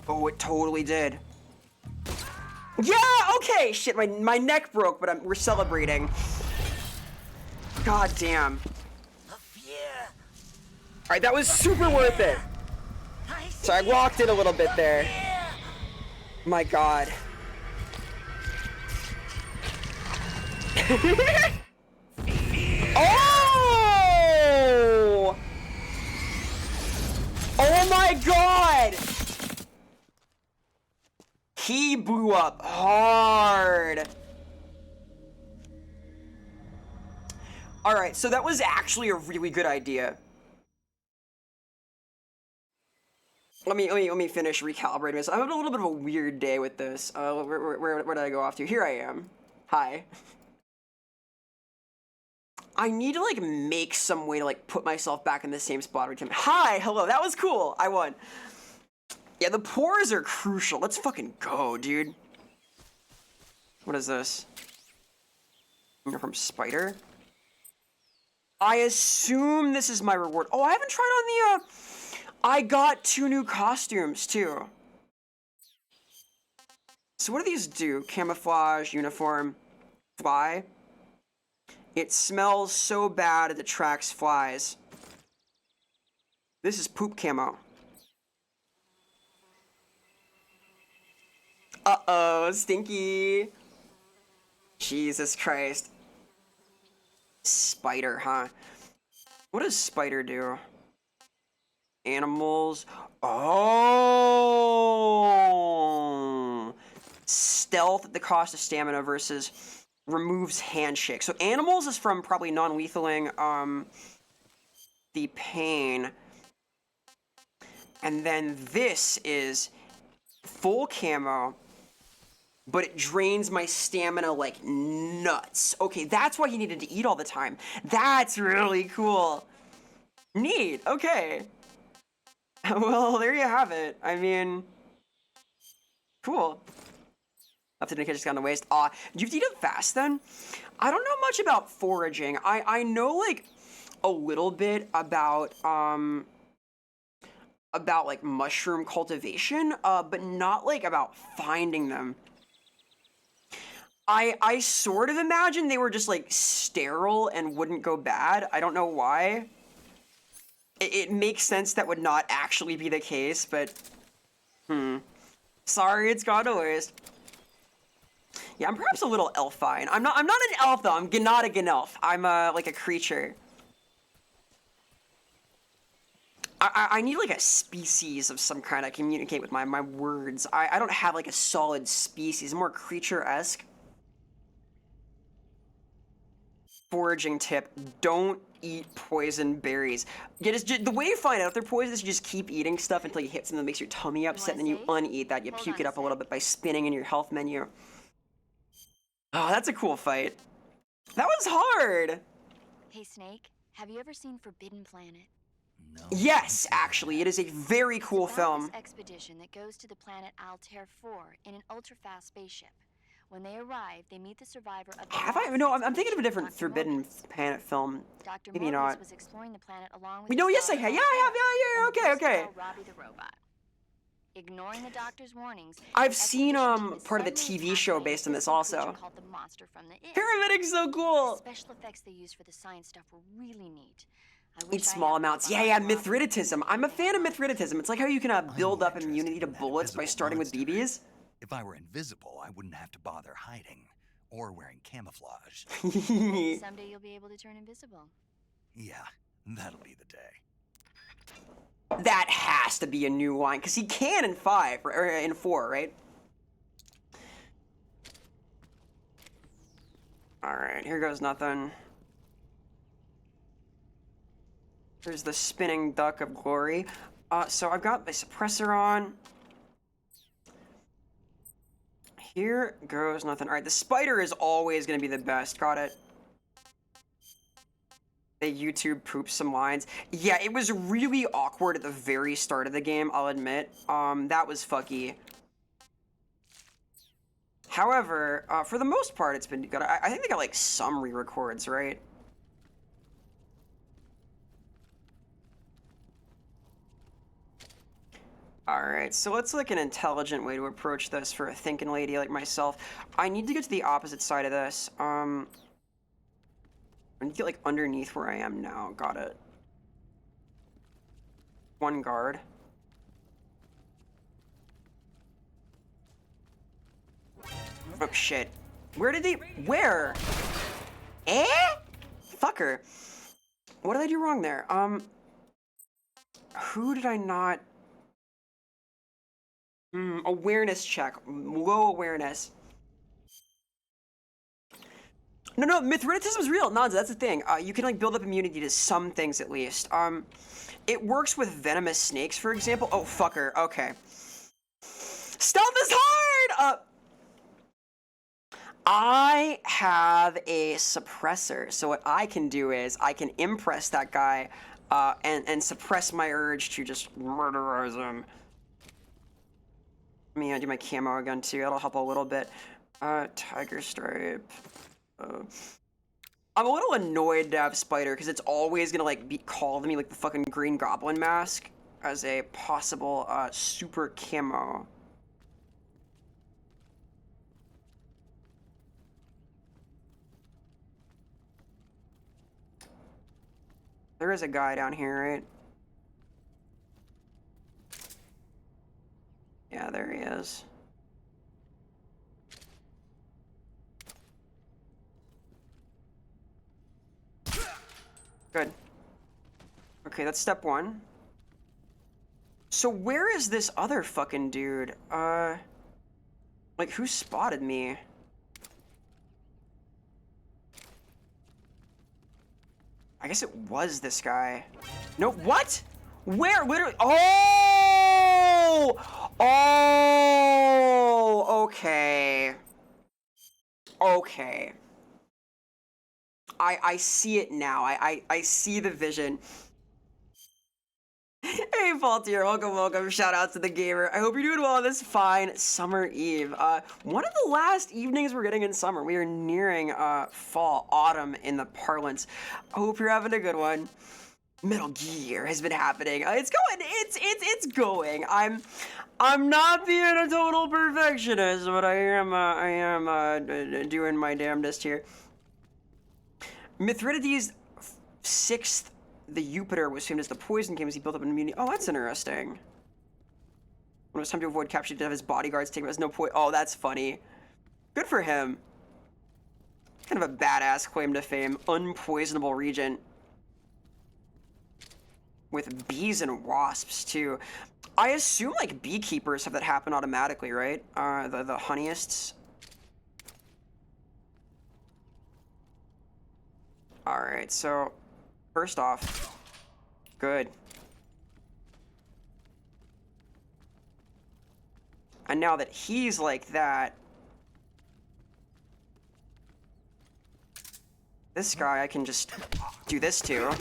Oh, it totally did. Yeah, okay. Shit, my neck broke, but we're celebrating. God damn. Alright, that was super worth it. So I walked in a little bit there. My god. Oh! Oh my god! He blew up hard. Alright, so that was actually a really good idea. Let me finish recalibrating this. I'm having a little bit of a weird day with this. Where did I go off to? Here I am. Hi. I need to like make some way to like put myself back in the same spot every time. Hi, hello, that was cool. I won. Yeah, the pores are crucial. Let's fucking go, dude. What is this? From Spider? I assume this is my reward. Oh, I haven't tried on the, I got 2 new costumes, too. So what do these do? Camouflage, uniform, fly. It smells so bad it attracts flies. This is poop camo. Uh-oh, stinky. Jesus Christ. Spider, huh? What does Spider do? Animals. Oh! Stealth at the cost of stamina versus removes handshake. So animals is from probably non-lethaling the pain. And then this is full camo, but it drains my stamina like nuts. Okay, that's why he needed to eat all the time. That's really cool. Neat, okay. Well, there you have it. I mean, cool. Left to just down the waist. Do you have to eat it fast then? I don't know much about foraging. I know like a little bit about like mushroom cultivation, but not like about finding them. I sort of imagine they were just like sterile and wouldn't go bad. I don't know why. It makes sense that would not actually be the case, but sorry, it's gone to waste. Yeah, I'm perhaps a little elfine. I'm not an elf though. I'm not a Gnelf. I'm like a creature. I need like a species of some kind to communicate with my words. I don't have like a solid species. More creature-esque. Foraging tip: don't eat poison berries. Yeah, just the way you find out if they're poisonous, you just keep eating stuff until you hit something that makes your tummy upset, and then you uneat that. You puke it up a little bit by spinning in your health menu. Oh, that's a cool fight. That was hard. Hey, Snake, have you ever seen Forbidden Planet? No. Yes, actually, it is a very cool It's about film. this expedition that goes to the planet Altair 4 in an ultra-fast spaceship. When they arrive, they meet the survivor of the Have I? last No, I'm thinking of a expedition, different Dr. Forbidden Morbius. Planet film. Dr. Maybe Morbius not. was exploring the planet along with No, his yes, I daughter have. Yeah, I have. Altair, Yeah, and okay. the Robbie the robot. Ignoring the doctor's warnings, I've the seen expedition team is part of the suddenly TV show attacked by an based on this invisible also. creature called the monster from the It. Paramedic's so The cool. special effects they used for the science stuff were really neat. I Eat wish I small had more amounts. Yeah, behind yeah, Robbie. mithridatism. I'm a fan of mithridatism. It's like how you can build up immunity to bullets by starting with BBs. If I were invisible, I wouldn't have to bother hiding or wearing camouflage. Maybe someday you'll be able to turn invisible. Yeah, that'll be the day. That has to be a new line, because he can in 5, or in 4, right? Alright, here goes nothing. There's the spinning duck of glory. So I've got my suppressor on. Here goes nothing. Alright, the spider is always going to be the best. Got it. They YouTube pooped some lines. Yeah, it was really awkward at the very start of the game, I'll admit. That was fucky. However, for the most part, it's been good. I think they got, like, some re-records, right? Alright, so let's look an intelligent way to approach this for a thinking lady like myself. I need to get to the opposite side of this. I need to get, like, underneath where I am now. Got it. One guard. Oh, shit. Where did they... Where? Eh? Fucker. What did I do wrong there? Who did I not... awareness check. Low awareness. No, Mithridatism is real. Nonsense, that's the thing. You can, like, build up immunity to some things, at least. It works with venomous snakes, for example. Oh, fucker. Okay. Stealth is hard! I have a suppressor, so what I can do is I can impress that guy and suppress my urge to just murderize him. Let me do my camo again too, that'll help a little bit. Tiger Stripe. I'm a little annoyed to have Spider because it's always gonna like be called to me like the fucking Green Goblin mask as a possible super camo. There is a guy down here, right? Yeah, there he is. Good. Okay, that's step one. So where is this other fucking dude? Like, who spotted me? I guess it was this guy. No, what? Where? Literally. Oh! Oh! Okay. Okay. I see it now. I see the vision. Hey, Faultier, welcome. Shout out to the gamer. I hope you're doing well on this fine summer eve. One of the last evenings we're getting in summer. We are nearing fall, autumn in the parlance. I hope you're having a good one. Metal Gear has been happening. It's going. It's going. I'm not being a total perfectionist, but I am doing my damnedest here. Mithridates' sixth, the Jupiter, was famed as the poison game as he built up an immunity. Oh, that's interesting. When it was time to avoid capture, he did have his bodyguards take him as no poison. Oh, that's funny. Good for him. Kind of a badass claim to fame. Unpoisonable regent. With bees and wasps, too. I assume, like, beekeepers have that happen automatically, right? The honeyists. Alright, so, first off, good. And now that he's like that, this guy I can just do this to.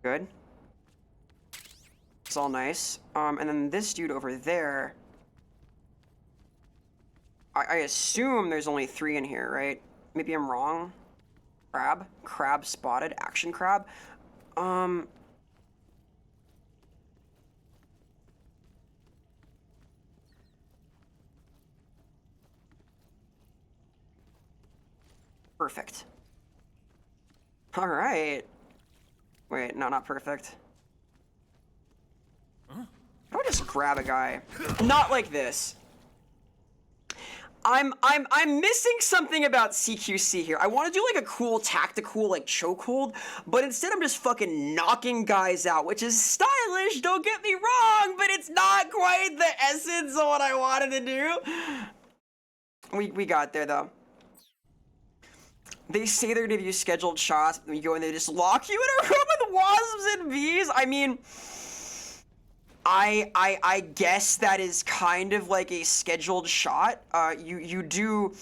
Good. It's all nice. And then this dude over there, I assume there's only 3 in here, right? Maybe I'm wrong. Crab spotted, action crab. Perfect. All right. Wait, no, not perfect. How do I just grab a guy? Not like this. I'm missing something about CQC here. I want to do like a cool tactical like chokehold, but instead I'm just fucking knocking guys out, which is stylish, don't get me wrong, but it's not quite the essence of what I wanted to do. We got there though. They say they're gonna give you scheduled shots, and you go and they just lock you in a room with wasps and bees. I mean, I guess that is kind of like a scheduled shot. You do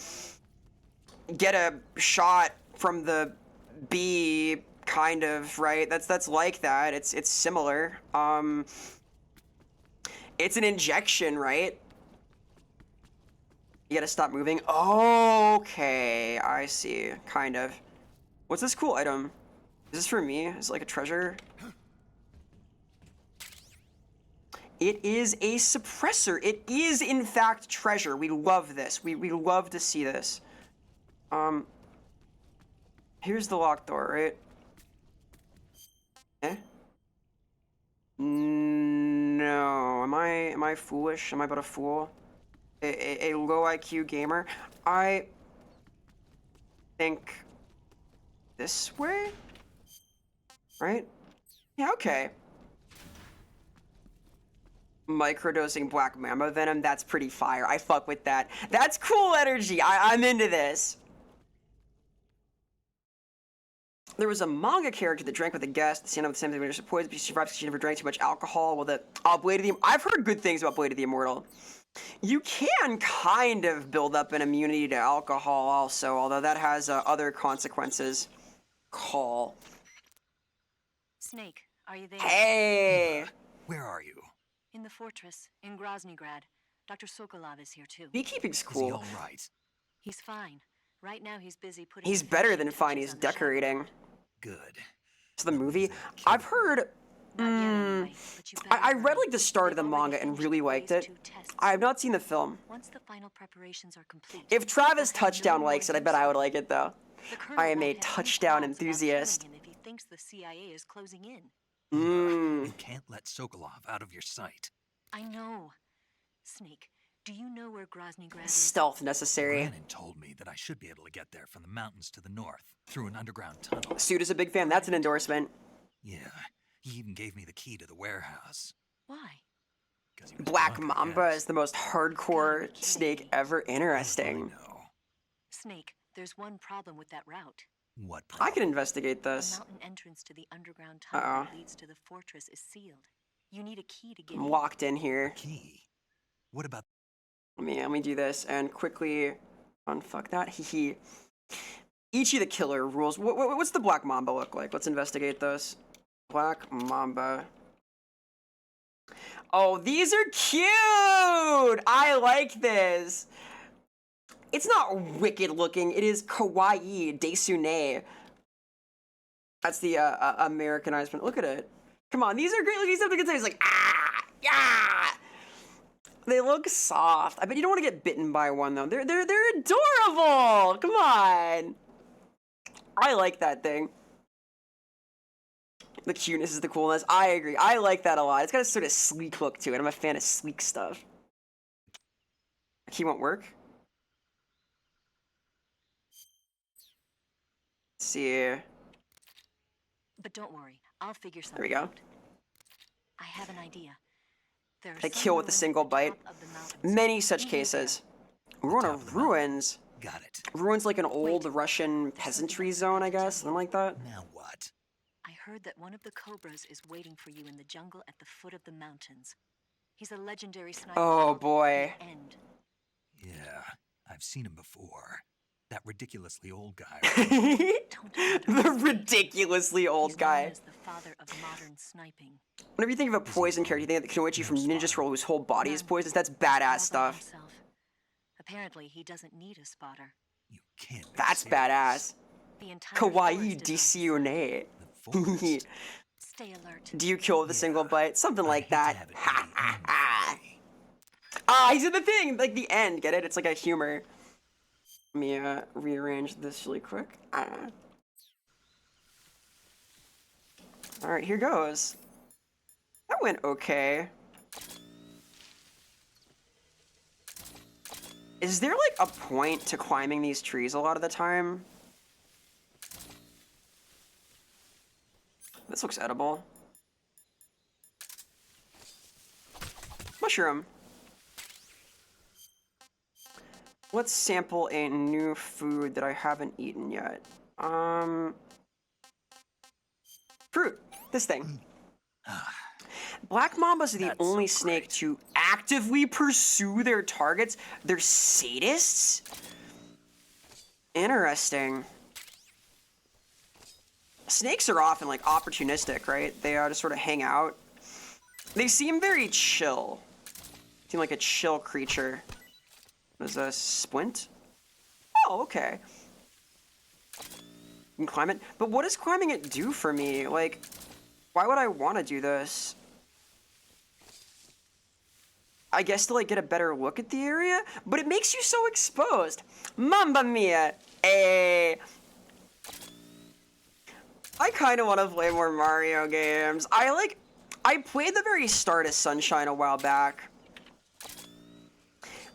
get a shot from the bee, kind of, right? That's like that. It's similar. It's an injection, right? You gotta stop moving. Okay, I see. Kind of. What's this cool item? Is this for me? Is it like a treasure? It is a suppressor. It is, in fact, treasure. We love this. We love to see this. Here's the locked door, right? Eh? No. Am I foolish? Am I but a fool? A low IQ gamer? I think this way? Right? Yeah, okay. Microdosing black mamba venom, that's pretty fire. I fuck with that. That's cool energy. I'm into this. There was a manga character that drank with a guest. The scene of the same thing when she poisoned, but she survived because she never drank too much alcohol. Well, Blade of the... I've heard good things about Blade of the Immortal. You can kind of build up an immunity to alcohol also, although that has other consequences. Call. Snake, are you there? Hey! Where are you? In the fortress, in Groznygrad. Dr. Sokolov is here too. Beekeeping's Is he cool. all right? He's fine. Right now he's busy putting He's the better finishing than fine. touches He's on the shadow. decorating. Good. To the movie. That I've heard... Not yet anyway, but you better I read hurry. like the start of the They've already manga and finished really the liked phase it. 2 tests. I have not seen the film. Once the final preparations are complete, If Travis they'll have Touchdown no likes it, more I bet I would use like it though. for it. The colonel I am won't a have any touchdown qualms about enthusiast. killing him if he thinks the CIA is closing in. You can't let Sokolov out of your sight. I know. Snake, do you know where Groznygrad is? Stealth necessary. Brannon told me that I should be able to get there from the mountains to the north, through an underground tunnel. Suit is a big fan. That's an endorsement. Yeah, he even gave me the key to the warehouse. Why? 'Cause he was Black drunk, I Mamba guess. is the most hardcore snake ever. I Interesting. know. Snake, there's one problem with that route. What I problem? can investigate The this. mountain entrance to the underground tunnel Uh-oh. that leads to the fortress is sealed. You need a key to get I'm in. locked in here. Key? What about... Let me do this and quickly unfuck that. Hee. Ichi the Killer rules. What's the Black Mamba look like? Let's investigate this. Black Mamba. Oh, these are cute! I like this. It's not wicked looking. It is kawaii, desune. That's the Americanized one. Look at it. Come on, these are great looking stuff. Look at this. Like, ah, yeah. They look soft. I bet you don't want to get bitten by one though. They're adorable. Come on. I like that thing. The cuteness is the coolness. I agree. I like that a lot. It's got a sort of sleek look to it. I'm a fan of sleek stuff. Key won't work. Let's see. But don't worry, I'll figure something There we go. out. I have an idea. There are They some kill with a ruins single at the bite. top of the mountains. Many such You need cases. them. Ruin Top of of the mountain. ruins. Got it. Ruins like an old Wait. Russian peasantry zone, I guess. Something like that. Now what? I heard that one of the cobras is waiting for you in the jungle at the foot of the mountains. He's a legendary sniper. Oh, called boy. The End. Yeah, I've seen him before. That ridiculously old guy. The ridiculously old He's known guy. as the father of modern sniping. Whenever you think of a poison character, you think of the Kunoichi from Ninja Scroll, whose whole body is poisonous. That's badass All by stuff. himself. Apparently, he doesn't need a spotter. You can't be That's serious. badass. The entire Kawaii forest is on his side. desune. The forest. Stay alert. Do you kill with a single bite? Something I like hate that. to have it Ha be ha the ha. end for me. Ah, he's in the thing, like the end. Get it? It's like a humor. Let me rearrange this really quick. All right, here goes. That went okay. Is there like a point to climbing these trees a lot of the time? This looks edible. Mushroom. Let's sample a new food that I haven't eaten yet. Fruit. This thing. Black mambas are the That's only so snake great. to actively pursue their targets. They're sadists? Interesting. Snakes are often like opportunistic, right? They just sort of hang out. They seem very chill. Seem like a chill creature. There's a splint? Oh, okay. You can climb it. But what does climbing it do for me? Like, why would I want to do this? I guess to like get a better look at the area, but it makes you so exposed. Mamma mia! Hey. I kind of want to play more Mario games. I played the very start of Sunshine a while back.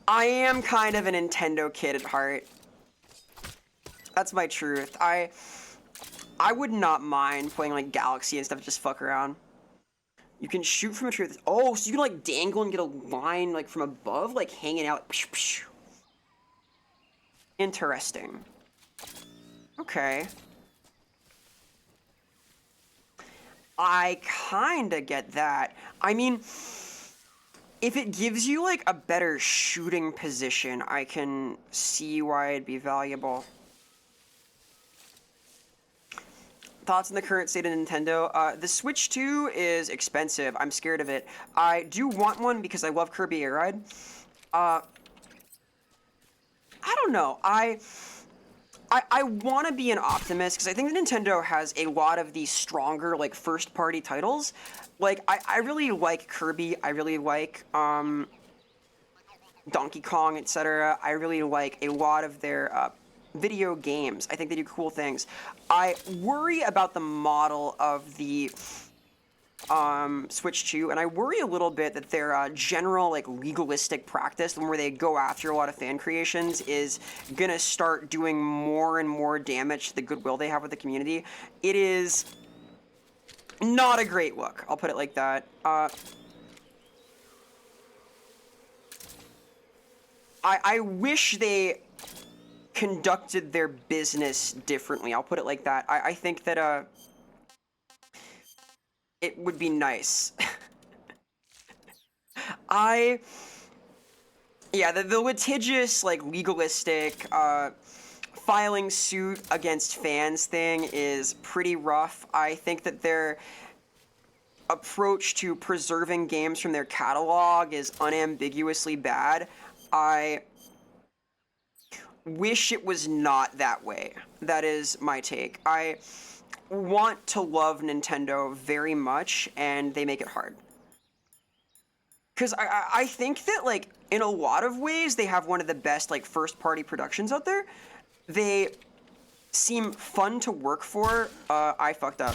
I am kind of a Nintendo kid at heart. That's my truth. I would not mind playing like Galaxy and stuff, just fuck around. You can shoot from a tree. Oh, so you can like dangle and get a line like from above, like hanging out. Interesting. Okay. I kinda get that. I mean, if it gives you like a better shooting position, I can see why it'd be valuable. Thoughts on the current state of Nintendo? The Switch 2 is expensive. I'm scared of it. I do want one because I love Kirby Air Ride. I don't know. I want to be an optimist because I think that Nintendo has a lot of these stronger like first-party titles. Like I really like Kirby. I really like Donkey Kong, etc. I really like a lot of their video games. I think they do cool things. I worry about the model of the Switch 2, and I worry a little bit that their general like legalistic practice, the one where they go after a lot of fan creations, is gonna start doing more and more damage to the goodwill they have with the community. It is not a great look, I'll put it like that. I wish they conducted their business differently, I'll put it like that. I think that it would be nice. Yeah, the litigious, like, legalistic, filing suit against fans thing is pretty rough. I think that their approach to preserving games from their catalog is unambiguously bad. I wish it was not that way. That is my take. I want to love Nintendo very much, and they make it hard. Because I think that, like, in a lot of ways, they have one of the best, like, first-party productions out there. They seem fun to work for. I fucked up.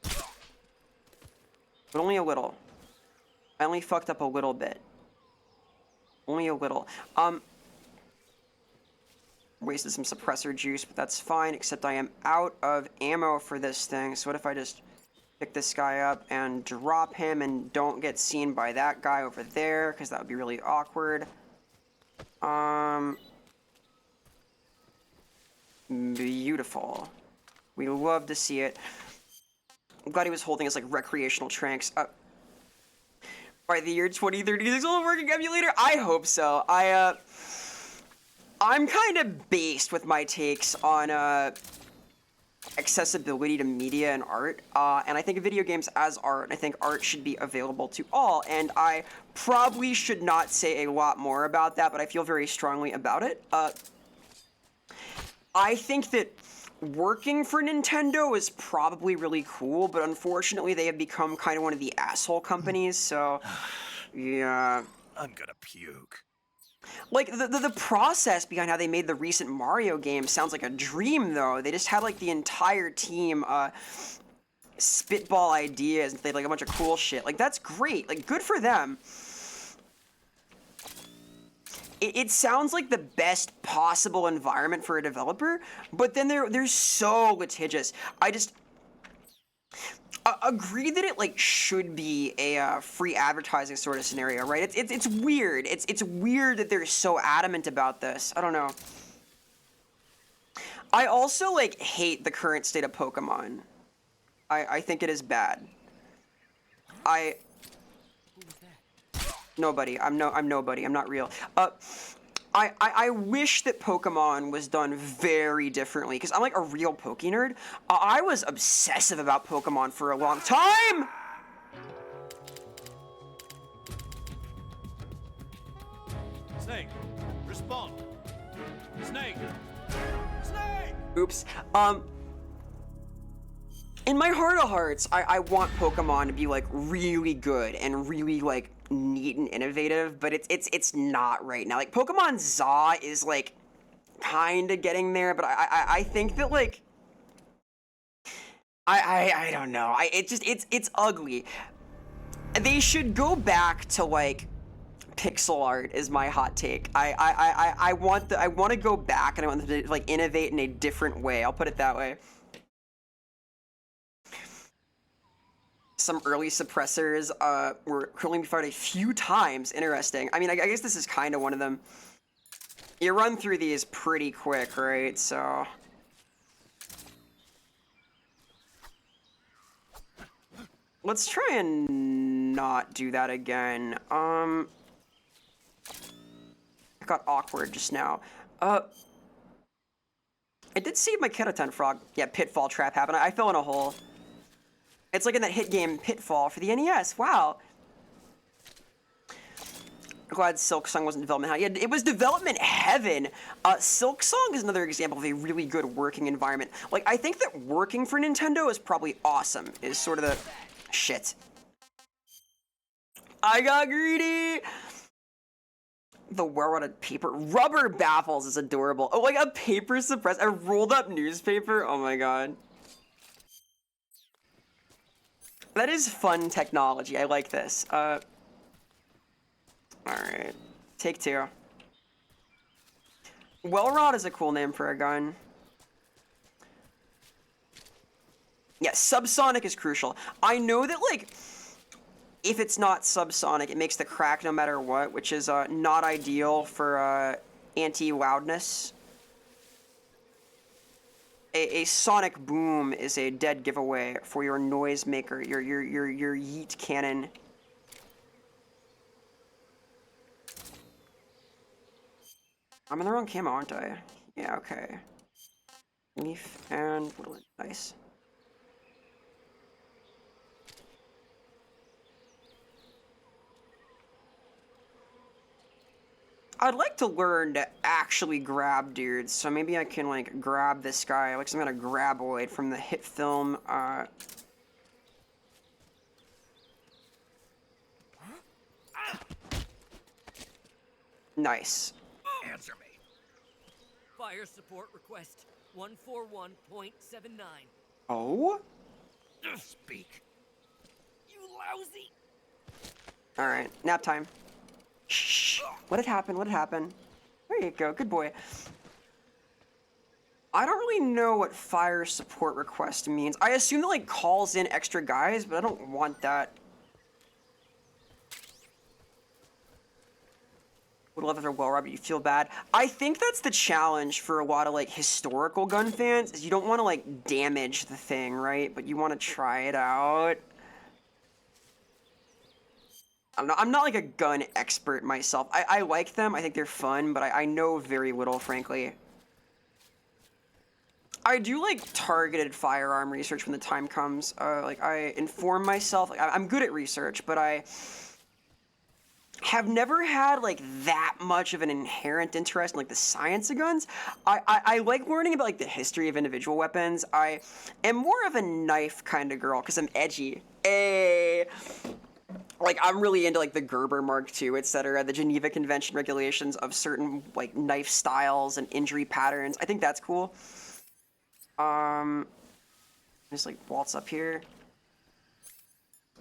But only a little. I only fucked up a little bit. Only a little. Wasted some suppressor juice, but that's fine, except I am out of ammo for this thing. So what if I just pick this guy up and drop him and don't get seen by that guy over there, because that would be really awkward. Beautiful. We love to see it. I'm glad he was holding his, like, recreational tranks. By the year 2036, will working emulator? I hope so. I'm kind of based with my takes on accessibility to media and art, and I think of video games as art, and I think art should be available to all, and I probably should not say a lot more about that, but I feel very strongly about it. I think that working for Nintendo is probably really cool, but unfortunately they have become kind of one of the asshole companies, so yeah. I'm gonna puke. Like, the process behind how they made the recent Mario game sounds like a dream, though. They just had, like, the entire team, spitball ideas, and they had, like, a bunch of cool shit. Like, that's great. Like, good for them. It sounds like the best possible environment for a developer, but then they're so litigious. I just agree that it, like, should be a free advertising sort of scenario, right? It's weird. It's weird that they're so adamant about this. I don't know. I also, like, hate the current state of Pokemon. I think it is bad. Nobody. I'm nobody. I'm not real. I wish that Pokemon was done very differently, because I'm like a real Poke nerd. I was obsessive about Pokemon for a long time! Snake, respond. Snake! Snake! Oops. In my heart of hearts, I want Pokemon to be, like, really good and really, like, neat and innovative, but it's not right now. Like, Pokemon Za is, like, kind of getting there, but I think that, like, I don't know. It's ugly. They should go back to, like, pixel art is my hot take. I want to go back, and I want them to, like, innovate in a different way. I'll put it that way. Some early suppressors were only fired a few times. Interesting. I mean, I guess this is kind of one of them. You run through these pretty quick, right? So Let's try and not do that again. It got awkward just now. I did save my Keratin frog. Yeah, pitfall trap happened. I fell in a hole. It's like in that hit game Pitfall for the NES. Wow. Glad Silk Song wasn't development hell. Yeah, it was development heaven. Silk Song is another example of a really good working environment. Like, I think that working for Nintendo is probably awesome, is sort of the... Shit. I got greedy! The well-rotted paper. Rubber baffles is adorable. Oh, like a paper suppress. A rolled up newspaper? Oh my god. That is fun technology. I like this. Alright. Take two. Well-rod is a cool name for a gun. Yeah, subsonic is crucial. I know that, like, if it's not subsonic, it makes the crack no matter what, which is not ideal for anti-loudness. A sonic boom is a dead giveaway for your noisemaker, your yeet cannon. I'm in the wrong camo, aren't I? Yeah, okay. Leaf and woodland. Nice. I'd like to learn to actually grab dudes, so maybe I can, like, grab this guy, like some kind of graboid from the hit film, Nice. Answer me. Fire support request 141.79. Oh? Speak. You lousy. Alright, nap time. Shh. What had happened? What had happened? There you go. Good boy. I don't really know what fire support request means. I assume it, like, calls in extra guys, but I don't want that. Would love if they're well rubbed, you feel bad. I think that's the challenge for a lot of, like, historical gun fans, is you don't want to, like, damage the thing, right? But you want to try it out. I'm not like a gun expert myself. I like them, I think they're fun, but I know very little, frankly. I do like targeted firearm research when the time comes. Like, I inform myself. Like, I'm good at research, but I have never had, like, that much of an inherent interest in, like, the science of guns. I like learning about, like, the history of individual weapons. I am more of a knife kind of girl, because I'm edgy. Like, I'm really into, like, the Gerber Mark II, etc., the Geneva Convention regulations of certain, like, knife styles and injury patterns. I think that's cool. Just, like, waltz up here.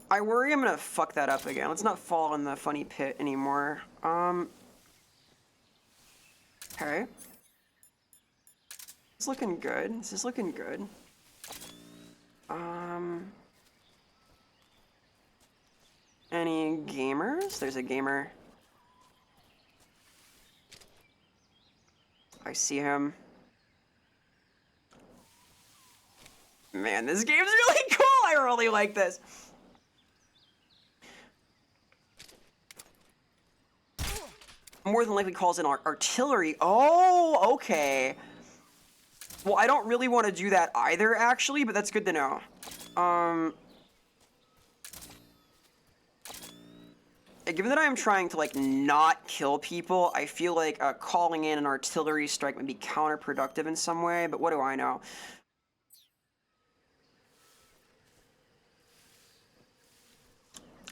I worry I'm gonna fuck that up again. Let's not fall in the funny pit anymore. Okay. It's looking good. This is looking good. Any gamers? There's a gamer. I see him. Man, this game's really cool! I really like this. More than likely calls in artillery. Oh, okay. Well, I don't really want to do that either, actually, but that's good to know. Given that I am trying to, like, not kill people, I feel like calling in an artillery strike would be counterproductive in some way, but what do I know?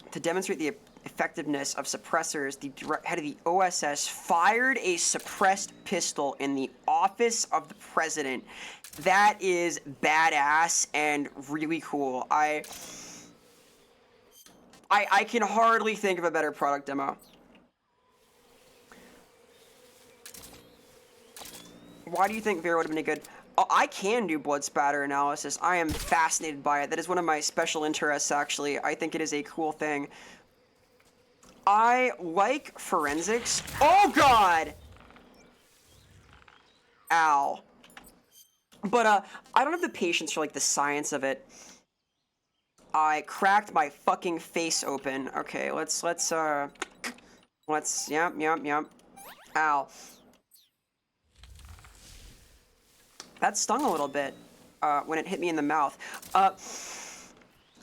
To demonstrate the effectiveness of suppressors, the head of the OSS fired a suppressed pistol in the office of the president. That is badass and really cool. I can hardly think of a better product demo. Why do you think Vera would have been a good... Oh, I can do blood spatter analysis. I am fascinated by it. That is one of my special interests, actually. I think it is a cool thing. I like forensics. Oh, God! Ow. But, I don't have the patience for, like, the science of it. I cracked my fucking face open. Okay, let's, yep. Ow. That stung a little bit, when it hit me in the mouth.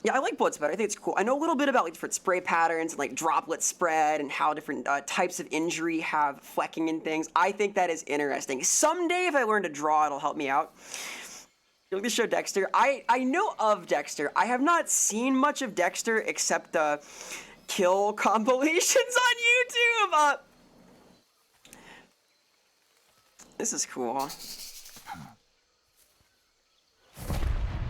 Yeah, I like bullets better. I think it's cool. I know a little bit about like different spray patterns and like droplet spread and how different types of injury have flecking and things. I think that is interesting. Someday, if I learn to draw, it'll help me out. You like the show Dexter? I know of Dexter. I have not seen much of Dexter except the kill compilations on YouTube. This is cool.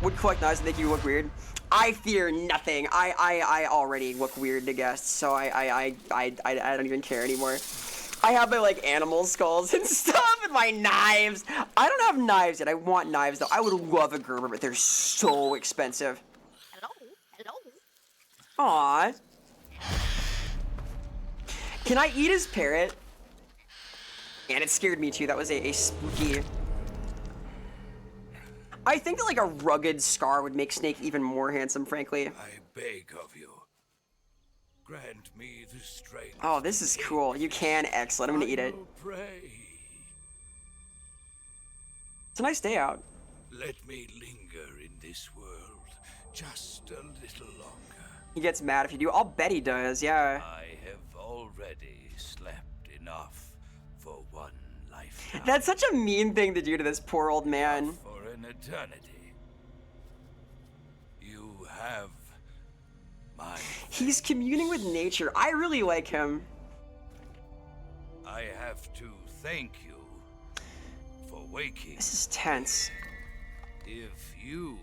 Would collect knives and make you look weird. I fear nothing. I already look weird to guests, so I don't even care anymore. I have my like animal skulls and stuff and my knives. I don't have knives yet. I want knives though. I would love a Gerber, but they're so expensive. Aww. Can I eat his parrot? And it scared me too. That was a spooky. I think that like a rugged scar would make Snake even more handsome, frankly. I beg of you, grant me the strength. Oh, this is cool. You can. Excellent. I'm gonna eat it. Pray. It's a nice day out. Let me linger in this world just a little longer. He gets mad if you do. I'll bet he does, yeah. I have already slept enough for one lifetime. That's such a mean thing to do to this poor old man. For an eternity. You have my... He's communing with nature. I really like him. I have to thank you for waking. This is tense. If you...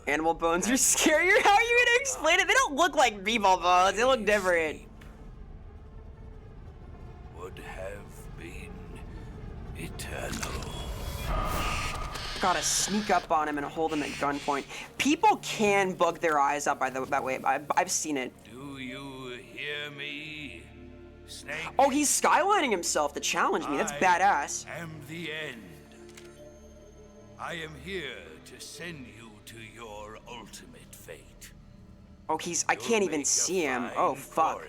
Animal bones are scarier? How are you gonna explain it? They don't look like people bones. They look different. Would have been eternal. Gotta sneak up on him and hold him at gunpoint. People can bug their eyes out by that way. I've seen it. Do you hear me, Snake? Oh, he's skylining himself to challenge me. That's badass. I am the end. I am here to send you to your ultimate fate. Oh, I can't even see him. Oh, fuck.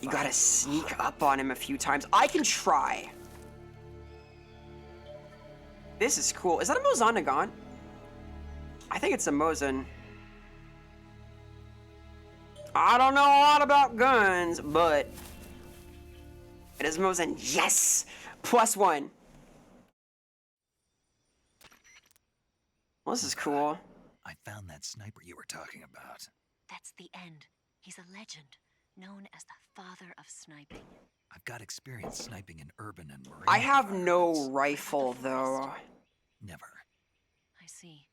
You gotta sneak up on him a few times. I can try. This is cool. Is that a Mozan Nagant? I think it's a Mosin. I don't know a lot about guns, but it is Mosin. Yes! +1. Well, this is cool. I found that sniper you were talking about. That's the end. He's a legend, known as the father of sniping. I've got experience sniping in urban and marine. I have no rifle, though. Never. I see.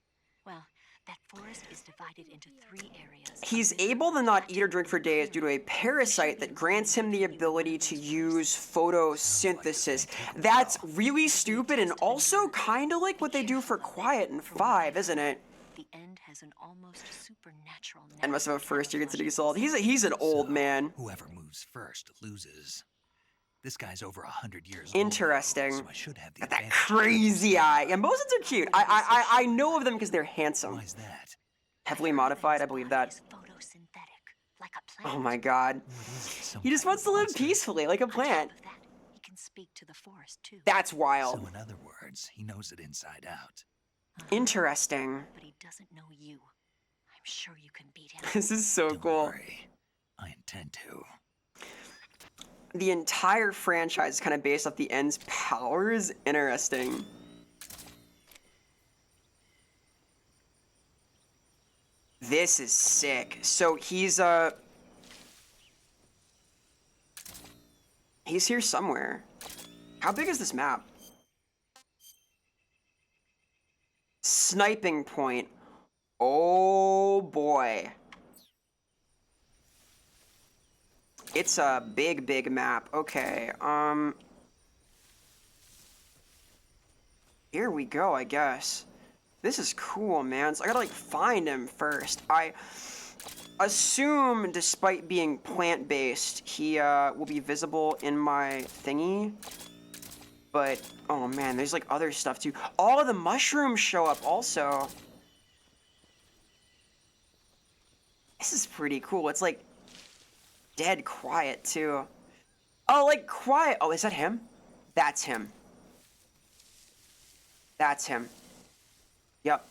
Well, that forest is divided into 3 areas. He's able to not eat or drink for days due to a parasite that grants him the ability to use photosynthesis. That's really stupid and also kind of like what they do for Quiet in 5, isn't it? The end has an almost supernatural. And must have a first-year considered assault. He's an old man. Whoever moves first loses. This guy's over 100 years old. Interesting. So I should have the Got that crazy eye. Yeah, Mosins are cute. I know of them because they're handsome. Why is that? Heavily modified, I believe that. Photosynthetic, like a plant. Oh my god. He just wants to live peacefully, like a plant. On top of that, he can speak to the forest too. That's wild. So in other words, he knows it inside out. Interesting. But he doesn't know you. I'm sure you can beat him. This is so Don't cool. worry. I intend to. The entire franchise is kind of based off the end's powers. Interesting. This is sick. So he's here somewhere. How big is this map? Sniping point. Oh boy. It's a big map. Okay, here we go, I guess. This is cool, man. So I gotta, like, find him first. I assume, despite being plant-based, he, will be visible in my thingy. But, oh man, there's, like, other stuff, too. All of the mushrooms show up, also. This is pretty cool. It's like dead quiet too. Oh, like quiet. Oh, is that him? That's him. That's him. Yep.